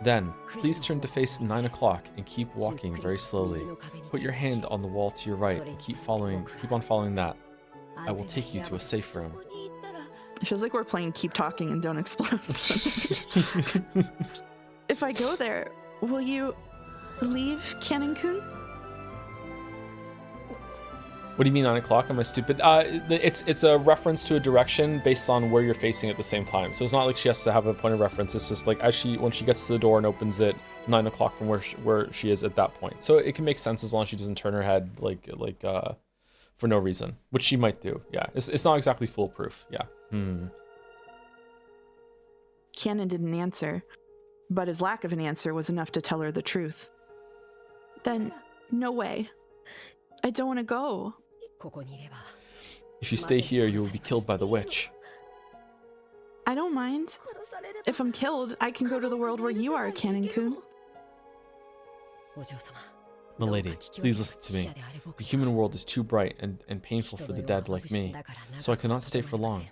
Then, please turn to face 9 o'clock and keep walking very slowly. Put your hand on the wall to your right and keep on following that. I will take you to a safe room. It feels like we're playing Keep Talking and Don't Explode. If I go there, will you leave, Canon-kun? What do you mean 9 o'clock? Am I stupid? It's a reference to a direction based on where you're facing at the same time. So it's not like she has to have a point of reference. It's just like when she gets to the door and opens it, 9 o'clock from where she is at that point. So it can make sense as long as she doesn't turn her head for no reason, which she might do. Yeah, it's not exactly foolproof. Yeah. Canon didn't answer, but his lack of an answer was enough to tell her the truth. Then, no way. I don't want to go. If you stay here, you will be killed by the witch. I don't mind. If I'm killed, I can go to the world where you are, Canon-kun. Milady, please listen to me. The human world is too bright and painful for the dead like me, so I cannot stay for long.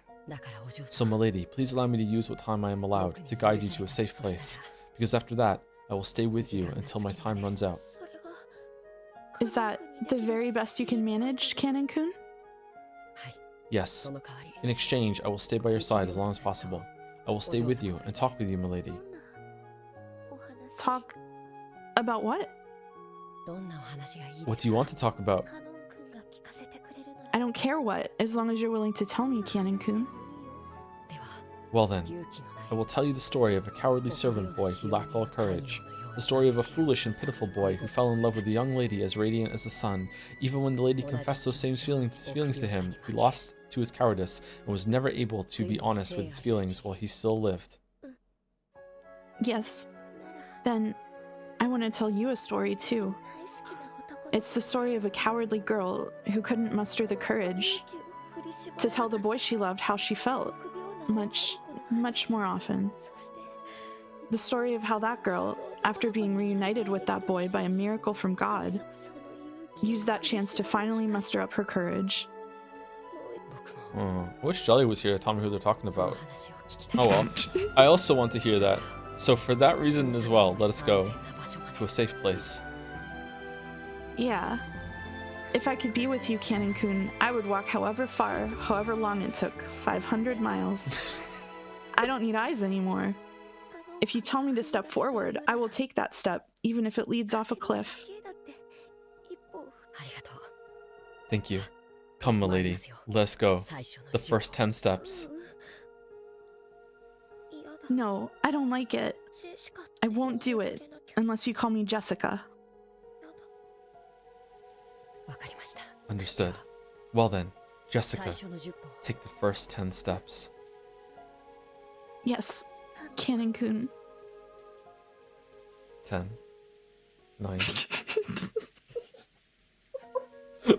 So, milady, please allow me to use what time I am allowed to guide you to a safe place, because after that, I will stay with you until my time runs out. Is that the very best you can manage, Canon-kun? Yes. In exchange, I will stay by your side as long as possible. I will stay with you and talk with you, milady. Talk about what? What do you want to talk about? I don't care what, as long as you're willing to tell me, Canon-kun. Well then, I will tell you the story of a cowardly servant boy who lacked all courage. The story of a foolish and pitiful boy who fell in love with a young lady as radiant as the sun. Even when the lady confessed those same feelings to him, he lost to his cowardice and was never able to be honest with his feelings while he still lived. Yes. Then, I want to tell you a story too. It's the story of a cowardly girl who couldn't muster the courage to tell the boy she loved how she felt, much, much more often. The story of how that girl, after being reunited with that boy by a miracle from God, used that chance to finally muster up her courage. I wish Jelly was here to tell me who they're talking about. Oh well. I also want to hear that. So for that reason as well, let us go to a safe place. Yeah. If I could be with you, Canon-kun, I would walk however far, however long it took, 500 miles. I don't need eyes anymore. If you tell me to step forward, I will take that step, even if it leads off a cliff. Thank you. Come, milady, let's go. The first 10 steps. No, I don't like it. I won't do it, unless you call me Jessica. Understood. Well then, Jessica, take the first 10 steps. Yes, Canon-kun. 10. 9.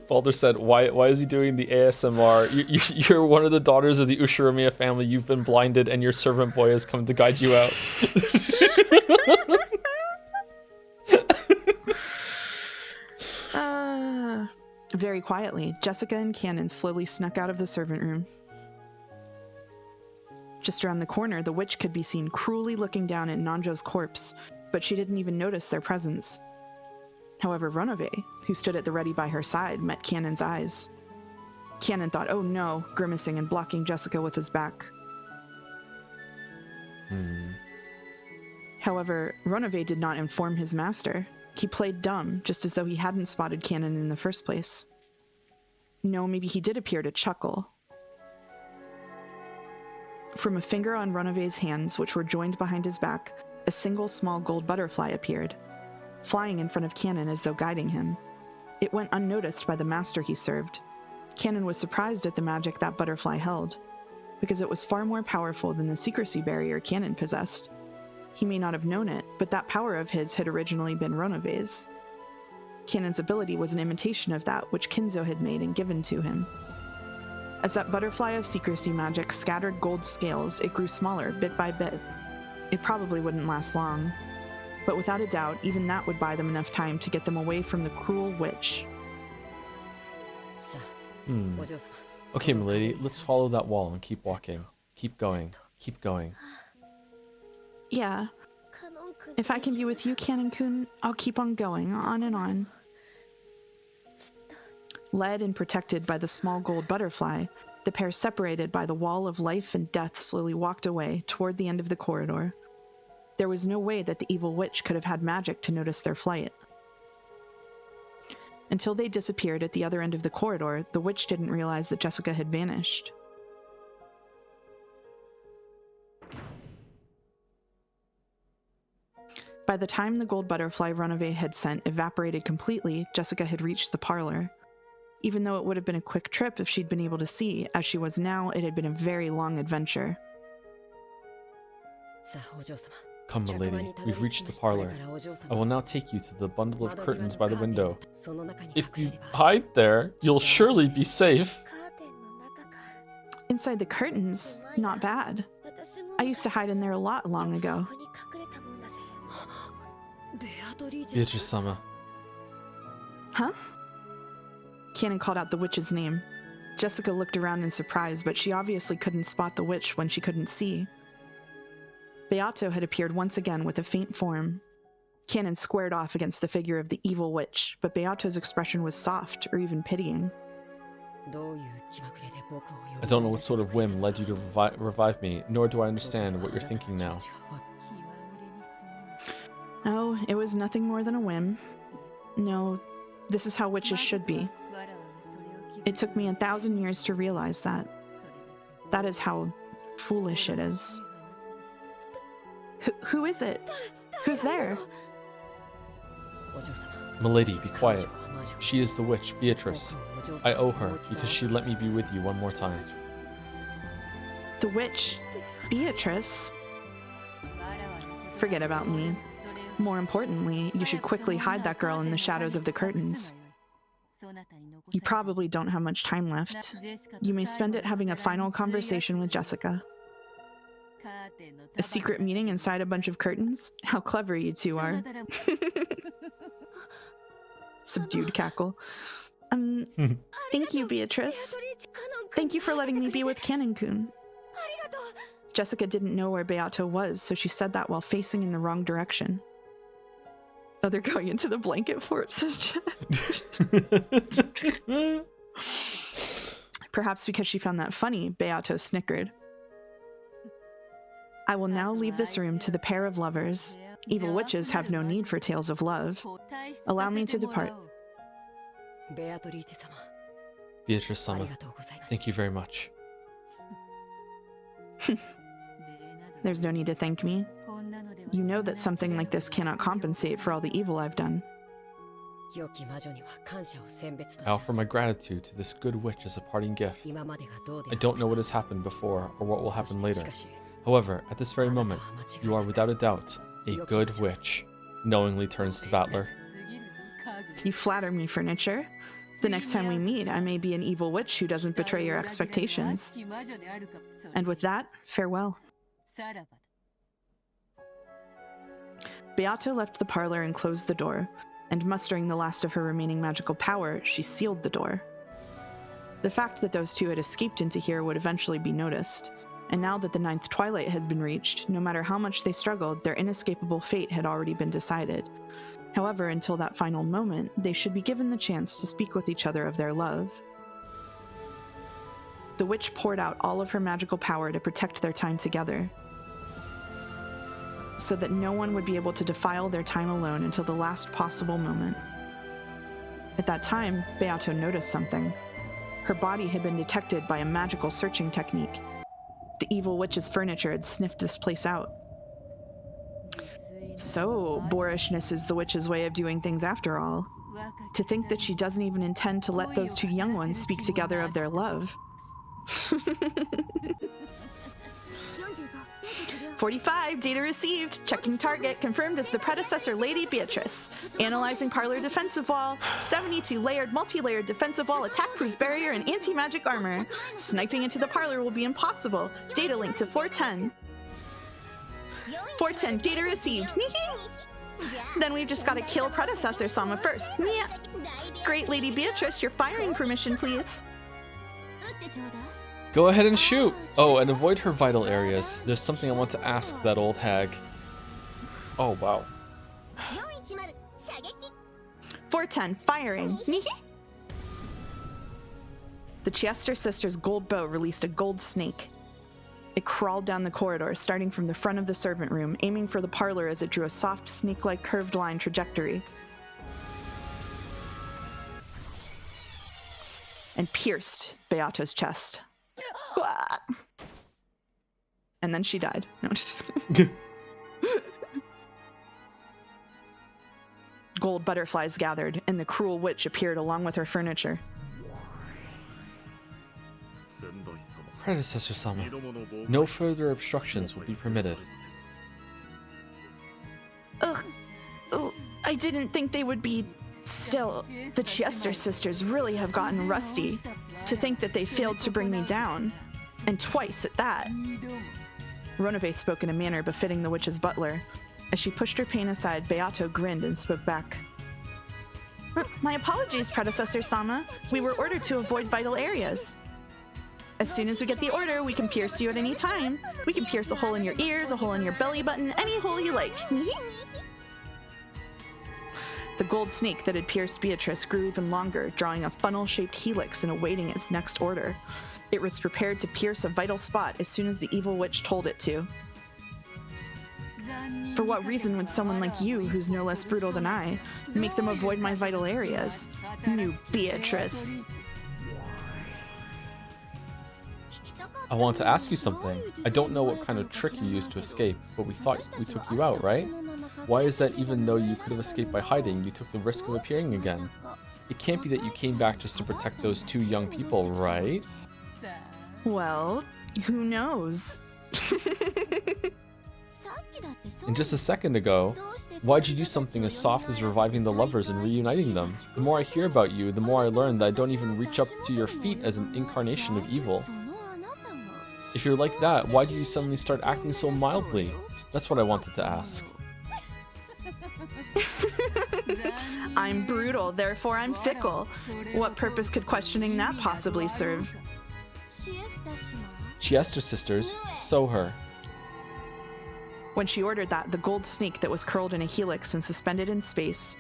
Baldur said, why is he doing the ASMR? You're one of the daughters of the Ushiromiya family. You've been blinded and your servant boy has come to guide you out. Very quietly, Jessica and Canon slowly snuck out of the servant room. Just around the corner, the witch could be seen cruelly looking down at Nanjo's corpse, but she didn't even notice their presence. However, Runove, who stood at the ready by her side, met Canon's eyes. Canon thought, oh no, grimacing and blocking Jessica with his back. However, Runove did not inform his master. He played dumb, just as though he hadn't spotted Canon in the first place. No, maybe he did appear to chuckle. From a finger on Runove's hands, which were joined behind his back, a single small gold butterfly appeared, flying in front of Canon as though guiding him. It went unnoticed by the master he served. Canon was surprised at the magic that butterfly held, because it was far more powerful than the secrecy barrier Canon possessed. He may not have known it, but that power of his had originally been Runove's. Canon's ability was an imitation of that which Kinzo had made and given to him. As that butterfly of secrecy magic scattered gold scales, it grew smaller bit by bit. It probably wouldn't last long, but without a doubt, even that would buy them enough time to get them away from the cruel witch. Okay, milady, let's follow that wall and keep walking. Keep going. Keep going. Yeah. If I can be with you, Canon-kun, I'll keep on going, on and on. Led and protected by the small gold butterfly, the pair separated by the wall of life and death slowly walked away toward the end of the corridor. There was no way that the evil witch could have had magic to notice their flight. Until they disappeared at the other end of the corridor, the witch didn't realize that Jessica had vanished. By the time the gold butterfly Runove had sent evaporated completely, Jessica had reached the parlor. Even though it would have been a quick trip if she'd been able to see, as she was now, it had been a very long adventure. Come, milady, we've reached the parlor. I will now take you to the bundle of curtains by the window. If you hide there, you'll surely be safe. Inside the curtains? Not bad. I used to hide in there a lot long ago. Beatrice-sama. Huh? Canon called out the witch's name. Jessica looked around in surprise, but she obviously couldn't spot the witch when she couldn't see. Beato had appeared once again with a faint form. Canon squared off against the figure of the evil witch, but Beato's expression was soft or even pitying. I don't know what sort of whim led you to revive me, nor do I understand what you're thinking now. Oh, it was nothing more than a whim. No, this is how witches should be. It took me 1,000 years to realize that. That is how foolish it is. Who is it? Who's there? Milady, be quiet. She is the witch, Beatrice. I owe her because she let me be with you one more time. The witch? Beatrice? Forget about me. More importantly, you should quickly hide that girl in the shadows of the curtains. You probably don't have much time left. You may spend it having a final conversation with Jessica. A secret meeting inside a bunch of curtains? How clever you two are. Subdued cackle. Thank you, Beatrice. Thank you for letting me be with Canon-kun. Jessica didn't know where Beato was, so she said that while facing in the wrong direction. Oh, they're going into the blanket fort, says Chad. Perhaps because she found that funny, Beato snickered. I will now leave this room to the pair of lovers. Evil witches have no need for tales of love. Allow me to depart. Beatrice-sama, thank you very much. There's no need to thank me. You know that something like this cannot compensate for all the evil I've done. I offer my gratitude to this good witch as a parting gift. I don't know what has happened before or what will happen later. However, at this very moment, you are without a doubt a good witch. Knowingly turns to Battler. You flatter me, Furniture. The next time we meet, I may be an evil witch who doesn't betray your expectations. And with that, farewell. Beato left the parlor and closed the door, and mustering the last of her remaining magical power, she sealed the door. The fact that those two had escaped into here would eventually be noticed, and now that the 9th twilight has been reached, no matter how much they struggled, their inescapable fate had already been decided. However, until that final moment, they should be given the chance to speak with each other of their love. The witch poured out all of her magical power to protect their time together, so that no one would be able to defile their time alone until the last possible moment. At that time, Beato noticed something. Her body had been detected by a magical searching technique. The evil witch's furniture had sniffed this place out. So, boorishness is the witch's way of doing things after all. To think that she doesn't even intend to let those two young ones speak together of their love. 45, data received. Checking target, confirmed as the predecessor Lady Beatrice. Analyzing parlor defensive wall. 72 layered, multi-layered defensive wall, attack-proof barrier, and anti-magic armor. Sniping into the parlor will be impossible. Data link to 410. 410, data received. Then we've just got to kill predecessor Sama first. Great Lady Beatrice, your firing permission, please. Go ahead and shoot! Oh, and avoid her vital areas. There's something I want to ask that old hag. Oh, wow. 410, firing. The Chester sisters' gold bow released a gold snake. It crawled down the corridor, starting from the front of the servant room, aiming for the parlor as it drew a soft, snake-like curved line trajectory. And pierced Beato's chest. And then she died. No, just kidding. Gold butterflies gathered, and the cruel witch appeared along with her furniture. Predecessor Sama, no further obstructions will be permitted. Ugh. Oh, I didn't think they would be. Still, the Chester sisters really have gotten rusty. To think that they failed to bring me down. And twice at that. Ronove spoke in a manner befitting the witch's butler. As she pushed her pain aside, Beato grinned and spoke back. My apologies, Predecessor Sama. We were ordered to avoid vital areas. As soon as we get the order, we can pierce you at any time. We can pierce a hole in your ears, a hole in your belly button, any hole you like. The gold snake that had pierced Beatrice grew even longer, drawing a funnel-shaped helix and awaiting its next order. It was prepared to pierce a vital spot as soon as the evil witch told it to. For what reason would someone like you, who's no less brutal than I, make them avoid my vital areas? New Beatrice. I want to ask you something. I don't know what kind of trick you used to escape, but we thought we took you out, right? Why is that even though you could have escaped by hiding, you took the risk of appearing again? It can't be that you came back just to protect those two young people, right? Well, who knows? And just a second ago, why'd you do something as soft as reviving the lovers and reuniting them? The more I hear about you, the more I learn that I don't even reach up to your feet as an incarnation of evil. If you're like that, why do you suddenly start acting so mildly? That's what I wanted to ask. I'm brutal, therefore I'm fickle. What purpose could questioning that possibly serve? She asked her sisters, sew her. When she ordered that, the gold snake that was curled in a helix and suspended in space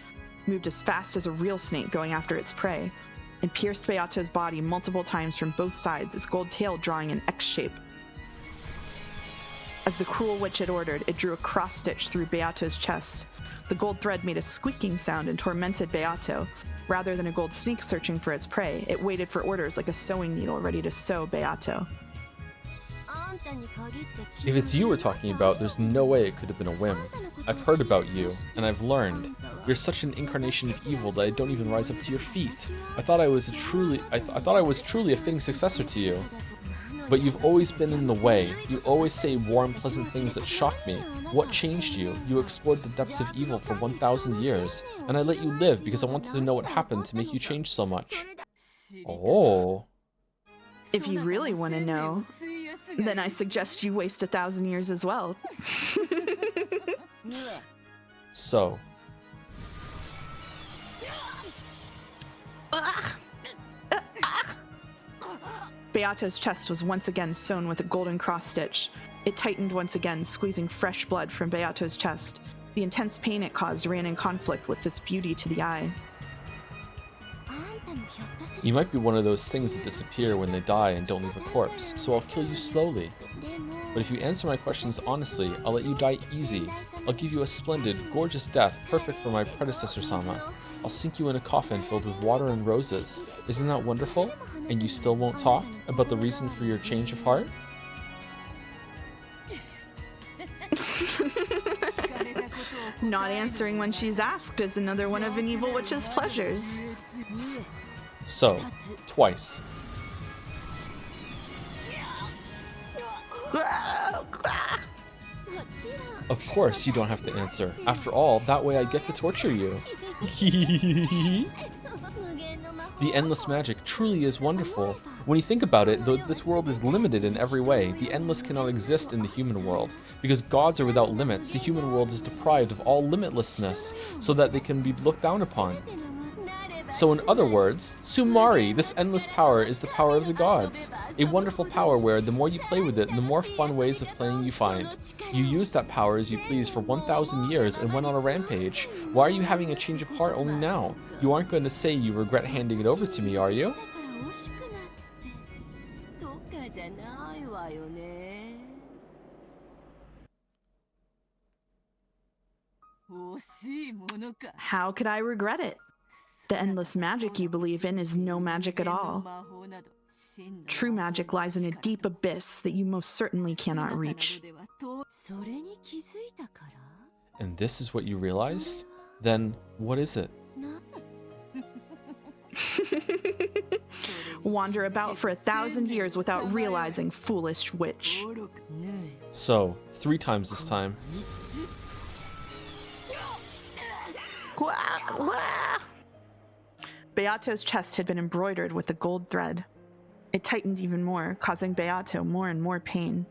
moved as fast as a real snake going after its prey, and pierced Beato's body multiple times from both sides, its gold tail drawing an X shape. As the cruel witch had ordered, it drew a cross-stitch through Beato's chest. The gold thread made a squeaking sound and tormented Beato. Rather than a gold snake searching for its prey, it waited for orders like a sewing needle ready to sew Beato. If it's you we're talking about, there's no way it could have been a whim. I've heard about you, and I've learned. You're such an incarnation of evil that I don't even rise up to your feet. I thought I was truly a fitting successor to you. But you've always been in the way. You always say warm, pleasant things that shock me. What changed you? You explored the depths of evil for 1,000 years, and I let you live because I wanted to know what happened to make you change so much. Oh. If you really want to know, then I suggest you waste 1,000 years as well. So. Beato's chest was once again sewn with a golden cross-stitch. It tightened once again, squeezing fresh blood from Beato's chest. The intense pain it caused ran in conflict with its beauty to the eye. You might be one of those things that disappear when they die and don't leave a corpse, so I'll kill you slowly. But if you answer my questions honestly, I'll let you die easy. I'll give you a splendid, gorgeous death, perfect for my predecessor Sama. I'll sink you in a coffin filled with water and roses. Isn't that wonderful? And you still won't talk about the reason for your change of heart? Not answering when she's asked is another one of an evil witch's pleasures. So, twice. Of course you don't have to answer. After all, that way I get to torture you. The endless magic truly is wonderful. When you think about it, though this world is limited in every way, the endless cannot exist in the human world. Because gods are without limits, the human world is deprived of all limitlessness, so that they can be looked down upon. So in other words, Sumari, this endless power is the power of the gods. A wonderful power where the more you play with it, the more fun ways of playing you find. You used that power as you please for 1,000 years and went on a rampage. Why are you having a change of heart only now? You aren't going to say you regret handing it over to me, are you? How could I regret it? The endless magic you believe in is no magic at all. True magic lies in a deep abyss that you most certainly cannot reach. And this is what you realized? Then what is it? Wander about for 1,000 years without realizing, foolish witch. So, 3 times this time. Beato's chest had been embroidered with the gold thread. It tightened even more, causing Beato more and more pain.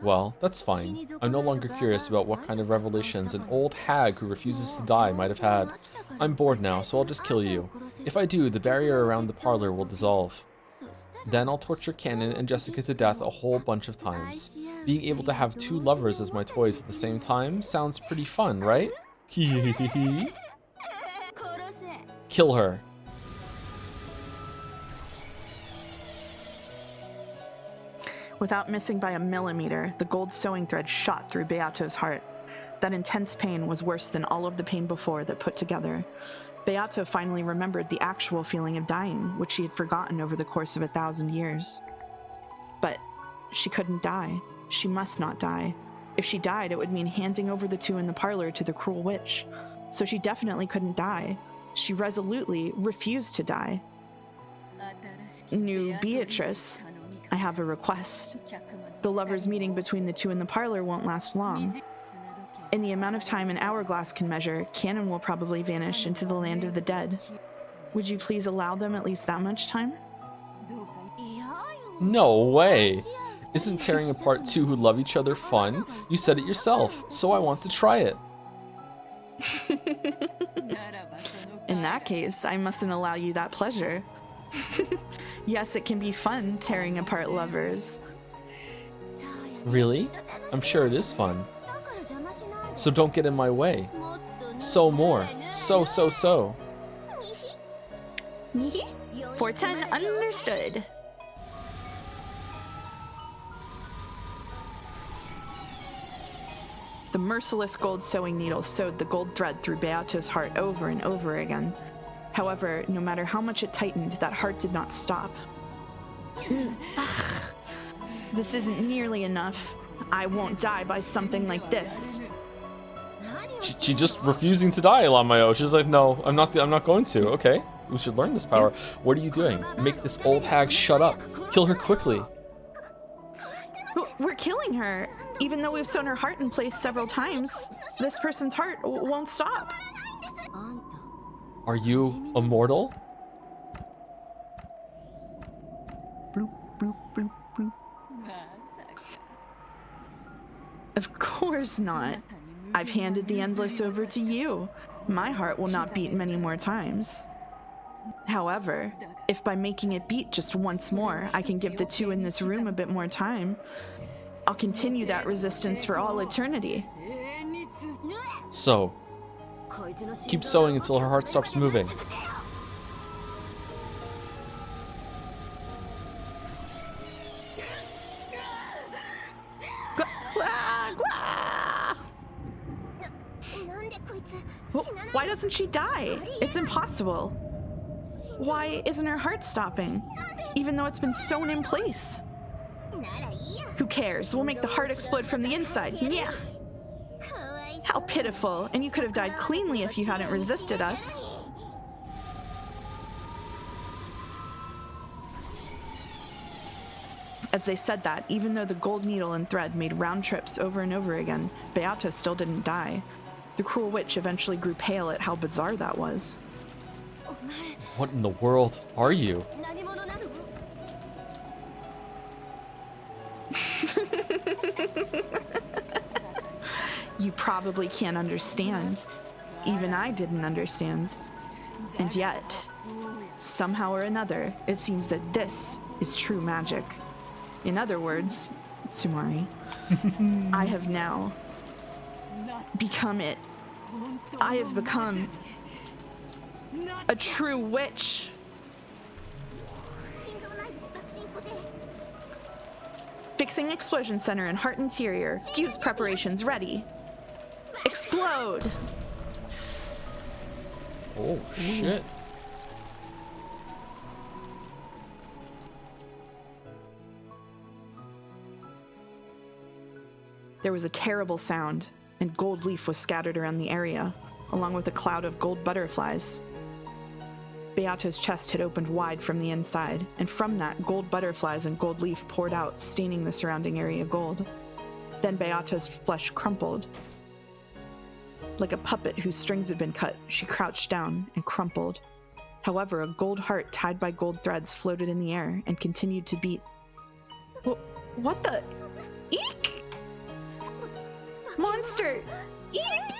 Well, that's fine. I'm no longer curious about what kind of revelations an old hag who refuses to die might have had. I'm bored now, so I'll just kill you. If I do, the barrier around the parlor will dissolve. Then I'll torture Canon and Jessica to death a whole bunch of times. Being able to have 2 lovers as my toys at the same time sounds pretty fun, right? Kill her. Without missing by a millimeter, the gold sewing thread shot through Beato's heart. That intense pain was worse than all of the pain before that put together. Beato finally remembered the actual feeling of dying, which she had forgotten over the course of 1,000 years. But she couldn't die. She must not die. If she died, it would mean handing over the 2 in the parlor to the cruel witch. So she definitely couldn't die. She resolutely refused to die. New Beatrice, I have a request. The lovers' meeting between the 2 in the parlor won't last long. In the amount of time an hourglass can measure, Canon will probably vanish into the land of the dead. Would you please allow them at least that much time? No way! Isn't tearing apart 2 who love each other fun? You said it yourself, so I want to try it. In that case, I mustn't allow you that pleasure. Yes, it can be fun tearing apart lovers. Really? I'm sure it is fun. So don't get in my way. So more. So. 410 understood. The merciless gold sewing needle sewed the gold thread through Beato's heart over and over again. However, no matter how much it tightened, that heart did not stop. This isn't nearly enough. I won't die by something like this. She just refusing to die, Lamayo. She's like, no, I'm not going to. Okay, we should learn this power. What are you doing? Make this old hag shut up. Kill her quickly. We're killing her. Even though we've sewn her heart in place several times, this person's heart won't stop. Are you immortal? Bloop, bloop, bloop, bloop. Of course not. I've handed the Endless over to you. My heart will not beat many more times. However, if by making it beat just once more, I can give the two in this room a bit more time, I'll continue that resistance for all eternity. So, keep sewing until her heart stops moving. Why doesn't she die? It's impossible. Why isn't her heart stopping, even though it's been sewn in place? Who cares? We'll make the heart explode from the inside. Yeah. How pitiful. And you could have died cleanly if you hadn't resisted us. As they said that, even though the gold needle and thread made round trips over and over again, Beato still didn't die. The cruel witch eventually grew pale at how bizarre that was. What in the world are you? You probably can't understand. Even I didn't understand. And yet, somehow or another, it seems that this is true magic. In other words, Sumari, I have now become it. I have become a true witch. Fixing explosion center and heart interior. Fuse preparations ready. Explode! Oh, shit. There was a terrible sound, and gold leaf was scattered around the area, along with a cloud of gold butterflies. Beato's chest had opened wide from the inside, and from that, gold butterflies and gold leaf poured out, staining the surrounding area gold. Then Beato's flesh crumpled. Like a puppet whose strings had been cut, she crouched down and crumpled. However, a gold heart tied by gold threads floated in the air and continued to beat. What the? Eek! Monster! Eek!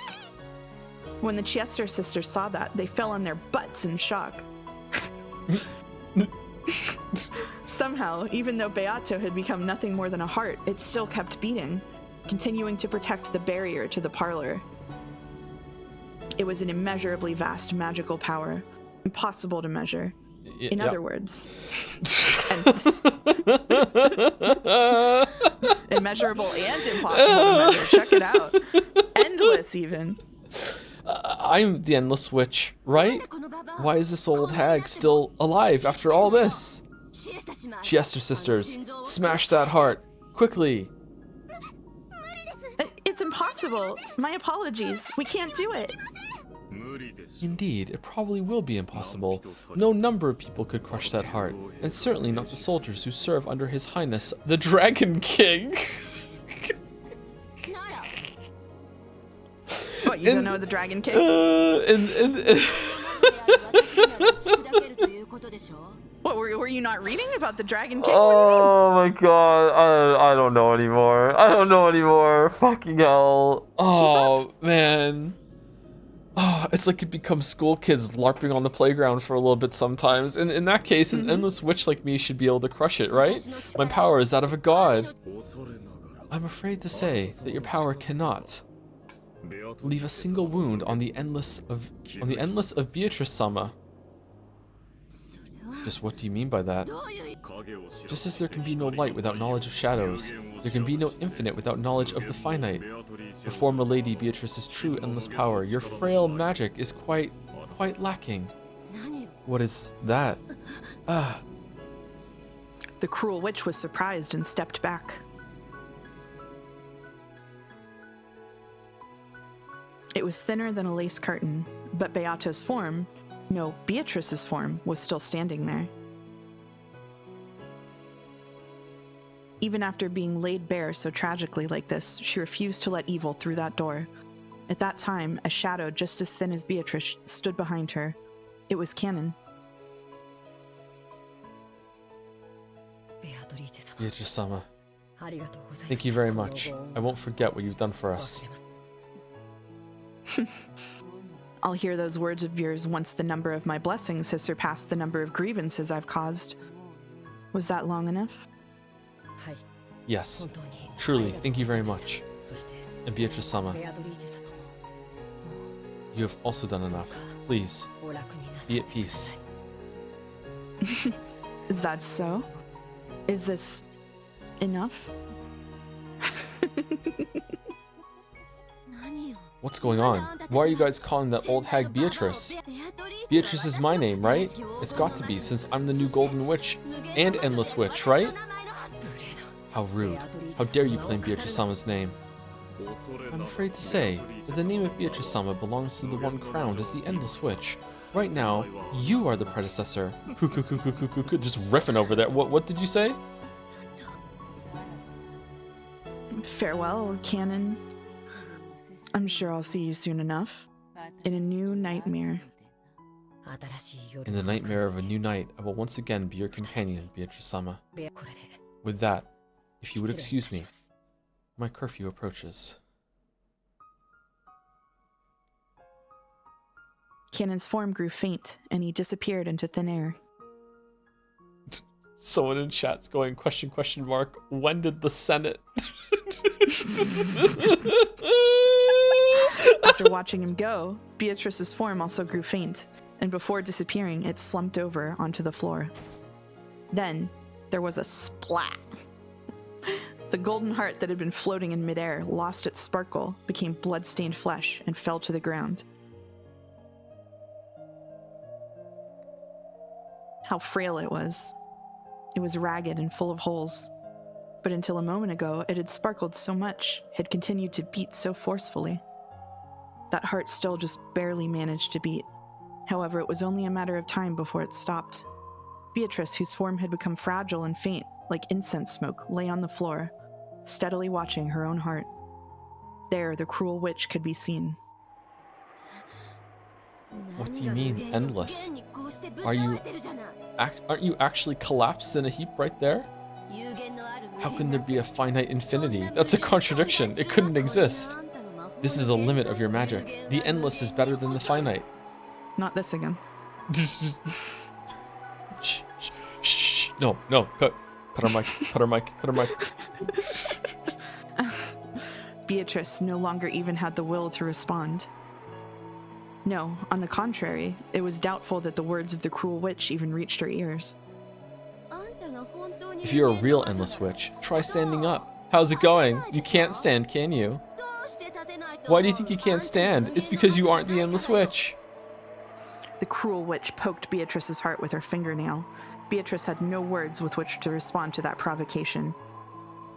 When the Chiester sisters saw that, they fell on their butts in shock. Somehow, even though Beato had become nothing more than a heart, it still kept beating, continuing to protect the barrier to the parlor. It was an immeasurably vast magical power, impossible to measure. In other words, endless. Immeasurable and impossible to measure. Check it out. Endless, even. I'm the Endless Witch, right? Why is this old hag still alive after all this? Chiester sisters, smash that heart, quickly. It's impossible. My apologies. We can't do it. Indeed, it probably will be impossible. No number of people could crush that heart, and certainly not the soldiers who serve under His Highness, the Dragon King. What, you don't know the Dragon King? What, were you not reading about the Dragon King? Oh my god, I don't know anymore. I don't know anymore. Fucking hell. Oh, man. Oh, it's like it becomes school kids LARPing on the playground for a little bit sometimes. And in that case, an endless witch like me should be able to crush it, right? My power is that of a god. I'm afraid to say that your power cannot leave a single wound on the endless of Beatrice-sama. Just what do you mean by that? Just as there can be no light without knowledge of shadows, there can be no infinite without knowledge of the finite. Before Milady Beatrice's true endless power, your frail magic is quite lacking. What is that? Ah. The cruel witch was surprised and stepped back. It was thinner than a lace curtain, but Beato's form, no, Beatrice's form, was still standing there. Even after being laid bare so tragically like this, she refused to let evil through that door. At that time, a shadow just as thin as Beatrice stood behind her. It was Canon. Beatrice-sama, thank you very much. I won't forget what you've done for us. I'll hear those words of yours once the number of my blessings has surpassed the number of grievances I've caused. Was that long enough? Yes, truly, thank you very much. And Beatrice-sama, you have also done enough. Please, be at peace. Is that so? Is this enough? What's going on? Why are you guys calling that old hag Beatrice? Beatrice is my name, right? It's got to be, since I'm the new Golden Witch and Endless Witch, right? How rude. How dare you claim Beatrice-sama's name? I'm afraid to say that the name of Beatrice-sama belongs to the one crowned as the Endless Witch. Right now, you are the predecessor. Just riffing over there. What did you say? Farewell, Canon. I'm sure I'll see you soon enough. In a new nightmare. In the nightmare of a new night, I will once again be your companion, Beatrice-sama. With that, if you would excuse me, my curfew approaches. Canon's form grew faint, and he disappeared into thin air. Someone in chat's going, question mark, when did the Senate? After watching him go, Beatrice's form also grew faint, and before disappearing, it slumped over onto the floor. Then, there was a splat. The golden heart that had been floating in midair lost its sparkle, became blood-stained flesh, and fell to the ground. How frail it was. It was ragged and full of holes. But until a moment ago, it had sparkled so much, had continued to beat so forcefully. That heart still just barely managed to beat. However, it was only a matter of time before it stopped. Beatrice, whose form had become fragile and faint, like incense smoke, lay on the floor, steadily watching her own heart. There, the cruel witch could be seen. What do you mean, endless? Aren't you actually collapsed in a heap right there? How can there be a finite infinity? That's a contradiction. It couldn't exist. This is a limit of your magic. The endless is better than the finite. Not this again. Shh. No. Cut her mic. Beatrice no longer even had the will to respond. No, on the contrary, it was doubtful that the words of the cruel witch even reached her ears. If you're a real endless witch, try standing up. How's it going? You can't stand, can you? Why do you think you can't stand? It's because you aren't the endless witch. The cruel witch poked Beatrice's heart with her fingernail. Beatrice had no words with which to respond to that provocation.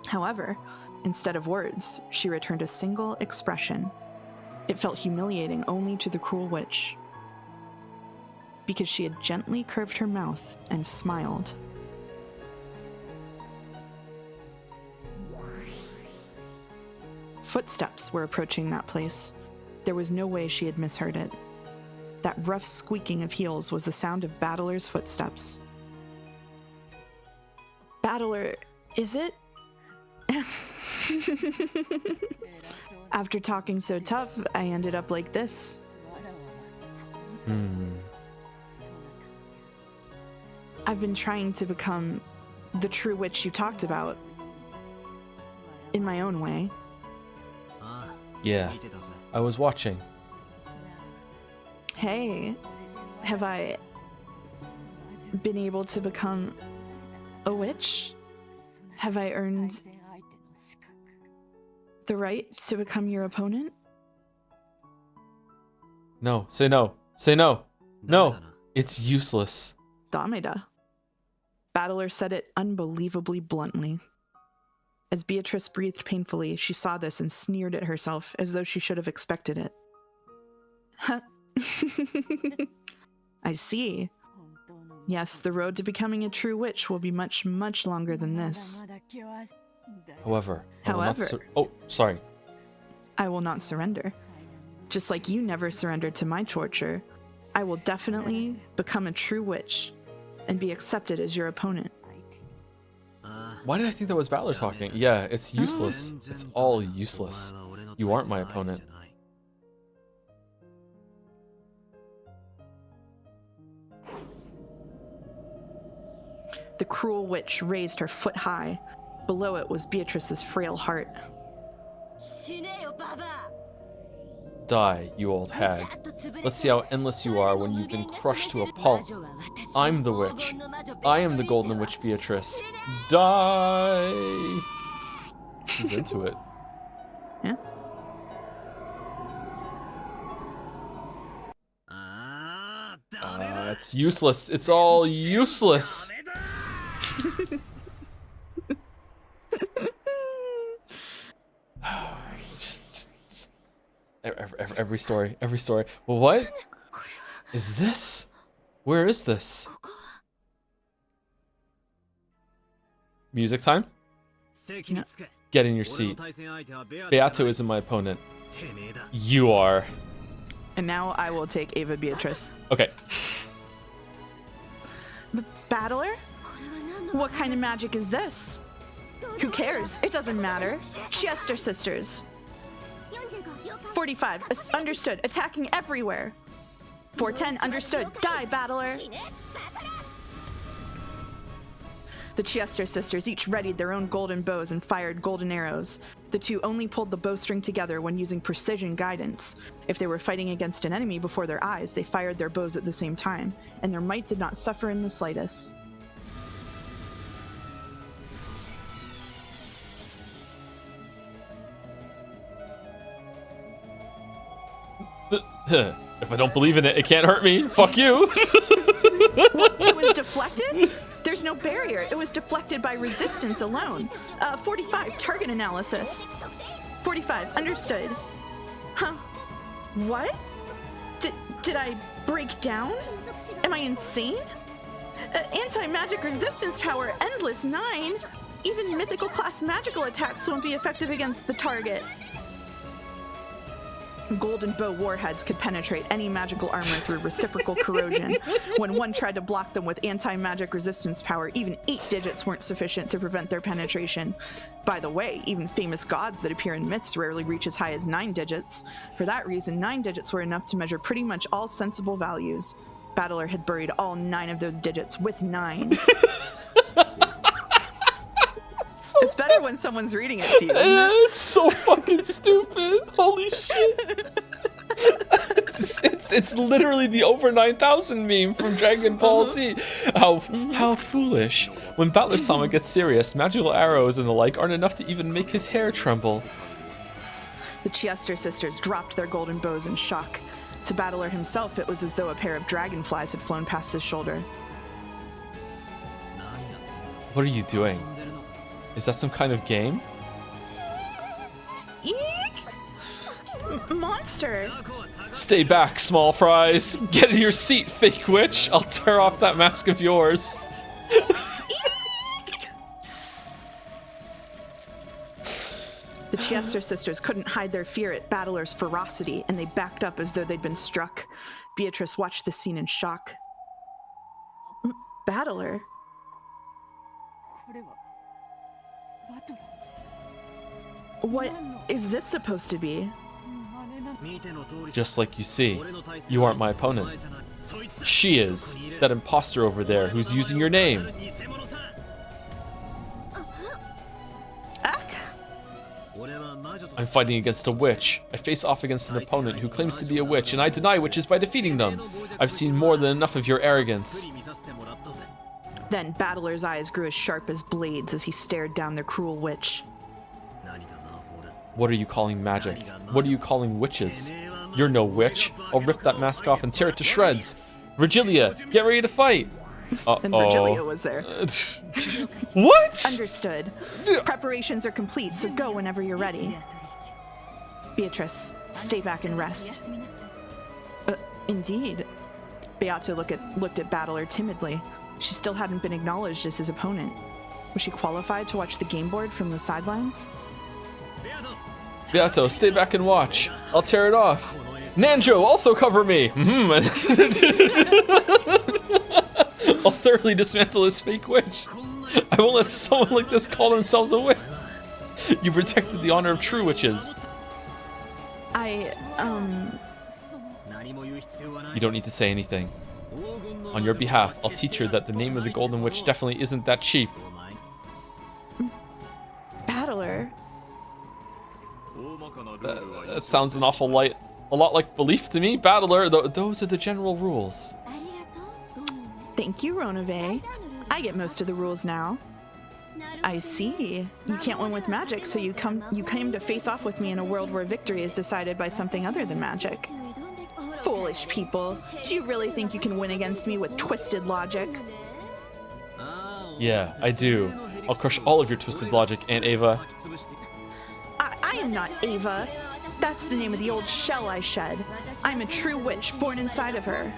However, instead of words, she returned a single expression. It felt humiliating only to the cruel witch, because she had gently curved her mouth and smiled. Footsteps were approaching that place. There was no way she had misheard it. That rough squeaking of heels was the sound of Battler's footsteps. Battler, is it? After talking so tough, I ended up like this. Hmm. I've been trying to become the true witch you talked about in my own way. Yeah, I was watching. Hey, have I been able to become a witch? Have I earned the right to become your opponent? No, say no. Say no. No, it's useless. Dameda. Battler said it unbelievably bluntly. As Beatrice breathed painfully, she saw this and sneered at herself as though she should have expected it. Huh. I see. Yes, the road to becoming a true witch will be much, much longer than this. However, I will not However, oh, sorry. I will not surrender. Just like you never surrendered to my torture, I will definitely become a true witch and be accepted as your opponent. Why did I think that was Battler talking? Yeah, it's useless. It's all useless. You aren't my opponent. The cruel witch raised her foot high. Below it was Beatrice's frail heart. Die, you old hag. Let's see how endless you are when you've been crushed to a pulp. I'm the witch. I am the Golden Witch Beatrice. Die! She's into it. Yeah? It's useless. It's all useless. just every story. Well, what is this? Where is this? Music time? Get in your seat. Beato isn't my opponent. You are. And now I will take Ava Beatrice. Okay. Battler? What kind of magic is this? Who cares? It doesn't matter. Chester sisters. 45, understood. Attacking everywhere. 410, understood. Die, Battler. The Chester sisters each readied their own golden bows and fired golden arrows. The two only pulled the bowstring together when using precision guidance. If they were fighting against an enemy before their eyes, they fired their bows at the same time, and their might did not suffer in the slightest. If I don't believe in it, it can't hurt me. Fuck you. It was deflected? There's no barrier. It was deflected by resistance alone. 45, target analysis. 45, understood. Huh? What? Did I break down? Am I insane? Anti-magic resistance power, endless 9. Even mythical class magical attacks won't be effective against the target. Golden bow warheads could penetrate any magical armor through reciprocal corrosion. When one tried to block them with anti-magic resistance power, even 8 digits weren't sufficient to prevent their penetration. By the way, even famous gods that appear in myths rarely reach as high as 9 digits. For that reason, 9 digits were enough to measure pretty much all sensible values. Battler had buried all 9 of those digits with 9s. It's better when someone's reading it to you, isn't it? It's so fucking stupid. Holy shit. It's literally the over 9,000 meme from Dragon Ball Z. How foolish. When Battler-sama gets serious, magical arrows and the like aren't enough to even make his hair tremble. The Chester sisters dropped their golden bows in shock. To Battler himself, it was as though a pair of dragonflies had flown past his shoulder. What are you doing? Is that some kind of game? Eek! Monster! Stay back, small fries. Get in your seat, fake witch. I'll tear off that mask of yours. The Chester sisters couldn't hide their fear at Battler's ferocity, and they backed up as though they'd been struck. Beatrice watched the scene in shock. Battler? What is this supposed to be? Just like you see, you aren't my opponent. She is, that imposter over there who's using your name. I'm fighting against a witch. I face off against an opponent who claims to be a witch, and I deny witches by defeating them. I've seen more than enough of your arrogance. Then Battler's eyes grew as sharp as blades as he stared down the cruel witch. What are you calling magic? What are you calling witches? You're no witch. I'll rip that mask off and tear it to shreds. Virgilia, get ready to fight. And Virgilia was there. What? Understood. Preparations are complete, so go whenever you're ready. Beatrice, stay back and rest. Indeed. Beato looked at Battler timidly. She still hadn't been acknowledged as his opponent. Was she qualified to watch the game board from the sidelines? Beato, stay back and watch. I'll tear it off. Nanjo, also cover me. I'll thoroughly dismantle this fake witch. I won't let someone like this call themselves a witch. You protected the honor of true witches. You don't need to say anything. On your behalf, I'll teach her that the name of the Golden Witch definitely isn't that cheap. Battler. That sounds a lot like belief to me. Battler, those are the general rules. Thank you, Ronave. I get most of the rules now. I see. You can't win with magic, so you came to face off with me in a world where victory is decided by something other than magic. Foolish people. Do you really think you can win against me with twisted logic? Yeah, I do. I'll crush all of your twisted logic, Aunt Ava. I am not Ava. That's the name of the old shell I shed. I'm a true witch born inside of her.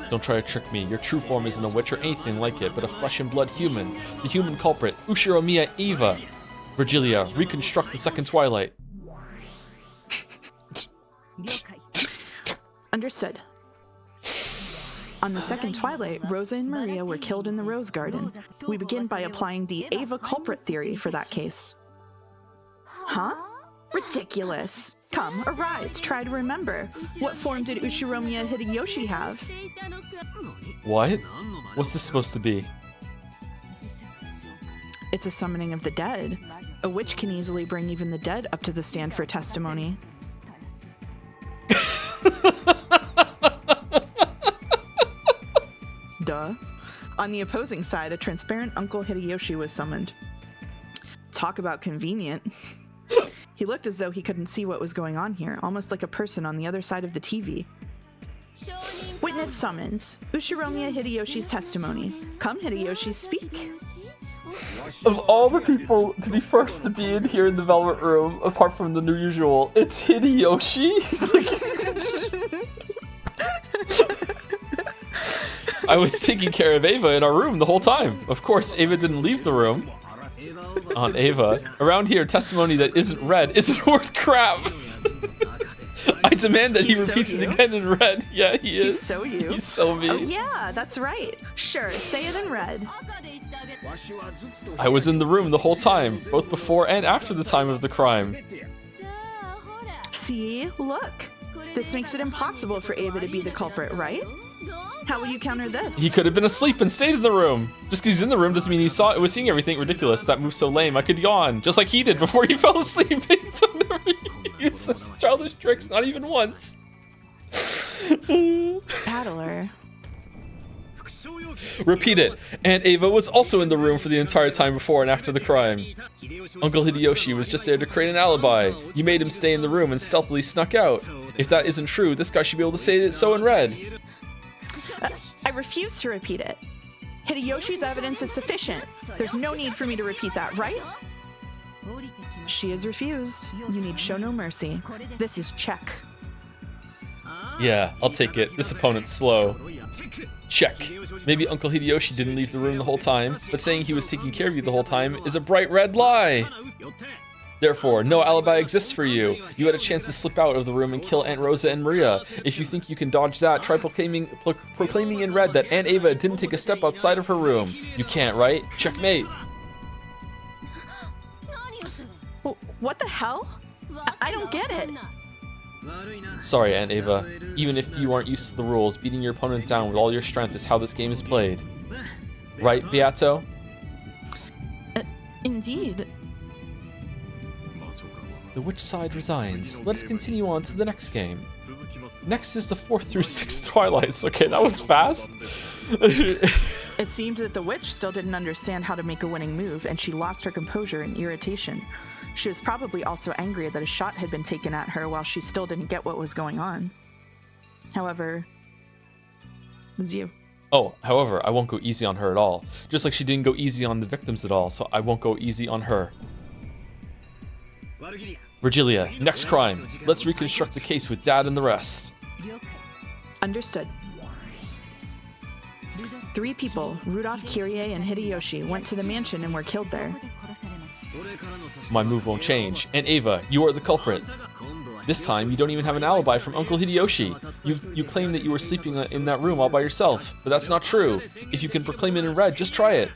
Don't try to trick me. Your true form isn't a witch or anything like it, but a flesh and blood human. The human culprit, Ushiromiya Eva. Virgilia, reconstruct the second twilight. Understood. On the second twilight, Rosa and Maria were killed in the Rose Garden. We begin by applying the Ava culprit theory for that case. Huh? Ridiculous. Come, arise, try to remember. What form did Ushiromiya Hideyoshi have? What? What's this supposed to be? It's a summoning of the dead. A witch can easily bring even the dead up to the stand for testimony. Duh. On the opposing side, a transparent Uncle Hideyoshi was summoned. Talk about convenient. He looked as though he couldn't see what was going on here, almost like a person on the other side of the TV. Witness summons. Ushiromiya Hideyoshi's testimony. Come, Hideyoshi, speak. Of all the people to be first to be in here in the Velvet Room, apart from the new usual, it's Hideyoshi? I was taking care of Ava in our room the whole time. Of course, Ava didn't leave the room. Aunt Ava. Around here, testimony that isn't read isn't worth crap. I demand that he repeats it again in red. Yeah, he is. He's so you. He's so me. Oh, yeah, that's right. Sure, say it in red. I was in the room the whole time, both before and after the time of the crime. See? Look. This makes it impossible for Ava to be the culprit, right? How will you counter this? He could have been asleep and stayed in the room. Just because he's in the room doesn't mean he was seeing everything ridiculous. That move's so lame, I could yawn, just like he did before he fell asleep. So never use such childish tricks, not even once. Battler. Repeat it. Aunt Ava was also in the room for the entire time before and after the crime. Uncle Hideyoshi was just there to create an alibi. You made him stay in the room and stealthily snuck out. If that isn't true, this guy should be able to say it so in red. I refuse to repeat it. Hideyoshi's evidence is sufficient. There's no need for me to repeat that, right? She is refused. You need show no mercy. This is check. Yeah, I'll take it. This opponent's slow. Check. Maybe Uncle Hideyoshi didn't leave the room the whole time, but saying he was taking care of you the whole time is a bright red lie. Therefore, no alibi exists for you. You had a chance to slip out of the room and kill Aunt Rosa and Maria. If you think you can dodge that, try proclaiming in red that Aunt Ava didn't take a step outside of her room. You can't, right? Checkmate. What the hell? I don't get it. Sorry, Aunt Ava. Even if you aren't used to the rules, beating your opponent down with all your strength is how this game is played. Right, Beato? Indeed. The witch side resigns. Let us continue on to the next game. Next is the 4th through 6th Twilights. Okay, that was fast. It seemed that the witch still didn't understand how to make a winning move, and she lost her composure in irritation. She was probably also angry that a shot had been taken at her while she still didn't get what was going on. However, it's you. Oh, however, I won't go easy on her at all. Just like she didn't go easy on the victims at all, so I won't go easy on her. Virgilia, next crime. Let's reconstruct the case with Dad and the rest. Understood. 3 people, Rudolph, Kyrie, and Hideyoshi, went to the mansion and were killed there. My move won't change. And Ava, you are the culprit. This time, you don't even have an alibi from Uncle Hideyoshi. You claim that you were sleeping in that room all by yourself, but that's not true. If you can proclaim it in red, just try it.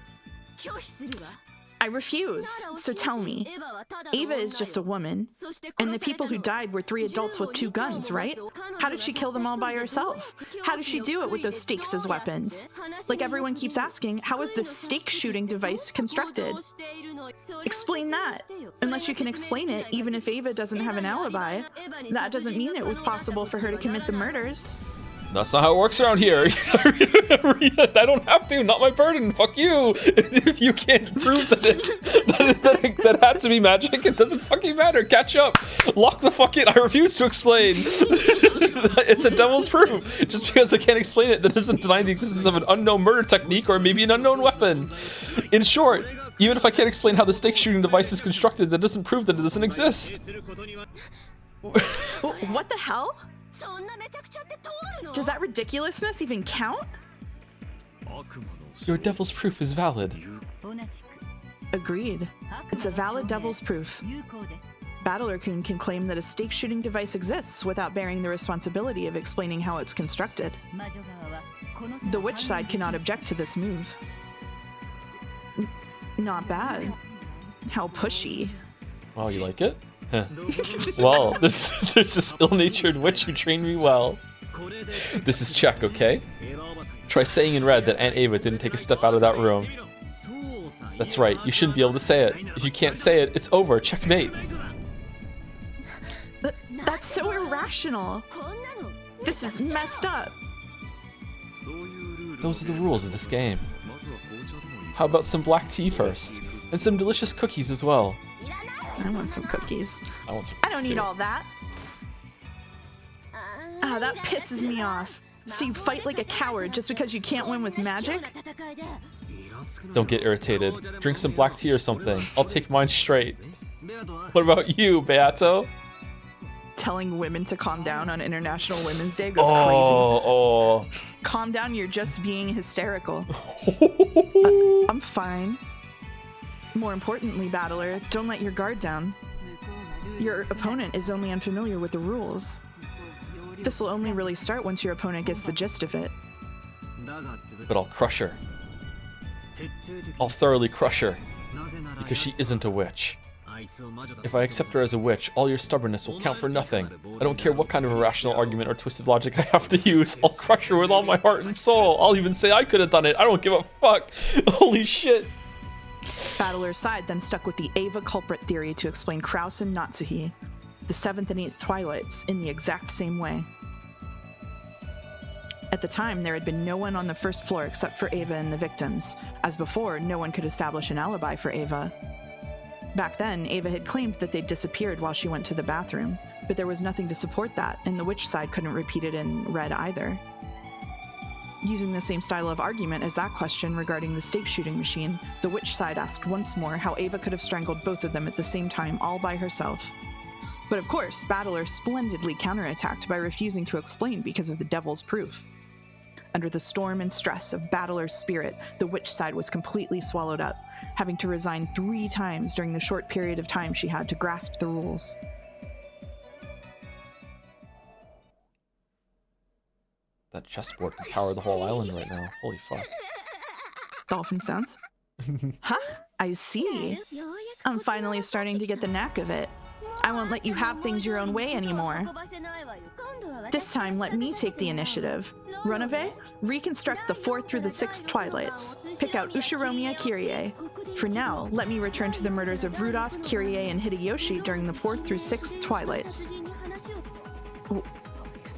I refuse, so tell me. Ava is just a woman, and the people who died were 3 adults with 2 guns, right? How did she kill them all by herself? How did she do it with those stakes as weapons? Like everyone keeps asking, how is this stake shooting device constructed? Explain that. Unless you can explain it, even if Ava doesn't have an alibi, that doesn't mean it was possible for her to commit the murders. That's not how it works around here. I don't have to. Not my burden. Fuck you. If you can't prove that it had to be magic, it doesn't fucking matter. Catch up. Lock the fuck in. I refuse to explain. It's a devil's proof. Just because I can't explain it, that doesn't deny the existence of an unknown murder technique or maybe an unknown weapon. In short, even if I can't explain how the stake shooting device is constructed, that doesn't prove that it doesn't exist. What the hell? Does that ridiculousness even count? Your devil's proof is valid. Agreed. It's a valid devil's proof. Battler-kun can claim that a stake shooting device exists without bearing the responsibility of explaining how it's constructed. The witch side cannot object to this move. Not bad. How pushy. Oh, you like it? Well, there's this ill-natured witch who trained me well. This is check, okay? Try saying in red that Aunt Ava didn't take a step out of that room. That's right, you shouldn't be able to say it. If you can't say it, it's over. Checkmate. That's so irrational. This is messed up. Those are the rules of this game. How about some black tea first? And some delicious cookies as well. I want some cookies. I don't need all that. Ah, that pisses me off. So you fight like a coward just because you can't win with magic? Don't get irritated. Drink some black tea or something. I'll take mine straight. What about you, Beato? Telling women to calm down on International Women's Day goes crazy. Oh. Calm down, you're just being hysterical. I'm fine. More importantly, Battler, don't let your guard down. Your opponent is only unfamiliar with the rules. This will only really start once your opponent gets the gist of it. But I'll crush her. I'll thoroughly crush her. Because she isn't a witch. If I accept her as a witch, all your stubbornness will count for nothing. I don't care what kind of irrational argument or twisted logic I have to use. I'll crush her with all my heart and soul. I'll even say I could have done it. I don't give a fuck. Holy shit. Battler's side then stuck with the Ava culprit theory to explain Kraus and Natsuhi, the 7th and 8th Twilights, in the exact same way. At the time, there had been no one on the first floor except for Ava and the victims. As before, no one could establish an alibi for Ava. Back then, Ava had claimed that they'd disappeared while she went to the bathroom, but there was nothing to support that, and the witch side couldn't repeat it in red either. Using the same style of argument as that question regarding the stake shooting machine, the witch side asked once more how Ava could have strangled both of them at the same time all by herself. But of course, Battler splendidly counterattacked by refusing to explain because of the devil's proof. Under the storm and stress of Battler's spirit, the witch side was completely swallowed up, having to resign 3 times during the short period of time she had to grasp the rules. That chessboard can power the whole island right now. Holy fuck. Dolphin sounds? Huh? I see. I'm finally starting to get the knack of it. I won't let you have things your own way anymore. This time, let me take the initiative. Runaway, reconstruct the 4th through the 6th Twilights. Pick out Ushiromiya Kyrie. For now, let me return to the murders of Rudolph, Kyrie, and Hideyoshi during the 4th through 6th Twilights.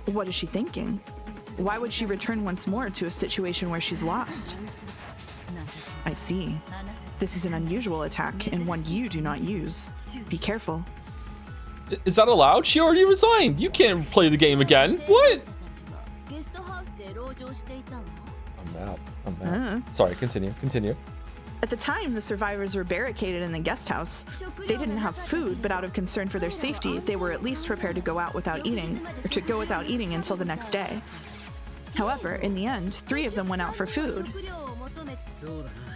What is she thinking? Why would she return once more to a situation where she's lost? I see. This is an unusual attack, and one you do not use. Be careful. Is that allowed? She already resigned. You can't play the game again. What? I'm mad. Sorry, continue. At the time, the survivors were barricaded in the guest house. They didn't have food, but out of concern for their safety, they were at least prepared to go without eating until the next day. However, in the end, 3 of them went out for food.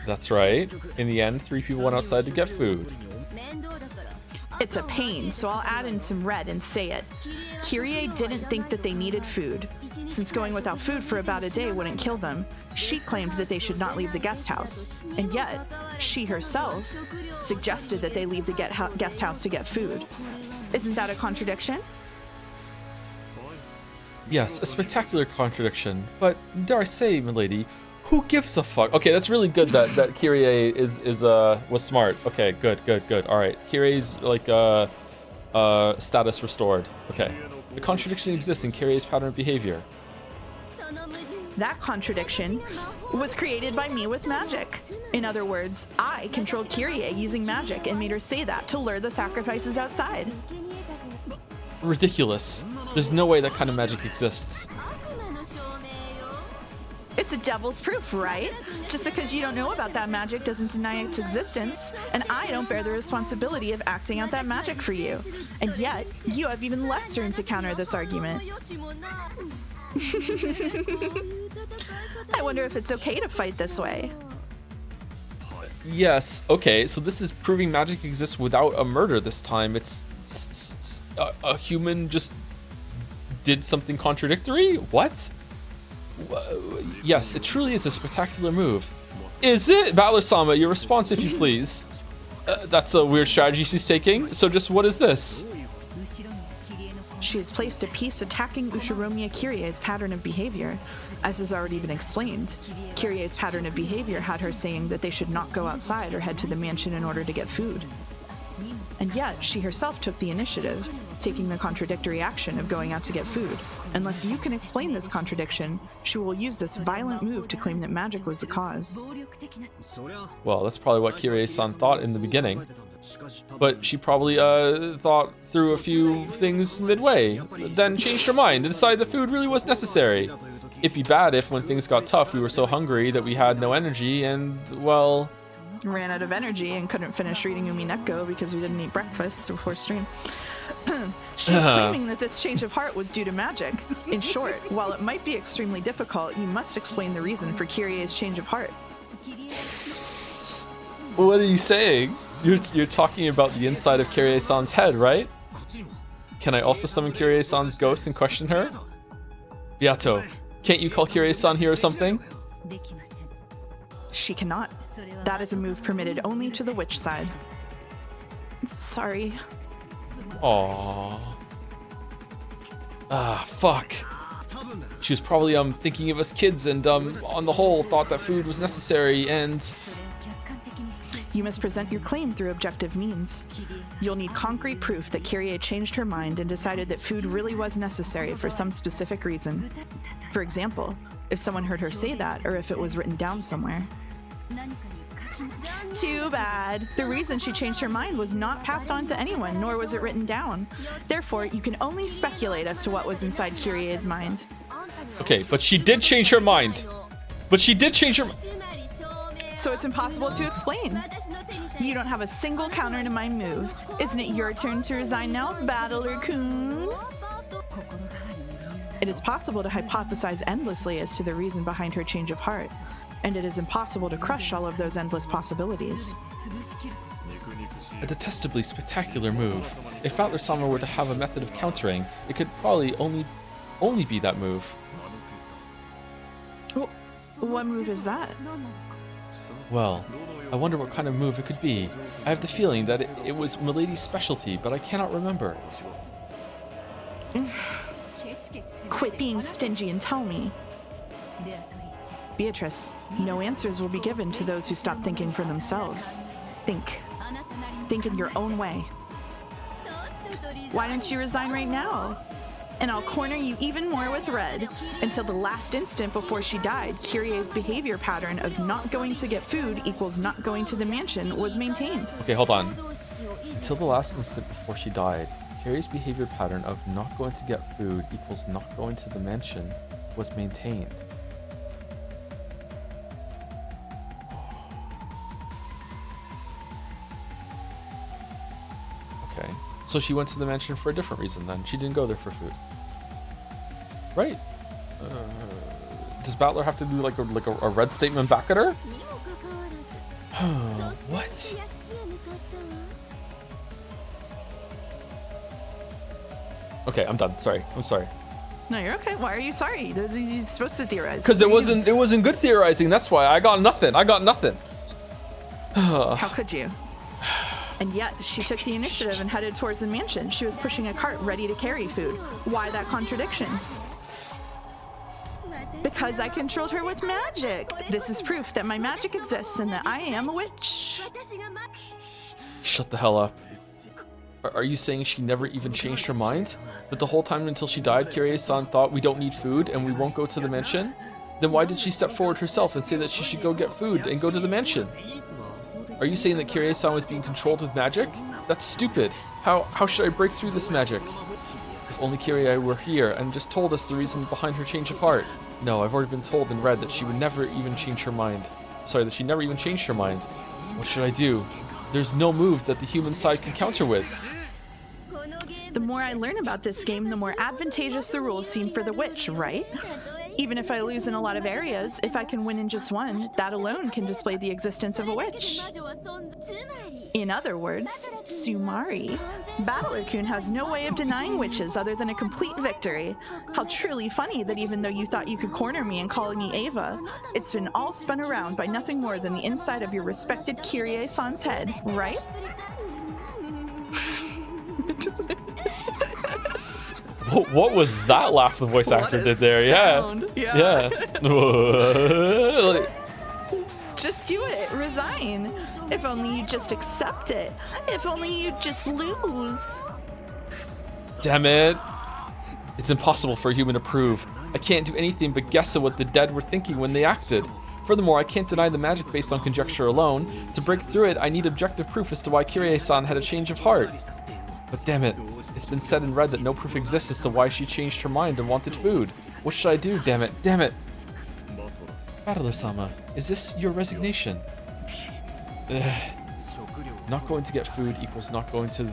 That's right. In the end, 3 people went outside to get food. It's a pain, so I'll add in some red and say it. Kyrie didn't think that they needed food. Since going without food for about a day wouldn't kill them, she claimed that they should not leave the guest house. And yet, she herself suggested that they leave the guest house to get food. Isn't that a contradiction? Yes, a spectacular contradiction. But dare I say, milady, who gives a fuck? Okay, that's really good that Kyrie was smart. Okay, good. All right, Kyrie's like status restored. Okay, the contradiction exists in Kyrie's pattern of behavior. That contradiction was created by me with magic. In other words, I controlled Kyrie using magic and made her say that to lure the sacrifices outside. Ridiculous. There's no way that kind of magic exists. It's a devil's proof, right? Just because you don't know about that magic doesn't deny its existence, and I don't bear the responsibility of acting out that magic for you. And yet, you have even less room to counter this argument. I wonder if it's okay to fight this way. Yes, okay, so this is proving magic exists without a murder this time. It's a human just did something contradictory? What? Yes, it truly is a spectacular move. Is it? Battler-sama, your response if you please. That's a weird strategy she's taking. So just what is this? She has placed a piece attacking Ushiromiya Kyrie's pattern of behavior. As has already been explained, Kyrie's pattern of behavior had her saying that they should not go outside or head to the mansion in order to get food. And yet, she herself took the initiative, taking the contradictory action of going out to get food. Unless you can explain this contradiction, she will use this violent move to claim that magic was the cause. Well, that's probably what Kyrie-san thought in the beginning. But she probably thought through a few things midway, then changed her mind and decided the food really was necessary. It'd be bad if when things got tough we were so hungry that we had no energy and, well... ran out of energy and couldn't finish reading Umineko because we didn't eat breakfast before stream. She's claiming that this change of heart was due to magic. In short, while it might be extremely difficult, you must explain the reason for Kyrie's change of heart. What are you saying? You're talking about the inside of Kyrie-san's head, right? Can I also summon Kyrie-san's ghost and question her? Beato, can't you call Kyrie-san here or something? She cannot. That is a move permitted only to the witch side. Sorry. Aww. Ah, fuck. She was probably thinking of us kids and on the whole thought that food was necessary and... You must present your claim through objective means. You'll need concrete proof that Kyrie changed her mind and decided that food really was necessary for some specific reason. For example, if someone heard her say that or if it was written down somewhere. Too bad. The reason she changed her mind was not passed on to anyone, nor was it written down. Therefore, you can only speculate as to what was inside Kyrie's mind. Okay, but she did change her mind. So it's impossible to explain. You don't have a single counter to my move. Isn't it your turn to resign now, Battler-kun? It is possible to hypothesize endlessly as to the reason behind her change of heart, and it is impossible to crush all of those endless possibilities. A detestably spectacular move. If Battler-sama were to have a method of countering, it could probably only be that move. What move is that? Well, I wonder what kind of move it could be. I have the feeling that it was Milady's specialty, but I cannot remember. Quit being stingy and tell me. Beatrice, no answers will be given to those who stop thinking for themselves. Think. Think in your own way. Why don't you resign right now? And I'll corner you even more with Red. Until the last instant before she died, Kyrie's behavior pattern of not going to get food equals not going to the mansion was maintained. Okay, hold on. Until the last instant before she died, Kyrie's behavior pattern of not going to get food equals not going to the mansion was maintained. Okay, so she went to the mansion for a different reason then. She didn't go there for food. Right. Does Battler have to do like a red statement back at her? What? Okay, I'm done. Sorry. I'm sorry. No, you're okay. Why are you sorry? You're supposed to theorize. Because it wasn't good theorizing. That's why I got nothing. How could you? And yet, she took the initiative and headed towards the mansion. She was pushing a cart ready to carry food. Why that contradiction? Because I controlled her with magic. This is proof that my magic exists and that I am a witch. Shut the hell up. Are you saying she never even changed her mind? That the whole time until she died, Kyrie-san thought we don't need food and we won't go to the mansion? Then why did she step forward herself and say that she should go get food and go to the mansion? Are you saying that Kyrie-san was being controlled with magic? That's stupid. How should I break through this magic? If only Kyrie were here and just told us the reason behind her change of heart. No, I've already been told and read that she would never even change her mind. Sorry, that she never even changed her mind. What should I do? There's no move that the human side can counter with. The more I learn about this game, the more advantageous the rules seem for the witch, right? Even if I lose in a lot of areas, if I can win in just one, that alone can display the existence of a witch. In other words, Sumari. Battler-kun has no way of denying witches other than a complete victory. How truly funny that even though you thought you could corner me and call me Ava, it's been all spun around by nothing more than the inside of your respected Kyrie-san's head, right? What was that laugh the voice actor did there? Sound. Yeah. Just do it. Resign. If only you just accept it. If only you just lose. Damn it. It's impossible for a human to prove. I can't do anything but guess at what the dead were thinking when they acted. Furthermore, I can't deny the magic based on conjecture alone. To break through it, I need objective proof as to why Kyrie-san had a change of heart. But damn it, it's been said and read that no proof exists as to why she changed her mind and wanted food. What should I do, damn it, damn it? Battler-sama, is this your resignation? Not going to get food equals not going to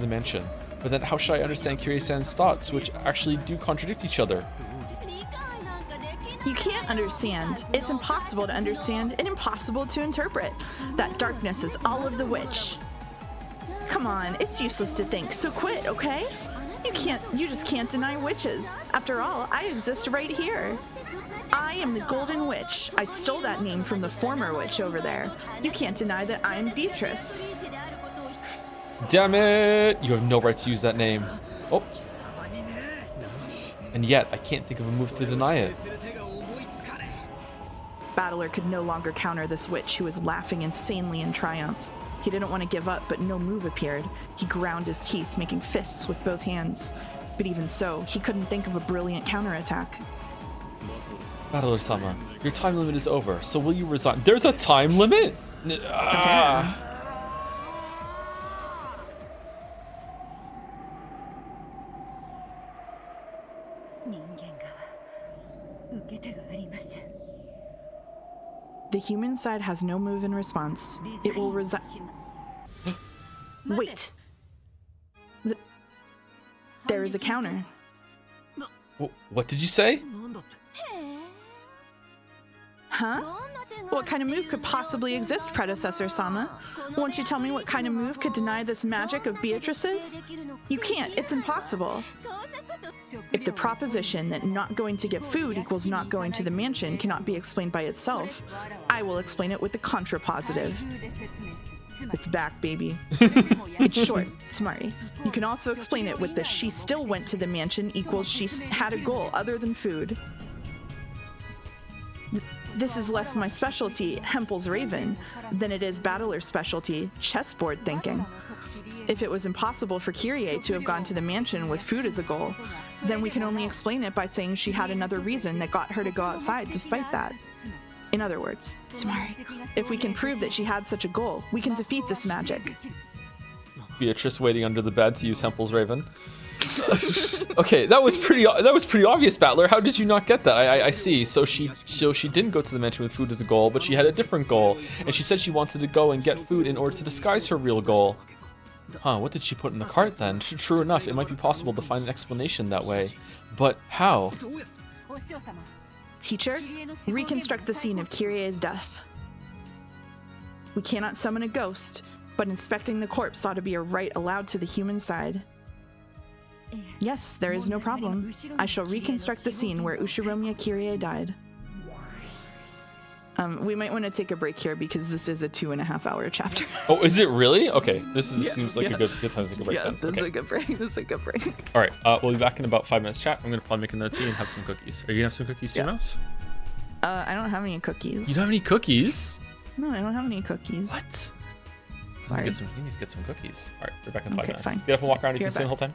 the mansion. But then how should I understand Kyrie-san's thoughts, which actually do contradict each other? You can't understand. It's impossible to understand and impossible to interpret. That darkness is all of the witch. Come on, it's useless to think, so quit, okay? You just can't deny witches. After all, I exist right here. I am the Golden Witch. I stole that name from the former witch over there. You can't deny that I am Beatrice. Damn it! You have no right to use that name. Oh. And yet, I can't think of a move to deny it. Battler could no longer counter this witch who was laughing insanely in triumph. He didn't want to give up, but no move appeared. He ground his teeth, making fists with both hands. But even so, he couldn't think of a brilliant counterattack. Battler-sama, your time limit is over, so will you resign? There's a time limit? The human side has no move in response. It will resign. Wait. There is a counter. What did you say? Huh? What kind of move could possibly exist, Predecessor Sama? Won't you tell me what kind of move could deny this magic of Beatrice's? You can't. It's impossible. If the proposition that not going to get food equals not going to the mansion cannot be explained by itself, I will explain it with the contrapositive. It's back, baby. It's short, smarty. You can also explain it with the she still went to the mansion equals she had a goal other than food. This is less my specialty, Hempel's Raven, than it is Battler's specialty, chessboard thinking. If it was impossible for Kyrie to have gone to the mansion with food as a goal, then we can only explain it by saying she had another reason that got her to go outside despite that. In other words, smart. If we can prove that she had such a goal, we can defeat this magic. Beatrice waiting under the bed to use Hempel's Raven. Okay, that was pretty obvious, Battler. How did you not get that? I see. So she didn't go to the mansion with food as a goal, but she had a different goal, and she said she wanted to go and get food in order to disguise her real goal. Huh, what did she put in the cart then? True enough, it might be possible to find an explanation that way. But how? Teacher, reconstruct the scene of Kyrie's death. We cannot summon a ghost, but inspecting the corpse ought to be a right allowed to the human side. Yes, there is no problem. I shall reconstruct the scene where Ushiromiya Kyrie died. We might want to take a break here because this is a 2.5-hour chapter. Oh, is it really? Okay, seems like a good time to take a break. Yeah, then. this is a good break. This is a good break. All right, we'll be back in about 5 minutes. Chat. I'm gonna probably make another tea and have some cookies. Are you gonna have some cookies too, Mouse? I don't have any cookies. You don't have any cookies? No, I don't have any cookies. What? Sorry. You need to get some cookies. All right, we're back in 5 minutes. Fine. Get up and walk around. You You're can stay the whole time.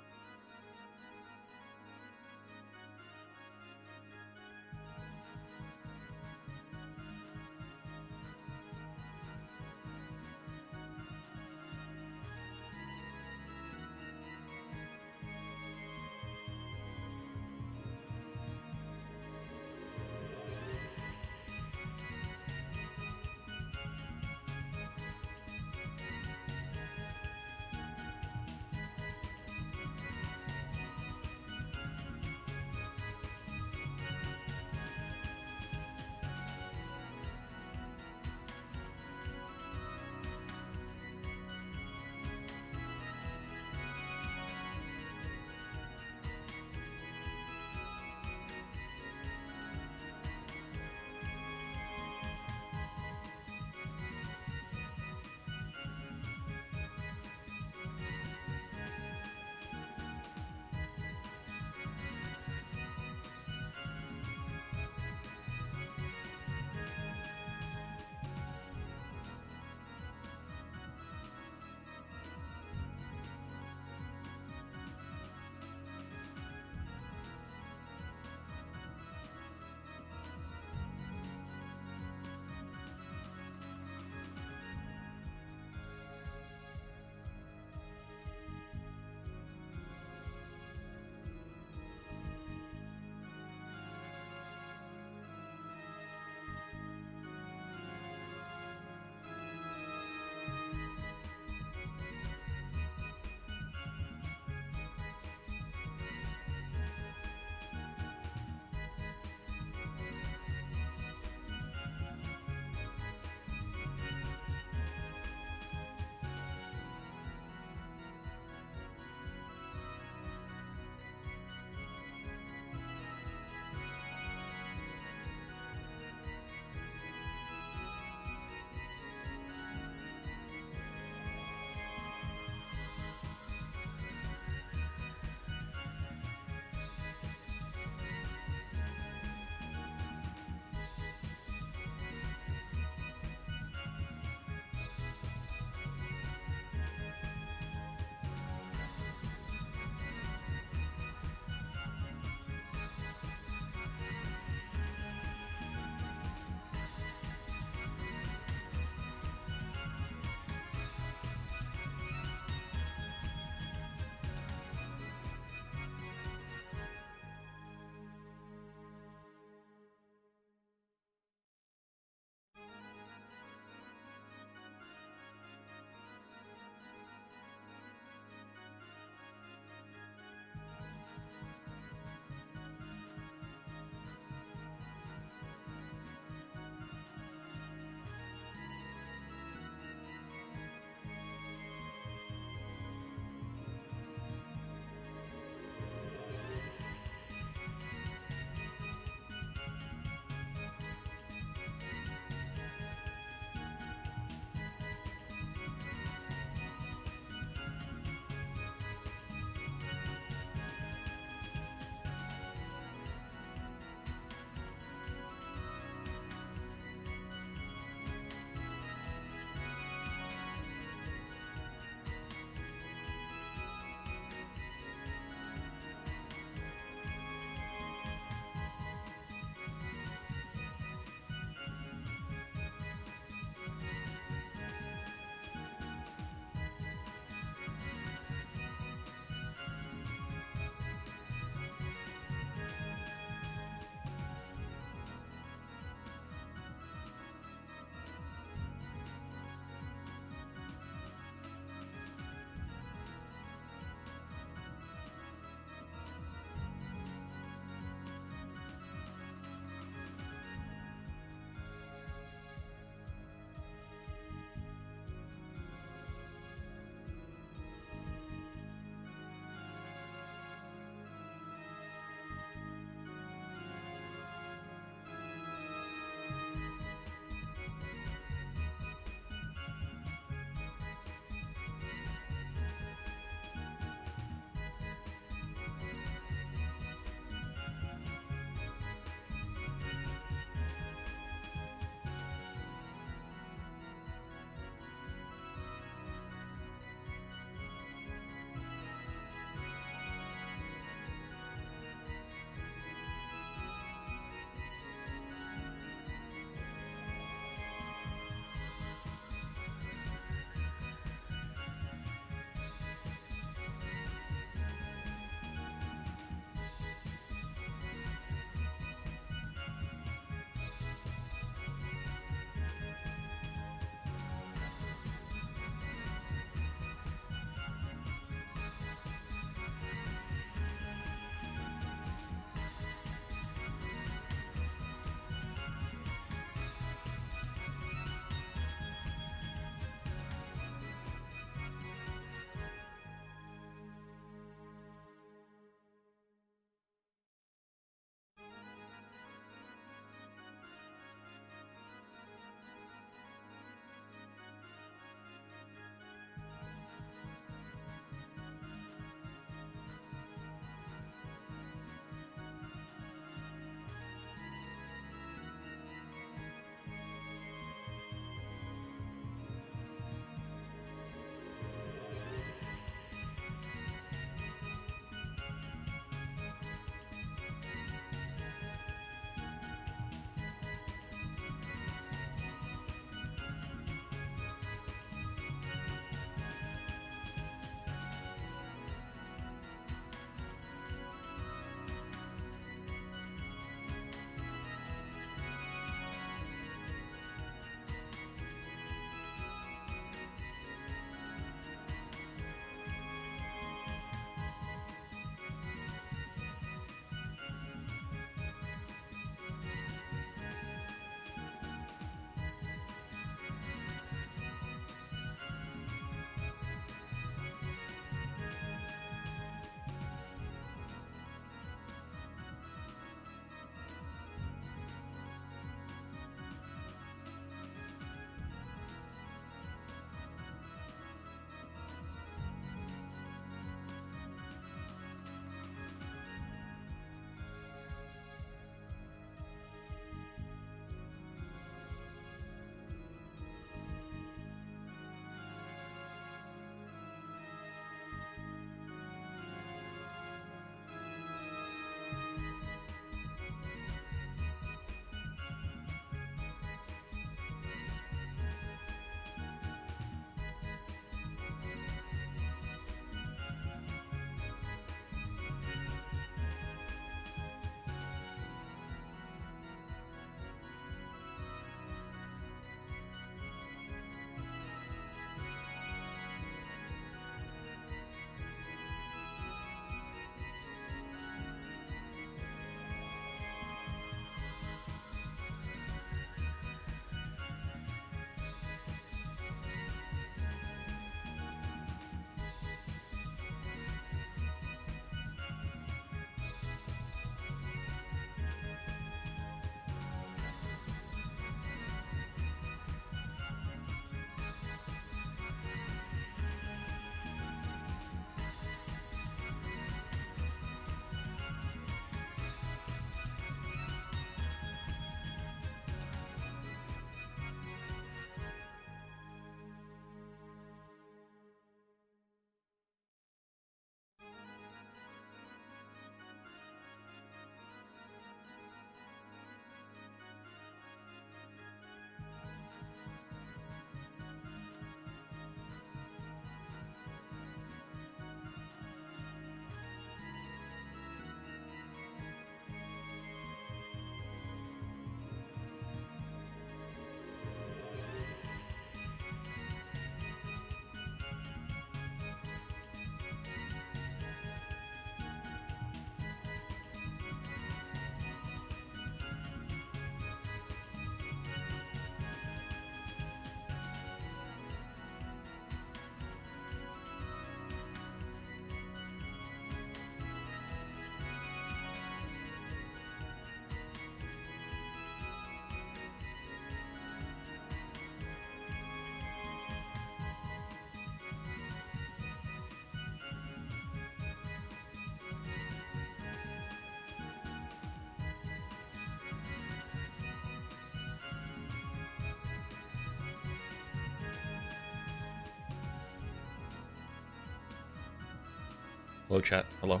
Hello, chat. Hello.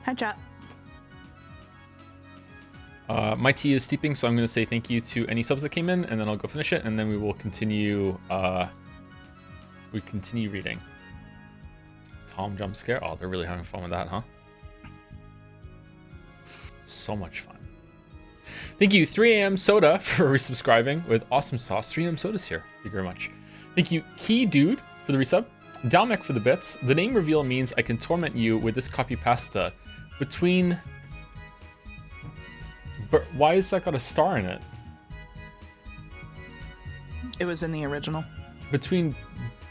Hi, chat. My tea is steeping, so I'm going to say thank you to any subs that came in, and then I'll go finish it, and then we will continue. We continue reading. Tom jump scare. Oh, they're really having fun with that, huh? So much fun. Thank you, 3 a.m. Soda, for resubscribing with awesome sauce. 3 a.m. Soda's here. Thank you very much. Thank you, Key Dude, for the resub. Dalmec for the bits. The name reveal means I can torment you with this copy pasta between. But why has that got a star in it? It was in the original. Between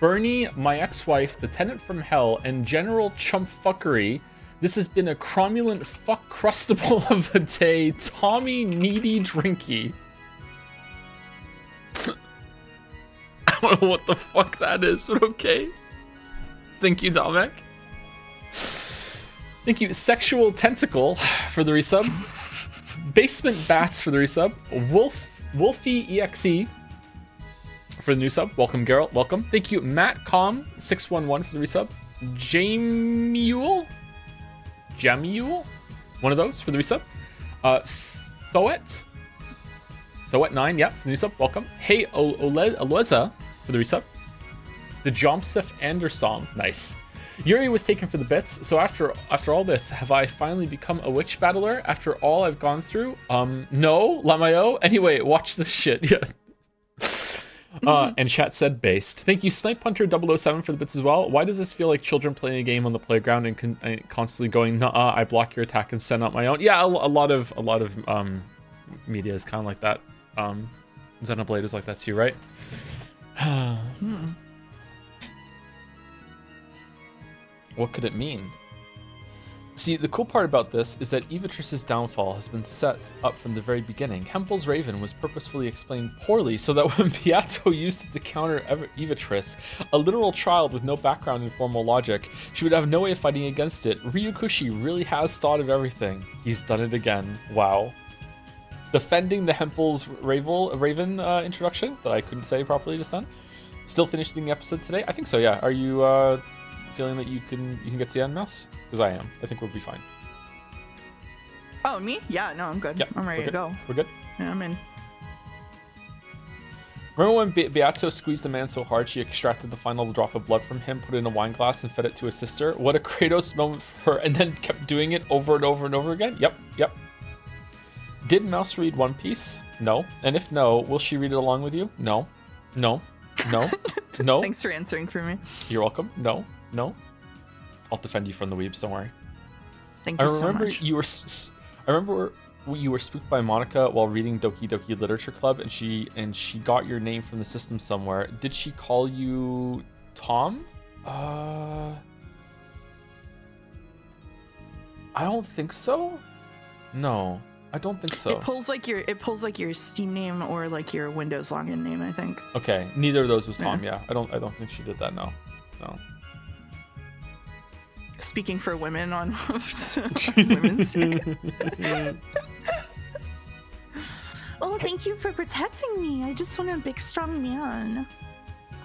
Bernie, my ex-wife, the tenant from hell, and General Chump Fuckery, this has been a cromulent fuck crustable of a day, Tommy Needy Drinky. I don't know what the fuck that is, but okay. Thank you, Dalmec. Thank you, Sexual Tentacle, for the resub. Basement Bats for the resub. Wolfie EXE for the new sub. Welcome, Geralt. Welcome. Thank you, MattCom611 for the resub. Jamiul? One of those for the resub. Thoet9, yeah, for the new sub. Welcome. Hey, Oleza for the resub. The Jomsef Anderson. Nice. Yuri was taken for the bits, so after all this, have I finally become a witch battler after all I've gone through? No, Lamayo. Anyway, watch this shit. Yeah. And chat said based. Thank you, Snipe Hunter 007 for the bits as well. Why does this feel like children playing a game on the playground and constantly going, "Nuh-uh, I block your attack and send out my own"? Yeah, a lot of media is kind of like that. Xenoblade is like that too, right? What could it mean? See, the cool part about this is that Evatriss's downfall has been set up from the very beginning. Hempel's Raven was purposefully explained poorly so that when Beato used it to counter Evatriss, a literal child with no background in formal logic, she would have no way of fighting against it. Ryukushi really has thought of everything. He's done it again. Wow. Defending the Hempel's Raven introduction that I couldn't say properly just then. Still finishing the episode today? I think so, yeah. Are you feeling that you can get to the end, Mouse? Because I am. I think we'll be fine. Oh, me? Yeah, no, I'm good. Yep, I'm ready to go. We're good? Yeah, I'm in. Remember when Beato squeezed the man so hard she extracted the final drop of blood from him, put it in a wine glass, and fed it to his sister? What a Kratos moment for her, and then kept doing it over and over and over again? Yep. Did Mouse read One Piece? No. And if no, will she read it along with you? No. Thanks for answering for me. You're welcome. No. I'll defend you from the weebs, don't worry. Thank you so much. I remember you were spooked by Monica while reading Doki Doki Literature Club, and she got your name from the system somewhere. Did she call you Tom? I don't think so. No, I don't think so. It pulls like your Steam name or like your Windows login name, I think. Okay, neither of those was Tom. Yeah, I don't think she did that. No. Speaking for women on Women's Day. Oh, thank you for protecting me. I just want a big, strong man.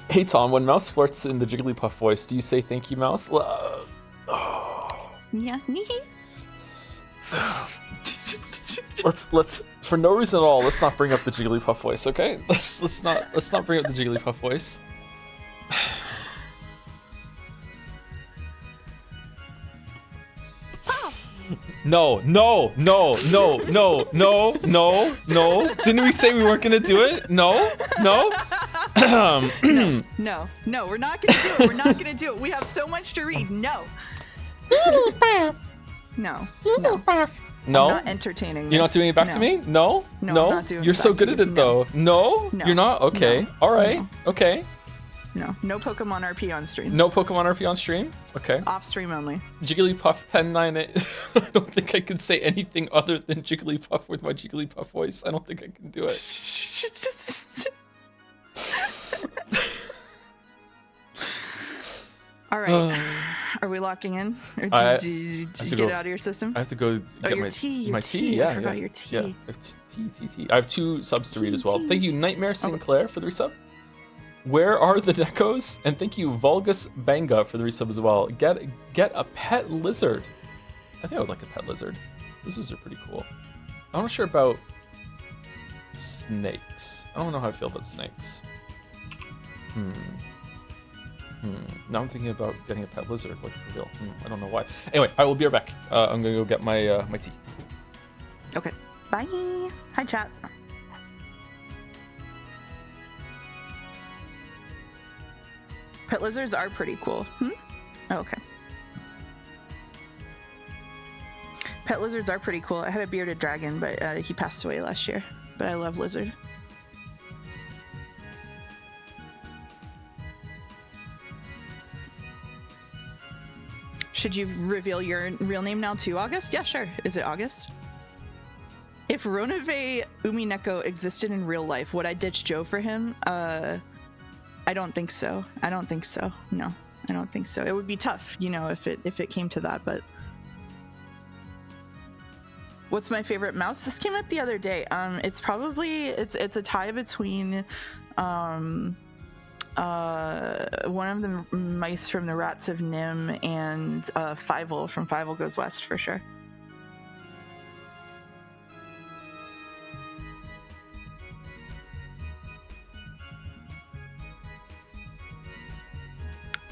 Hey, Tom, when Mouse flirts in the Jigglypuff voice, do you say thank you, Mouse? Yeah. Let's for no reason at all, let's not bring up the Jigglypuff voice, okay? Let's not bring up the Jigglypuff voice. No. Didn't we say we weren't gonna do it? No. No, we're not gonna do it. We have so much to read. No. No. I'm not entertaining this. You're not doing it back to me? No. I'm not doing You're it so back good to at you. it though. No. You're not? Okay. No. All right. No. Okay. No Pokemon RP on stream. No Pokemon RP on stream? Okay. Off stream only. Jigglypuff 1098. I don't think I can say anything other than Jigglypuff with my Jigglypuff voice. I don't think I can do it. All right. Are we locking in? Or did you get it out of your system? I have to go get your tea. My tea. Yeah, I forgot your tea. Yeah. Tea. I have 2 subs to read as well. Thank you, Nightmare Sinclair, for the resub. Where are the Nekos? And thank you, Vulgus Banga, for the resub as well. Get a pet lizard. I think I would like a pet lizard. Lizards are pretty cool. I'm not sure about snakes. I don't know how I feel about snakes. Now I'm thinking about getting a pet lizard, like for real. I don't know why. Anyway, I will be right back. I'm gonna go get my my tea. Okay. Bye. Hi, chat. Pet lizards are pretty cool. Oh, okay. Pet lizards are pretty cool. I had a bearded dragon, but he passed away last year. But I love lizard. Should you reveal your real name now too, August? Yeah, sure. Is it August? If Ronave Umineko existed in real life, would I ditch Joe for him? I don't think so. I don't think so. No, I don't think so. It would be tough, you know, if it came to that, but what's my favorite mouse? This came up the other day. It's probably it's a tie between one of the mice from the Rats of Nim and Fievel from Fievel Goes West for sure.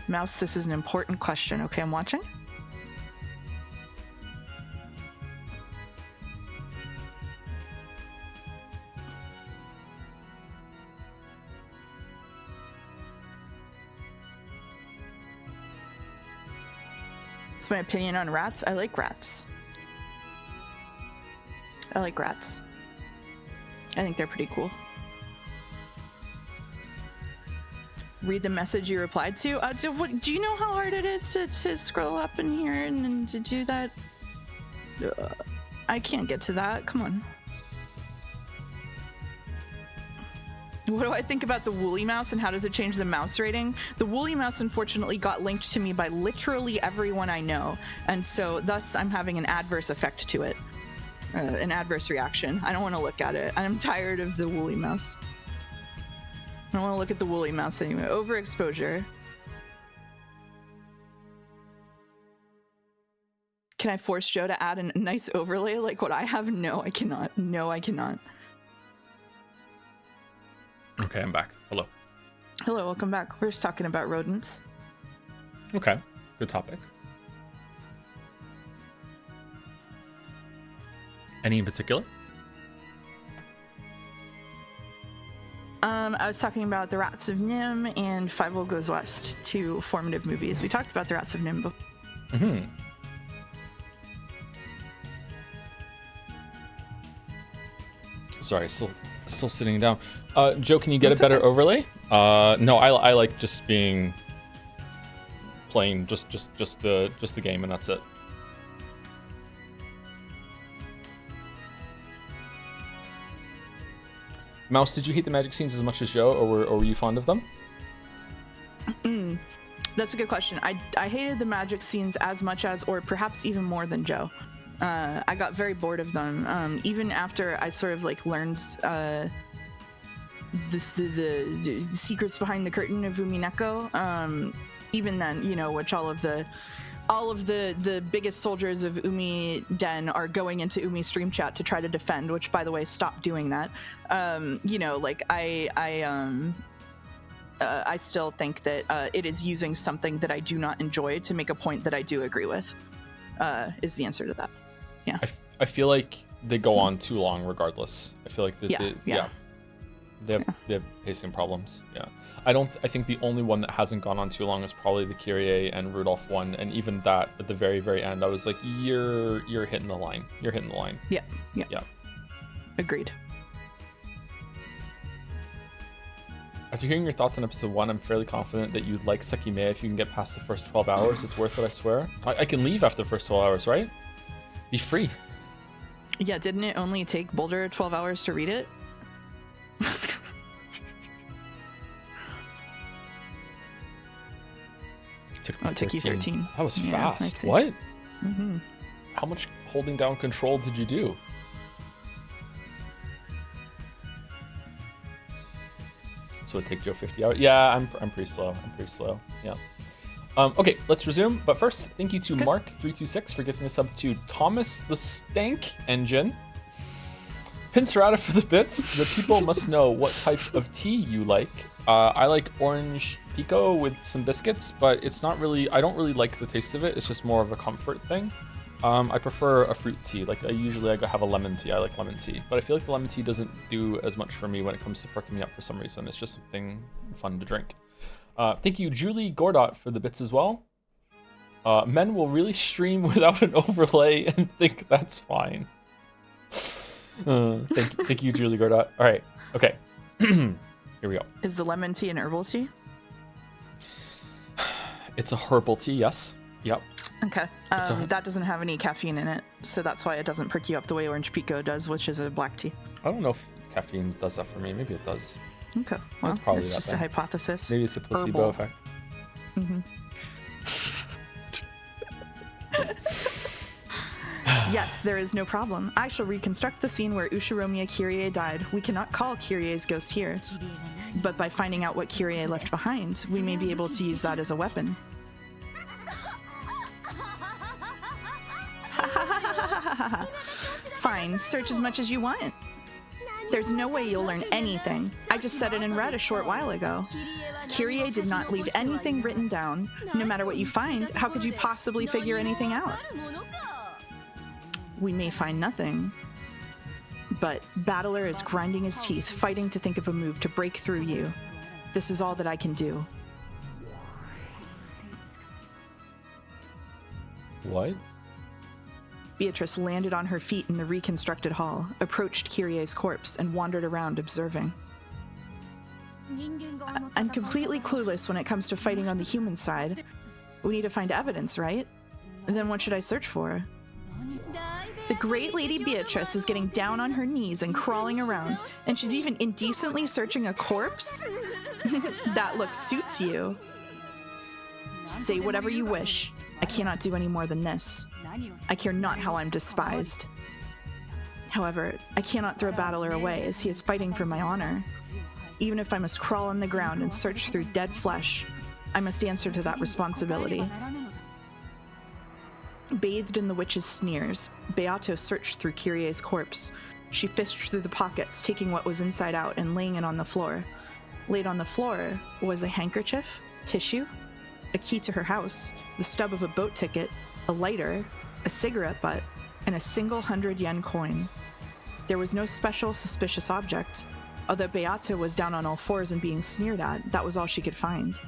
Mouse, this is an important question. Okay, I'm watching. It's my opinion on rats. I like rats. I like rats. I think they're pretty cool. Read the message you replied to. Do you know how hard it is to scroll up in here and to do that? I can't get to that. Come on. What do I think about the woolly mouse and how does it change the mouse rating? The woolly mouse unfortunately got linked to me by literally everyone I know, and so thus I'm having an adverse effect to it, an adverse reaction. I don't want to look at it. I'm tired of the woolly mouse. I don't want to look at the woolly mouse anymore. Overexposure. Can I force Joe to add a nice overlay like what I have? No, I cannot. No, I cannot. Okay, I'm back. Hello. Hello, welcome back. We're just talking about rodents. Okay, good topic. Any in particular? I was talking about The Rats of Nim and Fievel Goes West, two formative movies. We talked about The Rats of Nim before. Sorry, still sitting down. Joe, can you get That's a better okay. overlay? No, I like just being playing just the game and that's it. Mouse, did you hate the magic scenes as much as Joe, or were you fond of them? That's a good question. I hated the magic scenes as much as, or perhaps even more than Joe. I got very bored of them. Even after I sort of like learned the secrets behind the curtain of Umineko. Even then, you know, which all of the biggest soldiers of Umi Den are going into Umi stream chat to try to defend. Which, by the way, stop doing that. You know, like I still think that it is using something that I do not enjoy to make a point that I do agree with. Is the answer to that? Yeah. I feel like they go on too long, regardless. I feel like they have pacing problems. Yeah. I think the only one that hasn't gone on too long is probably the Kyrie and Rudolph one, and even that at the very, very end, I was like, you're hitting the line. You're hitting the line. Yeah. Yeah. Agreed. After hearing your thoughts on episode 1, I'm fairly confident that you'd like Sekime if you can get past the first 12 hours. It's worth it, I swear. I can leave after the first 12 hours, right? Be free. Yeah, didn't it only take Boulder 12 hours to read it? It took you 13. That was Yeah, fast. What? Mm-hmm. How much holding down control did you do? So it'd take Joe 50 hours. Yeah, I'm pretty slow. Yeah. Okay, let's resume. But first, thank you to Mark326 for getting us up to Thomas the Stank Engine. Pincerata for the bits. The people must know what type of tea you like. I like orange pico with some biscuits, but it's not really, I don't really like the taste of it. It's just more of a comfort thing. I prefer a fruit tea. Like I have a lemon tea. I like lemon tea, but I feel like the lemon tea doesn't do as much for me when it comes to perking me up for some reason. It's just something fun to drink. Thank you, Julie Gordot, for the bits as well. Men will really stream without an overlay and think that's fine. Thank you, Julie Gordot. All right, okay. Here we go. Is the lemon tea an herbal tea? It's a herbal tea, yes. Yep. Okay. That doesn't have any caffeine in it, so that's why it doesn't perk you up the way orange pico does, which is a black tea. I don't know if caffeine does that for me. Maybe it does. Okay. Well, it's probably just a hypothesis. Maybe it's a placebo effect. Mm-hmm. Yes, there is no problem. I shall reconstruct the scene where Ushiromiya Kyrie died. We cannot call Kyrie's ghost here, but by finding out what Kyrie left behind, we may be able to use that as a weapon. Fine, search as much as you want. There's no way you'll learn anything. I just said it in red a short while ago. Kyrie did not leave anything written down. No matter what you find, how could you possibly figure anything out? We may find nothing, but Battler is grinding his teeth, fighting to think of a move to break through you. This is all that I can do. What? Beatrice landed on her feet in the reconstructed hall, approached Kyrie's corpse, and wandered around observing. I'm completely clueless when it comes to fighting on the human side. We need to find evidence, right? And then what should I search for? The great Lady Beatrice is getting down on her knees and crawling around, and she's even indecently searching a corpse? That look suits you. Say whatever you wish. I cannot do any more than this. I care not how I'm despised. However, I cannot throw Battler away as he is fighting for my honor. Even if I must crawl on the ground and search through dead flesh, I must answer to that responsibility. Bathed in the witch's sneers, Beato searched through Kyrie's corpse. She fished through the pockets, taking what was inside out and laying it on the floor. Laid on the floor was a handkerchief, tissue, a key to her house, the stub of a boat ticket, a lighter, a cigarette butt, and a single 100-yen coin. There was no special suspicious object. Although Beata was down on all fours and being sneered at, that was all she could find.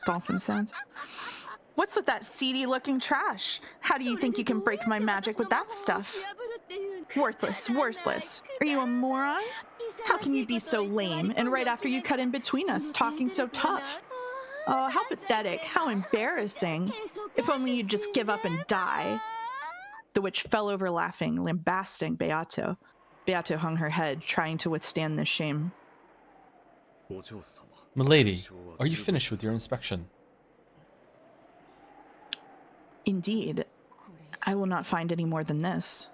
Dolphin sounds. What's with that seedy-looking trash? How do you think you can break my magic with that stuff? Worthless, worthless. Are you a moron? How can you be so lame, and right after you cut in between us, talking so tough? Oh, how pathetic, how embarrassing. If only you'd just give up and die. The witch fell over laughing, lambasting Beato. Beato hung her head, trying to withstand this shame. Milady, are you finished with your inspection? Indeed. I will not find any more than this.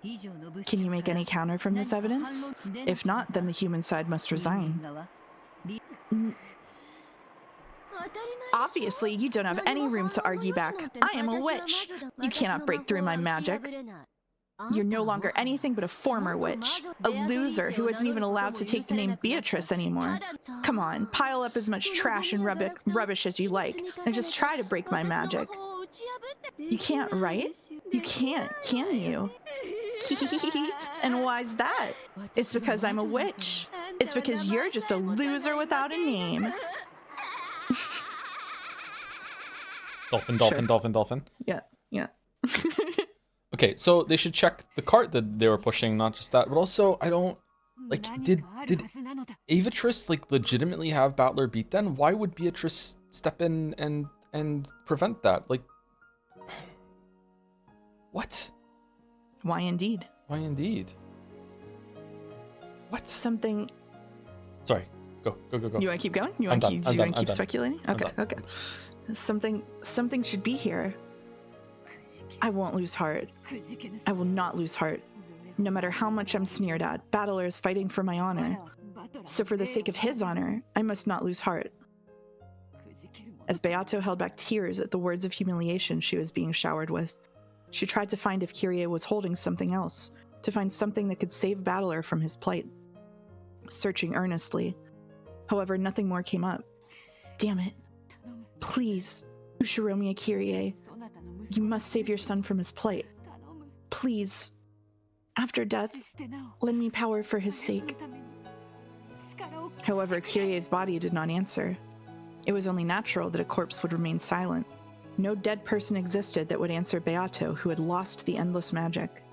Can you make any counter from this evidence? If not, then the human side must resign. Obviously, you don't have any room to argue back. I am a witch. You cannot break through my magic. You're no longer anything but a former witch. A loser who isn't even allowed to take the name Beatrice anymore. Come on, pile up as much trash and rubbish as you like, and just try to break my magic. You can't, right? You can't, can you? And why's that? It's because I'm a witch. It's because you're just a loser without a name. Dolphin. Yeah. Okay, so they should check the cart that they were pushing, not just that. But also, I don't like. Did Beatrice like legitimately have Battler beat? Then why would Beatrice step in and prevent that? Like, what? Why indeed? What? Something. Sorry. Go. You want to keep going? You want to keep speculating? Okay. Something should be here. I won't lose heart. I will not lose heart. No matter how much I'm sneered at, Battler is fighting for my honor. So for the sake of his honor, I must not lose heart. As Beato held back tears at the words of humiliation she was being showered with, she tried to find if Kyrie was holding something else, to find something that could save Battler from his plight. Searching earnestly. However, nothing more came up. Damn it. Please, Ushiromiya Kyrie, you must save your son from his plight. Please. After death, lend me power for his sake. However, Kyrie's body did not answer. It was only natural that a corpse would remain silent. No dead person existed that would answer Beato, who had lost the endless magic.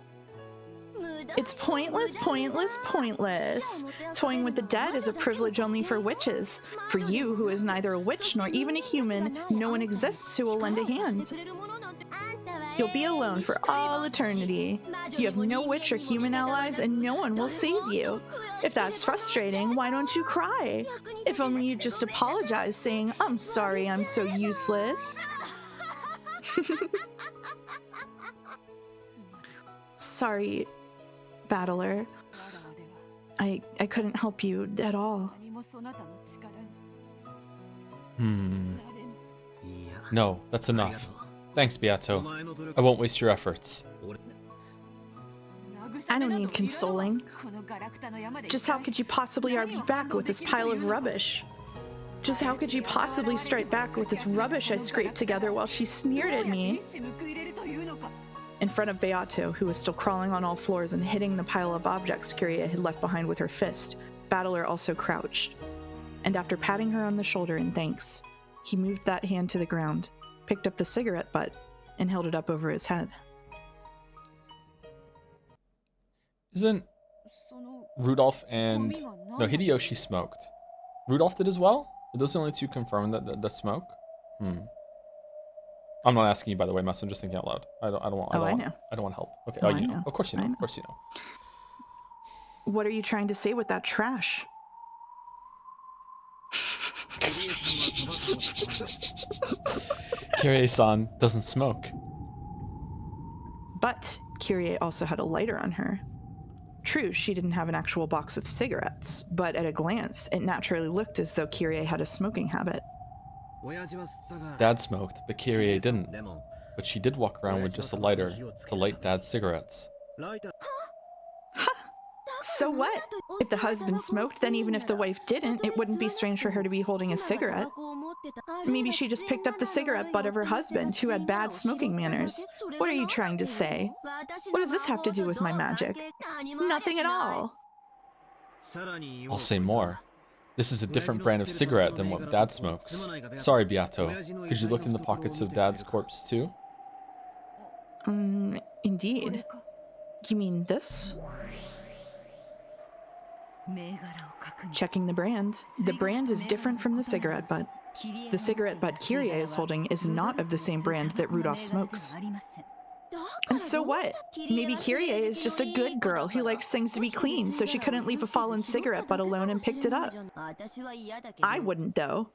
It's pointless, pointless, pointless. Toying with the dead is a privilege only for witches. For you, who is neither a witch nor even a human, no one exists who will lend a hand. You'll be alone for all eternity. You have no witch or human allies, and no one will save you. If that's frustrating, why don't you cry? If only you just apologize, saying, I'm sorry I'm so useless. Sorry, Battler. I couldn't help you at all. No, that's enough. Thanks, Beato. I won't waste your efforts. I don't need consoling. Just how could you possibly argue back with this pile of rubbish? Just how could you possibly strike back with this rubbish I scraped together while she sneered at me? In front of Beato, who was still crawling on all floors and hitting the pile of objects Kyrie had left behind with her fist, Battler also crouched. And after patting her on the shoulder in thanks, he moved that hand to the ground, picked up the cigarette butt, and held it up over his head. Isn't Rudolph and... No, Hideyoshi smoked. Rudolph did as well? Are those the only two confirmed that smoke? I'm not asking you, by the way, Mess. I'm just thinking out loud. I don't want help. Okay. Oh, you know. Of course you know. Of course you know. What are you trying to say with that trash? Kyrie-san doesn't smoke. But Kyrie also had a lighter on her. True, she didn't have an actual box of cigarettes, but at a glance, it naturally looked as though Kyrie had a smoking habit. Dad smoked, but Kyrie didn't. But she did walk around with just a lighter to light Dad's cigarettes. So what? If the husband smoked, then even if the wife didn't, it wouldn't be strange for her to be holding a cigarette. Maybe she just picked up the cigarette butt of her husband, who had bad smoking manners. What are you trying to say? What does this have to do with my magic? Nothing at all. I'll say more. This is a different brand of cigarette than what Dad smokes. Sorry, Beato. Could you look in the pockets of Dad's corpse too? Indeed. You mean this? Checking the brand. The brand is different from the cigarette butt. The cigarette butt Kyrie is holding is not of the same brand that Rudolph smokes. And so what? Maybe Kyrie is just a good girl who likes things to be clean, so she couldn't leave a fallen cigarette butt alone and picked it up. I wouldn't, though.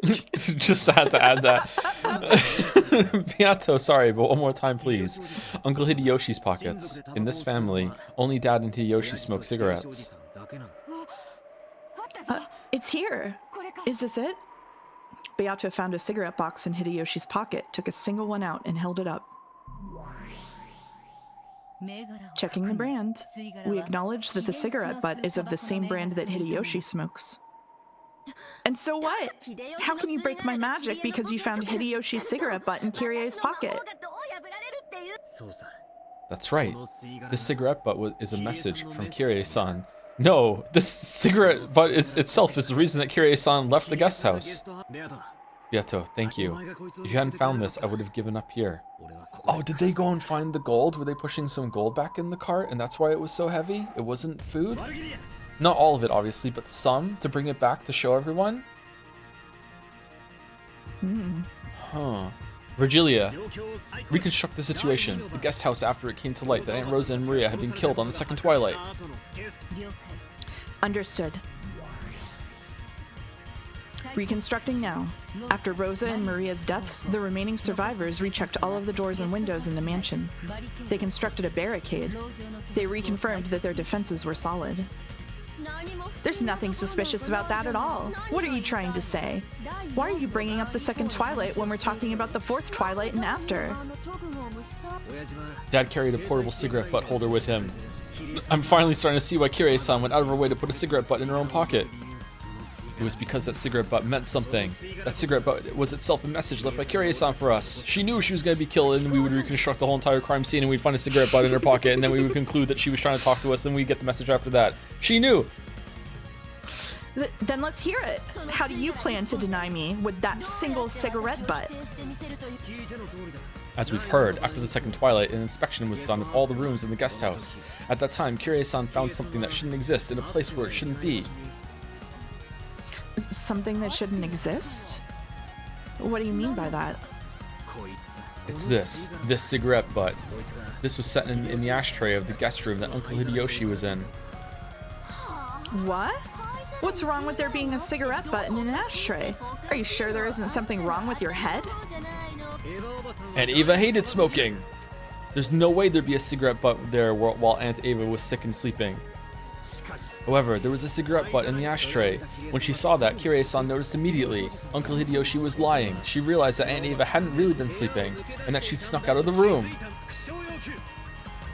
Just had to add that. Beato, sorry, but one more time, please. Uncle Hideyoshi's pockets. In this family, only Dad and Hideyoshi smoke cigarettes. It's here. Is this it? Beato found a cigarette box in Hideyoshi's pocket, took a single one out, and held it up. Checking the brand, we acknowledge that the cigarette butt is of the same brand that Hideyoshi smokes. And so what? How can you break my magic because you found Hideyoshi's cigarette butt in Kyrie's pocket? That's right. This cigarette butt is a message from Kyrie-san. No, this cigarette butt itself is the reason that Kyrie-san left the guest house. Beato, thank you. If you hadn't found this, I would have given up here. Oh, did they go and find the gold? Were they pushing some gold back in the cart, and that's why it was so heavy? It wasn't food? Not all of it, obviously, but some to bring it back to show everyone? Huh. Virgilia, reconstruct the situation. The guest house after it came to light that Aunt Rosa and Maria had been killed on the second twilight. Reconstructing now. After Rosa and Maria's deaths, the remaining survivors rechecked all of the doors and windows in the mansion. They constructed a barricade. They reconfirmed that their defenses were solid. There's nothing suspicious about that at all. What are you trying to say? Why are you bringing up the second Twilight when we're talking about the fourth Twilight and after? Dad carried a portable cigarette butt holder with him. I'm finally starting to see why Kirie-san went out of her way to put a cigarette butt in her own pocket. It was because that cigarette butt meant something. That cigarette butt was itself a message left by Kirie-san for us. She knew she was going to be killed, and we would reconstruct the whole entire crime scene, and we'd find a cigarette butt in her pocket, and then we would conclude that she was trying to talk to us, and we'd get the message after that. She knew. Then let's hear it. How do you plan to deny me with that single cigarette butt? As we've heard, after the second Twilight, an inspection was done of all the rooms in the guest house. At that time, Kirie-san found something that shouldn't exist in a place where it shouldn't be. Something that shouldn't exist? What do you mean by that? It's this cigarette butt. This was set in the ashtray of the guest room that Uncle Hideyoshi was in. What? What's wrong with there being a cigarette butt in an ashtray? Are you sure there isn't something wrong with your head? And Eva hated smoking. There's no way there'd be a cigarette butt there while Aunt Eva was sick and sleeping. However, there was a cigarette butt in the ashtray. When she saw that, Kirie-san noticed immediately. Uncle Hideyoshi was lying. She realized that Aunt Eva hadn't really been sleeping, and that she'd snuck out of the room.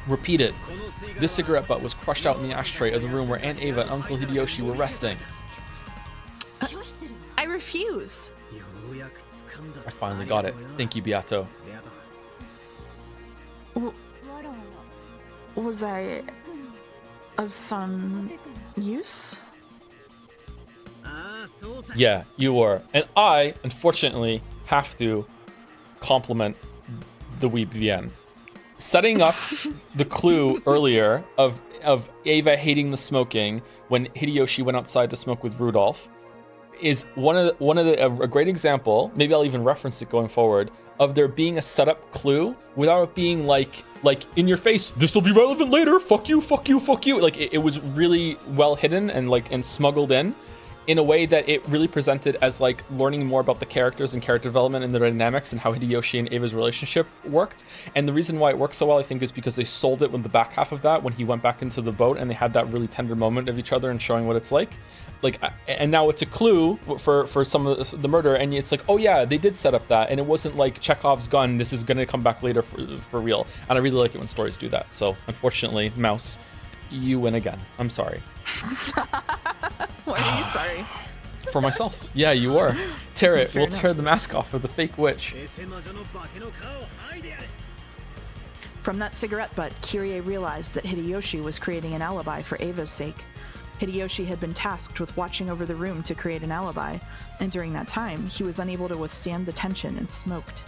Repeat it. This cigarette butt was crushed out in the ashtray of the room where Aunt Eva and Uncle Hideyoshi were resting. I refuse. I finally got it. Thank you, Beato. Was I of some use? Yeah, you were. And I, unfortunately, have to compliment the Weeb VN. Setting up the clue earlier of Eva hating the smoking when Hideyoshi went outside to smoke with Rudolph is a great example. Maybe I'll even reference it going forward of there being a setup clue without it being like in your face. This will be relevant later. Fuck you, fuck you, fuck you. Like it was really well hidden and smuggled in a way that it really presented as like learning more about the characters and character development and the dynamics and how Hideyoshi and Eva's relationship worked. And the reason why it worked so well, I think, is because they sold it with the back half of that when he went back into the boat and they had that really tender moment of each other and showing what it's like. And now it's a clue for some of the murder, and it's like, oh yeah, they did set up that, and it wasn't like Chekhov's gun, this is gonna come back later for real. And I really like it when stories do that. So unfortunately, Mouse, you win again. I'm sorry. Why are you sorry? For myself. Yeah, you were. Tear it. Fair We'll enough. tear the mask off of the fake witch. From that cigarette butt, Kirie realized that Hideyoshi was creating an alibi for Eva's sake. Hideyoshi had been tasked with watching over the room to create an alibi, and during that time, he was unable to withstand the tension and smoked.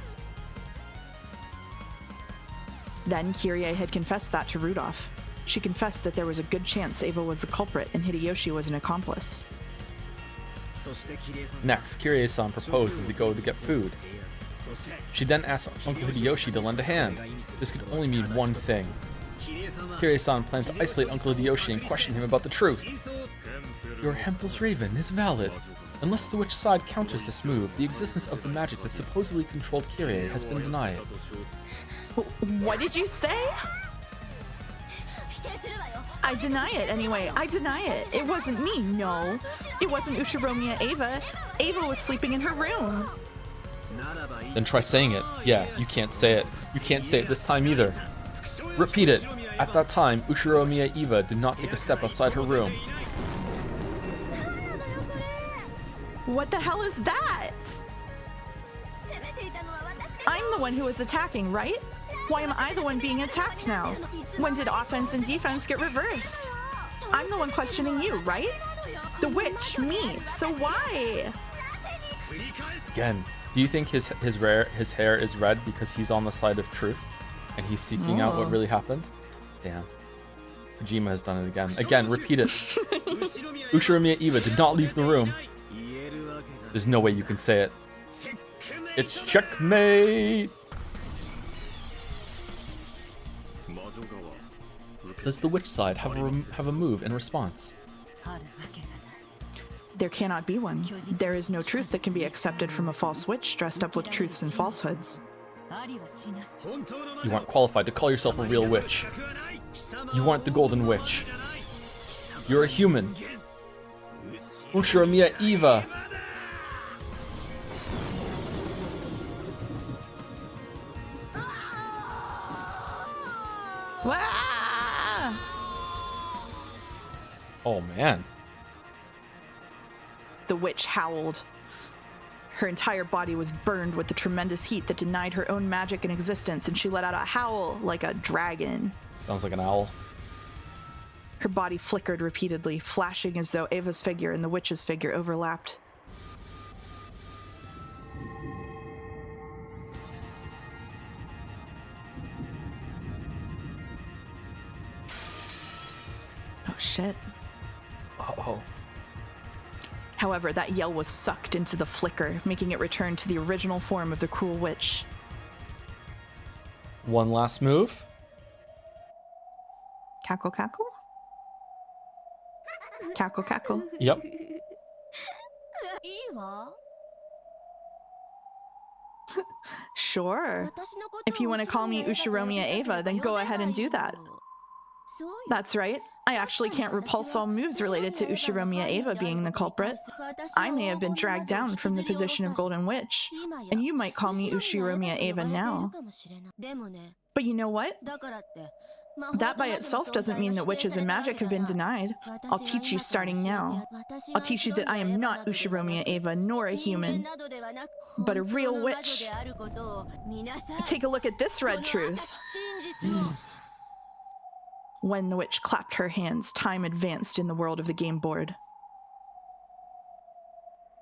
Then Kirie had confessed that to Rudolph. She confessed that there was a good chance Eva was the culprit and Hideyoshi was an accomplice. Next, Kirie-san proposed that they go to get food. She then asked Uncle Hideyoshi to lend a hand. This could only mean one thing. Kirie-san planned to isolate Uncle Hideyoshi and question him about the truth. Your Hempel's Raven is valid. Unless the witch side counters this move, the existence of the magic that supposedly controlled Kirie has been denied. What did you say? I deny it anyway. I deny it. It wasn't me, no. It wasn't Ushiromiya Eva. Eva was sleeping in her room. Then try saying it. Yeah, you can't say it. You can't say it this time either. Repeat it. At that time, Ushiromiya Eva did not take a step outside her room. What the hell is that? I'm the one who was attacking, right? Why am I the one being attacked now? When did offense and defense get reversed? I'm the one questioning you, right? The witch, me. So why? Again, do you think his hair is red because he's on the side of truth and he's seeking out what really happened? Damn. Kojima has done it again. Again, repeat it. Ushiromiya Eva did not leave the room. There's no way you can say it. It's checkmate! Does the witch side have a move in response? There cannot be one. There is no truth that can be accepted from a false witch dressed up with truths and falsehoods. You aren't qualified to call yourself a real witch. You aren't the Golden Witch. You're a human. Ushiramiya Eva. Wah! Oh man. The witch howled. Her entire body was burned with the tremendous heat that denied her own magic and existence, and she let out a howl like a dragon. Sounds like an owl. Her body flickered repeatedly, flashing as though Ava's figure and the witch's figure overlapped. Oh shit. Uh-oh. However, that yell was sucked into the flicker, making it return to the original form of the cruel witch. One last move. Cackle, cackle? Cackle, cackle. Yep. Sure. If you want to call me Ushiromiya Ava, then go ahead and do that. That's right. I actually can't repulse all moves related to Ushiromiya Ava being the culprit. I may have been dragged down from the position of Golden Witch, and you might call me Ushiromiya Ava now. But you know what? That by itself doesn't mean that witches and magic have been denied. I'll teach you starting now. I'll teach you that I am not Ushiromiya Ava, nor a human, but a real witch. Take a look at this red truth. When the witch clapped her hands, time advanced in the world of the game board.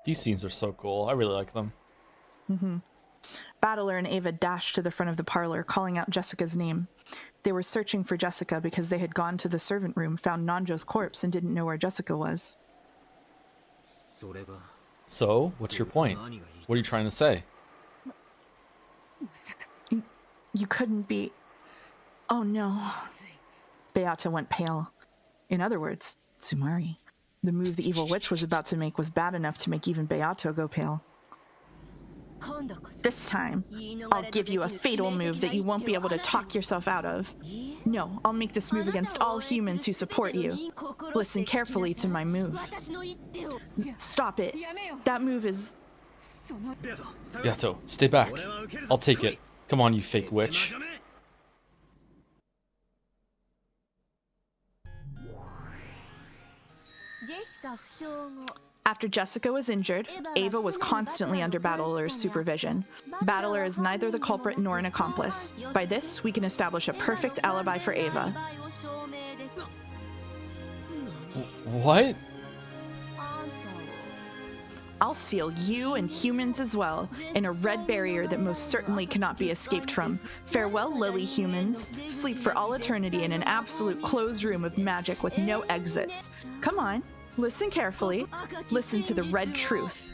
These scenes are so cool. I really like them. Battler and Ava dashed to the front of the parlor, calling out Jessica's name. They were searching for Jessica because they had gone to the servant room, found Nanjo's corpse, and didn't know where Jessica was. So, what's your point? What are you trying to say? You couldn't be... Oh no. Beata went pale. In other words, Tsumari. The move the evil witch was about to make was bad enough to make even Beato go pale. This time, I'll give you a fatal move that you won't be able to talk yourself out of. No, I'll make this move against all humans who support you. Listen carefully to my move. Stop it. That move is... Yato, stay back. I'll take it. Come on, you fake witch. After Jessica was injured, Ava was constantly under Battler's supervision. Battler is neither the culprit nor an accomplice. By this, we can establish a perfect alibi for Ava. What? I'll seal you and humans as well in a red barrier that most certainly cannot be escaped from. Farewell, lily humans. Sleep for all eternity in an absolute closed room of magic with no exits. Come on. Listen carefully. Listen to the red truth.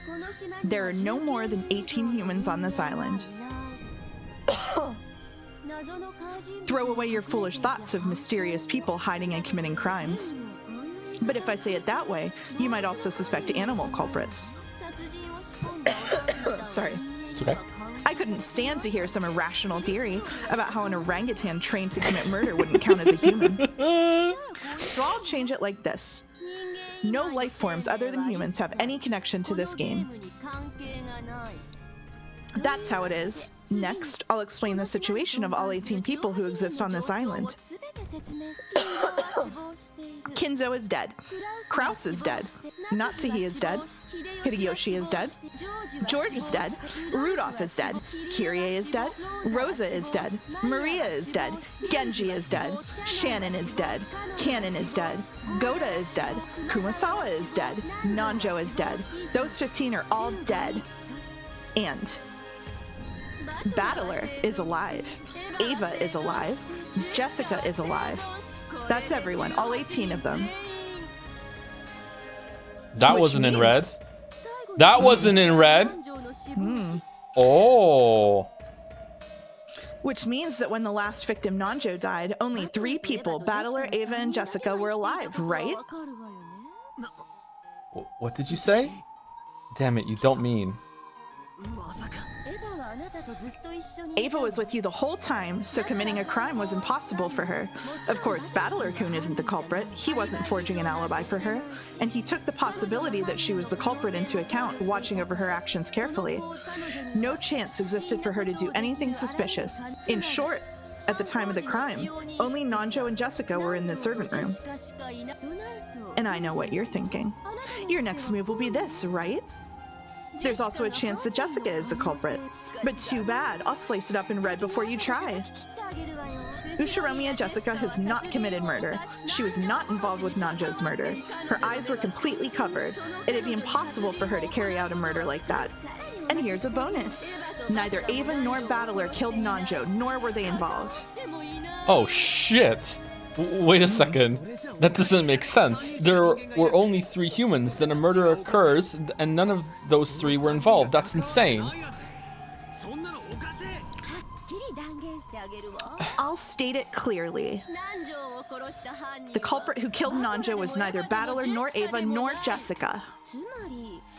There are no more than 18 humans on this island. Throw away your foolish thoughts of mysterious people hiding and committing crimes. But if I say it that way, you might also suspect animal culprits. Sorry. It's okay. I couldn't stand to hear some irrational theory about how an orangutan trained to commit murder wouldn't count as a human. So I'll change it like this. No life forms other than humans have any connection to this game. That's how it is. Next, I'll explain the situation of all 18 people who exist on this island. Kinzo is dead. Kraus is dead. Natsuhi is dead. Hideyoshi is dead. George is dead. Rudolph is dead. Kyrie is dead. Rosa is dead. Maria is dead. Genji is dead. Shannon is dead. Kanon is dead. Goda is dead. Kumasawa is dead. Nanjo is dead. Those 15 are all dead. And Battler is alive. Ava is alive. Jessica is alive. That's everyone, all 18 of them. That Which wasn't in means- red. That wasn't in red. Oh. Which means that when the last victim Nanjo died, only 3 people, Battler, Ava, and Jessica, were alive, right? What did you say? Damn it, you don't mean. Ava was with you the whole time, so committing a crime was impossible for her. Of course, Battler-kun isn't the culprit. He wasn't forging an alibi for her, and he took the possibility that she was the culprit into account, watching over her actions carefully. No chance existed for her to do anything suspicious. In short, at the time of the crime, only Nanjo and Jessica were in the servant room. And I know what you're thinking. Your next move will be this, right? There's also a chance that Jessica is the culprit. But too bad, I'll slice it up in red before you try. Ushiromiya Jessica has not committed murder. She was not involved with Nanjo's murder. Her eyes were completely covered. It'd be impossible for her to carry out a murder like that. And here's a bonus. Neither Ava nor Battler killed Nanjo, nor were they involved. Oh shit! Wait a second. That doesn't make sense. There were only 3 humans, then a murder occurs, and none of those 3 were involved. That's insane. I'll state it clearly. The culprit who killed Nanjo was neither Battler nor Ava nor Jessica.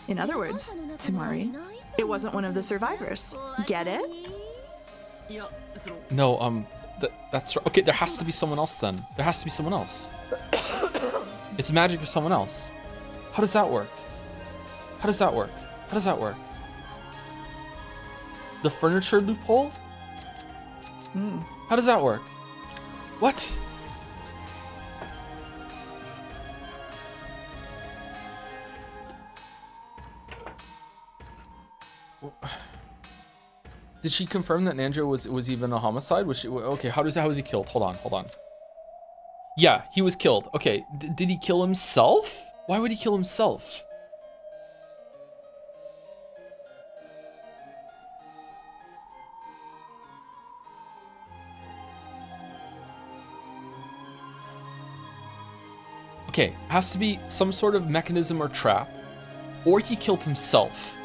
In other words, Tsumari, it wasn't one of the survivors. Get it? No, that's right. Okay, there has to be someone else then. There has to be someone else. It's magic or someone else. How does that work? How does that work? How does that work? The furniture loophole? How does that work? What? Did she confirm that Nanjo was even a homicide? Was she okay? How was he killed? Hold on. Yeah, he was killed. Okay, did he kill himself? Why would he kill himself? Okay, has to be some sort of mechanism or trap, or he killed himself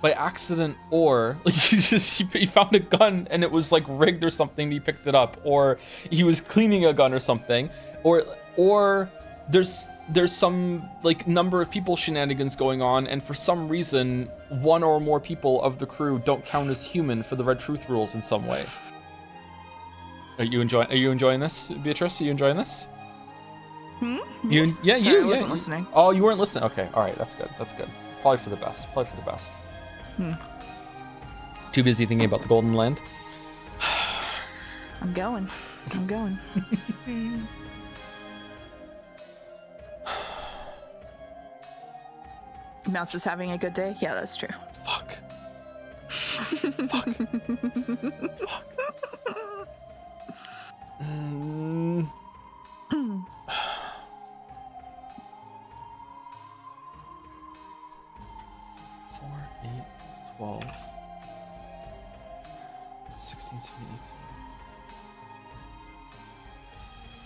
by accident, or like he found a gun and it was like rigged or something. He picked it up, or he was cleaning a gun or something, or there's some like number of people shenanigans going on, and for some reason one or more people of the crew don't count as human for the Red Truth rules in some way. Are you enjoying this, Beatrice? Are you enjoying this? Sorry, I wasn't listening. Oh, you weren't listening. Okay, all right, that's good. Probably for the best. Too busy thinking about the Golden Land. I'm going. Mouse is having a good day? Yeah, that's true. Fuck. Four, 8, 12, 16, 17, 18.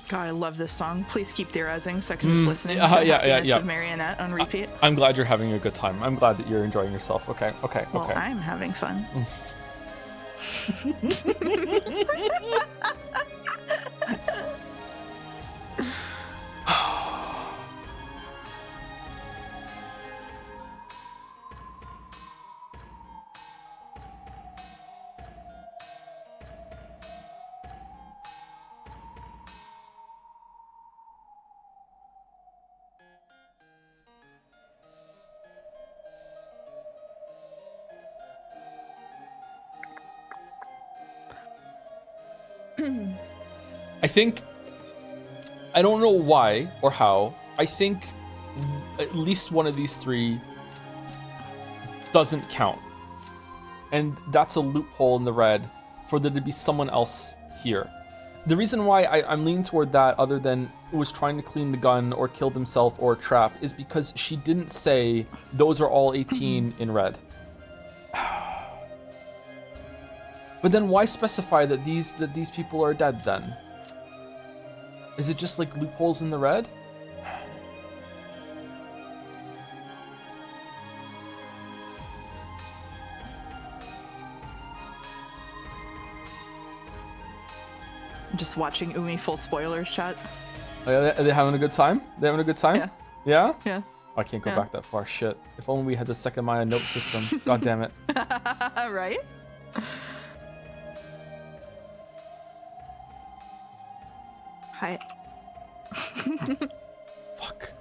God, I love this song. Please keep theorizing so I can just listen to yeah. Happiness of Marionette on repeat. I'm glad you're having a good time. I'm glad that you're enjoying yourself. Okay. Well, I'm having fun. I think, I don't know why or how, I think at least one of these 3 doesn't count. And that's a loophole in the red for there to be someone else here. The reason why I'm leaning toward that, other than was trying to clean the gun or killed himself or trap, is because she didn't say those are all 18 in red. But then why specify that these people are dead then? Is it just like loopholes in the red? I'm just watching Umi full spoilers chat. Are they having a good time? They having a good time? Yeah. Yeah? Yeah. I can't go Yeah. back that far. Shit. If only we had the second Maya note system. God damn it. Right? Hi. Fuck.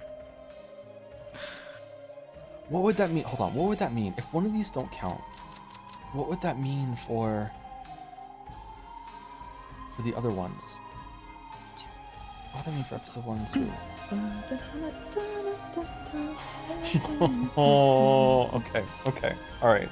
What would that mean? Hold on. What would that mean? If one of these don't count, what would that mean for the other ones? What would that mean for episode 1 and 2? Oh, okay. Okay. All right.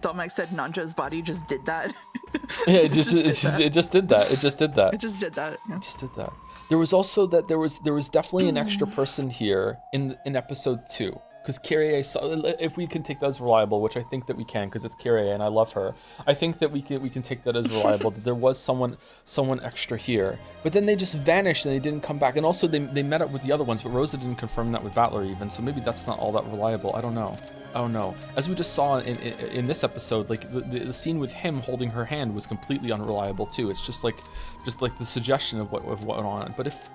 Dolmax said Nanja's body just did that. Yeah, it just did that. It just did that. It just did that. Yeah. It just did that. There was also that there was definitely an extra person here in episode 2, because Kyrie saw, if we can take that as reliable, which I think that we can, because it's Kyrie and I love her. I think that we can take that as reliable, that there was someone extra here, but then they just vanished and they didn't come back. And also they met up with the other ones, but Rosa didn't confirm that with Battler even, so maybe that's not all that reliable. I don't know. As we just saw in this episode, like the scene with him holding her hand was completely unreliable too. It's just like the suggestion of what went on. But if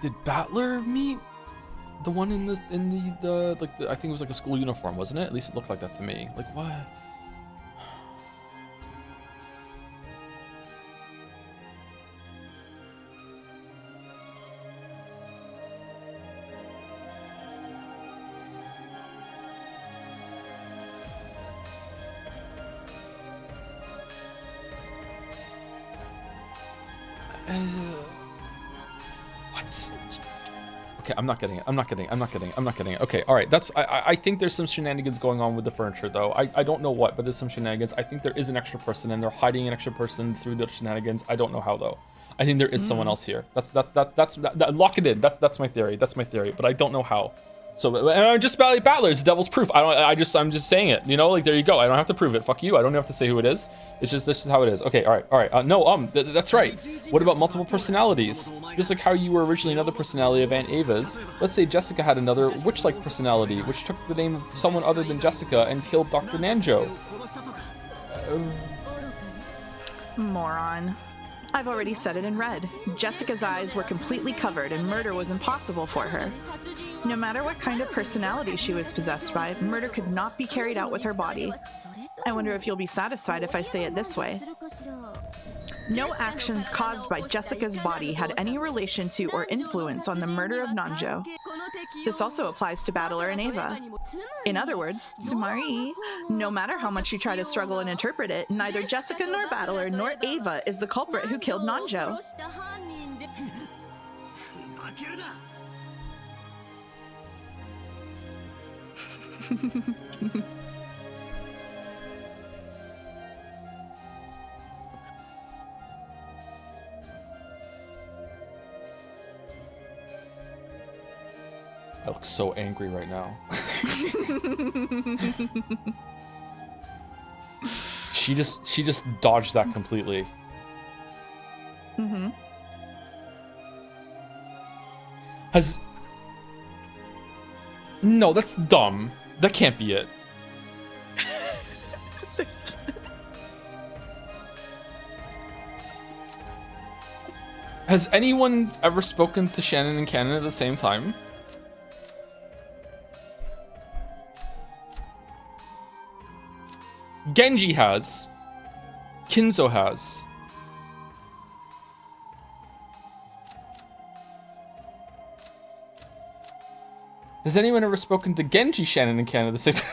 did Battler meet the one in the I think it was like a school uniform, wasn't it? At least it looked like that to me. Like what? What? Okay, I'm not getting it. Okay, all right. I think there's some shenanigans going on with the furniture, though. I don't know what, but there's some shenanigans. I think there is an extra person, and they're hiding an extra person through the shenanigans. I don't know how, though. I think there is someone else here. That's lock it in. That's my theory. But I don't know how. So, and I'm just Battler. It's devil's proof. I'm just saying it. You know, like there you go. I don't have to prove it. Fuck you. I don't have to say who it is. It's just this is how it is. Okay, all right. That's right. What about multiple personalities? Just like how you were originally another personality of Aunt Ava's. Let's say Jessica had another witch-like personality, which took the name of someone other than Jessica and killed Dr. Nanjo. Moron. I've already said it in red. Jessica's eyes were completely covered and murder was impossible for her. No matter what kind of personality she was possessed by, murder could not be carried out with her body. I wonder if you'll be satisfied if I say it this way. No actions caused by Jessica's body had any relation to or influence on the murder of Nanjo. This also applies to Battler and Ava. In other words, Sumari, no matter how much you try to struggle and interpret it, neither Jessica nor Battler nor Ava is the culprit who killed Nanjo. I look so angry right now. She just dodged that completely. Mm-hmm. No, that's dumb. That can't be it. Has anyone ever spoken to Shannon and Cannon at the same time? Genji has. Kinzo has. Has anyone ever spoken to Genji, Shannon, and Cannon at the same time?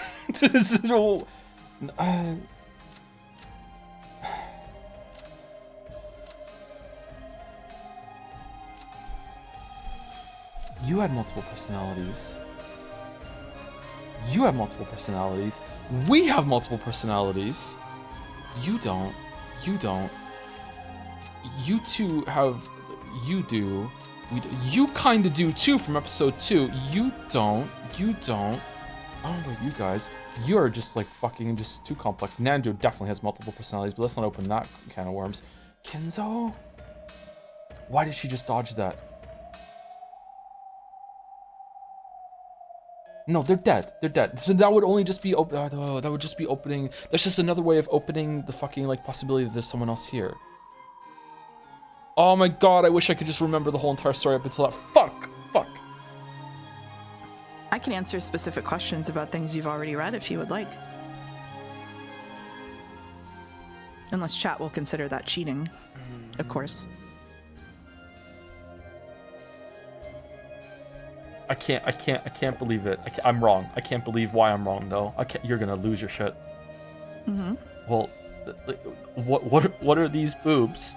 You had multiple personalities. You have multiple personalities. We have multiple personalities. You don't. You don't. You two have... You do. You kind of do too from episode 2. You don't. You don't. I don't know about you guys. You are just like fucking just too complex. Nando definitely has multiple personalities, but let's not open that can of worms. Kinzo? Why did she just dodge that? No, they're dead. They're dead. So that would only just be that would just be opening. That's just another way of opening the fucking like possibility that there's someone else here. Oh my god! I wish I could just remember the whole entire story up until that. Fuck. I can answer specific questions about things you've already read if you would like. Unless chat will consider that cheating, of course. I can't believe it. I'm wrong. I can't believe why I'm wrong though. You're gonna lose your shit. Mm-hmm. Well, what are these boobs?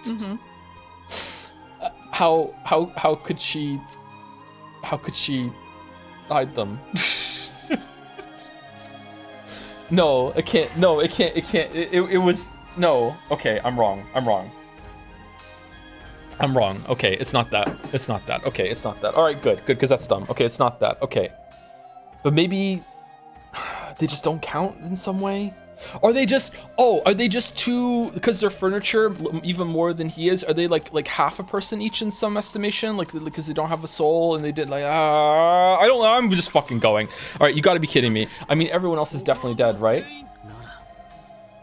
Mm-hmm. How could she hide them? No, it can't. No, it can't. It can't. It was no. Okay, I'm wrong. Okay, it's not that. Okay, it's not that. All right, good, because that's dumb. Okay, it's not that. Okay, but maybe they just don't count in some way. Are they just too, because they're furniture even more than he is? Are they like half a person each in some estimation? Like because they don't have a soul and they did like I don't know. I'm just fucking going. All right, you got to be kidding me. I mean, everyone else is definitely dead, right?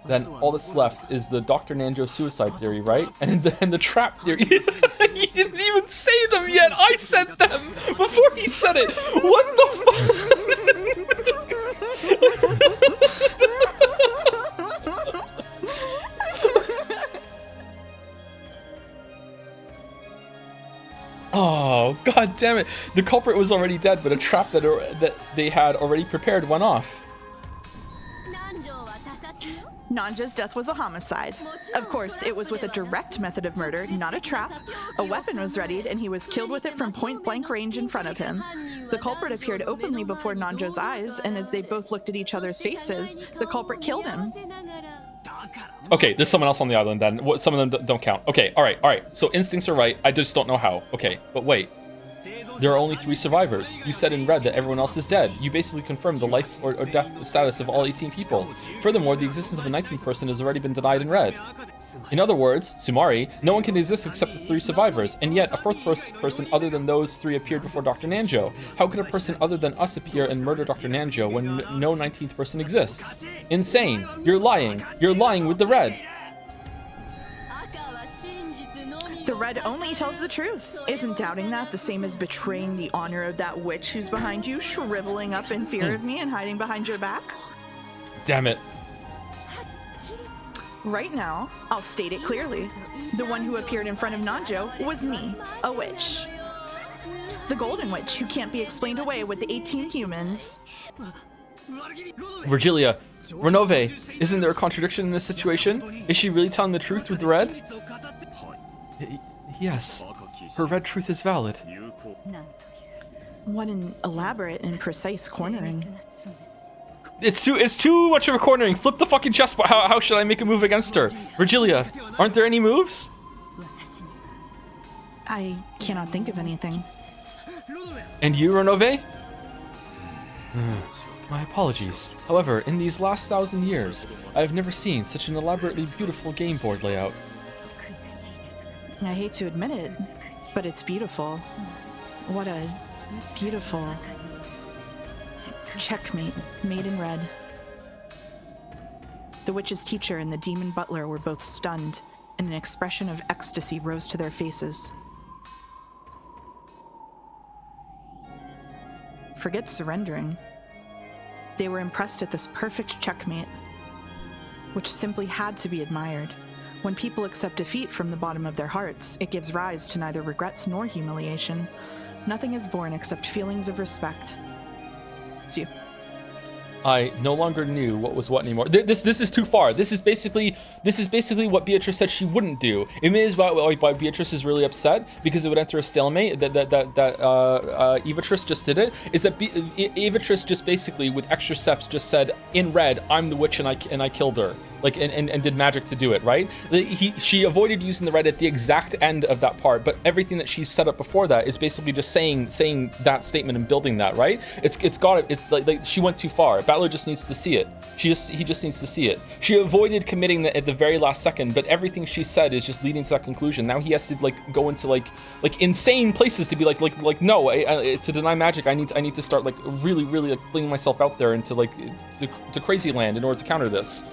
Then all that's left is the Dr. Nanjo suicide theory, right? And the trap theory. He didn't even say them yet. I said them before he said it. What the Oh, god damn it. The culprit was already dead, but a trap that they had already prepared went off. Nanja's death was a homicide. Of course, it was with a direct method of murder, not a trap. A weapon was readied, and he was killed with it from point-blank range in front of him. The culprit appeared openly before Nanjo's eyes, and as they both looked at each other's faces, the culprit killed him. Okay, there's someone else on the island then. Some of them don't count. Okay, all right. So instincts are right. I just don't know how. Okay, but wait. There are only 3 survivors. You said in red that everyone else is dead. You basically confirmed the life or death status of all 18 people. Furthermore, the existence of a 19th person has already been denied in red. In other words, Sumari, no one can exist except the 3 survivors, and yet a 4th person other than those 3 appeared before Dr. Nanjo. How could a person other than us appear and murder Dr. Nanjo when no 19th person exists? Insane. You're lying. You're lying with the red. The red only tells the truth. Isn't doubting that the same as betraying the honor of that witch who's behind you, shriveling up in fear of me and hiding behind your back? Damn it. Right now, I'll state it clearly. The one who appeared in front of Nanjo was me, a witch. The golden witch who can't be explained away with the 18 humans. Virgilia, Renove, isn't there a contradiction in this situation? Is she really telling the truth with the red? Yes, her red truth is valid. What an elaborate and precise cornering. It's too much of a cornering. Flip the fucking chessboard. How should I make a move against her? Virgilia, aren't there any moves? I cannot think of anything. And you, Renove? My apologies. However, in these last 1,000 years, I have never seen such an elaborately beautiful game board layout. I hate to admit it, but it's beautiful. What a beautiful checkmate made in red. The witch's teacher and the demon butler were both stunned, and an expression of ecstasy rose to their faces. Forget surrendering. They were impressed at this perfect checkmate, which simply had to be admired. When people accept defeat from the bottom of their hearts, it gives rise to neither regrets nor humiliation. Nothing is born except feelings of respect. It's you. I no longer knew what was what anymore. This is too far. This is basically what Beatrice said she wouldn't do. It means why Beatrice is really upset because it would enter a stalemate. That Evatrice just did it. Is that Evatrice just basically with extra steps just said in red, I'm the witch and I killed her. like and did magic to do it, right? She avoided using the red at the exact end of that part, but everything that she's set up before that is basically just saying that statement and building that, right? It's like she went too far. Battler just needs to see it. He just needs to see it. She avoided committing that at the very last second, but everything she said is just leading to that conclusion. Now he has to like go into like insane places to be like no, to deny magic. I need to start like really like flinging myself out there into like to crazy land in order to counter this.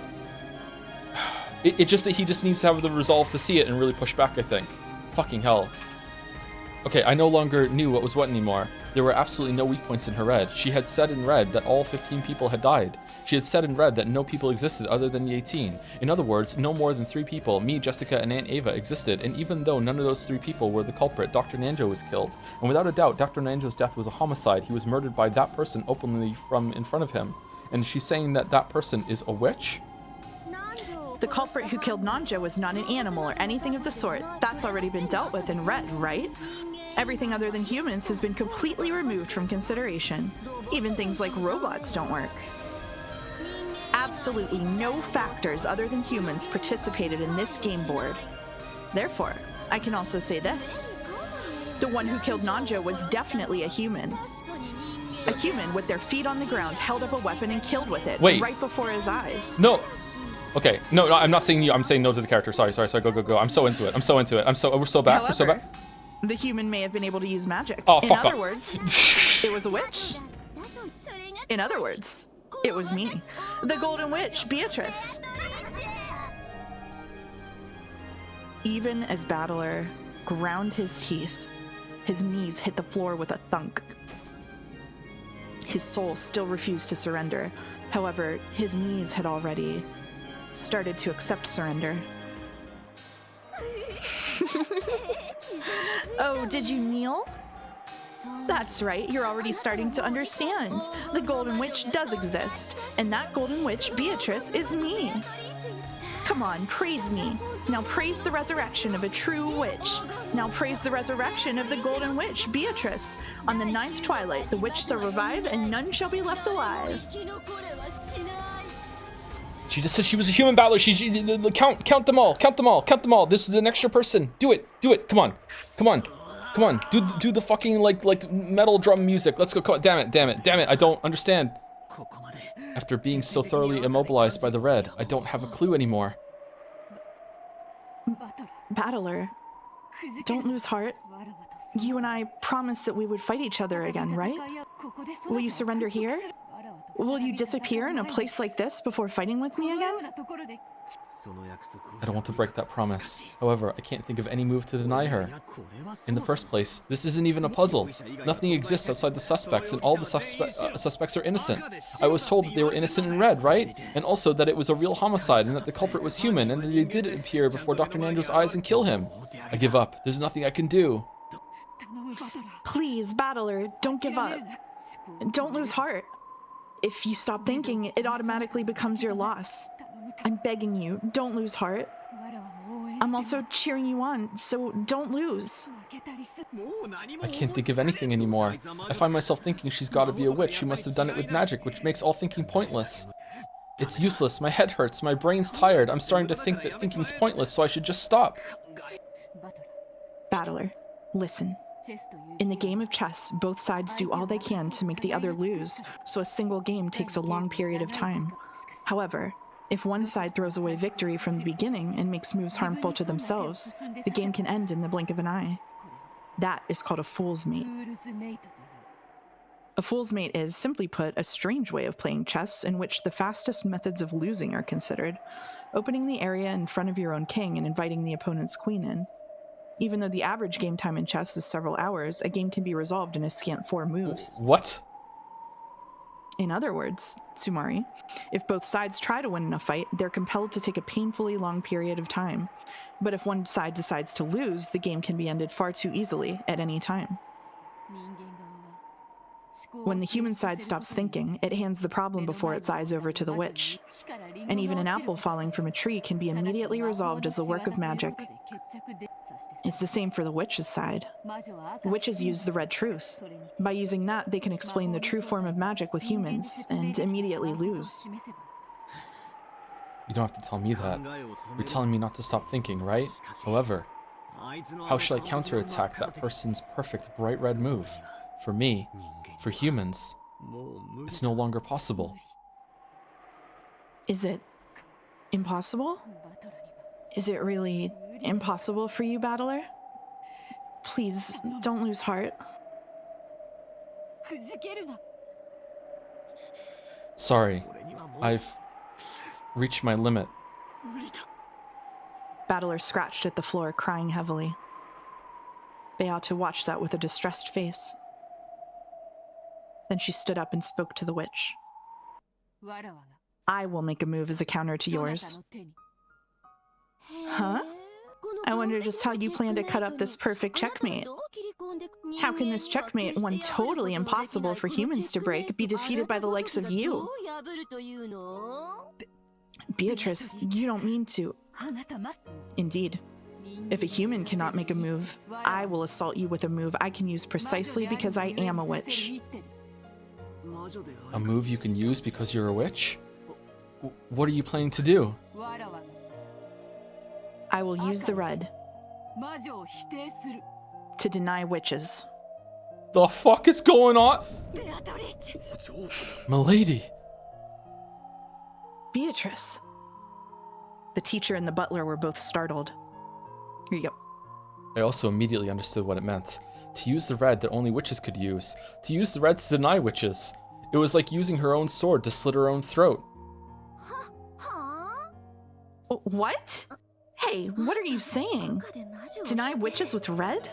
It's just that he just needs to have the resolve to see it and really push back, I think. Fucking hell. Okay, I no longer knew what was what anymore. There were absolutely no weak points in her red. She had said in red that all 15 people had died. She had said in red that no people existed other than the 18. In other words, no more than 3 people, me, Jessica, and Aunt Ava, existed, and even though none of those 3 people were the culprit, Dr. Nanjo was killed. And without a doubt, Dr. Nanjo's death was a homicide. He was murdered by that person openly from in front of him. And she's saying that that person is a witch? The culprit who killed Nanjo was not an animal or anything of the sort. That's already been dealt with in red, right? Everything other than humans has been completely removed from consideration. Even things like robots don't work. Absolutely no factors other than humans participated in this game board. Therefore, I can also say this. The one who killed Nanjo was definitely a human. A human with their feet on the ground held up a weapon and killed with it. Wait. Right before his eyes. No. Okay. No, I'm not saying you. I'm saying no to the character. Sorry. Go. I'm so into it. We're so back. However, we're so back. The human may have been able to use magic. Oh, In fuck other off. words, it was a witch. In other words, it was me, the Golden Witch, Beatrice. Even as Battler ground his teeth, his knees hit the floor with a thunk. His soul still refused to surrender. However, his knees had already started to accept surrender. Oh, did you kneel? That's right, you're already starting to understand. The Golden Witch does exist, and that Golden Witch, Beatrice, is me. Come on, praise me. Now praise the resurrection of a true witch. Now praise the resurrection of the Golden Witch, Beatrice. On the 9th twilight, the witch shall revive, and none shall be left alive. She just said she was a human battler. Count them all. This is an extra person. Do it. Come on. Do the fucking like metal drum music. Let's go. Damn it. I don't understand. After being so thoroughly immobilized by the red, I don't have a clue anymore. Battler, don't lose heart. You and I promised that we would fight each other again, right? Will you surrender here? Will you disappear in a place like this before fighting with me again? I don't want to break that promise. However, I can't think of any move to deny her. In the first place, this isn't even a puzzle. Nothing exists outside the suspects, and all the suspects are innocent. I was told that they were innocent in red, right? And also that it was a real homicide, and that the culprit was human, and that they did appear before Dr. Nanjo's eyes and kill him. I give up. There's nothing I can do. Please, Battler, don't give up. Don't lose heart. If you stop thinking, it automatically becomes your loss. I'm begging you, don't lose heart. I'm also cheering you on, so don't lose. I can't think of anything anymore. I find myself thinking she's got to be a witch. She must have done it with magic, which makes all thinking pointless. It's useless. My head hurts. My brain's tired. I'm starting to think that thinking's pointless, so I should just stop. Battler, listen. In the game of chess, both sides do all they can to make the other lose, so a single game takes a long period of time. However, if one side throws away victory from the beginning and makes moves harmful to themselves, the game can end in the blink of an eye. That is called a fool's mate. A fool's mate is, simply put, a strange way of playing chess in which the fastest methods of losing are considered, opening the area in front of your own king and inviting the opponent's queen in. Even though the average game time in chess is several hours, a game can be resolved in a scant 4 moves. What? In other words, Tsumari, if both sides try to win in a fight, they're compelled to take a painfully long period of time. But if one side decides to lose, the game can be ended far too easily at any time. When the human side stops thinking, it hands the problem before its eyes over to the witch. And even an apple falling from a tree can be immediately resolved as a work of magic. It's the same for the witch's side. Witches use the red truth. By using that, they can explain the true form of magic with humans, and immediately lose. You don't have to tell me that. You're telling me not to stop thinking, right? However, how should I counterattack that person's perfect bright red move? For me, for humans, it's no longer possible. Is it impossible? Is it really impossible for you, Battler? Please, don't lose heart. Sorry, I've reached my limit. Battler scratched at the floor, crying heavily. Beata watched that with a distressed face. Then she stood up and spoke to the witch. I will make a move as a counter to yours. Huh? I wonder just how you plan to cut up this perfect checkmate. How can this checkmate, one totally impossible for humans to break, be defeated by the likes of you? Beatrice, you don't mean to. Indeed. If a human cannot make a move, I will assault you with a move I can use precisely because I am a witch. A move you can use because you're a witch? What are you planning to do? I will use the red to deny witches. The fuck is going on? Milady. Beatrice. The teacher and the butler were both startled. Here you go. I also immediately understood what it meant. To use the red that only witches could use. To use the red to deny witches. It was like using her own sword to slit her own throat. What? Hey, what are you saying? Deny witches with red?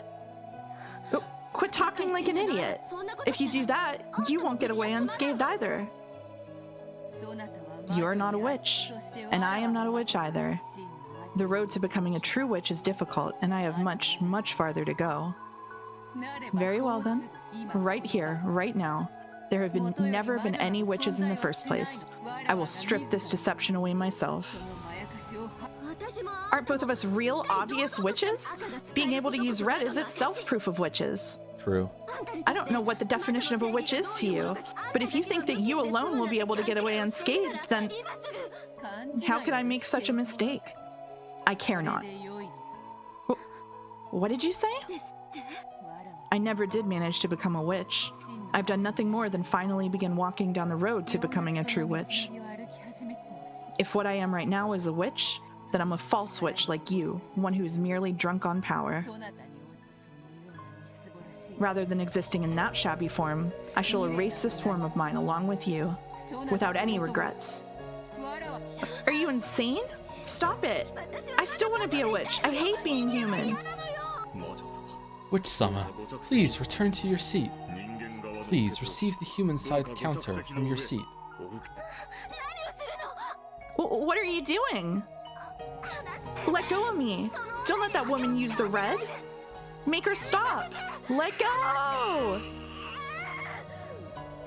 Oh, quit talking like an idiot. If you do that, you won't get away unscathed either. You're not a witch, and I am not a witch either. The road to becoming a true witch is difficult, and I have much, much farther to go. Very well then. Right here, right now. There have never been any witches in the first place. I will strip this deception away myself. Aren't both of us real, obvious witches? Being able to use red is itself proof of witches. True. I don't know what the definition of a witch is to you, but if you think that you alone will be able to get away unscathed, then how could I make such a mistake? I care not. What did you say? I never did manage to become a witch. I've done nothing more than finally begin walking down the road to becoming a true witch. If what I am right now is a witch, then I'm a false witch like you, one who is merely drunk on power. Rather than existing in that shabby form, I shall erase this form of mine along with you, without any regrets. Are you insane? Stop it! I still want to be a witch. I hate being human. Witch-sama, please return to your seat. Please receive the human side counter from your seat. What are you doing? Let go of me. Don't let that woman use the red. Make her stop. Let go!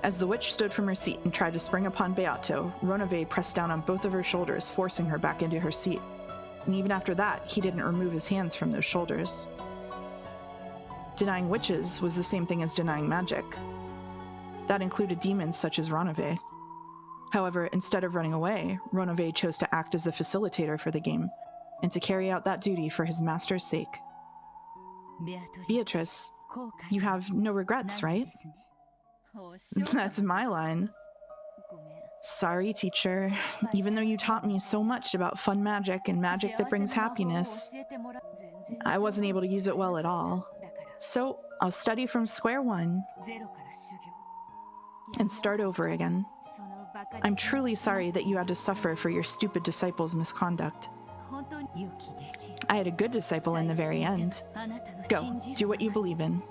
As the witch stood from her seat and tried to spring upon Beato, Ronave pressed down on both of her shoulders, forcing her back into her seat. And even after that, he didn't remove his hands from those shoulders. Denying witches was the same thing as denying magic. That included demons such as Ronave. However, instead of running away, Ronave chose to act as the facilitator for the game, and to carry out that duty for his master's sake. Beatrice, you have no regrets, right? That's my line. Sorry, teacher. Even though you taught me so much about fun magic and magic that brings happiness, I wasn't able to use it well at all. So I'll study from square one and start over again. I'm truly sorry that you had to suffer for your stupid disciple's misconduct. I had a good disciple in the very end. Go, do what you believe in.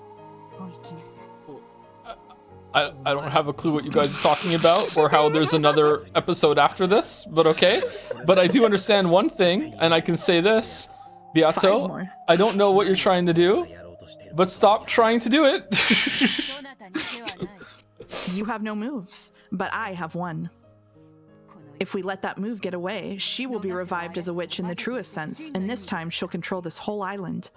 I don't have a clue what you guys are talking about or how there's another episode after this, but okay. But I do understand one thing, and I can say this. Beato, I don't know what you're trying to do, but stop trying to do it. You have no moves, but I have one. If we let that move get away, she will be revived as a witch in the truest sense, and this time she'll control this whole island.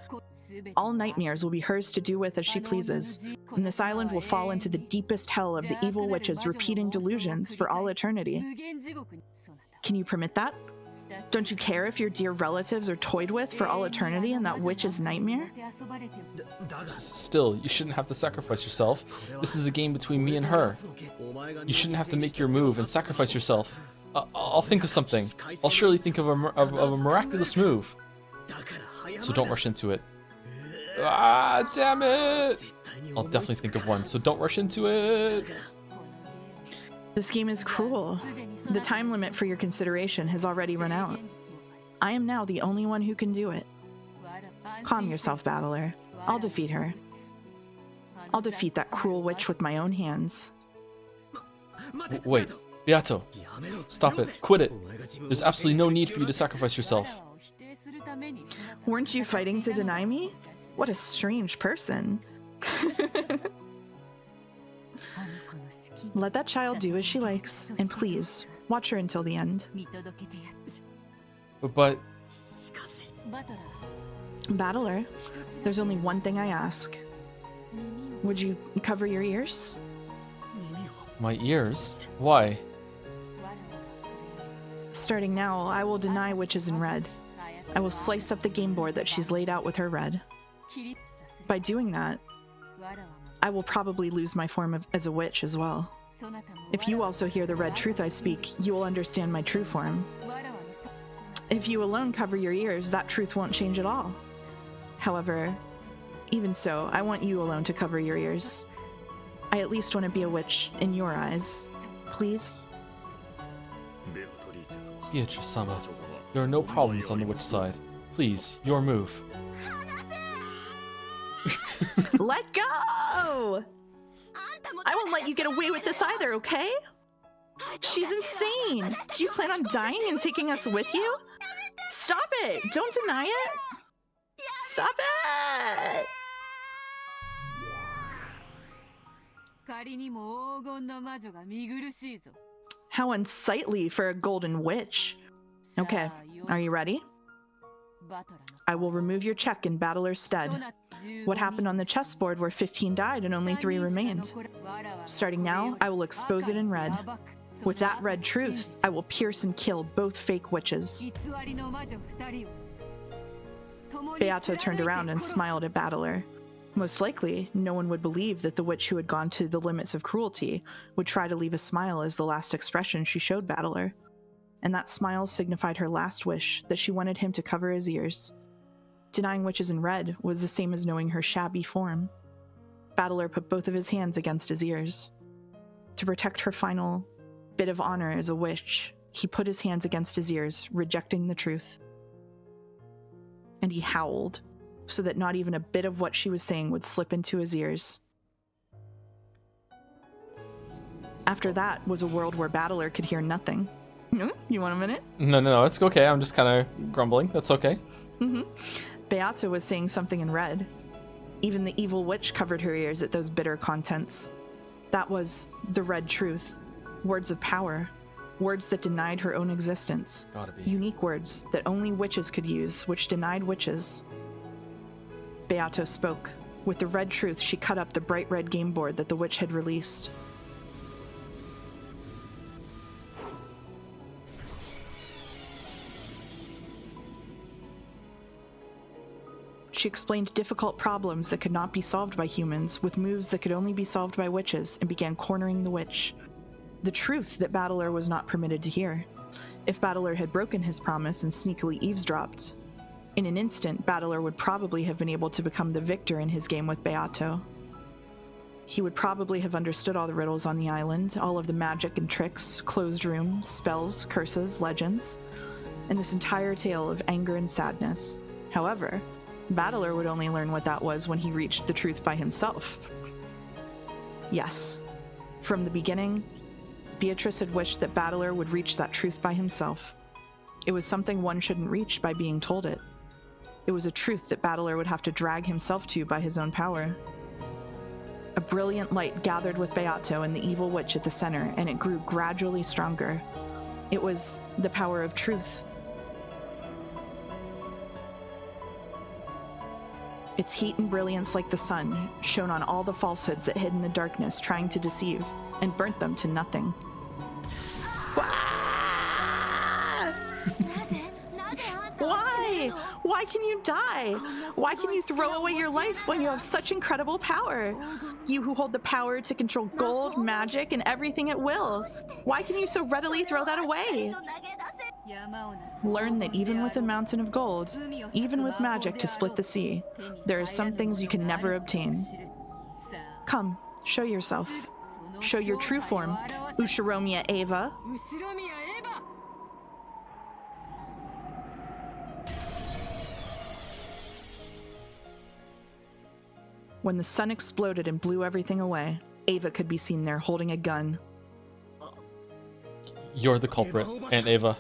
All nightmares will be hers to do with as she pleases, and this island will fall into the deepest hell of the evil witch's repeating delusions for all eternity. Can you permit that? Don't you care if your dear relatives are toyed with for all eternity in that witch's nightmare? Still, you shouldn't have to sacrifice yourself. This is a game between me and her. You shouldn't have to make your move and sacrifice yourself. I'll think of something. I'll surely think of a miraculous move. So don't rush into it. Ah, damn it! I'll definitely think of one, so don't rush into it. This game is cruel. The time limit for your consideration has already run out. I am now the only one who can do it. Calm yourself, battler. I'll defeat her. I'll defeat that cruel witch with my own hands. Wait, Beato. Stop it. Quit it. There's absolutely no need for you to sacrifice yourself. Weren't you fighting to deny me? What a strange person. Let that child do as she likes, and please, watch her until the end. But... Battler, there's only one thing I ask. Would you cover your ears? My ears? Why? Starting now, I will deny witches in red. I will slice up the game board that she's laid out with her red. By doing that, I will probably lose my form as a witch as well. If you also hear the red truth I speak, you will understand my true form. If you alone cover your ears, that truth won't change at all. However, even so, I want you alone to cover your ears. I at least want to be a witch in your eyes. Please? Beatrice-sama, there are no problems on the witch side. Please, your move. Let go! I won't let you get away with this either, okay? She's insane! Do you plan on dying and taking us with you? Stop it! Don't deny it! Stop it! How unsightly for a golden witch. Okay, are you ready? I will remove your check in Battler's stead. What happened on the chessboard where 15 died and only 3 remained? Starting now, I will expose it in red. With that red truth, I will pierce and kill both fake witches. Beato turned around and smiled at Battler. Most likely, no one would believe that the witch who had gone to the limits of cruelty would try to leave a smile as the last expression she showed Battler. And that smile signified her last wish, that she wanted him to cover his ears. Denying witches in red was the same as knowing her shabby form. Battler put both of his hands against his ears. To protect her final bit of honor as a witch, he put his hands against his ears, rejecting the truth. And he howled, so that not even a bit of what she was saying would slip into his ears. After that was a world where Battler could hear nothing. You want a minute? No, it's okay. I'm just kind of grumbling. That's okay. Beato was saying something in red. Even the evil witch covered her ears at those bitter contents. That was the red truth. Words of power. Words that denied her own existence. Gotta be. Unique words that only witches could use, which denied witches. Beato spoke. With the red truth, she cut up the bright red game board that the witch had released. She explained difficult problems that could not be solved by humans with moves that could only be solved by witches and began cornering the witch. The truth that Battler was not permitted to hear. If Battler had broken his promise and sneakily eavesdropped, in an instant, Battler would probably have been able to become the victor in his game with Beato. He would probably have understood all the riddles on the island, all of the magic and tricks, closed rooms, spells, curses, legends, and this entire tale of anger and sadness. However, Battler would only learn what that was when he reached the truth by himself. Yes, from the beginning, Beatrice had wished that Battler would reach that truth by himself. It was something one shouldn't reach by being told it. It was a truth that Battler would have to drag himself to by his own power. A brilliant light gathered with Beato and the evil witch at the center, and it grew gradually stronger. It was the power of truth. Its heat and brilliance, like the sun, shone on all the falsehoods that hid in the darkness, trying to deceive, and burnt them to nothing. Why can you die? Why can you throw away your life when you have such incredible power? You who hold the power to control gold, magic, and everything at will. Why can you so readily throw that away? Learn that even with a mountain of gold, even with magic to split the sea, there are some things you can never obtain. Come, show yourself. Show your true form, Ushiromiya Eva. When the sun exploded and blew everything away, Ava could be seen there holding a gun. You're the culprit, Aunt Ava.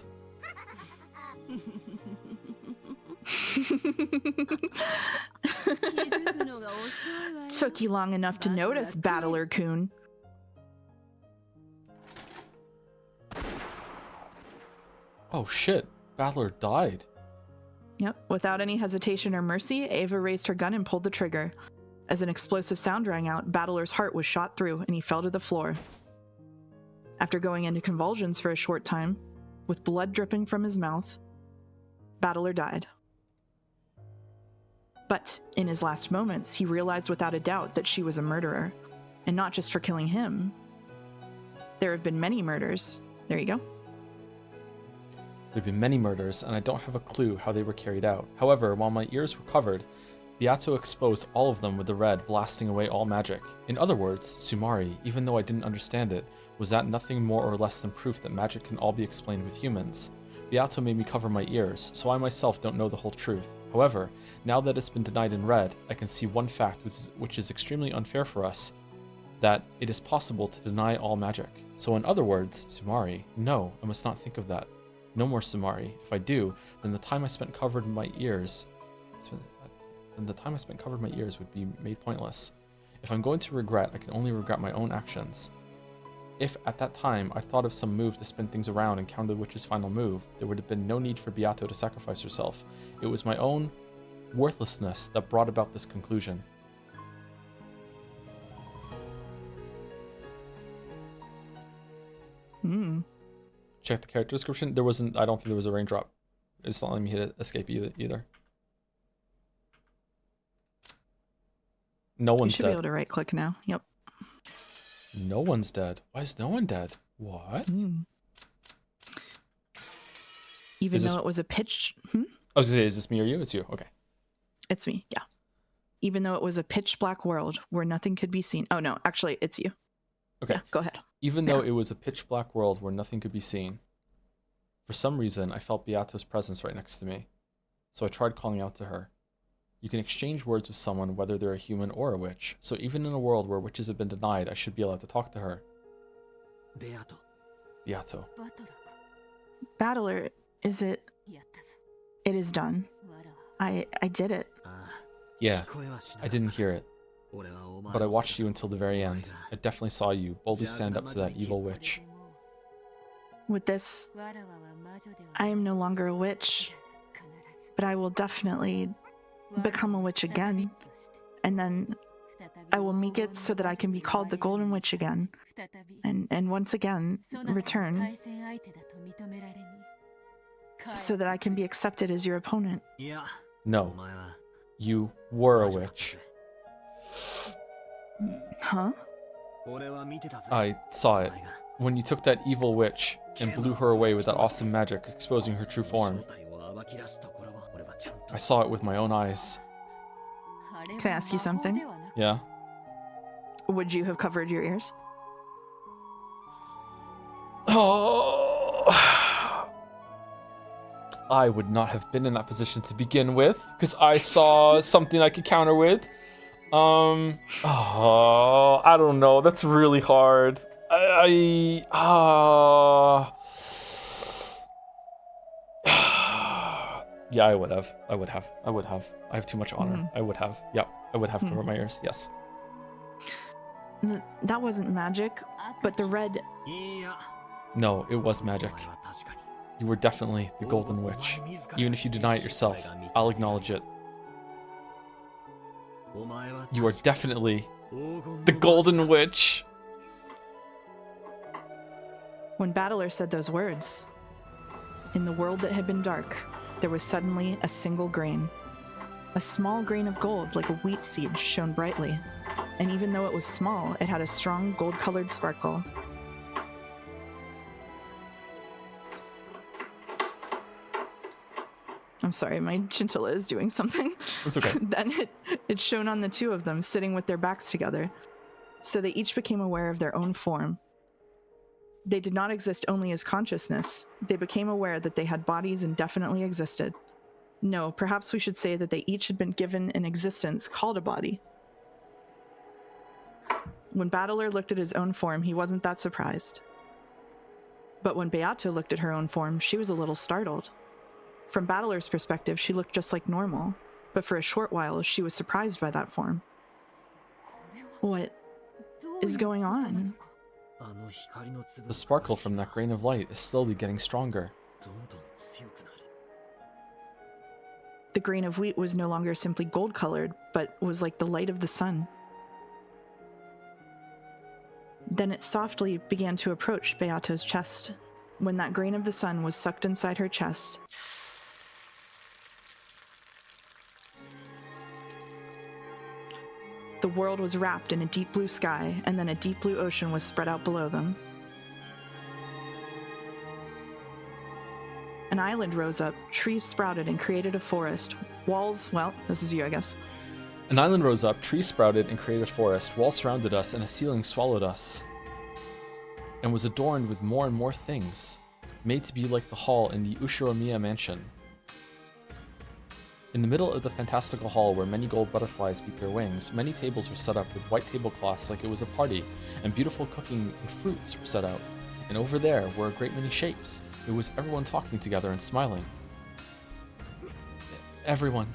Took you long enough to notice, Battler-kun. Oh shit, Battler died. Yep, without any hesitation or mercy, Ava raised her gun and pulled the trigger. As an explosive sound rang out, Battler's heart was shot through and he fell to the floor. After going into convulsions for a short time, with blood dripping from his mouth, Battler died. But in his last moments, he realized without a doubt that she was a murderer, and not just for killing him. There have been many murders. There you go. There have been many murders, and I don't have a clue how they were carried out. However, while my ears were covered, Beato exposed all of them with the red, blasting away all magic. In other words, Sumari, even though I didn't understand it, was that nothing more or less than proof that magic can all be explained with humans. Beato made me cover my ears, so I myself don't know the whole truth. However, now that it's been denied in red, I can see one fact which is extremely unfair for us, that it is possible to deny all magic. So in other words, Sumari, no, I must not think of that. No more Sumari. If I do, then the time I spent covered my ears would be made pointless. If I'm going to regret, I can only regret my own actions. If at that time I thought of some move to spin things around and counter the witch's final move, there would have been no need for Beato to sacrifice herself. It was my own worthlessness that brought about this conclusion. Check the character description. I don't think there was a raindrop. It's not letting me hit escape either. No one's dead. You should be able to right click now. Yep. No one's dead. Why is no one dead? What? Even though it was a pitch... I was gonna say, is this me or you? It's you. Okay. It's me, yeah. Even though it was a pitch black world where nothing could be seen. Oh no, actually, it's you. Okay. Yeah, go ahead. Even though it was a pitch black world where nothing could be seen, for some reason, I felt Beato's presence right next to me. So I tried calling out to her. You can exchange words with someone whether they're a human or a witch, so even in a world where witches have been denied, I should be allowed to talk to her. Beato. Battler, is it... It is done. I did it. Yeah, I didn't hear it. But I watched you until the very end. I definitely saw you boldly stand up to that evil witch. With this, I am no longer a witch, but I will definitely become a witch again, and then I will make it so that I can be called the Golden Witch again, and once again return, so that I can be accepted as your opponent. No, you were a witch. Huh? I saw it. When you took that evil witch and blew her away with that awesome magic, exposing her true form. I saw it with my own eyes. Can I ask you something? Yeah? Would you have covered your ears? Oh, I would not have been in that position to begin with, because I saw something I could counter with. I don't know. That's really hard. Yeah, I would have. I have too much honor. I would have. Yep, I would have covered my ears. Yes. That wasn't magic, but the red... No, it was magic. You were definitely the Golden Witch. Even if you deny it yourself, I'll acknowledge it. You are definitely the Golden Witch. When Battler said those words, in the world that had been dark, there was suddenly a single grain. A small grain of gold, like a wheat seed, shone brightly. And even though it was small, it had a strong gold-colored sparkle. I'm sorry, my chinchilla is doing something. That's okay. Then it shone on the two of them, sitting with their backs together. So they each became aware of their own form. They did not exist only as consciousness. They became aware that they had bodies and definitely existed. No, perhaps we should say that they each had been given an existence called a body. When Battler looked at his own form, he wasn't that surprised. But when Beato looked at her own form, she was a little startled. From Battler's perspective, she looked just like normal, but for a short while, she was surprised by that form. What is going on? The sparkle from that grain of light is slowly getting stronger. The grain of wheat was no longer simply gold-colored, but was like the light of the sun. Then it softly began to approach Beato's chest. When that grain of the sun was sucked inside her chest, the world was wrapped in a deep blue sky, and then a deep blue ocean was spread out below them. An island rose up, trees sprouted and created a forest. Walls, well, this is you, I guess. An island rose up, trees sprouted and created a forest, walls surrounded us, and a ceiling swallowed us, and was adorned with more and more things, made to be like the hall in the Ushiromiya mansion. In the middle of the fantastical hall where many gold butterflies beat their wings, many tables were set up with white tablecloths like it was a party, and beautiful cooking and fruits were set out. And over there were a great many shapes. It was everyone talking together and smiling. Everyone.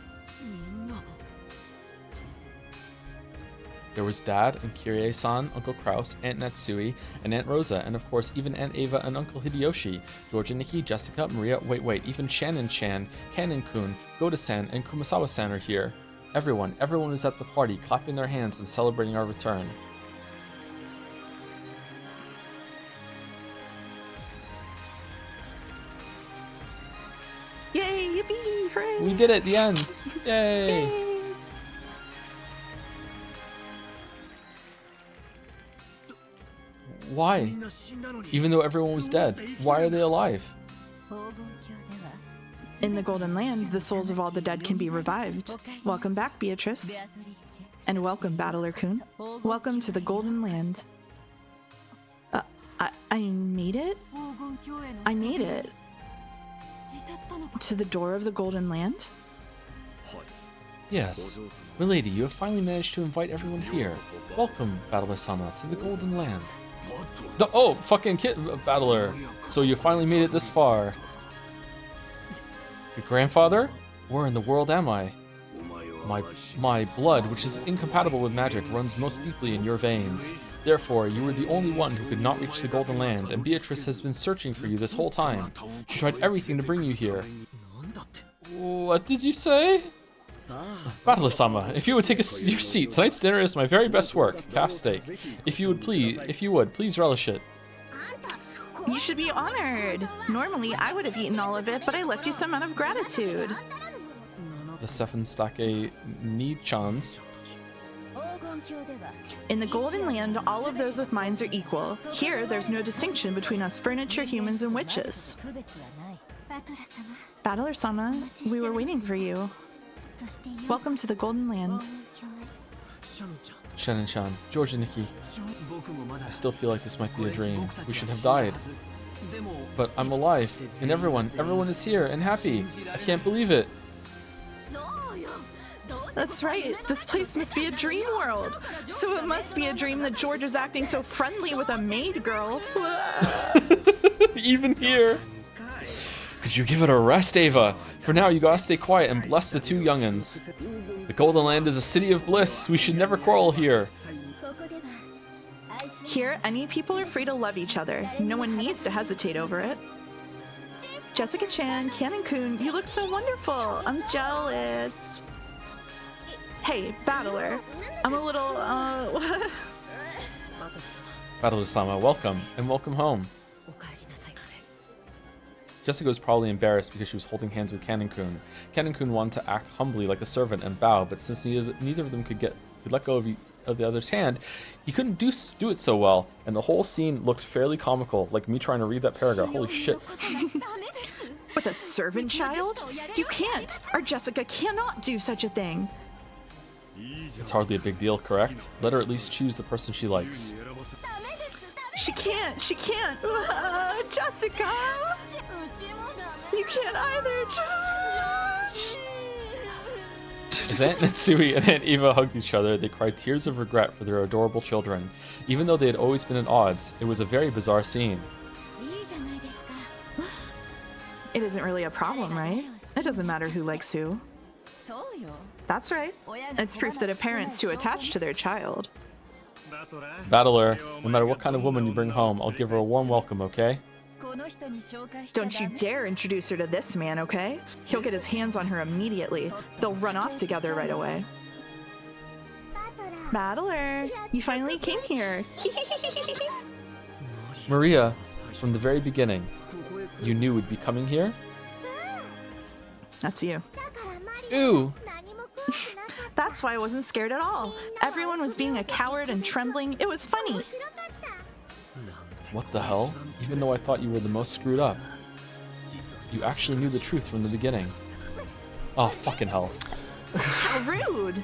There was Dad and Kirie-san, Uncle Kraus, Aunt Natsui, and Aunt Rosa, and of course even Aunt Ava and Uncle Hideyoshi, George and Nikki, Jessica, Maria, wait, even Shannon-chan, Kanon-kun, Goda-san, and Kumasawa-san are here. Everyone is at the party, clapping their hands and celebrating our return. Yay, yippee, hooray! We did it, the end! Yay! Yay. Why? Even though everyone was dead, why are they alive? In the Golden Land, the souls of all the dead can be revived. Welcome back, Beatrice. And welcome, Battler-kun. Welcome to the Golden Land. I made it? I made it. To the door of the Golden Land? Yes. Milady, you have finally managed to invite everyone here. Welcome, Battler-sama, to the Golden Land. Oh, fucking kid, Battler. So you finally made it this far. Your grandfather? Where in the world am I? My blood, which is incompatible with magic, runs most deeply in your veins. Therefore, you were the only one who could not reach the Golden Land, and Beatrice has been searching for you this whole time. She tried everything to bring you here. What did you say? Battler-sama, if you would take your seat, tonight's dinner is my very best work, calf steak. If you would, please relish it. You should be honored. Normally, I would have eaten all of it, but I left you some out of gratitude. The Seffenstake Ni-chans. In the Golden Land, all of those with minds are equal. Here, there's no distinction between us furniture, humans, and witches. Battler-sama, we were waiting for you. Welcome to the Golden Land. Shannon-chan, George and Nikki. I still feel like this might be a dream. We should have died. But I'm alive, and everyone is here and happy. I can't believe it. That's right. This place must be a dream world. So it must be a dream that George is acting so friendly with a maid girl. Even here. Could you give it a rest, Ava? For now, you gotta stay quiet and bless the two young'uns. The Golden Land is a city of bliss. We should never quarrel here. Here, any people are free to love each other. No one needs to hesitate over it. Jessica-chan, Kanon-kun, you look so wonderful. I'm jealous. Hey, Battler. I'm a little, Battler-sama, welcome, and welcome home. Jessica was probably embarrassed because she was holding hands with Canon-kun. Canon-kun wanted to act humbly like a servant and bow, but since neither of them could let go of the other's hand, he couldn't do it so well, and the whole scene looked fairly comical, like me trying to read that paragraph. Holy shit. With a servant child? You can't! Our Jessica cannot do such a thing! It's hardly a big deal, correct? Let her at least choose the person she likes. She can't! Jessica! You can't either, Josh! As Aunt Natsui and Aunt Eva hugged each other, they cried tears of regret for their adorable children. Even though they had always been at odds, it was a very bizarre scene. It isn't really a problem, right? It doesn't matter who likes who. That's right. It's proof that a parent's too attached to their child. Battler, no matter what kind of woman you bring home, I'll give her a warm welcome, okay? Don't you dare introduce her to this man, okay? He'll get his hands on her immediately. They'll run off together right away. Battler, you finally came here. Maria, from the very beginning, you knew we'd be coming here? That's you. Ooh! That's why I wasn't scared at all. Everyone was being a coward and trembling. It was funny. What the hell? Even though I thought you were the most screwed up. You actually knew the truth from the beginning. Oh, fucking hell. How rude!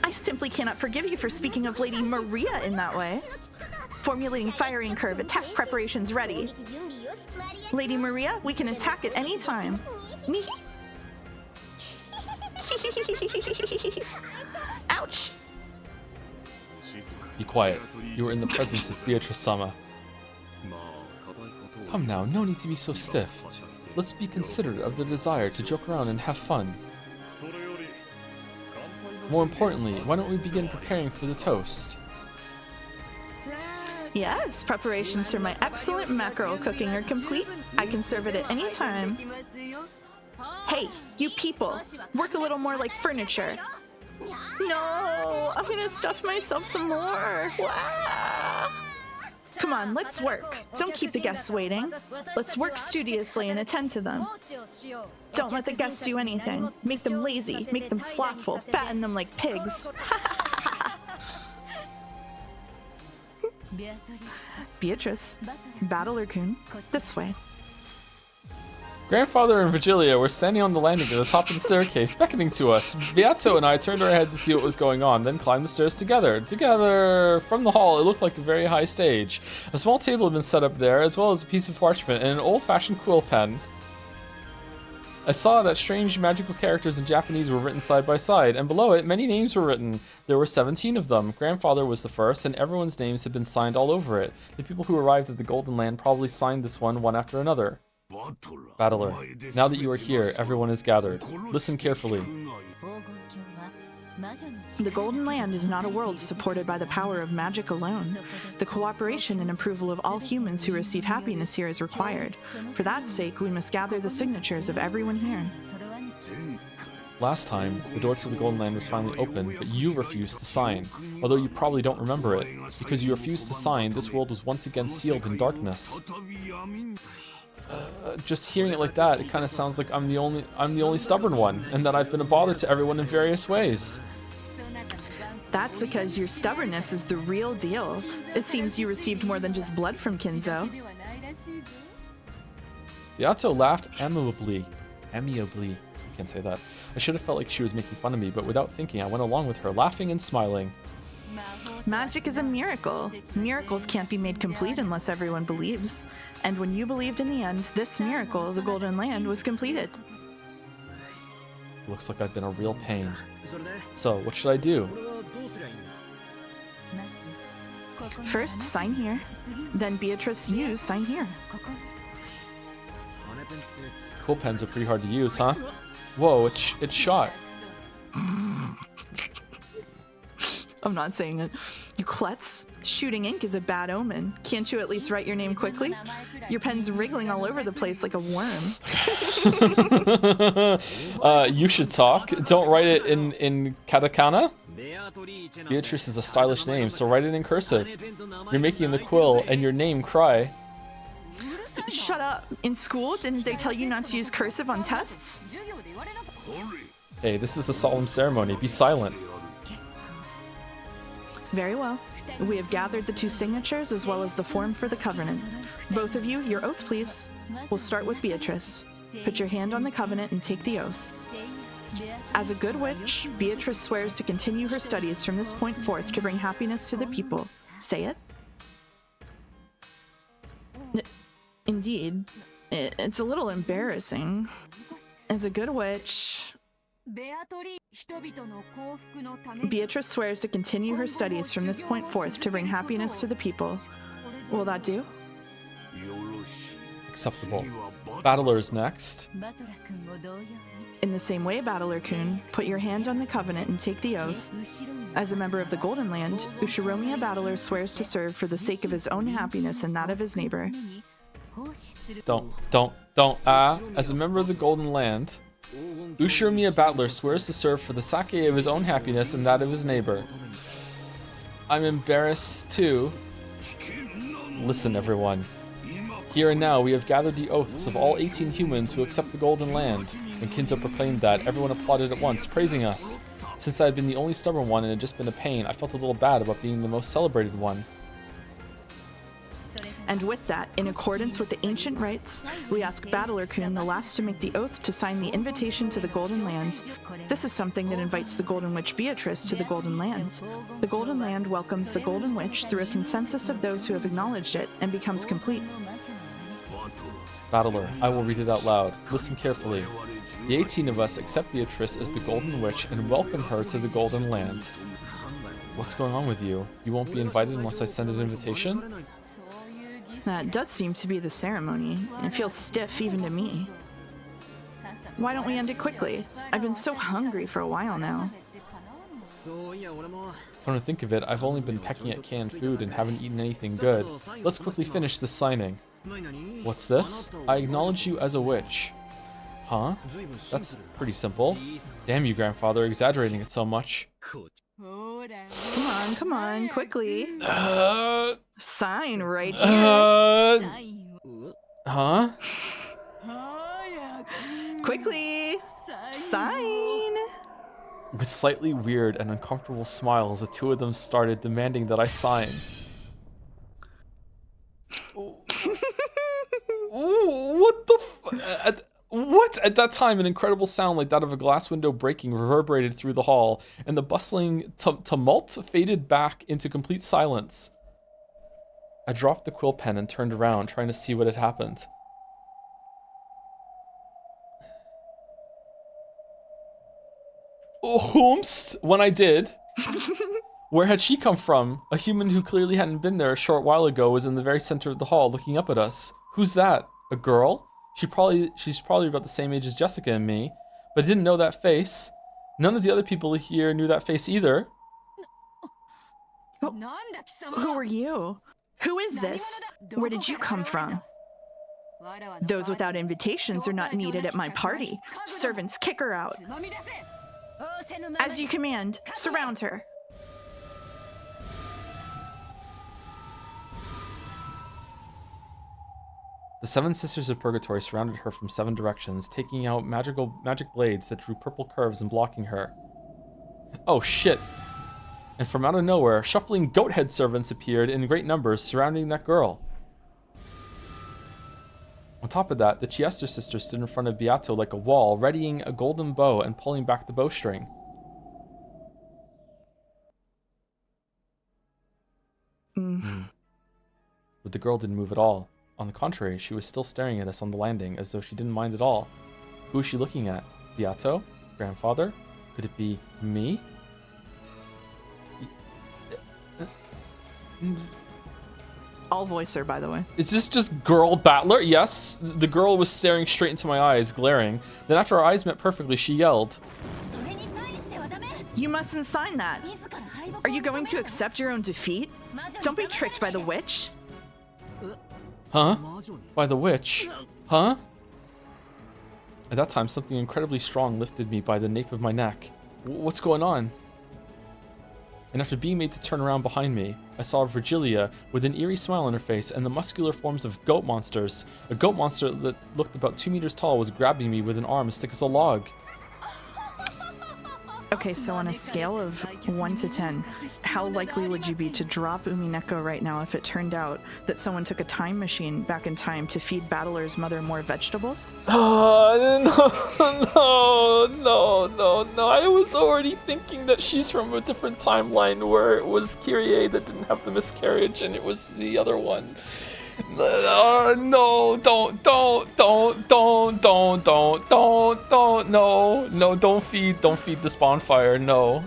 I simply cannot forgive you for speaking of Lady Maria in that way. Formulating firing curve, attack preparations ready. Lady Maria, we can attack at any time. Ouch! Be quiet. You were in the presence of Beatrice-sama. Come now, no need to be so stiff. Let's be considerate of the desire to joke around and have fun. More importantly, why don't we begin preparing for the toast? Yes, preparations for my excellent mackerel cooking are complete. I can serve it at any time. Hey, you people, work a little more like furniture. No, I'm gonna stuff myself some more. Wow. Come on, let's work. Don't keep the guests waiting. Let's work studiously and attend to them. Don't let the guests do anything. Make them lazy, make them slothful, fatten them like pigs. Beatrice, Battler-kun, this way. Grandfather and Virgilia were standing on the landing at the top of the staircase, beckoning to us. Beato and I turned our heads to see what was going on, then climbed the stairs together. Together, from the hall, it looked like a very high stage. A small table had been set up there, as well as a piece of parchment and an old-fashioned quill pen. I saw that strange magical characters in Japanese were written side by side, and below it, many names were written. There were 17 of them. Grandfather was the first, and everyone's names had been signed all over it. The people who arrived at the Golden Land probably signed this one after another. Battler, now that you are here, everyone is gathered. Listen carefully. The Golden Land is not a world supported by the power of magic alone. The cooperation and approval of all humans who receive happiness here is required. For that sake, we must gather the signatures of everyone here. Last time, the door to the Golden Land was finally open, but you refused to sign. Although you probably don't remember it. Because you refused to sign, this world was once again sealed in darkness. Just hearing it like that, it kind of sounds like I'm the only stubborn one, and that I've been a bother to everyone in various ways. That's because your stubbornness is the real deal. It seems you received more than just blood from Kinzo. Yato laughed amiably. I can't say that. I should have felt like she was making fun of me, but without thinking, I went along with her, laughing and smiling. Magic is a miracle. Miracles can't be made complete unless everyone believes. And when you believed in the end, this miracle, the Golden Land, was completed. Looks like I've been a real pain. So, what should I do? First, sign here. Then Beatrice, you sign here. Quill pens are pretty hard to use, huh? Whoa, it's shot. I'm not saying it. You klutz. Shooting ink is a bad omen. Can't you at least write your name quickly? Your pen's wriggling all over the place like a worm. You should talk. Don't write it in katakana. Beatrice is a stylish name, so write it in cursive. You're making the quill and your name cry. Shut up. In school, didn't they tell you not to use cursive on tests? Hey, this is a solemn ceremony. Be silent. Very well. We have gathered the 2 signatures as well as the form for the covenant. Both of you, your oath, please. We'll start with Beatrice. Put your hand on the covenant and take the oath. As a good witch, Beatrice swears to continue her studies from this point forth to bring happiness to the people. Say it. Indeed. It's a little embarrassing. As a good witch... Beatrice swears to continue her studies from this point forth to bring happiness to the people. Will that do? Acceptable. Battler is next. In the same way, Battler-kun, put your hand on the covenant and take the oath. As a member of the Golden Land, Ushiromiya Battler swears to serve for the sake of his own happiness and that of his neighbor. Don't. As a member of the Golden Land, Ushiromiya Battler swears to serve for the sake of his own happiness and that of his neighbor. I'm embarrassed too. Listen, everyone. Here and now, we have gathered the oaths of all 18 humans who accept the Golden Land. When Kinzo proclaimed that, everyone applauded at once, praising us. Since I had been the only stubborn one and had just been a pain, I felt a little bad about being the most celebrated one. And with that, in accordance with the ancient rites, we ask Battler-kun, the last to make the oath, to sign the invitation to the Golden Land. This is something that invites the Golden Witch Beatrice to the Golden Land. The Golden Land welcomes the Golden Witch through a consensus of those who have acknowledged it and becomes complete. Battler, I will read it out loud. Listen carefully. The 18 of us accept Beatrice as the Golden Witch and welcome her to the Golden Land. What's going on with you? You won't be invited unless I send an invitation? That does seem to be the ceremony. It feels stiff even to me. Why don't we end it quickly? I've been so hungry for a while now. Come to think of it, I've only been pecking at canned food and haven't eaten anything good. Let's quickly finish this signing. What's this? I acknowledge you as a witch. Huh? That's pretty simple. Damn you, grandfather, exaggerating it so much. Come on, quickly. Sign right here. Huh? Quickly. Sign. With slightly weird and uncomfortable smiles, the 2 of them started demanding that I sign. Ooh, what the what? At that time, an incredible sound like that of a glass window breaking reverberated through the hall, and the bustling tumult faded back into complete silence. I dropped the quill pen and turned around, trying to see what had happened. Oompst! When I did, where had she come from? A human who clearly hadn't been there a short while ago was in the very center of the hall, looking up at us. Who's that? A girl? She's probably about the same age as Jessica and me, but I didn't know that face. None of the other people here knew that face either. Who are you? Who is this? Where did you come from? Those without invitations are not needed at my party. Servants, kick her out. As you command, surround her. The 7 Sisters of Purgatory surrounded her from 7 directions, taking out magic blades that drew purple curves and blocking her. Oh shit! And from out of nowhere, shuffling goat-head servants appeared in great numbers, surrounding that girl. On top of that, the Chiester sisters stood in front of Beato like a wall, readying a golden bow and pulling back the bowstring. But the girl didn't move at all. On the contrary, she was still staring at us on the landing, as though she didn't mind at all. Who is she looking at? Beato? Grandfather? Could it be me? I'll voice her, by the way. Is this just girl Battler? Yes. The girl was staring straight into my eyes, glaring. Then after our eyes met perfectly, she yelled, You mustn't sign that. Are you going to accept your own defeat? Don't be tricked by the witch. Huh? By the witch? Huh? At that time, something incredibly strong lifted me by the nape of my neck. What's going on? and after being made to turn around behind me, I saw Virgilia with an eerie smile on her face and the muscular forms of goat monsters. A goat monster that looked about 2 meters tall was grabbing me with an arm as thick as a log. Okay, so on a scale of 1 to 10, how likely would you be to drop Umineko right now if it turned out that someone took a time machine back in time to feed Battler's mother more vegetables? No. I was already thinking that she's from a different timeline where it was Kyrie that didn't have the miscarriage and it was the other one. No, don't, don't feed this bonfire. No.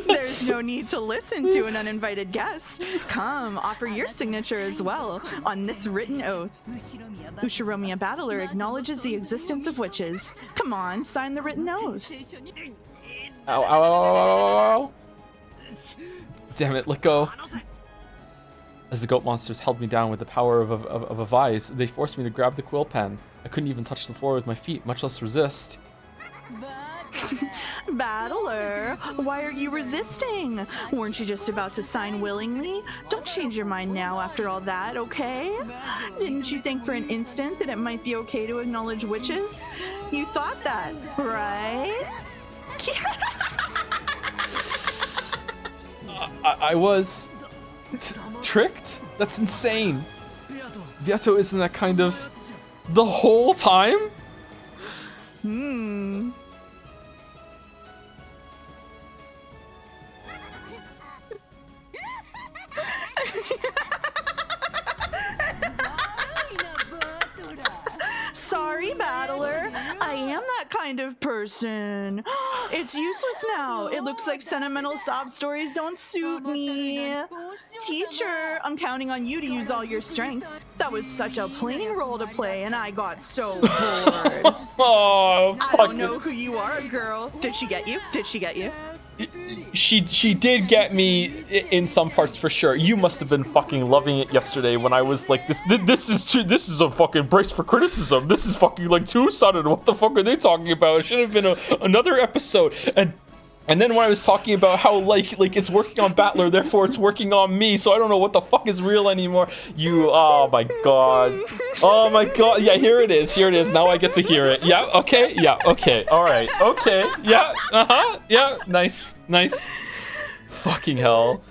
There's no need to listen to an uninvited guest. Come, offer your signature as well on this written oath. Ushiromiya Battler acknowledges the existence of witches. Come on, sign the written oath. Ow. Damn it, let go. As the goat monsters held me down with the power of a vise, they forced me to grab the quill pen. I couldn't even touch the floor with my feet, much less resist. Battler, why are you resisting? Weren't you just about to sign willingly? Don't change your mind now after all that, okay? Didn't you think for an instant that it might be okay to acknowledge witches? You thought that, right? I was tricked? That's insane. Beato isn't that kind of the whole time? Sorry, Battler. I am that kind of person. It's useless now. It looks like sentimental sob stories don't suit me. Teacher, I'm counting on you to use all your strength. That was such a plain role to play, and I got so bored. Oh, I don't know who you are, girl. Did she get you? She did get me in some parts for sure. You must have been fucking loving it yesterday when I was like, this is a fucking brace for criticism. This is fucking like two-sided. What the fuck are they talking about? It should have been another episode. And then when I was talking about how like it's working on Battler, therefore it's working on me, so I don't know what the fuck is real anymore. Oh my god. Yeah, here it is. Now I get to hear it. Yeah, okay. All right. Okay. Yeah. Yeah. Nice. Fucking hell.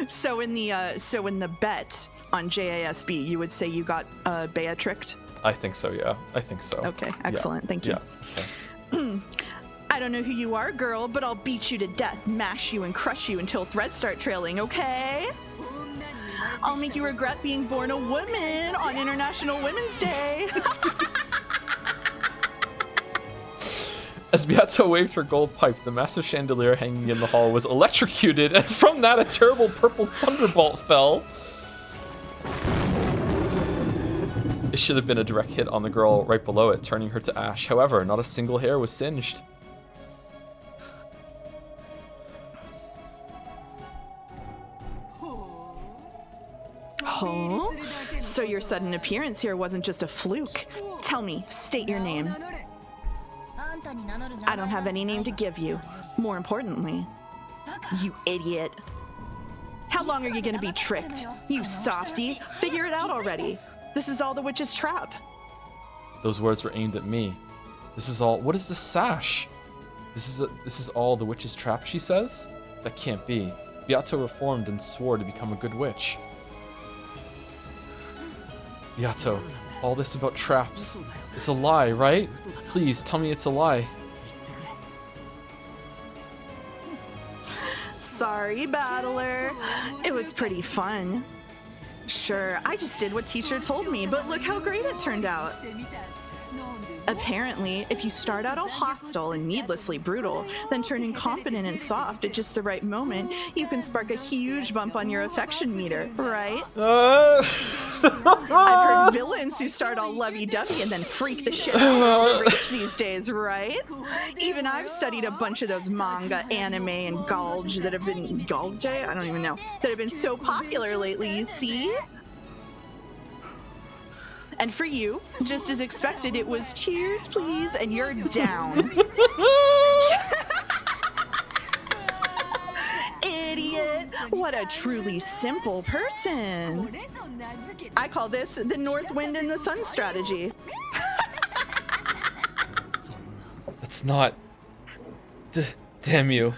So in the bet on JASB, you would say you got Bea tricked? I think so, yeah. Okay, excellent. Yeah. Thank you. Yeah. Okay. I don't know who you are, girl, but I'll beat you to death, mash you, and crush you until threads start trailing, okay? I'll make you regret being born a woman on International Women's Day. As Beato waved her gold pipe, the massive chandelier hanging in the hall was electrocuted, and from that a terrible purple thunderbolt fell. It should have been a direct hit on the girl right below it, turning her to ash. However, not a single hair was singed. Oh? So your sudden appearance here wasn't just a fluke. Tell me, state your name. I don't have any name to give you. More importantly, you idiot. How long are you gonna be tricked? You softy. Figure it out already. This is all the witch's trap. Those words were aimed at me. This is all. What is this sash? This is all the witch's trap, she says? That can't be. Beato reformed and swore to become a good witch. Beato, all this about traps. It's a lie, right? Please, tell me it's a lie. Sorry, Battler. It was pretty fun. Sure, I just did what teacher told me, but look how great it turned out. Apparently, if you start out all hostile and needlessly brutal, then turn incompetent and soft at just the right moment, you can spark a huge bump on your affection meter, right? I've heard villains who start all lovey-dovey and then freak the shit out of the rich these days, right? Even I've studied a bunch of those manga, anime, and galge that have been... Galge? I don't even know. That have been so popular lately, you see? And for you, just as expected, it was cheers, please, and you're down. Idiot! What a truly simple person. I call this the North Wind and the Sun strategy. That's not... damn you.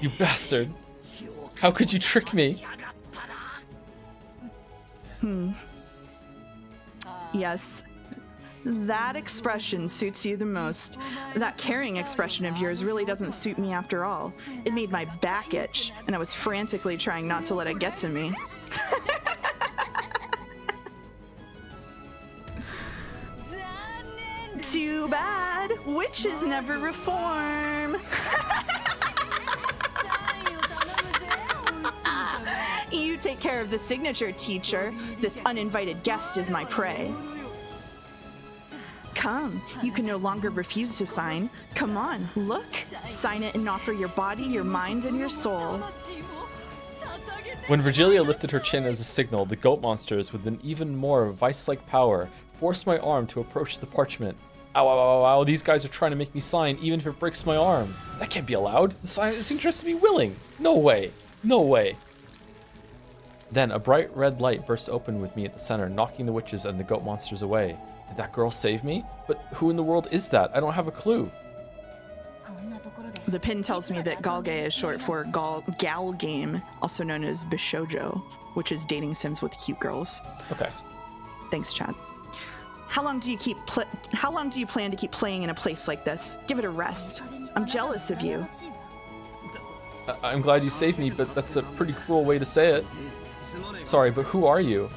You bastard. How could you trick me? Yes, that expression suits you the most. That caring expression of yours really doesn't suit me after all. It made my back itch, and I was frantically trying not to let it get to me. Too bad. Witches never reform. You take care of the signature, teacher. This uninvited guest is my prey. Come, you can no longer refuse to sign. Come on, look. Sign it and offer your body, your mind, and your soul. When Virgilia lifted her chin as a signal, the goat monsters, with an even more vice-like power, forced my arm to approach the parchment. Ow, ow, ow, ow, these guys are trying to make me sign even if it breaks my arm. That can't be allowed. The signature has to be willing. No way. No way. Then a bright red light burst open with me at the center, knocking the witches and the goat monsters away. Did that girl save me? But who in the world is that? I don't have a clue. The pin tells me that Galge is short for gal game, also known as Bishojo, which is dating sims with cute girls. Okay. Thanks, Chad. How long do you plan to keep playing in a place like this? Give it a rest. I'm jealous of you. I'm glad you saved me, but that's a pretty cruel way to say it. Sorry, but who are you?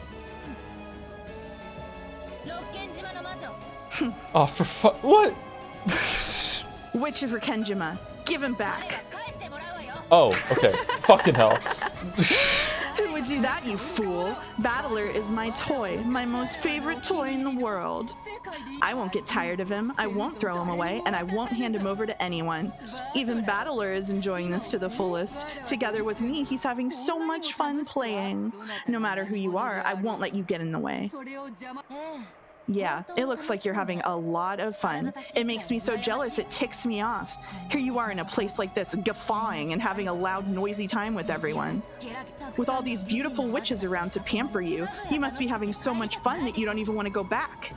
Oh, for what? Witch of Rikenjima, give him back. Oh, okay. Fucking hell. Who would do that, you fool? Battler is my toy, my most favorite toy in the world. I won't get tired of him, I won't throw him away, and I won't hand him over to anyone. Even Battler is enjoying this to the fullest. Together with me, he's having so much fun playing. No matter who you are, I won't let you get in the way. Yeah, it looks like you're having a lot of fun. It makes me so jealous, it ticks me off. Here you are in a place like this, guffawing and having a loud, noisy time with everyone. With all these beautiful witches around to pamper you, you must be having so much fun that you don't even want to go back.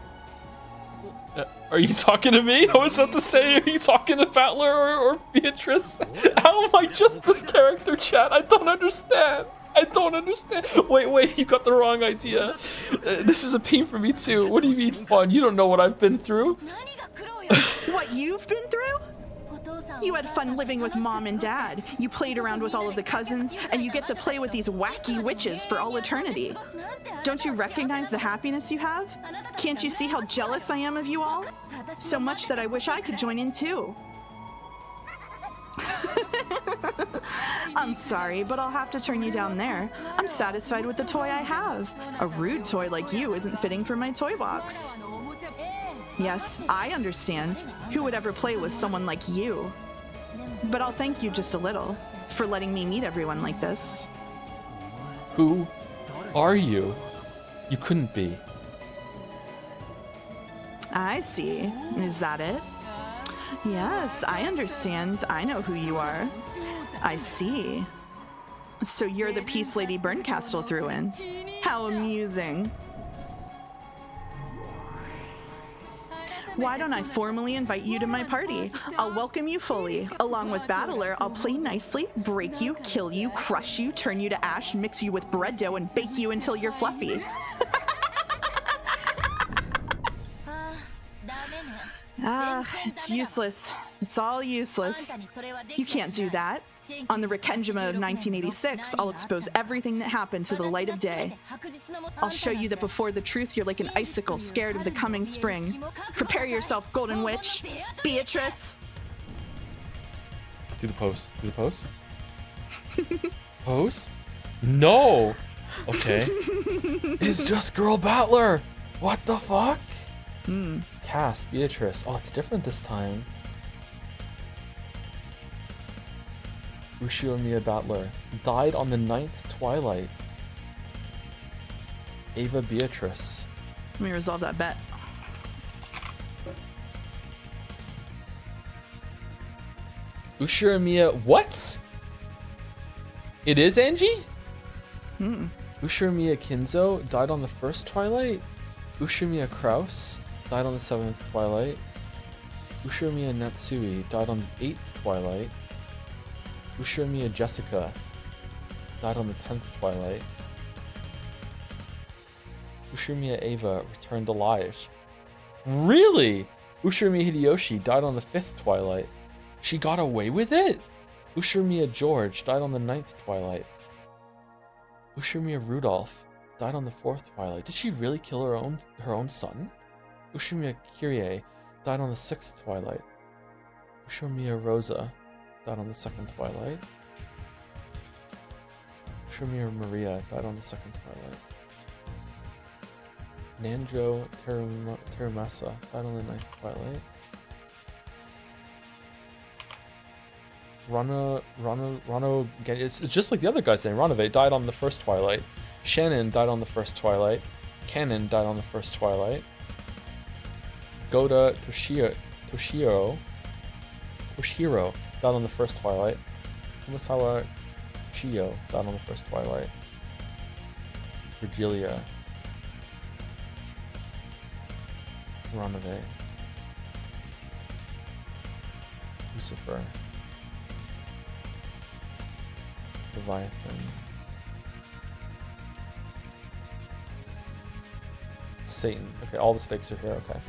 Are you talking to me? I was about to say, are you talking to Battler or Beatrice? How am I just this character, chat? I don't understand. I don't understand. Wait, you got the wrong idea. This is a pain for me too. What do you mean fun? You don't know what I've been through. What you've been through? You had fun living with mom and dad. You played around with all of the cousins, and you get to play with these wacky witches for all eternity. Don't you recognize the happiness you have? Can't you see how jealous I am of you all? So much that I wish I could join in too. I'm sorry, but I'll have to turn you down there. I'm satisfied with the toy I have. A rude toy like you isn't fitting for my toy box. Yes, I understand. Who would ever play with someone like you? But I'll thank you just a little for letting me meet everyone like this. Who are you? You couldn't be. I see. Is that it? Yes, I understand. I know who you are. I see. So you're the Peace Lady Burncastle threw in. How amusing. Why don't I formally invite you to my party? I'll welcome you fully. Along with Battler, I'll play nicely, break you, kill you, crush you, turn you to ash, mix you with bread dough, and bake you until you're fluffy. It's useless. It's all useless. You can't do that. On the Rikenjima of 1986, I'll expose everything that happened to the light of day. I'll show you that before the truth, you're like an icicle scared of the coming spring. Prepare yourself, Golden Witch. Beatrice! Do the pose. Do the pose. Pose? No! Okay. It's just Girl Battler! What the fuck? Cass, Beatrice. Oh, it's different this time. Ushio Miya Battler died on the 9th twilight. Ava Beatrice. Let me resolve that bet. Ushiramiya, what? It is Angie? Hmm. Ushiramiya Kinzo died on the first Twilight. Ushiramiya Kraus died on the 7th Twilight. Ushiramiya Natsui died on the 8th Twilight. Ushiramiya Jessica died on the 10th Twilight. Ushiramiya Ava returned alive. Really? Ushiramiya Hideyoshi died on the 5th Twilight. She got away with it? Ushiramiya George died on the 9th Twilight. Ushiramiya Rudolph died on the 4th Twilight. Did she really kill her own son? Ushiramiya Kyrie died on the 6th Twilight. Ushiramiya Rosa died on the 2nd Twilight. Ushiramiya Maria died on the 2nd Twilight. Nanjo Terumasa died on the 9th Twilight. Rano, it's just like the other guy's name. Ranove died on the 1st Twilight. Shannon died on the 1st Twilight. Cannon died on the 1st Twilight. Goda Toshiro died on the 1st Twilight. Kumasawa Chiyo died on the 1st Twilight. Virgilia. Ranove. Lucifer. Leviathan. Satan. Okay, all the stakes are here, okay.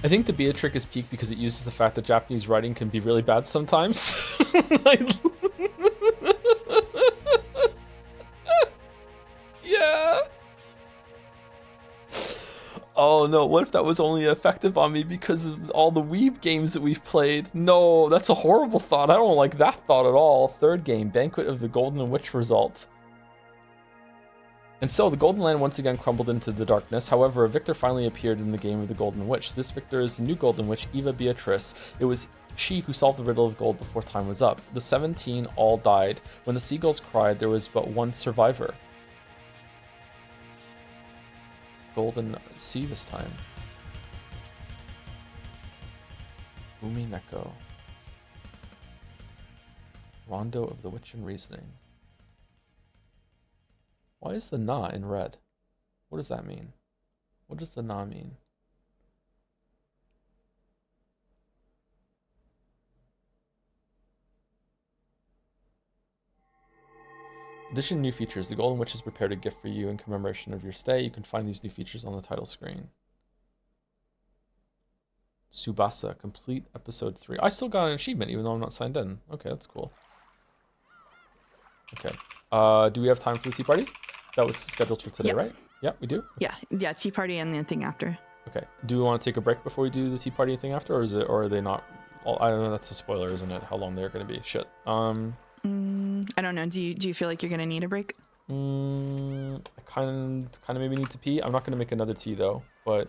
I think the Beatrix is peak because it uses the fact that Japanese writing can be really bad sometimes. Yeah. Oh no, what if that was only effective on me because of all the weeb games that we've played? No, that's a horrible thought. I don't like that thought at all. 3rd game, Banquet of the Golden Witch result. And so the Golden Land once again crumbled into the darkness. However, a victor finally appeared in the game of the Golden Witch. This victor is the new Golden Witch, Eva Beatrice. It was she who solved the riddle of gold before time was up. The 17 all died. When the seagulls cried, there was but one survivor. Golden sea this time. Umineko. Rondo of the Witch and Reasoning. Why is the na in red? What does that mean? What does the na mean? Addition new features. The Golden Witch has prepared a gift for you in commemoration of your stay. You can find these new features on the title screen. Tsubasa, complete episode 3. I still got an achievement even though I'm not signed in. Okay, that's cool. Okay. Do we have time for the tea party? That was scheduled for today, right? Yeah, we do? Yeah, tea party and the thing after. Okay. Do we want to take a break before we do the tea party and thing after, or are they not? I don't know. That's a spoiler, isn't it? How long they're going to be? Shit. I don't know. Do you feel like you're gonna need a break? I kind of maybe need to pee. I'm not going to make another tea though, but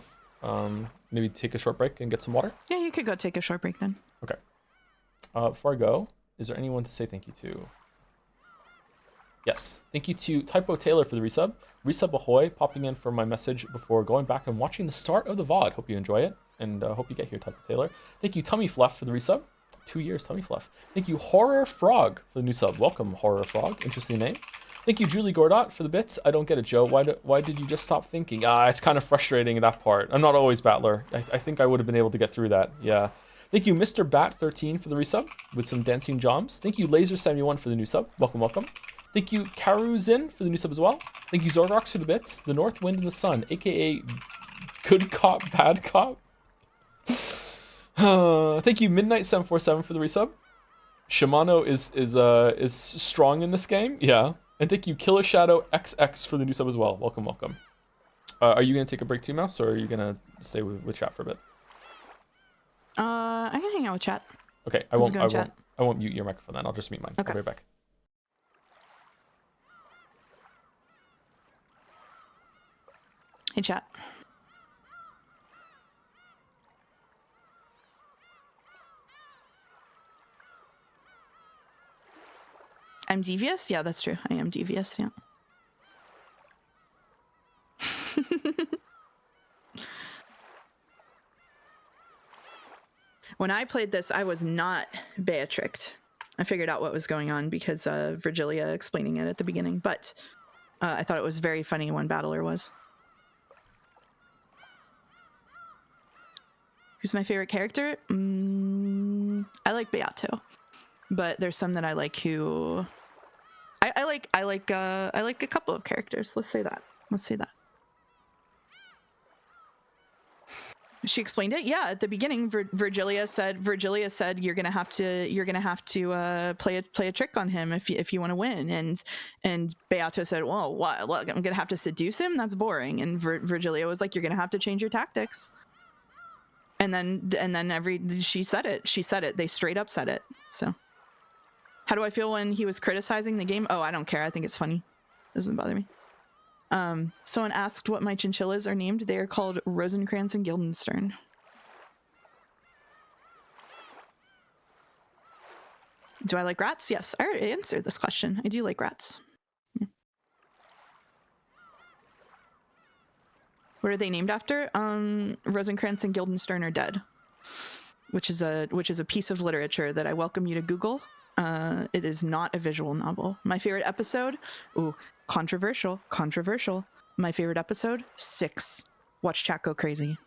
maybe take a short break and get some water. Yeah, you could go take a short break then. Okay. Before I go, is there anyone to say thank you to? Yes. Thank you to Typo Taylor for the resub. Resub ahoy, popping in for my message before going back and watching the start of the VOD. Hope you enjoy it, and hope you get here, Typo Taylor. Thank you, Tummy Fluff, for the resub. 2 years, Tummy Fluff. Thank you, Horror Frog, for the new sub. Welcome, Horror Frog. Interesting name. Thank you, Julie Gordot, for the bits. I don't get it, Joe. Why did you just stop thinking? It's kind of frustrating, that part. I'm not always Battler. I think I would have been able to get through that. Yeah. Thank you, Mr. Bat13, for the resub with some dancing joms. Thank you, Laser71, for the new sub. Welcome, welcome. Thank you, Karuzin, for the new sub as well. Thank you, Zorrox, for the bits. The North Wind and the Sun, aka Good Cop, Bad Cop. Thank you, Midnight747, for the resub. Shimano is strong in this game. Yeah. And thank you, Killer Shadow XX, for the new sub as well. Welcome, welcome. Are you gonna take a break too, Mouse, or are you gonna stay with chat for a bit? I can hang out with chat. Okay, I won't mute your microphone then. I'll just mute mine. Okay. I'll be right back. Hey, chat. I'm devious? Yeah, that's true. I am devious, yeah. When I played this, I was not Beatrixed. I figured out what was going on because Virgilia explaining it at the beginning, but I thought it was very funny when Battler was. Who's my favorite character? I like Beato, but there's some that I like who I like a couple of characters. Let's say that. She explained it. Yeah, at the beginning, Virgilia said you're gonna have to play a trick on him if you want to win. And Beato said, well, what? Look, I'm gonna have to seduce him. That's boring. And Virgilia was like, you're gonna have to change your tactics. And then she said it. They straight up said it. So, how do I feel when he was criticizing the game? Oh, I don't care. I think it's funny. Doesn't bother me. Someone asked what my chinchillas are named. They are called Rosencrantz and Guildenstern. Do I like rats? Yes, I already answered this question. I do like rats. Yeah. What are they named after? Rosencrantz and Guildenstern are dead, which is a piece of literature that I welcome you to Google. It is not a visual novel. My favorite episode? Ooh, controversial. My favorite episode? 6. Watch chat go crazy.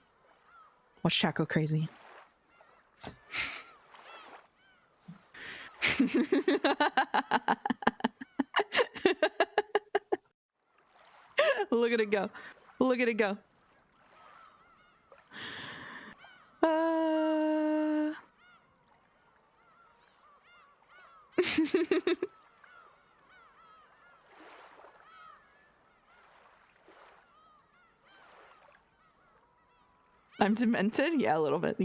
Look at it go. I'm demented? Yeah, a little bit.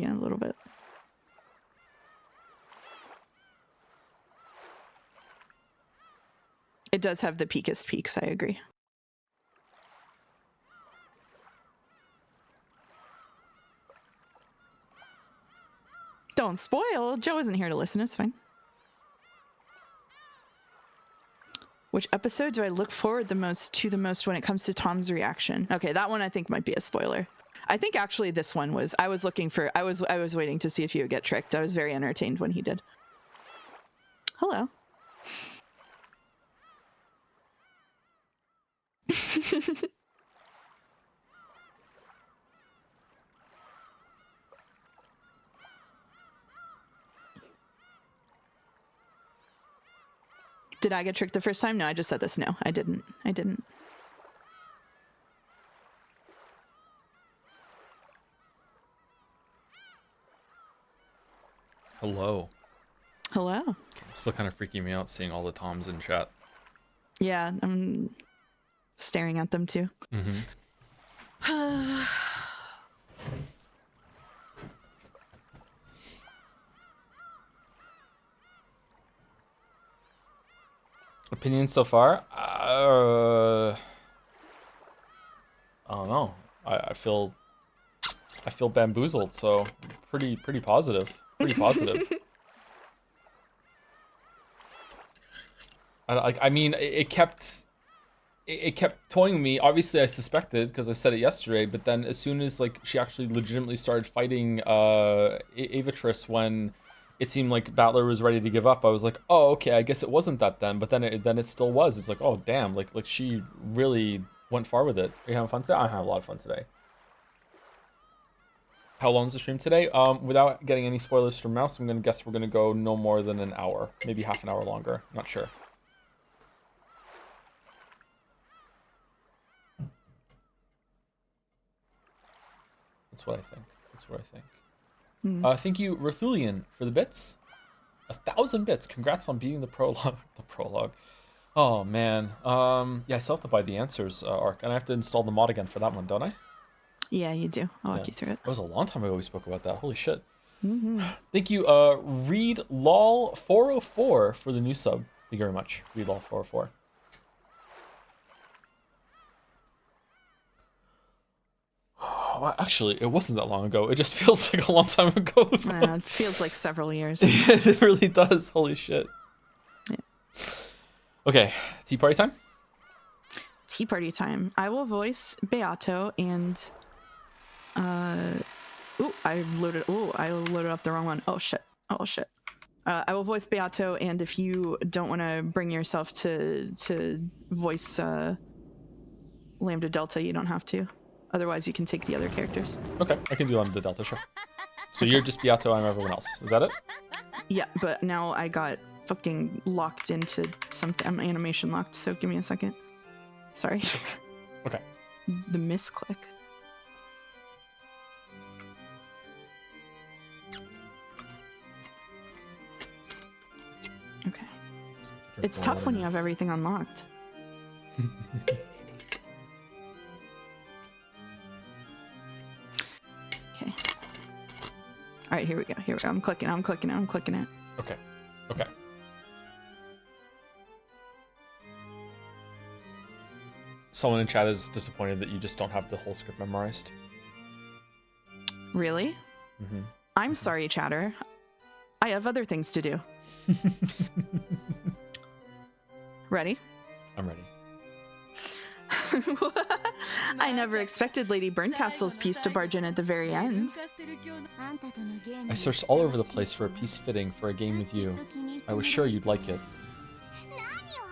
It does have the peakest peaks, I agree. Don't spoil. Joe isn't here to listen. It's fine. Which episode do I look forward the most when it comes to Tom's reaction? Okay, that one I think might be a spoiler. I think actually this one was. I was waiting to see if you would get tricked. I was very entertained when he did. Hello. Did I get tricked the first time? No, I just said this. No, I didn't. Hello. Hello. Still kind of freaking me out seeing all the Toms in chat. Yeah, I'm staring at them too. Opinions so far? I don't know. I feel bamboozled, so pretty positive. I mean, it kept toying me. Obviously, I suspected because I said it yesterday. But then, as soon as like she actually legitimately started fighting Avatris when it seemed like Battler was ready to give up, I was like, oh, okay, I guess it wasn't that then. But then it still was. It's like, oh, damn, like she really went far with it. Are you having fun today? I had a lot of fun today. How long is the stream today? Without getting any spoilers from Mouse, I'm gonna guess we're gonna go no more than an hour, maybe half an hour longer. Not sure. That's what I think. Thank you, Rothulian, for the bits. 1,000 bits. Congrats on beating the prologue. Oh man. Yeah, I still have to buy the answers arc, and I have to install the mod again for that one, don't I? Yeah, you do. I'll walk you through it. It was a long time ago we spoke about that. Holy shit. Thank you, Read Lol 404 for the new sub. Thank you very much, Read Lol 404. Oh, actually, it wasn't that long ago. It just feels like a long time ago. It feels like several years. It really does. Holy shit. Yeah. Okay, tea party time? Tea party time. I will voice Beato and I loaded up the wrong one. Oh shit. I will voice Beato, and if you don't want to bring yourself to voice Lambda Delta, you don't have to. Otherwise, you can take the other characters. Okay, I can do Lambda Delta, sure. So you're just Beato, I'm everyone else. Is that it? Yeah, but now I got fucking locked into something. I'm animation locked, so give me a second. Sorry. Okay. The misclick. Okay. It's tough when you have everything unlocked. Okay. All right, here we go. I'm clicking it. Okay. Okay. Someone in chat is disappointed that you just don't have the whole script memorized. Really? Mm-hmm. I'm sorry, chatter. I have other things to do. Ready? I'm ready. I never expected Lady Burncastle's piece to barge in at the very end. I searched all over the place for a piece fitting for a game with you. I was sure you'd like it.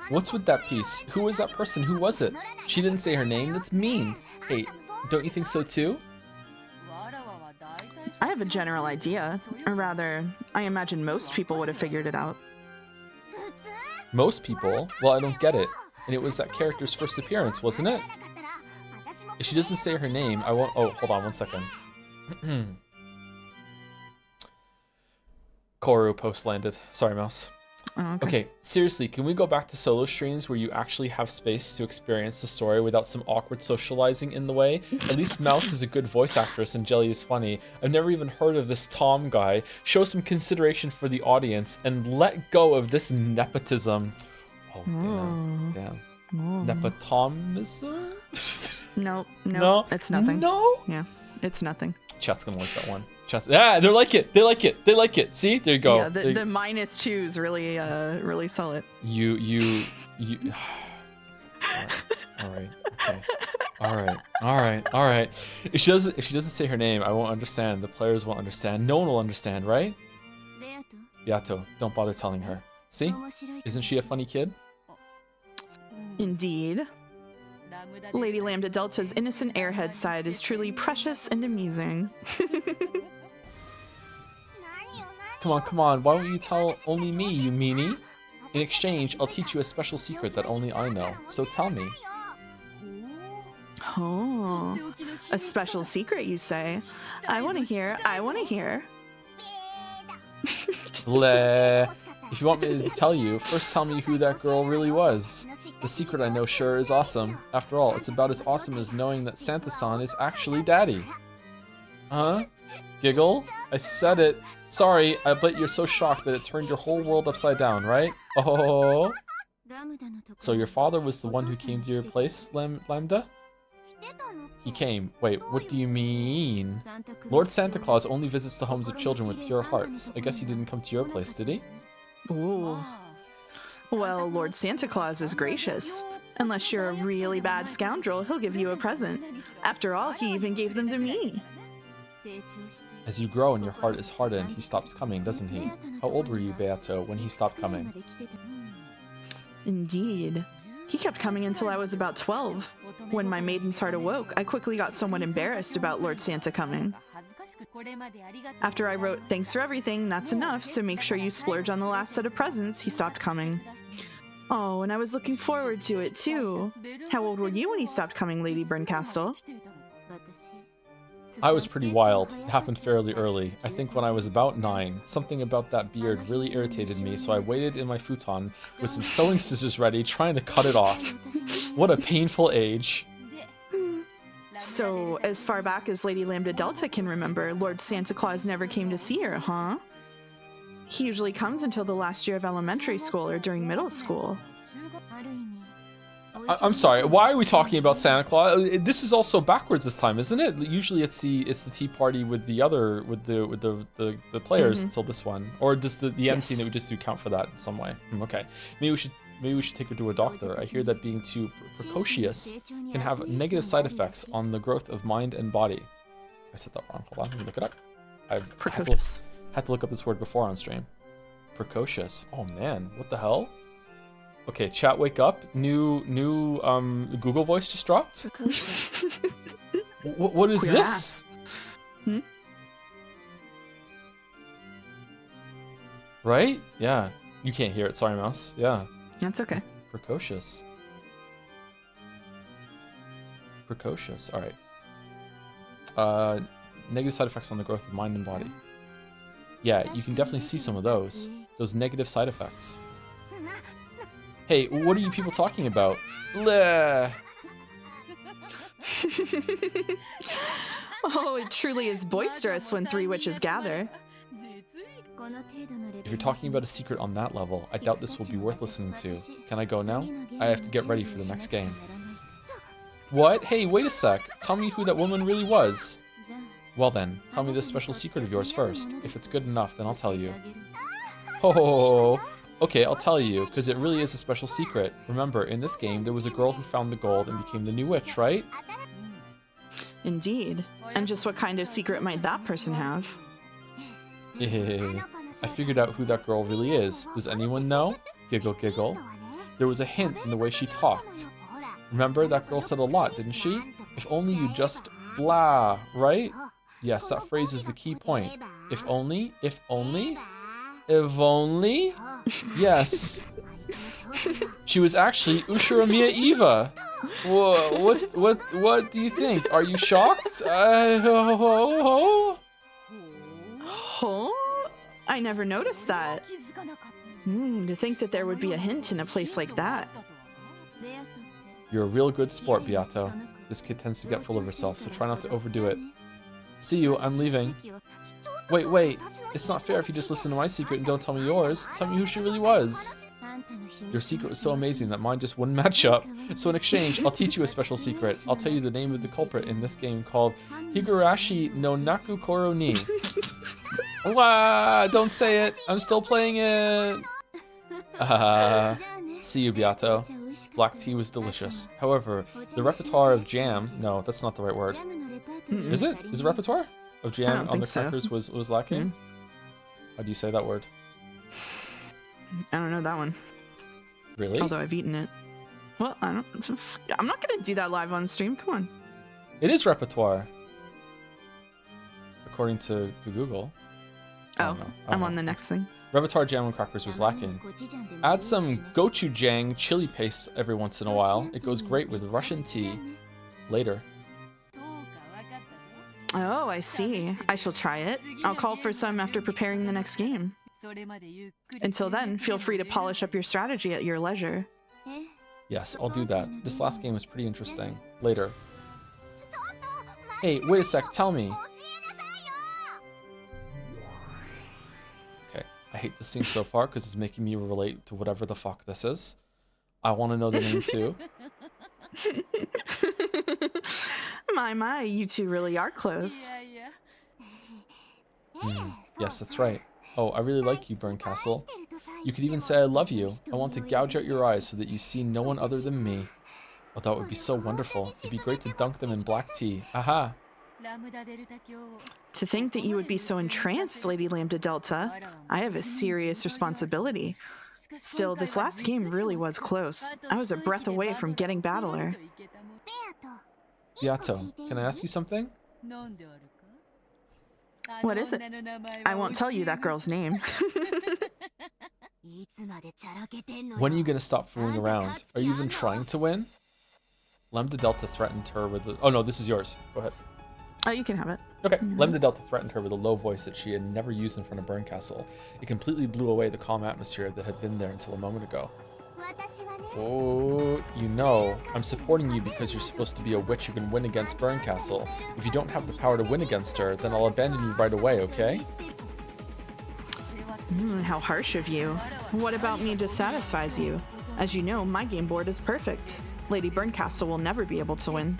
What's with that piece? Who was that person? Who was it? She didn't say her name. That's mean. Hey, don't you think so too? I have a general idea. Or rather, I imagine most people would have figured it out. Most people? Well, I don't get it. And it was that character's first appearance, wasn't it? If she doesn't say her name, I won't... Oh, hold on one second. Koru post landed. Sorry, mouse. Oh, Okay, seriously, can we go back to solo streams where you actually have space to experience the story without some awkward socializing in the way? At least Mouse is a good voice actress and Jelly is funny. I've never even heard of this Tom guy. Show some consideration for the audience and let go of this nepotism. Oh, damn. Nepotomism? No, it's nothing. No? Yeah, it's nothing. Chat's gonna like that one. Yeah, they like it. They like it. See, there you go. Yeah, the -2s really really sell it. You. All right. Okay. All right. If she doesn't say her name, I won't understand. The players won't understand. No one will understand, right? Yato, don't bother telling her. See? Isn't she a funny kid? Indeed. Lady Lambda Delta's innocent airhead side is truly precious and amusing. Come on. Why don't you tell only me, you meanie? In exchange, I'll teach you a special secret that only I know. So tell me. Oh, a special secret, you say? I want to hear. Bleh. If you want me to tell you, first tell me who that girl really was. The secret I know sure is awesome. After all, it's about as awesome as knowing that Santa-san is actually Daddy. Huh? Giggle? I said it. Sorry, I bet you're so shocked that it turned your whole world upside down, right? Oh. So your father was the one who came to your place, Lambda? He came. Wait, what do you mean? Lord Santa Claus only visits the homes of children with pure hearts. I guess he didn't come to your place, did he? Ooh. Well, Lord Santa Claus is gracious. Unless you're a really bad scoundrel, he'll give you a present. After all, he even gave them to me. As you grow and your heart is hardened, he stops coming, doesn't he? How old were you, Beato, when he stopped coming? Indeed. He kept coming until I was about 12. When my maiden's heart awoke, I quickly got somewhat embarrassed about Lord Santa coming. After I wrote, "Thanks for everything, that's enough, so make sure you splurge on the last set of presents," he stopped coming. Oh, and I was looking forward to it too. How old were you when he stopped coming, Lady Burncastle? I was pretty wild. It happened fairly early. I think when I was about 9. Something about that beard really irritated me, so I waited in my futon with some sewing scissors ready, trying to cut it off. What a painful age. So, as far back as Lady Lambda Delta can remember, Lord Santa Claus never came to see her, huh? He usually comes until the last year of elementary school or during middle school. I'm sorry. Why are we talking about Santa Claus? This is also backwards this time, isn't it? Usually it's the tea party with the players until this one, or does the end scene that we just do count for that in some way? Okay, maybe we should take her to a doctor. I hear that being too precocious can have negative side effects on the growth of mind and body. I said that wrong. Hold on, let me look it up. I've had to look up this word before on stream. Precocious. Oh man, what the hell? Okay, chat, wake up. New Google voice just dropped. What is this? Right? Yeah. You can't hear it. Sorry, mouse. Yeah. That's okay. Precocious. Precocious. All right. Negative side effects on the growth of mind and body. Yeah, you can definitely see some of those negative side effects. Hey, what are you people talking about? Bleh. Oh, it truly is boisterous when three witches gather. If you're talking about a secret on that level, I doubt this will be worth listening to. Can I go now? I have to get ready for the next game. What? Hey, wait a sec. Tell me who that woman really was. Well then, tell me this special secret of yours first. If it's good enough, then I'll tell you. Oh, okay, I'll tell you, because it really is a special secret. Remember, in this game, there was a girl who found the gold and became the new witch, right? Indeed. And just what kind of secret might that person have? I figured out who that girl really is. Does anyone know? Giggle, giggle. There was a hint in the way she talked. Remember, that girl said a lot, didn't she? If only you just blah, right? Yes, that phrase is the key point. If only, if only, if only. Yes. She was actually Ushiromiya Eva. Whoa, what do you think? Are you shocked? Oh, I never noticed that. To think that there would be a hint in a place like that. You're a real good sport, Beato. This kid tends to get full of herself, so try not to overdo it. See you, I'm leaving. Wait. It's not fair if you just listen to my secret and don't tell me yours. Tell me who she really was. Your secret was so amazing that mine just wouldn't match up. So in exchange, I'll teach you a special secret. I'll tell you the name of the culprit in this game called Higurashi no Naku Koro ni. Wah, don't say it. I'm still playing it. See you, Beato. Black tea was delicious. However, the repertoire of jam... No, that's not the right word. Is it? Is the repertoire of jam on the crackers was lacking? How do you say that word? I don't know that one. Really? Although I've eaten it. Well, I'm not gonna do that live on stream. Come on. It is repertoire. According to Google. Oh, I'm on the next thing. Repertoire jam and crackers was lacking. Add some gochujang chili paste every once in a while. It goes great with Russian tea. Later. Oh, I see. I shall try it. I'll call for some after preparing the next game. Until then, feel free to polish up your strategy at your leisure. Yes, I'll do that. This last game was pretty interesting. Later. Hey, wait a sec, tell me. Okay, I hate this scene so far because it's making me relate to whatever the fuck this is. I want to know the name too. My, you two really are close. Yes, that's right. Oh, I really like you, Burncastle. You could even say I love you. I want to gouge out your eyes so that you see no one other than me. Oh, that would be so wonderful. It'd be great to dunk them in black tea. Aha! To think that you would be so entranced, Lady Lambda Delta. I have a serious responsibility. Still, this last game really was close. I was a breath away from getting Battler. Beato, can I ask you something? What is it? I won't tell you that girl's name. When are you gonna stop fooling around? Are you even trying to win? Lambda Delta threatened her with a... Oh no, this is yours. Go ahead. Oh, you can have it. Okay. Lambda Delta threatened her with a low voice that she had never used in front of Burncastle. It completely blew away the calm atmosphere that had been there until a moment ago. Oh, you know, I'm supporting you because you're supposed to be a witch who can win against Burncastle. If you don't have the power to win against her, then I'll abandon you right away, okay? How harsh of you. What about me just satisfies you? As you know, my game board is perfect. Lady Burncastle will never be able to win.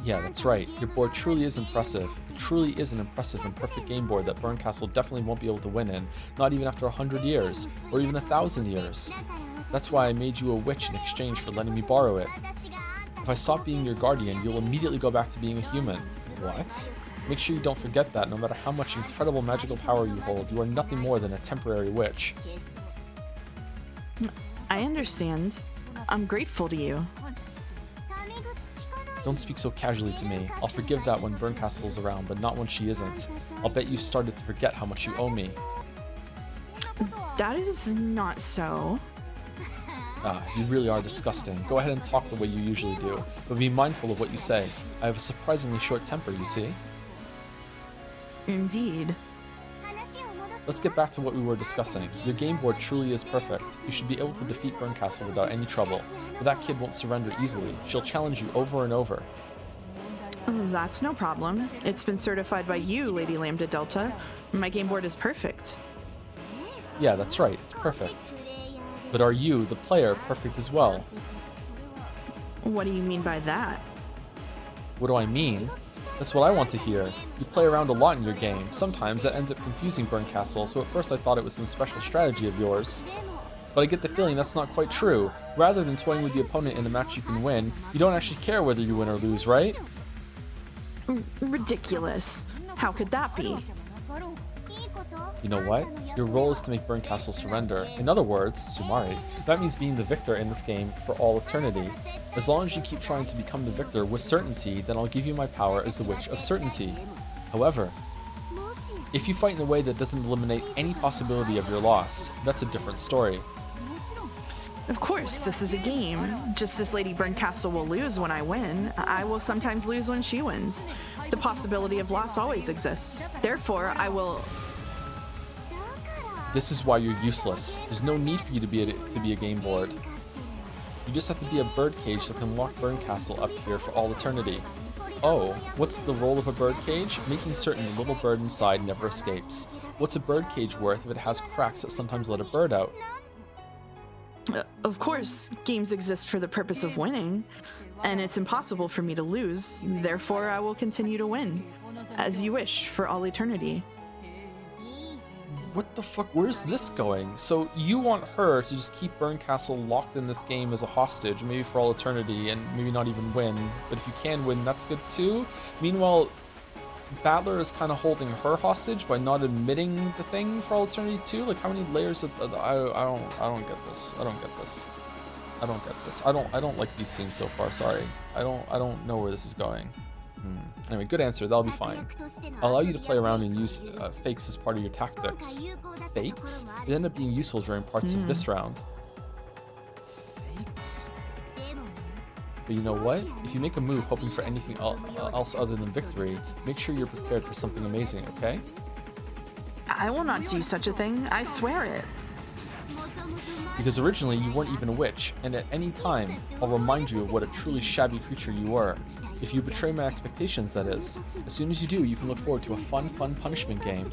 Yeah, that's right. Your board truly is impressive. It truly is an impressive and perfect game board that Burncastle definitely won't be able to win in, not even after 100 years, or even 1,000 years. That's why I made you a witch in exchange for letting me borrow it. If I stop being your guardian, you'll immediately go back to being a human. What? Make sure you don't forget that no matter how much incredible magical power you hold, you are nothing more than a temporary witch. I understand. I'm grateful to you. Don't speak so casually to me. I'll forgive that when Burncastle's around, but not when she isn't. I'll bet you've started to forget how much you owe me. That is not so. You really are disgusting. Go ahead and talk the way you usually do, but be mindful of what you say. I have a surprisingly short temper, you see. Indeed. Let's get back to what we were discussing. Your game board truly is perfect. You should be able to defeat Burncastle without any trouble. But that kid won't surrender easily. She'll challenge you over and over. Oh, that's no problem. It's been certified by you, Lady Lambda Delta. My game board is perfect. Yeah, that's right. It's perfect. But are you, the player, perfect as well? What do you mean by that? What do I mean? That's what I want to hear. You play around a lot in your game. Sometimes that ends up confusing Burncastle, so at first I thought it was some special strategy of yours. But I get the feeling that's not quite true. Rather than toying with the opponent in a match you can win, you don't actually care whether you win or lose, right? Ridiculous. How could that be? You know what? Your role is to make Burncastle surrender. In other words, Sumari, that means being the victor in this game for all eternity. As long as you keep trying to become the victor with certainty, then I'll give you my power as the Witch of Certainty. However, if you fight in a way that doesn't eliminate any possibility of your loss, that's a different story. Of course, this is a game. Just as Lady Burncastle will lose when I win, I will sometimes lose when she wins. The possibility of loss always exists. Therefore, I will... This is why you're useless. There's no need for you to be a game board. You just have to be a birdcage that can lock Burncastle up here for all eternity. Oh, what's the role of a birdcage? Making certain the little bird inside never escapes. What's a birdcage worth if it has cracks that sometimes let a bird out? Of course, games exist for the purpose of winning, and it's impossible for me to lose. Therefore, I will continue to win, as you wish, for all eternity. What the fuck? Where's this going? So you want her to just keep Burncastle locked in this game as a hostage, maybe for all eternity, and maybe not even win. But if you can win, that's good too. Meanwhile, Battler is kind of holding her hostage by not admitting the thing for all eternity too. Like, how many layers of I don't get this. I don't get this. I don't get this. I don't like these scenes so far. Sorry. I don't know where this is going. Anyway, good answer. That'll be fine. I'll allow you to play around and use fakes as part of your tactics. Fakes? They end up being useful during parts of this round. Fakes? But you know what? If you make a move hoping for anything else other than victory, make sure you're prepared for something amazing, okay? I will not do such a thing. I swear it. Because originally you weren't even a witch, and at any time, I'll remind you of what a truly shabby creature you were. If you betray my expectations, that is. As soon as you do, you can look forward to a fun punishment game.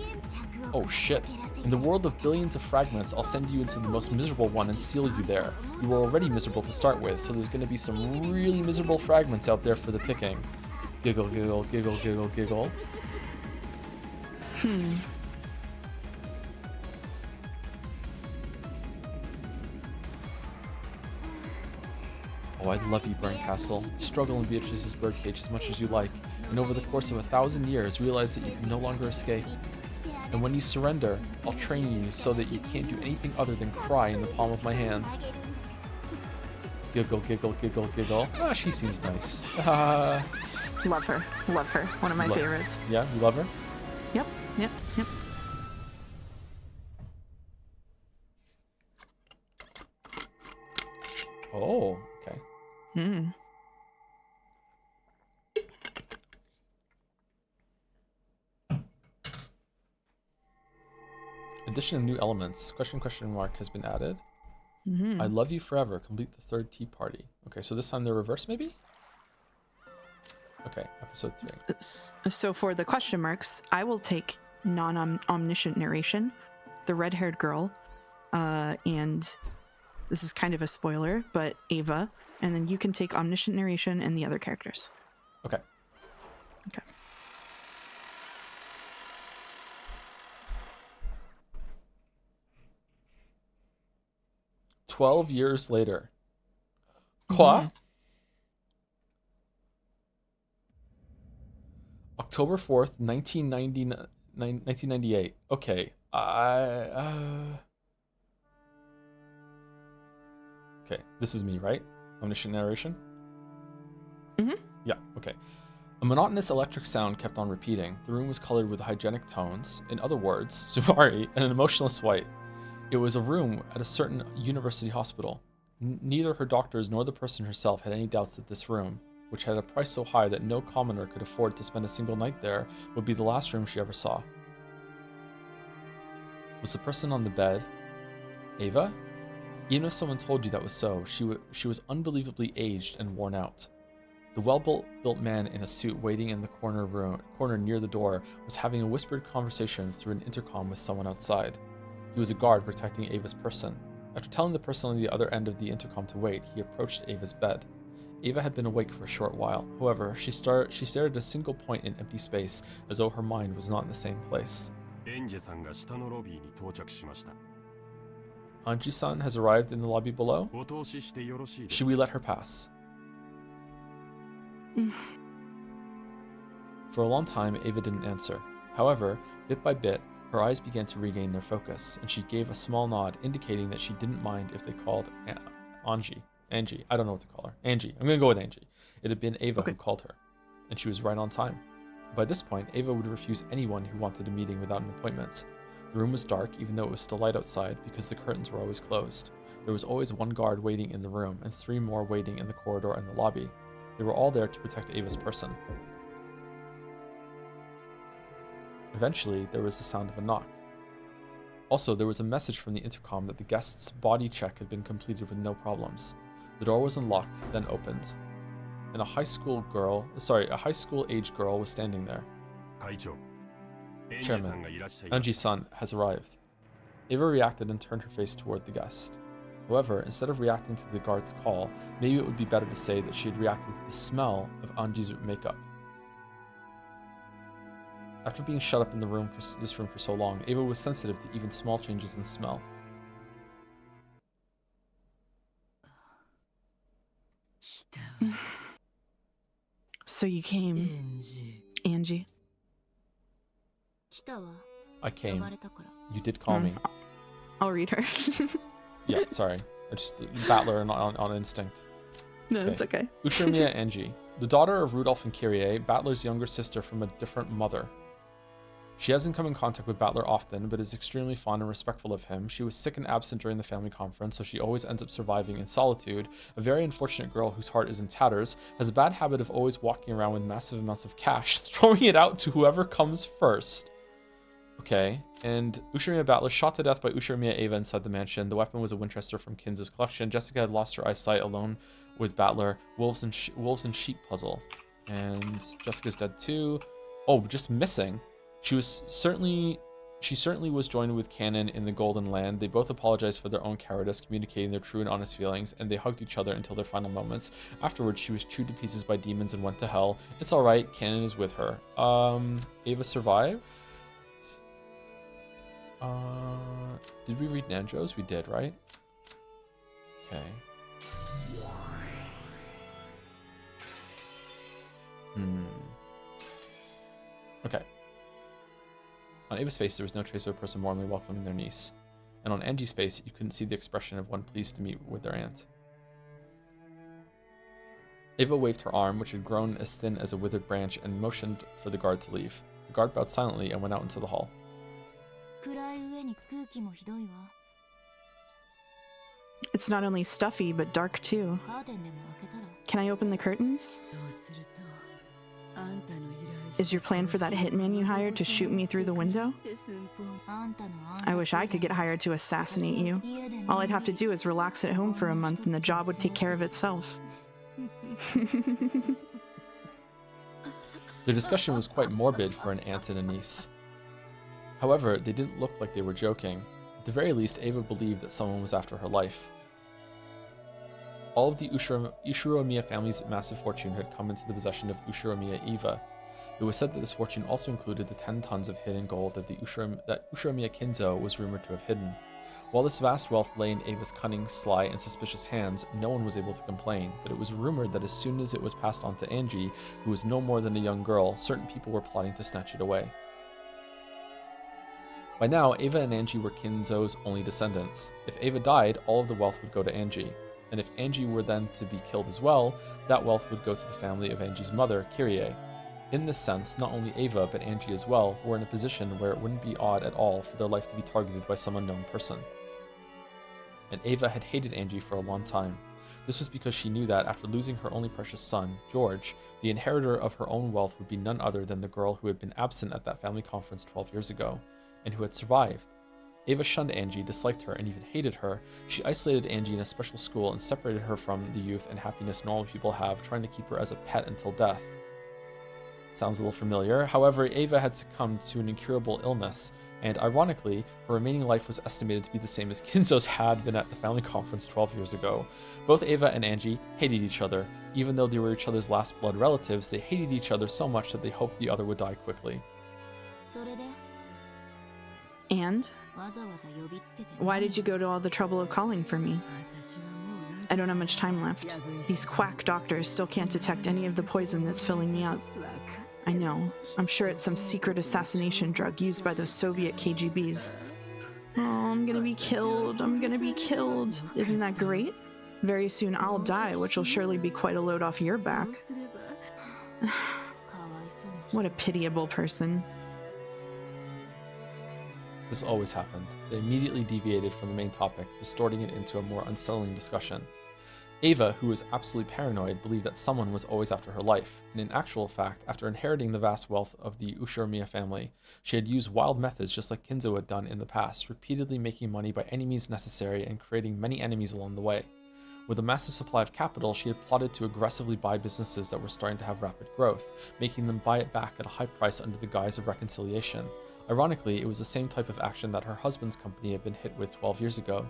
Oh shit. In the world of billions of fragments, I'll send you into the most miserable one and seal you there. You were already miserable to start with, so there's gonna be some really miserable fragments out there for the picking. Giggle, giggle, giggle, giggle, giggle. Oh, I love you, Burncastle. Struggle in Beatrice's birdcage as much as you like, and over the course of 1,000 years, realize that you can no longer escape. And when you surrender, I'll train you so that you can't do anything other than cry in the palm of my hand. Giggle, giggle, giggle, giggle. Ah, she seems nice. Love her. Love her. One of my favorites. Yeah, you love her? Yep. Yep. Yep. Oh, okay. Addition of new elements. Question mark has been added. I love you forever. Complete the third tea party. Okay, so this time they're reverse, maybe? Okay, episode 3. So for the question marks, I will take non-omniscient narration, the red-haired girl, and this is kind of a spoiler, but Ava, And then you can take omniscient narration and the other characters. Okay. Okay. "12 years later." Quoi? October 4th, 1998. Okay. Okay, this is me, right? Omniscient narration? Mm-hmm. Yeah, okay. A monotonous electric sound kept on repeating. The room was colored with hygienic tones. In other words, Sumari, and an emotionless white. It was a room at a certain university hospital. Neither her doctors nor the person herself had any doubts that this room, which had a price so high that no commoner could afford to spend a single night there, would be the last room she ever saw. Was the person on the bed Ava? Even if someone told you that was so, she was unbelievably aged and worn out. The well-built man in a suit waiting in the corner near the door was having a whispered conversation through an intercom with someone outside. He was a guard protecting Ava's person. After telling the person on the other end of the intercom to wait, he approached Ava's bed. Ava had been awake for a short while. However, she stared at a single point in empty space, as though her mind was not in the same place. Anji-san has arrived in the lobby below. Should we let her pass? For a long time, Ava didn't answer. However, bit by bit, her eyes began to regain their focus, and she gave a small nod, indicating that she didn't mind if they called Angie. I don't know what to call her. Angie. I'm going to go with Angie. It had been Ava who called her, and she was right on time. By this point, Ava would refuse anyone who wanted a meeting without an appointment. The room was dark, even though it was still light outside, because the curtains were always closed. There was always one guard waiting in the room, and 3 more waiting in the corridor and the lobby. They were all there to protect Ava's person. Eventually, there was the sound of a knock. Also, there was a message from the intercom that the guest's body check had been completed with no problems. The door was unlocked, then opened, and a high school age girl was standing there. Chairman, Anji-san has arrived. Ava reacted and turned her face toward the guest. However, instead of reacting to the guard's call, maybe it would be better to say that she had reacted to the smell of Anji's makeup. After being shut up in this room for so long, Ava was sensitive to even small changes in smell. So you came, Angie. I came. You did call me. I'll read her. Yeah, sorry. I just battler on instinct. No, it's okay. Ushirimiya Angie, the daughter of Rudolph and Kyrie, Battler's younger sister from a different mother. She hasn't come in contact with Battler often, but is extremely fond and respectful of him. She was sick and absent during the family conference, so she always ends up surviving in solitude. A very unfortunate girl whose heart is in tatters, has a bad habit of always walking around with massive amounts of cash, throwing it out to whoever comes first. Okay, and Ushirimiya Battler shot to death by Ushirimiya Ava inside the mansion. The weapon was a Winchester from Kinza's collection. Jessica had lost her eyesight alone with Battler. Wolves and Sheep puzzle. And Jessica's dead too. Oh, just missing. She certainly was joined with Canon in the Golden Land. They both apologized for their own cowardice, communicating their true and honest feelings, and they hugged each other until their final moments. Afterwards, she was chewed to pieces by demons and went to hell. It's alright, Canon is with her. Ava survived? Did we read Nanjo's? We did, right? Okay. Okay. On Ava's face, there was no trace of a person warmly welcoming their niece. And on Angie's face, you couldn't see the expression of one pleased to meet with their aunt. Ava waved her arm, which had grown as thin as a withered branch, and motioned for the guard to leave. The guard bowed silently and went out into the hall. It's not only stuffy, but dark too. Can I open the curtains? Is your plan for that hitman you hired to shoot me through the window? I wish I could get hired to assassinate you. All I'd have to do is relax at home for a month and the job would take care of itself. Their discussion was quite morbid for an aunt and a niece. However, they didn't look like they were joking. At the very least, Ava believed that someone was after her life. All of the Ushiromiya family's massive fortune had come into the possession of Ushiromiya Eva. It was said that this fortune also included the 10 tons of hidden gold that Ushiromiya Kinzo was rumored to have hidden. While this vast wealth lay in Ava's cunning, sly, and suspicious hands, no one was able to complain, but it was rumored that as soon as it was passed on to Angie, who was no more than a young girl, certain people were plotting to snatch it away. By now, Ava and Angie were Kinzo's only descendants. If Ava died, all of the wealth would go to Angie. And if Angie were then to be killed as well, that wealth would go to the family of Angie's mother, Kyrie. In this sense, not only Ava, but Angie as well, were in a position where it wouldn't be odd at all for their life to be targeted by some unknown person. And Ava had hated Angie for a long time. This was because she knew that after losing her only precious son, George, the inheritor of her own wealth would be none other than the girl who had been absent at that family conference 12 years ago, and who had survived. Ava shunned Angie, disliked her, and even hated her. She isolated Angie in a special school and separated her from the youth and happiness normal people have, trying to keep her as a pet until death. Sounds a little familiar. However, Ava had succumbed to an incurable illness, and ironically, her remaining life was estimated to be the same as Kinzo's had been at the family conference 12 years ago. Both Ava and Angie hated each other. Even though they were each other's last blood relatives, they hated each other so much that they hoped the other would die quickly. And? Why did you go to all the trouble of calling for me? I don't have much time left. These quack doctors still can't detect any of the poison that's filling me up. I know. I'm sure it's some secret assassination drug used by those Soviet KGBs. Oh, I'm gonna be killed. I'm gonna be killed. Isn't that great? Very soon I'll die, which will surely be quite a load off your back. What a pitiable person. This always happened. They immediately deviated from the main topic, distorting it into a more unsettling discussion. Ava, who was absolutely paranoid, believed that someone was always after her life, and in actual fact, after inheriting the vast wealth of the Ushiromiya family, she had used wild methods just like Kinzo had done in the past, repeatedly making money by any means necessary and creating many enemies along the way. With a massive supply of capital, she had plotted to aggressively buy businesses that were starting to have rapid growth, making them buy it back at a high price under the guise of reconciliation. Ironically, it was the same type of action that her husband's company had been hit with 12 years ago.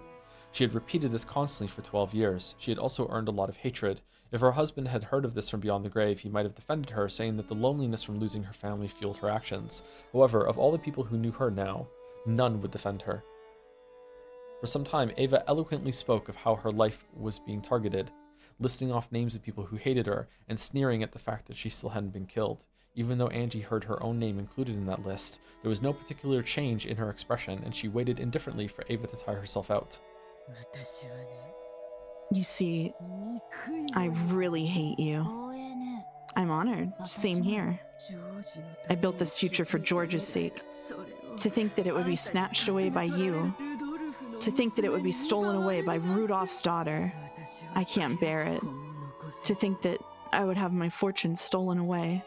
She had repeated this constantly for 12 years. She had also earned a lot of hatred. If her husband had heard of this from beyond the grave, he might have defended her, saying that the loneliness from losing her family fueled her actions. However, of all the people who knew her now, none would defend her. For some time, Ava eloquently spoke of how her life was being targeted, listing off names of people who hated her and sneering at the fact that she still hadn't been killed. Even though Angie heard her own name included in that list, there was no particular change in her expression, and she waited indifferently for Ava to tire herself out. You see, I really hate you. I'm honored. Same here. I built this future for George's sake. To think that it would be snatched away by you. To think that it would be stolen away by Rudolph's daughter. I can't bear it. To think that I would have my fortune stolen away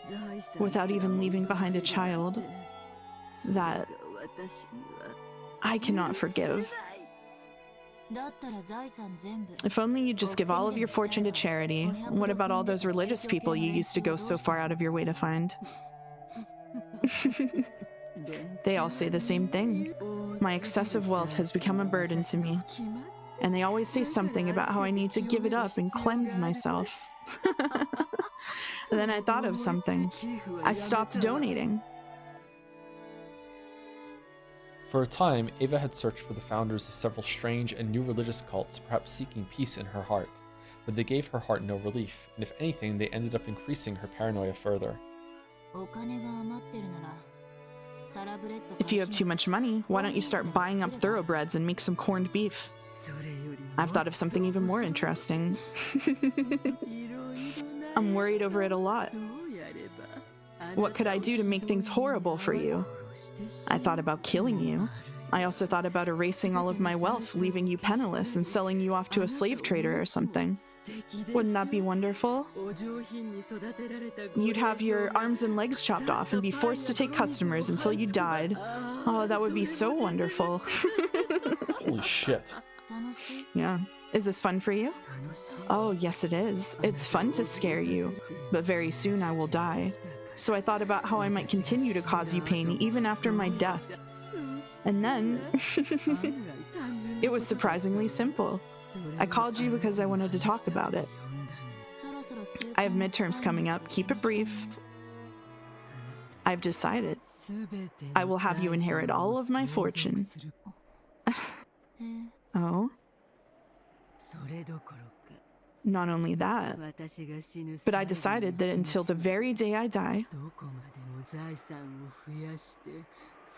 without even leaving behind a child. That I cannot forgive. If only you'd just give all of your fortune to charity. What about all those religious people you used to go so far out of your way to find? They all say the same thing. My excessive wealth has become a burden to me. And they always say something about how I need to give it up and cleanse myself. Then I thought of something. I stopped donating. For a time, Ava had searched for the founders of several strange and new religious cults, perhaps seeking peace in her heart. But they gave her heart no relief, and if anything, they ended up increasing her paranoia further. If you have too much money, why don't you start buying up thoroughbreds and make some corned beef? I've thought of something even more interesting. I'm worried over it a lot. What could I do to make things horrible for you? I thought about killing you. I also thought about erasing all of my wealth, leaving you penniless, and selling you off to a slave trader or something. Wouldn't that be wonderful? You'd have your arms and legs chopped off and be forced to take customers until you died. Oh, that would be so wonderful. Holy shit. Yeah. Is this fun for you? Oh, yes it is. It's fun to scare you, but very soon I will die. So I thought about how I might continue to cause you pain even after my death. And then it was surprisingly simple. I called you because I wanted to talk about it. I have midterms coming up. Keep it brief. I've decided I will have you inherit all of my fortune. Oh? Not only that, but I decided that until the very day I die,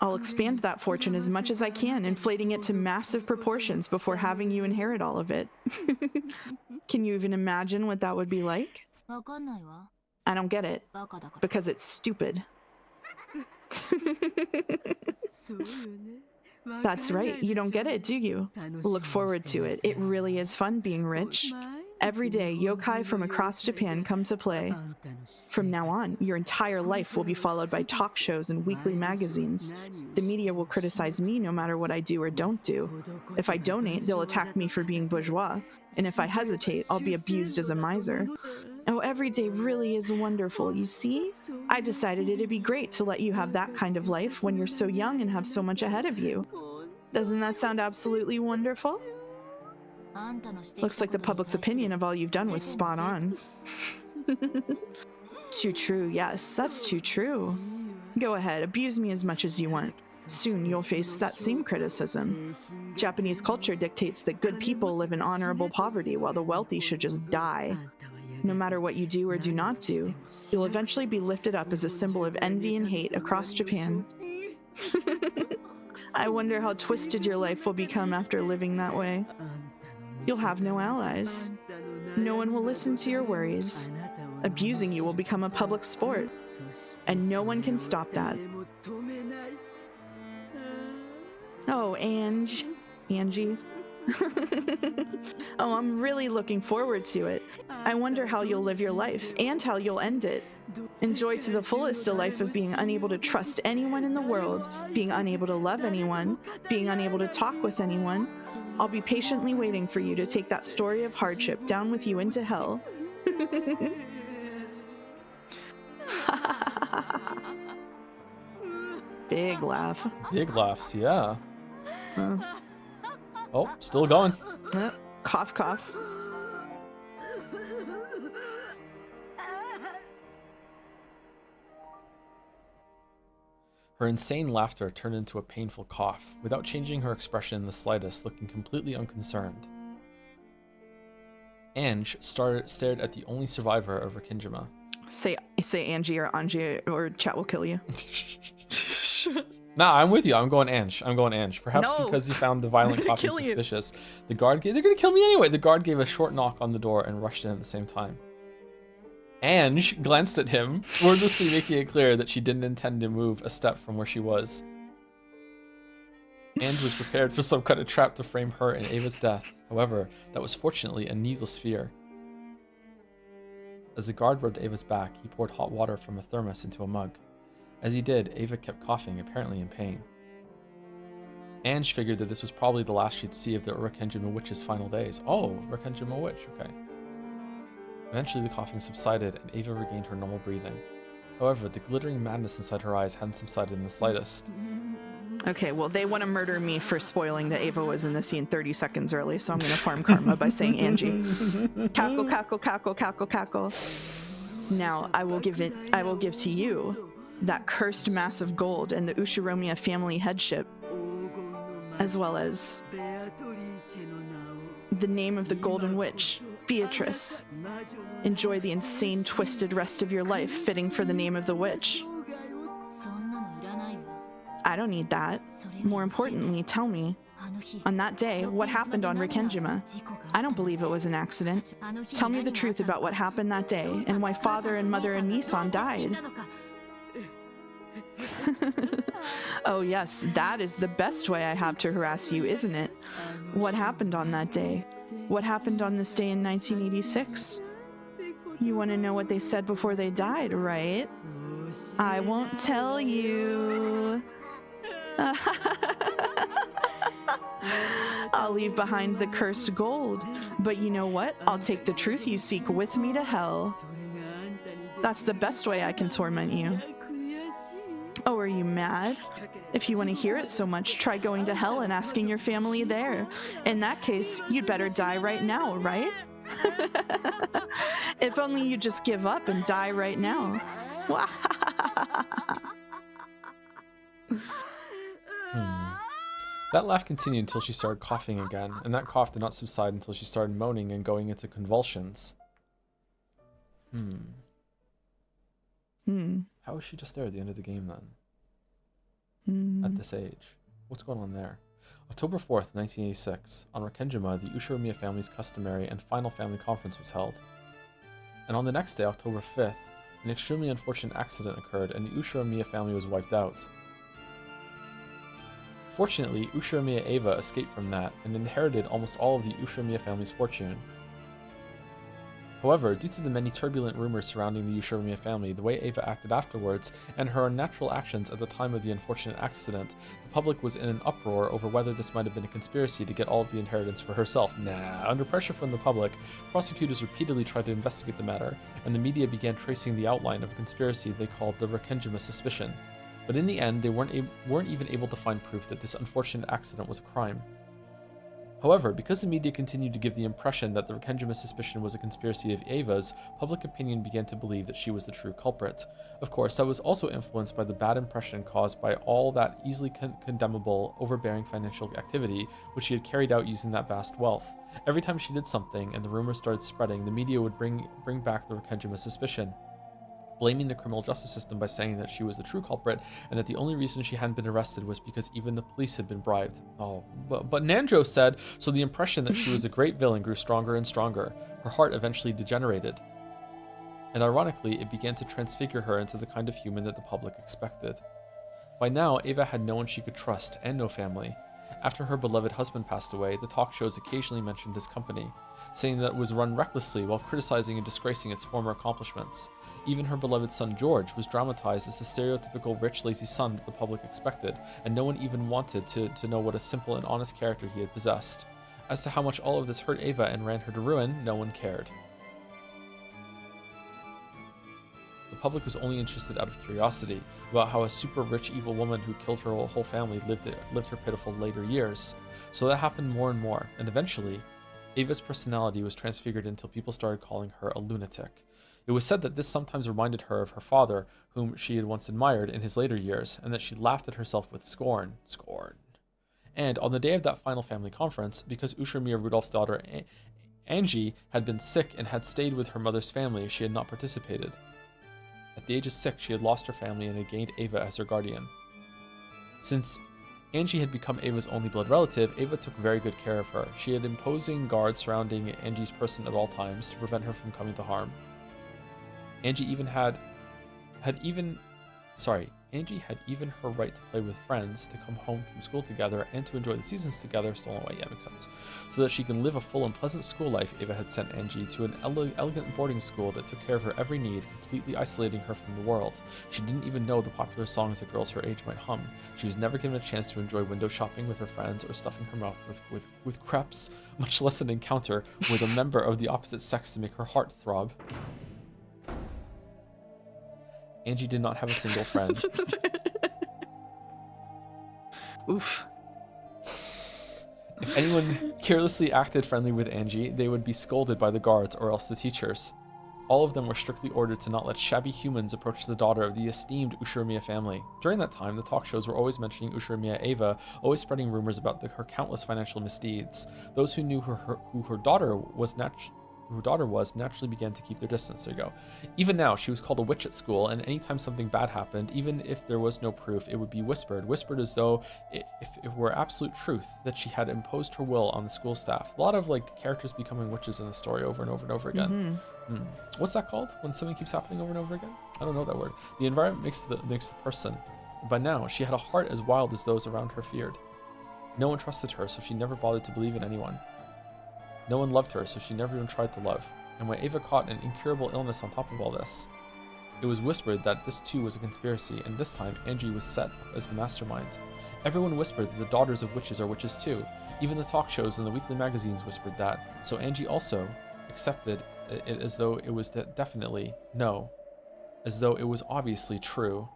I'll expand that fortune as much as I can, inflating it to massive proportions before having you inherit all of it. Can you even imagine what that would be like? I don't get it, because it's stupid. That's right, you don't get it, do you? Look forward to it. It really is fun being rich. Every day, yokai from across Japan come to play. From now on, your entire life will be followed by talk shows and weekly magazines. The media will criticize me no matter what I do or don't do. If I donate, they'll attack me for being bourgeois. And if I hesitate, I'll be abused as a miser. Oh, every day really is wonderful, you see? I decided it'd be great to let you have that kind of life when you're so young and have so much ahead of you. Doesn't that sound absolutely wonderful? Looks like the public's opinion of all you've done was spot on. Too true, yes, that's too true. Go ahead, abuse me as much as you want. Soon you'll face that same criticism. Japanese culture dictates that good people live in honorable poverty while the wealthy should just die. No matter what you do or do not do, you'll eventually be lifted up as a symbol of envy and hate across Japan. I wonder how twisted your life will become after living that way. You'll have no allies. No one will listen to your worries. Abusing you will become a public sport, and no one can stop that. Oh, Angie. Oh, I'm really looking forward to it. I wonder how you'll live your life, and how you'll end it. Enjoy to the fullest a life of being unable to trust anyone in the world, being unable to love anyone, being unable to talk with anyone. I'll be patiently waiting for you to take that story of hardship down with you into hell. Big laugh. Big laughs, yeah. Oh, still going. Cough, cough. Her insane laughter turned into a painful cough, without changing her expression in the slightest, looking completely unconcerned. Ange stared at the only survivor of Rikinjima. Say Angie or Angie, or chat will kill you. Nah, I'm with you. I'm going Ange. Perhaps No. because he found the violent They're gonna coughing kill you. suspicious. They're gonna kill me anyway. The guard gave a short knock on the door and rushed in at the same time. Ange glanced at him, wordlessly making it clear that she didn't intend to move a step from where she was. Ange was prepared for some kind of trap to frame her and Ava's death. However, that was fortunately a needless fear. As the guard rubbed Ava's back, he poured hot water from a thermos into a mug. As he did, Ava kept coughing, apparently in pain. Ange figured that this was probably the last she'd see of the Rikenjima Witch's final days. Oh, Rikenjima Witch, okay. Eventually the coughing subsided and Ava regained her normal breathing. However, the glittering madness inside her eyes hadn't subsided in the slightest. Okay, well, they want to murder me for spoiling that Ava was in the scene 30 seconds early, so I'm going to farm karma by saying Angie. Cackle, cackle, cackle, cackle, cackle. Now, I will give to you that cursed mass of gold and the Ushiromiya family headship, as well as the name of the Golden Witch, Beatrice. Enjoy the insane, twisted rest of your life fitting for the name of the witch. I don't need that. More importantly, tell me, on that day, what happened on Rikenjima? I don't believe it was an accident. Tell me the truth about what happened that day and why father and mother and Nisan died. Oh yes, that is the best way I have to harass you, isn't it? What happened on that day? What happened on this day in 1986? You want to know what they said before they died, right? I won't tell you. I'll leave behind the cursed gold, but you know what? I'll take the truth you seek with me to hell. That's the best way I can torment you. Oh, are you mad? If you want to hear it so much, try going to hell and asking your family there. In that case, you'd better die right now, right? If only you just give up and die right now. That laugh continued until she started coughing again, and that cough did not subside until she started moaning and going into convulsions. How is she just there at the end of the game then? At this age? What's going on there? October 4th, 1986. On Rekenjima, the Ushiromiya family's customary and final family conference was held. And on the next day, October 5th, an extremely unfortunate accident occurred and the Ushiromiya family was wiped out. Fortunately, Ushiromiya Eva escaped from that and inherited almost all of the Ushiromiya family's fortune. However, due to the many turbulent rumors surrounding the Ushiromiya family, the way Eva acted afterwards, and her unnatural actions at the time of the unfortunate accident, the public was in an uproar over whether this might have been a conspiracy to get all of the inheritance for herself. Under pressure from the public, prosecutors repeatedly tried to investigate the matter, and the media began tracing the outline of a conspiracy they called the Rekenjima suspicion. But in the end, they weren't even able to find proof that this unfortunate accident was a crime. However, because the media continued to give the impression that the Rekenjima suspicion was a conspiracy of Eva's, public opinion began to believe that she was the true culprit. Of course, that was also influenced by the bad impression caused by all that easily condemnable, overbearing financial activity which she had carried out using that vast wealth. Every time she did something and the rumors started spreading, the media would bring back the Rekenjima suspicion, blaming the criminal justice system by saying that she was the true culprit and that the only reason she hadn't been arrested was because even the police had been bribed. But Nanjo said, so the impression that she was a great villain grew stronger and stronger. Her heart eventually degenerated. And ironically, it began to transfigure her into the kind of human that the public expected. By now, Eva had no one she could trust and no family. After her beloved husband passed away, the talk shows occasionally mentioned his company, saying that it was run recklessly while criticizing and disgracing its former accomplishments. Even her beloved son George was dramatized as the stereotypical rich, lazy son that the public expected, and no one even wanted to know what a simple and honest character he had possessed. As to how much all of this hurt Eva and ran her to ruin, no one cared. The public was only interested out of curiosity about how a super rich evil woman who killed her whole family lived her pitiful later years. So that happened more and more, and eventually, Eva's personality was transfigured until people started calling her a lunatic. It was said that this sometimes reminded her of her father, whom she had once admired in his later years, and that she laughed at herself with scorn. And on the day of that final family conference, because Ushiromiya Rudolph's daughter Angie had been sick and had stayed with her mother's family, she had not participated. At the age of 6, she had lost her family and had gained Eva as her guardian. Since Angie had become Eva's only blood relative, Eva took very good care of her. She had imposing guards surrounding Angie's person at all times to prevent her from coming to harm. Angie had even her right to play with friends, to come home from school together, and to enjoy the seasons together stolen away. Yeah, makes sense. So that she can live a full and pleasant school life, Eva had sent Angie to an elegant boarding school that took care of her every need, completely isolating her from the world. She didn't even know the popular songs that girls her age might hum. She was never given a chance to enjoy window shopping with her friends or stuffing her mouth with crepes, much less an encounter with a member of the opposite sex to make her heart throb. Angie did not have a single friend. Oof. If anyone carelessly acted friendly with Angie, they would be scolded by the guards or else the teachers. All of them were strictly ordered to not let shabby humans approach the daughter of the esteemed Ushiromiya family. During that time, the talk shows were always mentioning Ushiromiya Eva, always spreading rumors about her countless financial misdeeds. Those who knew who her daughter was naturally began to keep their distance. There you go. Even now, she was called a witch at school, and anytime something bad happened, even if there was no proof, it would be whispered as though if it were absolute truth that she had imposed her will on the school staff. A lot of characters becoming witches in the story over and over and over again. What's that called when something keeps happening over and over again? I don't know that word. The environment makes the person. By now, she had a heart as wild as those around her feared. No one trusted her, so she never bothered to believe in anyone. No one loved her, so she never even tried to love. And when Eva caught an incurable illness on top of all this, it was whispered that this too was a conspiracy, and this time Angie was set up as the mastermind. Everyone whispered that the daughters of witches are witches too. Even the talk shows and the weekly magazines whispered that. So Angie also accepted it as though it was definitely no, as though it was obviously true.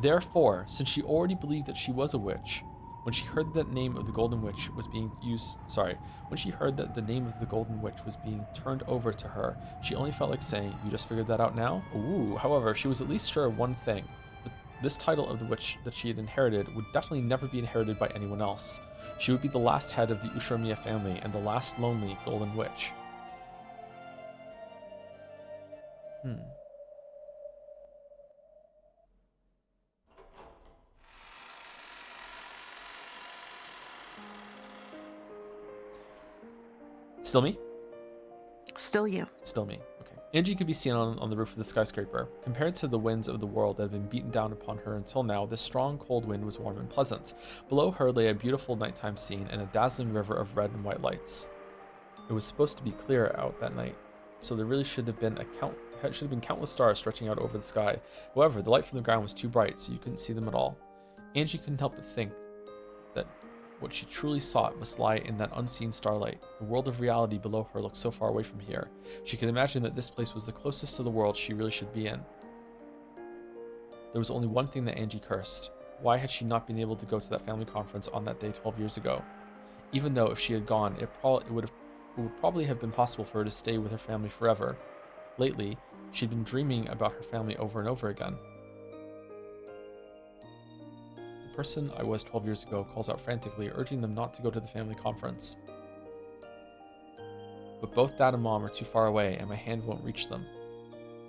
Therefore, since she already believed that she was a witch, when she heard that name of the Golden Witch was being when she heard that the name of the Golden Witch was being turned over to her, she only felt like saying, "You just figured that out now?" Ooh, however, she was at least sure of one thing. That this title of the witch that she had inherited would definitely never be inherited by anyone else. She would be the last head of the Ushiromiya family and the last lonely Golden Witch. Still me? Still you. Still me. Okay. Angie could be seen on the roof of the skyscraper. Compared to the winds of the world that had been beaten down upon her until now, this strong, cold wind was warm and pleasant. Below her lay a beautiful nighttime scene and a dazzling river of red and white lights. It was supposed to be clear out that night, so there really should have been countless stars stretching out over the sky. However, the light from the ground was too bright, so you couldn't see them at all. Angie couldn't help but think that what she truly sought must lie in that unseen starlight. The world of reality below her looked so far away from here. She could imagine that this place was the closest to the world she really should be in. There was only one thing that Angie cursed. Why had she not been able to go to that family conference on that day 12 years ago? Even though if she had gone, it would probably have been possible for her to stay with her family forever. Lately, she'd been dreaming about her family over and over again. The person I was 12 years ago calls out frantically, urging them not to go to the family conference. But both Dad and Mom are too far away, and my hand won't reach them.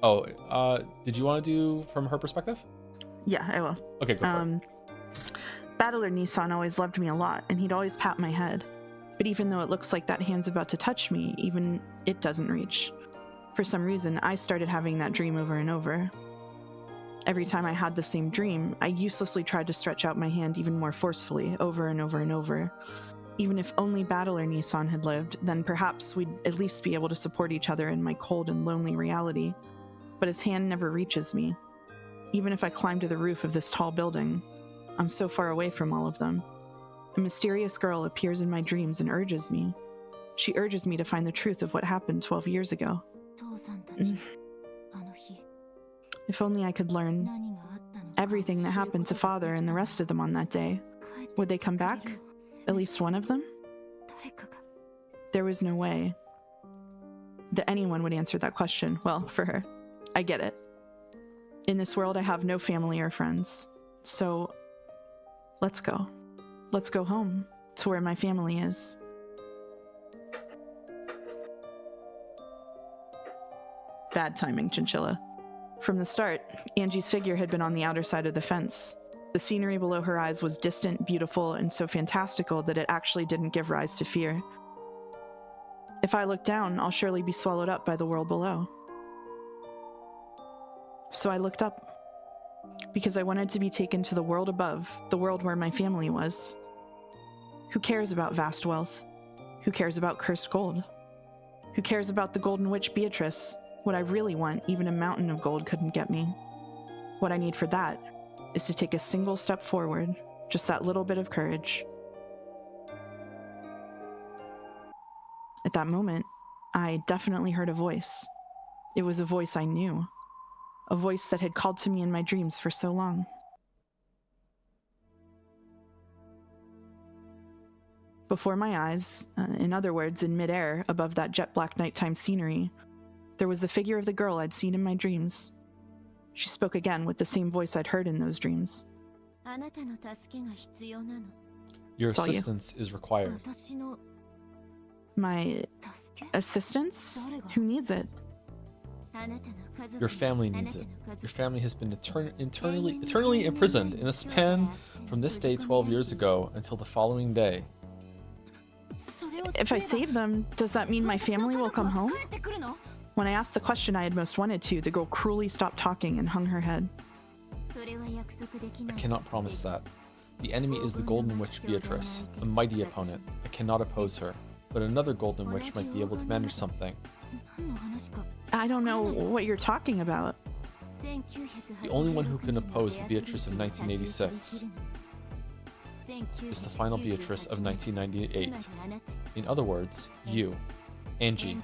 Oh, did you want to do from her perspective? Yeah, I will. Okay, go for it. Battler Nissan always loved me a lot, and he'd always pat my head. But even though it looks like that hand's about to touch me, even it doesn't reach. For some reason, I started having that dream over and over. Every time I had the same dream, I uselessly tried to stretch out my hand even more forcefully, over and over and over. Even if only Battler Nissan had lived, then perhaps we'd at least be able to support each other in my cold and lonely reality. But his hand never reaches me. Even if I climb to the roof of this tall building, I'm so far away from all of them. A mysterious girl appears in my dreams and urges me. She urges me to find the truth of what happened 12 years ago. If only I could learn everything that happened to Father and the rest of them on that day. Would they come back? At least one of them? There was no way that anyone would answer that question. Well, for her. I get it. In this world, I have no family or friends. So, let's go. Let's go home, to where my family is. Bad timing, Chinchilla. From the start, Angie's figure had been on the outer side of the fence. The scenery below her eyes was distant, beautiful, and so fantastical that it actually didn't give rise to fear. If I look down, I'll surely be swallowed up by the world below. So I looked up, because I wanted to be taken to the world above, the world where my family was. Who cares about vast wealth? Who cares about cursed gold? Who cares about the Golden Witch Beatrice? What I really want, even a mountain of gold couldn't get me. What I need for that is to take a single step forward, just that little bit of courage. At that moment, I definitely heard a voice. It was a voice I knew. A voice that had called to me in my dreams for so long. Before my eyes, in other words, in midair, above that jet black nighttime scenery, there was the figure of the girl I'd seen in my dreams. She spoke again with the same voice I'd heard in those dreams. Your assistance is required. My assistance? Who needs it? Your family needs it. Your family has been eternally imprisoned in a span from this day 12 years ago until the following day. If I save them, does that mean my family will come home? When I asked the question I had most wanted to, the girl cruelly stopped talking and hung her head. I cannot promise that. The enemy is the Golden Witch Beatrice, a mighty opponent. I cannot oppose her, but another Golden Witch might be able to manage something. I don't know what you're talking about. The only one who can oppose the Beatrice of 1986 is the final Beatrice of 1998. In other words, you, Angie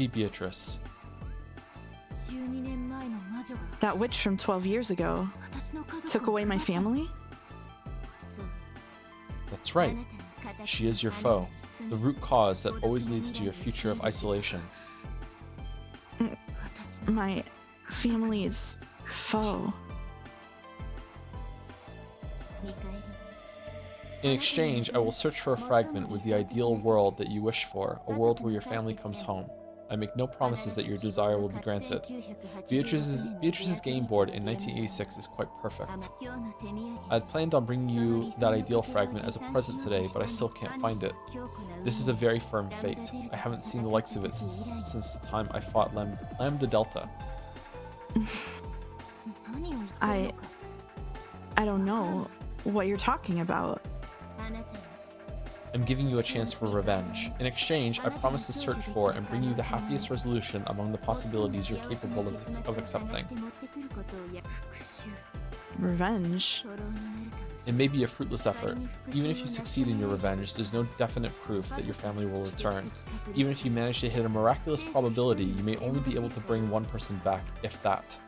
Beatrice. That witch from 12 years ago took away my family? That's right. She is your foe, the root cause that always leads to your future of isolation. My family's foe. In exchange, I will search for a fragment with the ideal world that you wish for, a world where your family comes home. I make no promises that your desire will be granted. Beatrice's game board in 1986 is quite perfect. I had planned on bringing you that ideal fragment as a present today, but I still can't find it. This is a very firm fate. I haven't seen the likes of it since the time I fought Lambda Delta. I don't know what you're talking about. I'm giving you a chance for revenge. In exchange, I promise to search for and bring you the happiest resolution among the possibilities you're capable of accepting. Revenge? It may be a fruitless effort. Even if you succeed in your revenge, there's no definite proof that your family will return. Even if you manage to hit a miraculous probability, you may only be able to bring one person back, if that.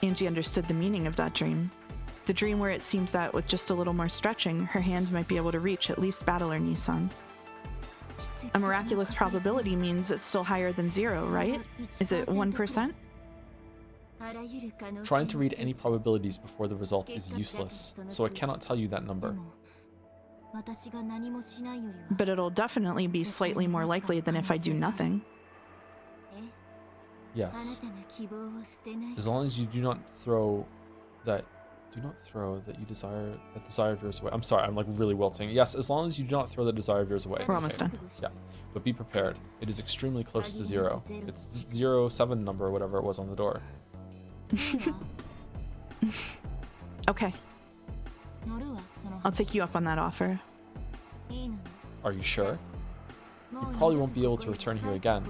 Angie understood the meaning of that dream. The dream where it seemed that with just a little more stretching, her hand might be able to reach at least Battler Nissan. A miraculous probability means it's still higher than 0, right? Is it 1%? Trying to read any probabilities before the result is useless, so I cannot tell you that number. But it'll definitely be slightly more likely than if I do nothing. Yes. As long as you do not throw that desire of yours away. I'm sorry, I'm like really wilting. Yes, as long as you do not throw the desire of yours away. We're almost done. Yeah, but be prepared. It is extremely close to 0. It's 07 number or whatever it was on the door. Okay. I'll take you up on that offer. Are you sure? You probably won't be able to return here again.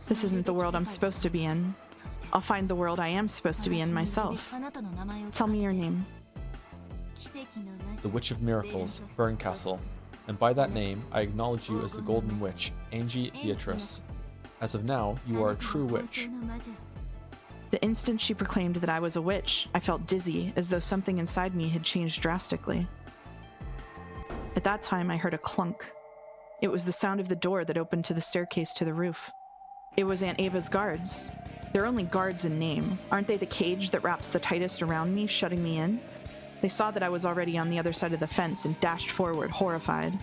This isn't the world I'm supposed to be in. I'll find the world I am supposed to be in myself. Tell me your name. The Witch of Miracles, Burncastle. And by that name, I acknowledge you as the Golden Witch, Angie Beatrice. As of now, you are a true witch. The instant she proclaimed that I was a witch, I felt dizzy, as though something inside me had changed drastically. At that time, I heard a clunk. It was the sound of the door that opened to the staircase to the roof. It was Aunt Ava's guards. They're only guards in name. Aren't they the cage that wraps the tightest around me, shutting me in? They saw that I was already on the other side of the fence and dashed forward, horrified.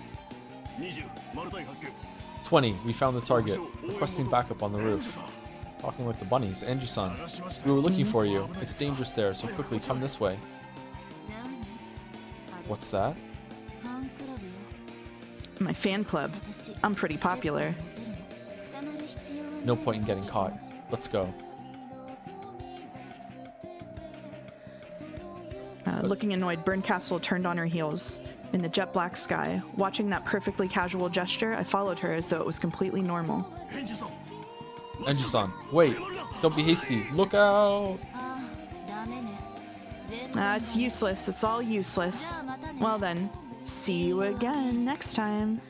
20, we found the target. Requesting backup on the roof. Talking like the bunnies. Angie-san, we were looking for you. It's dangerous there, so quickly come this way. What's that? My fan club. I'm pretty popular. No point in getting caught. Let's go. Looking annoyed, Burncastle turned on her heels. In the jet black sky, watching that perfectly casual gesture, I followed her as though it was completely normal. Angie-san, wait. Don't be hasty. Look out! It's useless. It's all useless. Well then, see you again next time.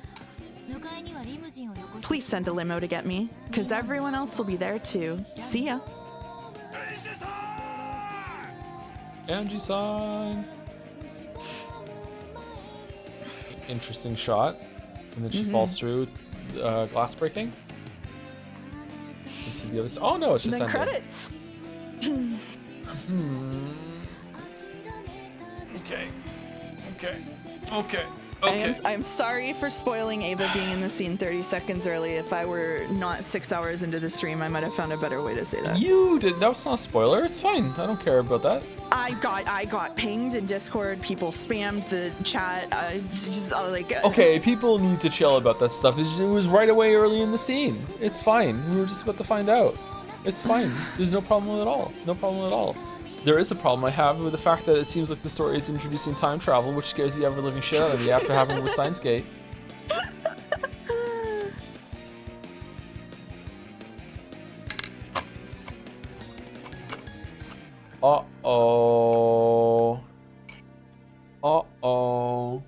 Please send a limo to get me, because everyone else will be there too. See ya. Angie-san! Interesting shot. And then she falls through glass breaking. Into the other side. Oh no, it's just then ending. credits. Okay. I am sorry for spoiling Ava being in the scene 30 seconds early. If I were not 6 hours into the stream, I might have found a better way to say that. You did. That was not a spoiler. It's fine. I don't care about that. I got pinged in Discord. People spammed the chat. It's just like. Okay, people need to chill about that stuff. It was right away early in the scene. It's fine. We were just about to find out. It's fine. There's no problem at all. No problem at all. There is a problem I have with the fact that it seems like the story is introducing time travel, which scares the ever-living shit out of me after having it with Steins Gate. Uh-oh. Uh-oh.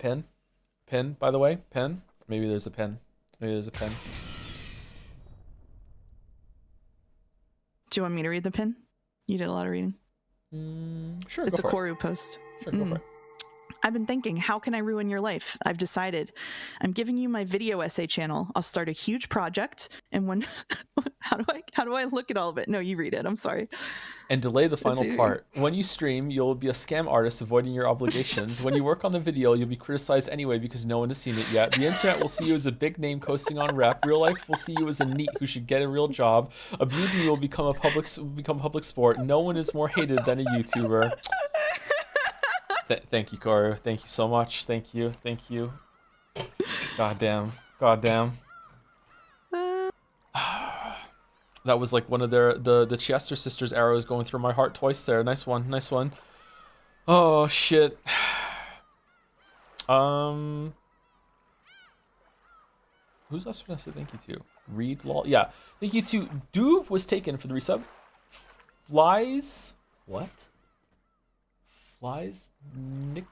pin? Pin, by the way, pin. Maybe there's a pin. Maybe there's a pin. Do you want me to read the pin? You did a lot of reading. Sure, It's a go for Koru post. it. Sure, go for it. I've been thinking, how can I ruin your life? I've decided. I'm giving you my video essay channel. I'll start a huge project, and when how do I look at all of it? No, you read it. I'm sorry. And delay the final part. When you stream, you'll be a scam artist avoiding your obligations. When you work on the video, you'll be criticized anyway because no one has seen it yet. The internet will see you as a big name coasting on rep. Real life will see you as a NEET who should get a real job. Abusing you will become public sport. No one is more hated than a YouTuber. Thank you, Koru. Thank you so much. Thank you. Thank you. Goddamn. That was like one of the Chester sisters' arrows going through my heart twice there. Nice one. Oh shit. Who's else would I say thank you to? Reed Lol. Yeah. Thank you to Duve was taken for the resub. Flies. What? Flies Nick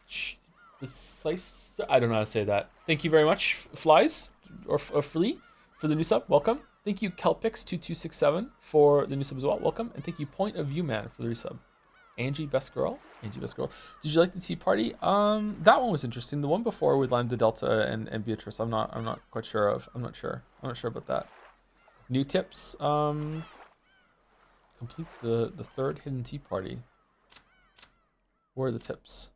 Precise. I don't know how to say that. Thank you very much, Flies or Flea, for the new sub. Welcome. Thank you, Kelpix2267 for the new sub as well. Welcome. And thank you, Point of View Man for the resub. Angie Best Girl. Did you like the tea party? That one was interesting. The one before with Lambda Delta and Beatrice, I'm not quite sure of. I'm not sure about that. New tips. Complete the third hidden tea party. Where are the tips?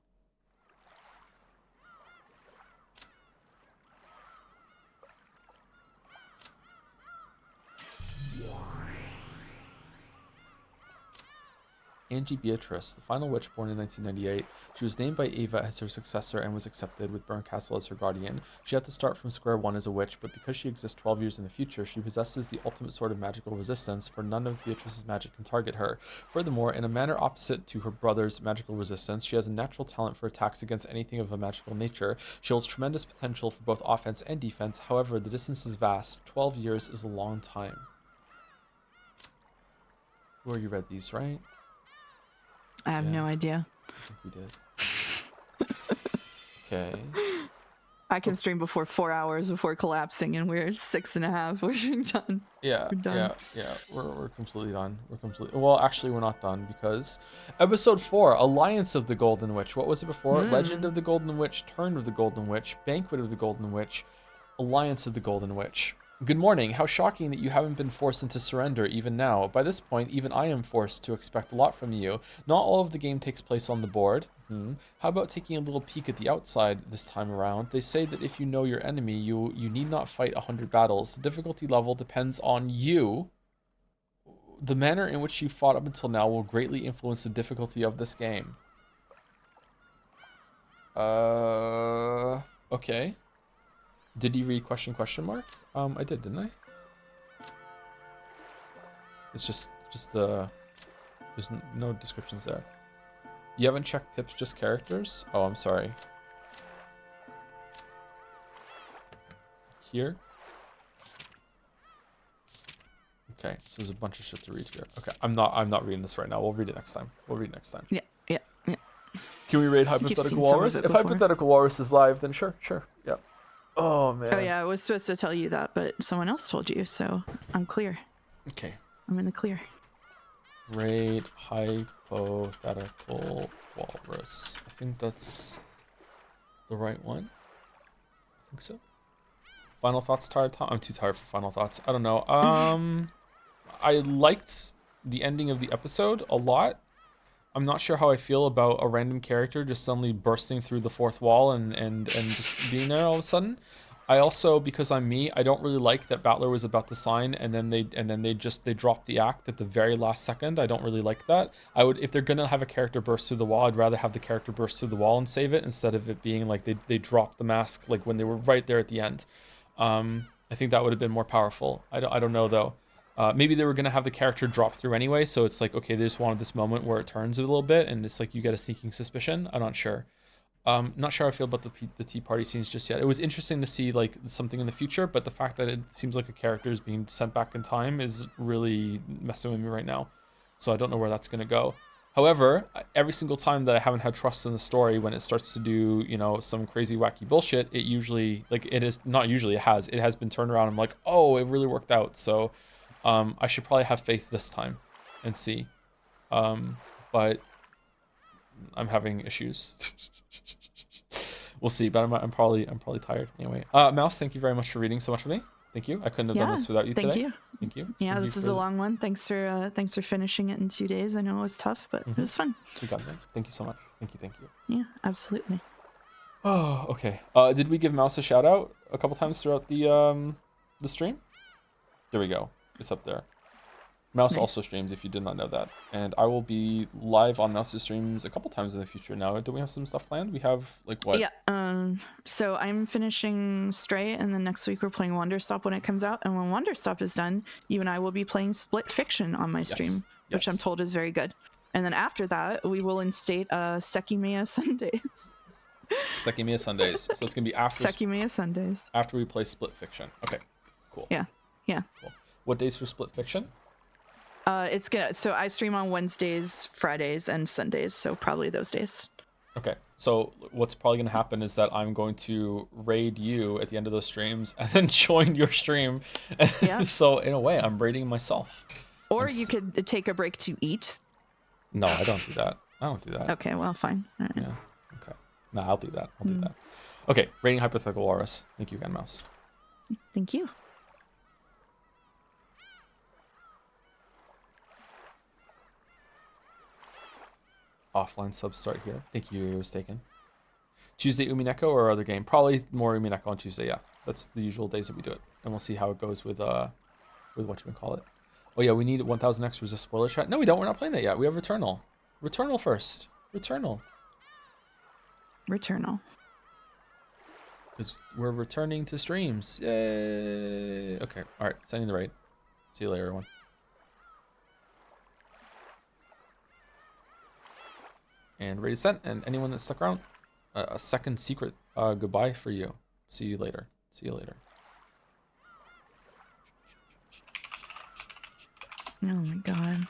Angie Beatrice, the final witch born in 1998. She was named by Ava as her successor and was accepted with Berncastle as her guardian. She had to start from square one as a witch, but because she exists 12 years in the future, she possesses the ultimate sort of magical resistance, for none of Beatrice's magic can target her. Furthermore, in a manner opposite to her brother's magical resistance, she has a natural talent for attacks against anything of a magical nature. She holds tremendous potential for both offense and defense. However, the distance is vast. 12 years is a long time. Where you read these, right? I have no idea. I think we did. Okay. I can stream before 4 hours before collapsing, and we're 6.5. We're done. Yeah, we're done. Yeah. We're completely done. Well, actually, we're not done because episode 4, Alliance of the Golden Witch. What was it before? Legend of the Golden Witch, Turn of the Golden Witch, Banquet of the Golden Witch, Alliance of the Golden Witch. Good morning. How shocking that you haven't been forced into surrender even now. By this point, even I am forced to expect a lot from you. Not all of the game takes place on the board. How about taking a little peek at the outside this time around? They say that if you know your enemy, you need not fight 100 battles. The difficulty level depends on you. The manner in which you fought up until now will greatly influence the difficulty of this game. Okay. Did you read question mark? I did, didn't I? It's just the... There's no descriptions there. You haven't checked tips, just characters? Oh, I'm sorry. Here? Okay, so there's a bunch of shit to read here. Okay, I'm not reading this right now. We'll read it next time. Yeah. Can we raid Hypothetical Walrus? If Hypothetical Walrus is live, then sure. Yeah. Oh, man. Oh, yeah, I was supposed to tell you that, but someone else told you, so I'm clear. Okay. I'm in the clear. Raid Hypothetical Walrus. I think that's the right one. I think so. Final thoughts, tired time? I'm too tired for final thoughts. I don't know. I liked the ending of the episode a lot. I'm not sure how I feel about a random character just suddenly bursting through the fourth wall and just being there all of a sudden. I also, because I'm me, I don't really like that Battler was about to sign and then they dropped the act at the very last second. I don't really like that. I would, if they're gonna have a character burst through the wall, I'd rather have the character burst through the wall and save it instead of it being like they dropped the mask like when they were right there at the end. I think that would have been more powerful. I don't know though. Maybe they were going to have the character drop through anyway, so it's like, okay, they just wanted this moment where it turns a little bit, and it's like you get a sneaking suspicion. I'm not sure. Not sure how I feel about the tea party scenes just yet. It was interesting to see like something in the future, but the fact that it seems like a character is being sent back in time is really messing with me right now. So I don't know where that's going to go. However, every single time that I haven't had trust in the story, when it starts to do, some crazy wacky bullshit, it usually, like, it is not usually, it has been turned around. I'm like, oh, it really worked out. So, I should probably have faith this time and see. But I'm having issues. We'll see, but I'm probably tired anyway. Mouse, thank you very much for reading so much for me. Thank you. I couldn't have done Yeah, this without you thank today. you. Thank you. Yeah, Thank you this is a long one. Thanks for finishing it in 2 days. I know it was tough, but it was fun. We got it. Thank you so much. Thank you. Yeah, absolutely. Oh, okay. Did we give Mouse a shout out a couple times throughout the stream? There we go. It's up there. Mouse Nice. also streams, if you did not know that. And I will be live on Mouse's streams a couple times in the future now. Do we have some stuff planned? We have, like, what? Yeah, so I'm finishing Stray, and then next week we're playing Wonderstop when it comes out. And when Wonderstop is done, you and I will be playing Split Fiction on my stream, which I'm told is very good. And then after that, we will instate Sekimiya Sundays. Sekimiya Sundays. So it's going to be after Sekimiya Sundays. after we play Split Fiction. Okay, cool. Yeah. Cool. What days for Split Fiction? So I stream on Wednesdays, Fridays, and Sundays, so probably those days. Okay, so what's probably going to happen is that I'm going to raid you at the end of those streams and then join your stream. Yeah. So in a way, I'm raiding myself. Or you could take a break to eat. No, I don't do that. Okay, well, fine. All right. Yeah, okay. No, I'll do that. I'll do that. Okay, rating Hypothetical Walrus. Thank you again, Mouse. Thank you. Offline subs start here. Thank you, Mistaken. Tuesday Umineko or other game? Probably more Umineko on Tuesday, yeah. That's the usual days that we do it. And we'll see how it goes with what you can call it. Oh yeah, we need 1000 X resist spoiler chat. No, we don't. We're not playing that yet. We have Returnal. Returnal first. Returnal. Because we're returning to streams. Yay. Okay. All right. Sending the raid. See you later, everyone. And raid is sent. And anyone that stuck around, a second secret goodbye for you. See you later. Oh my god.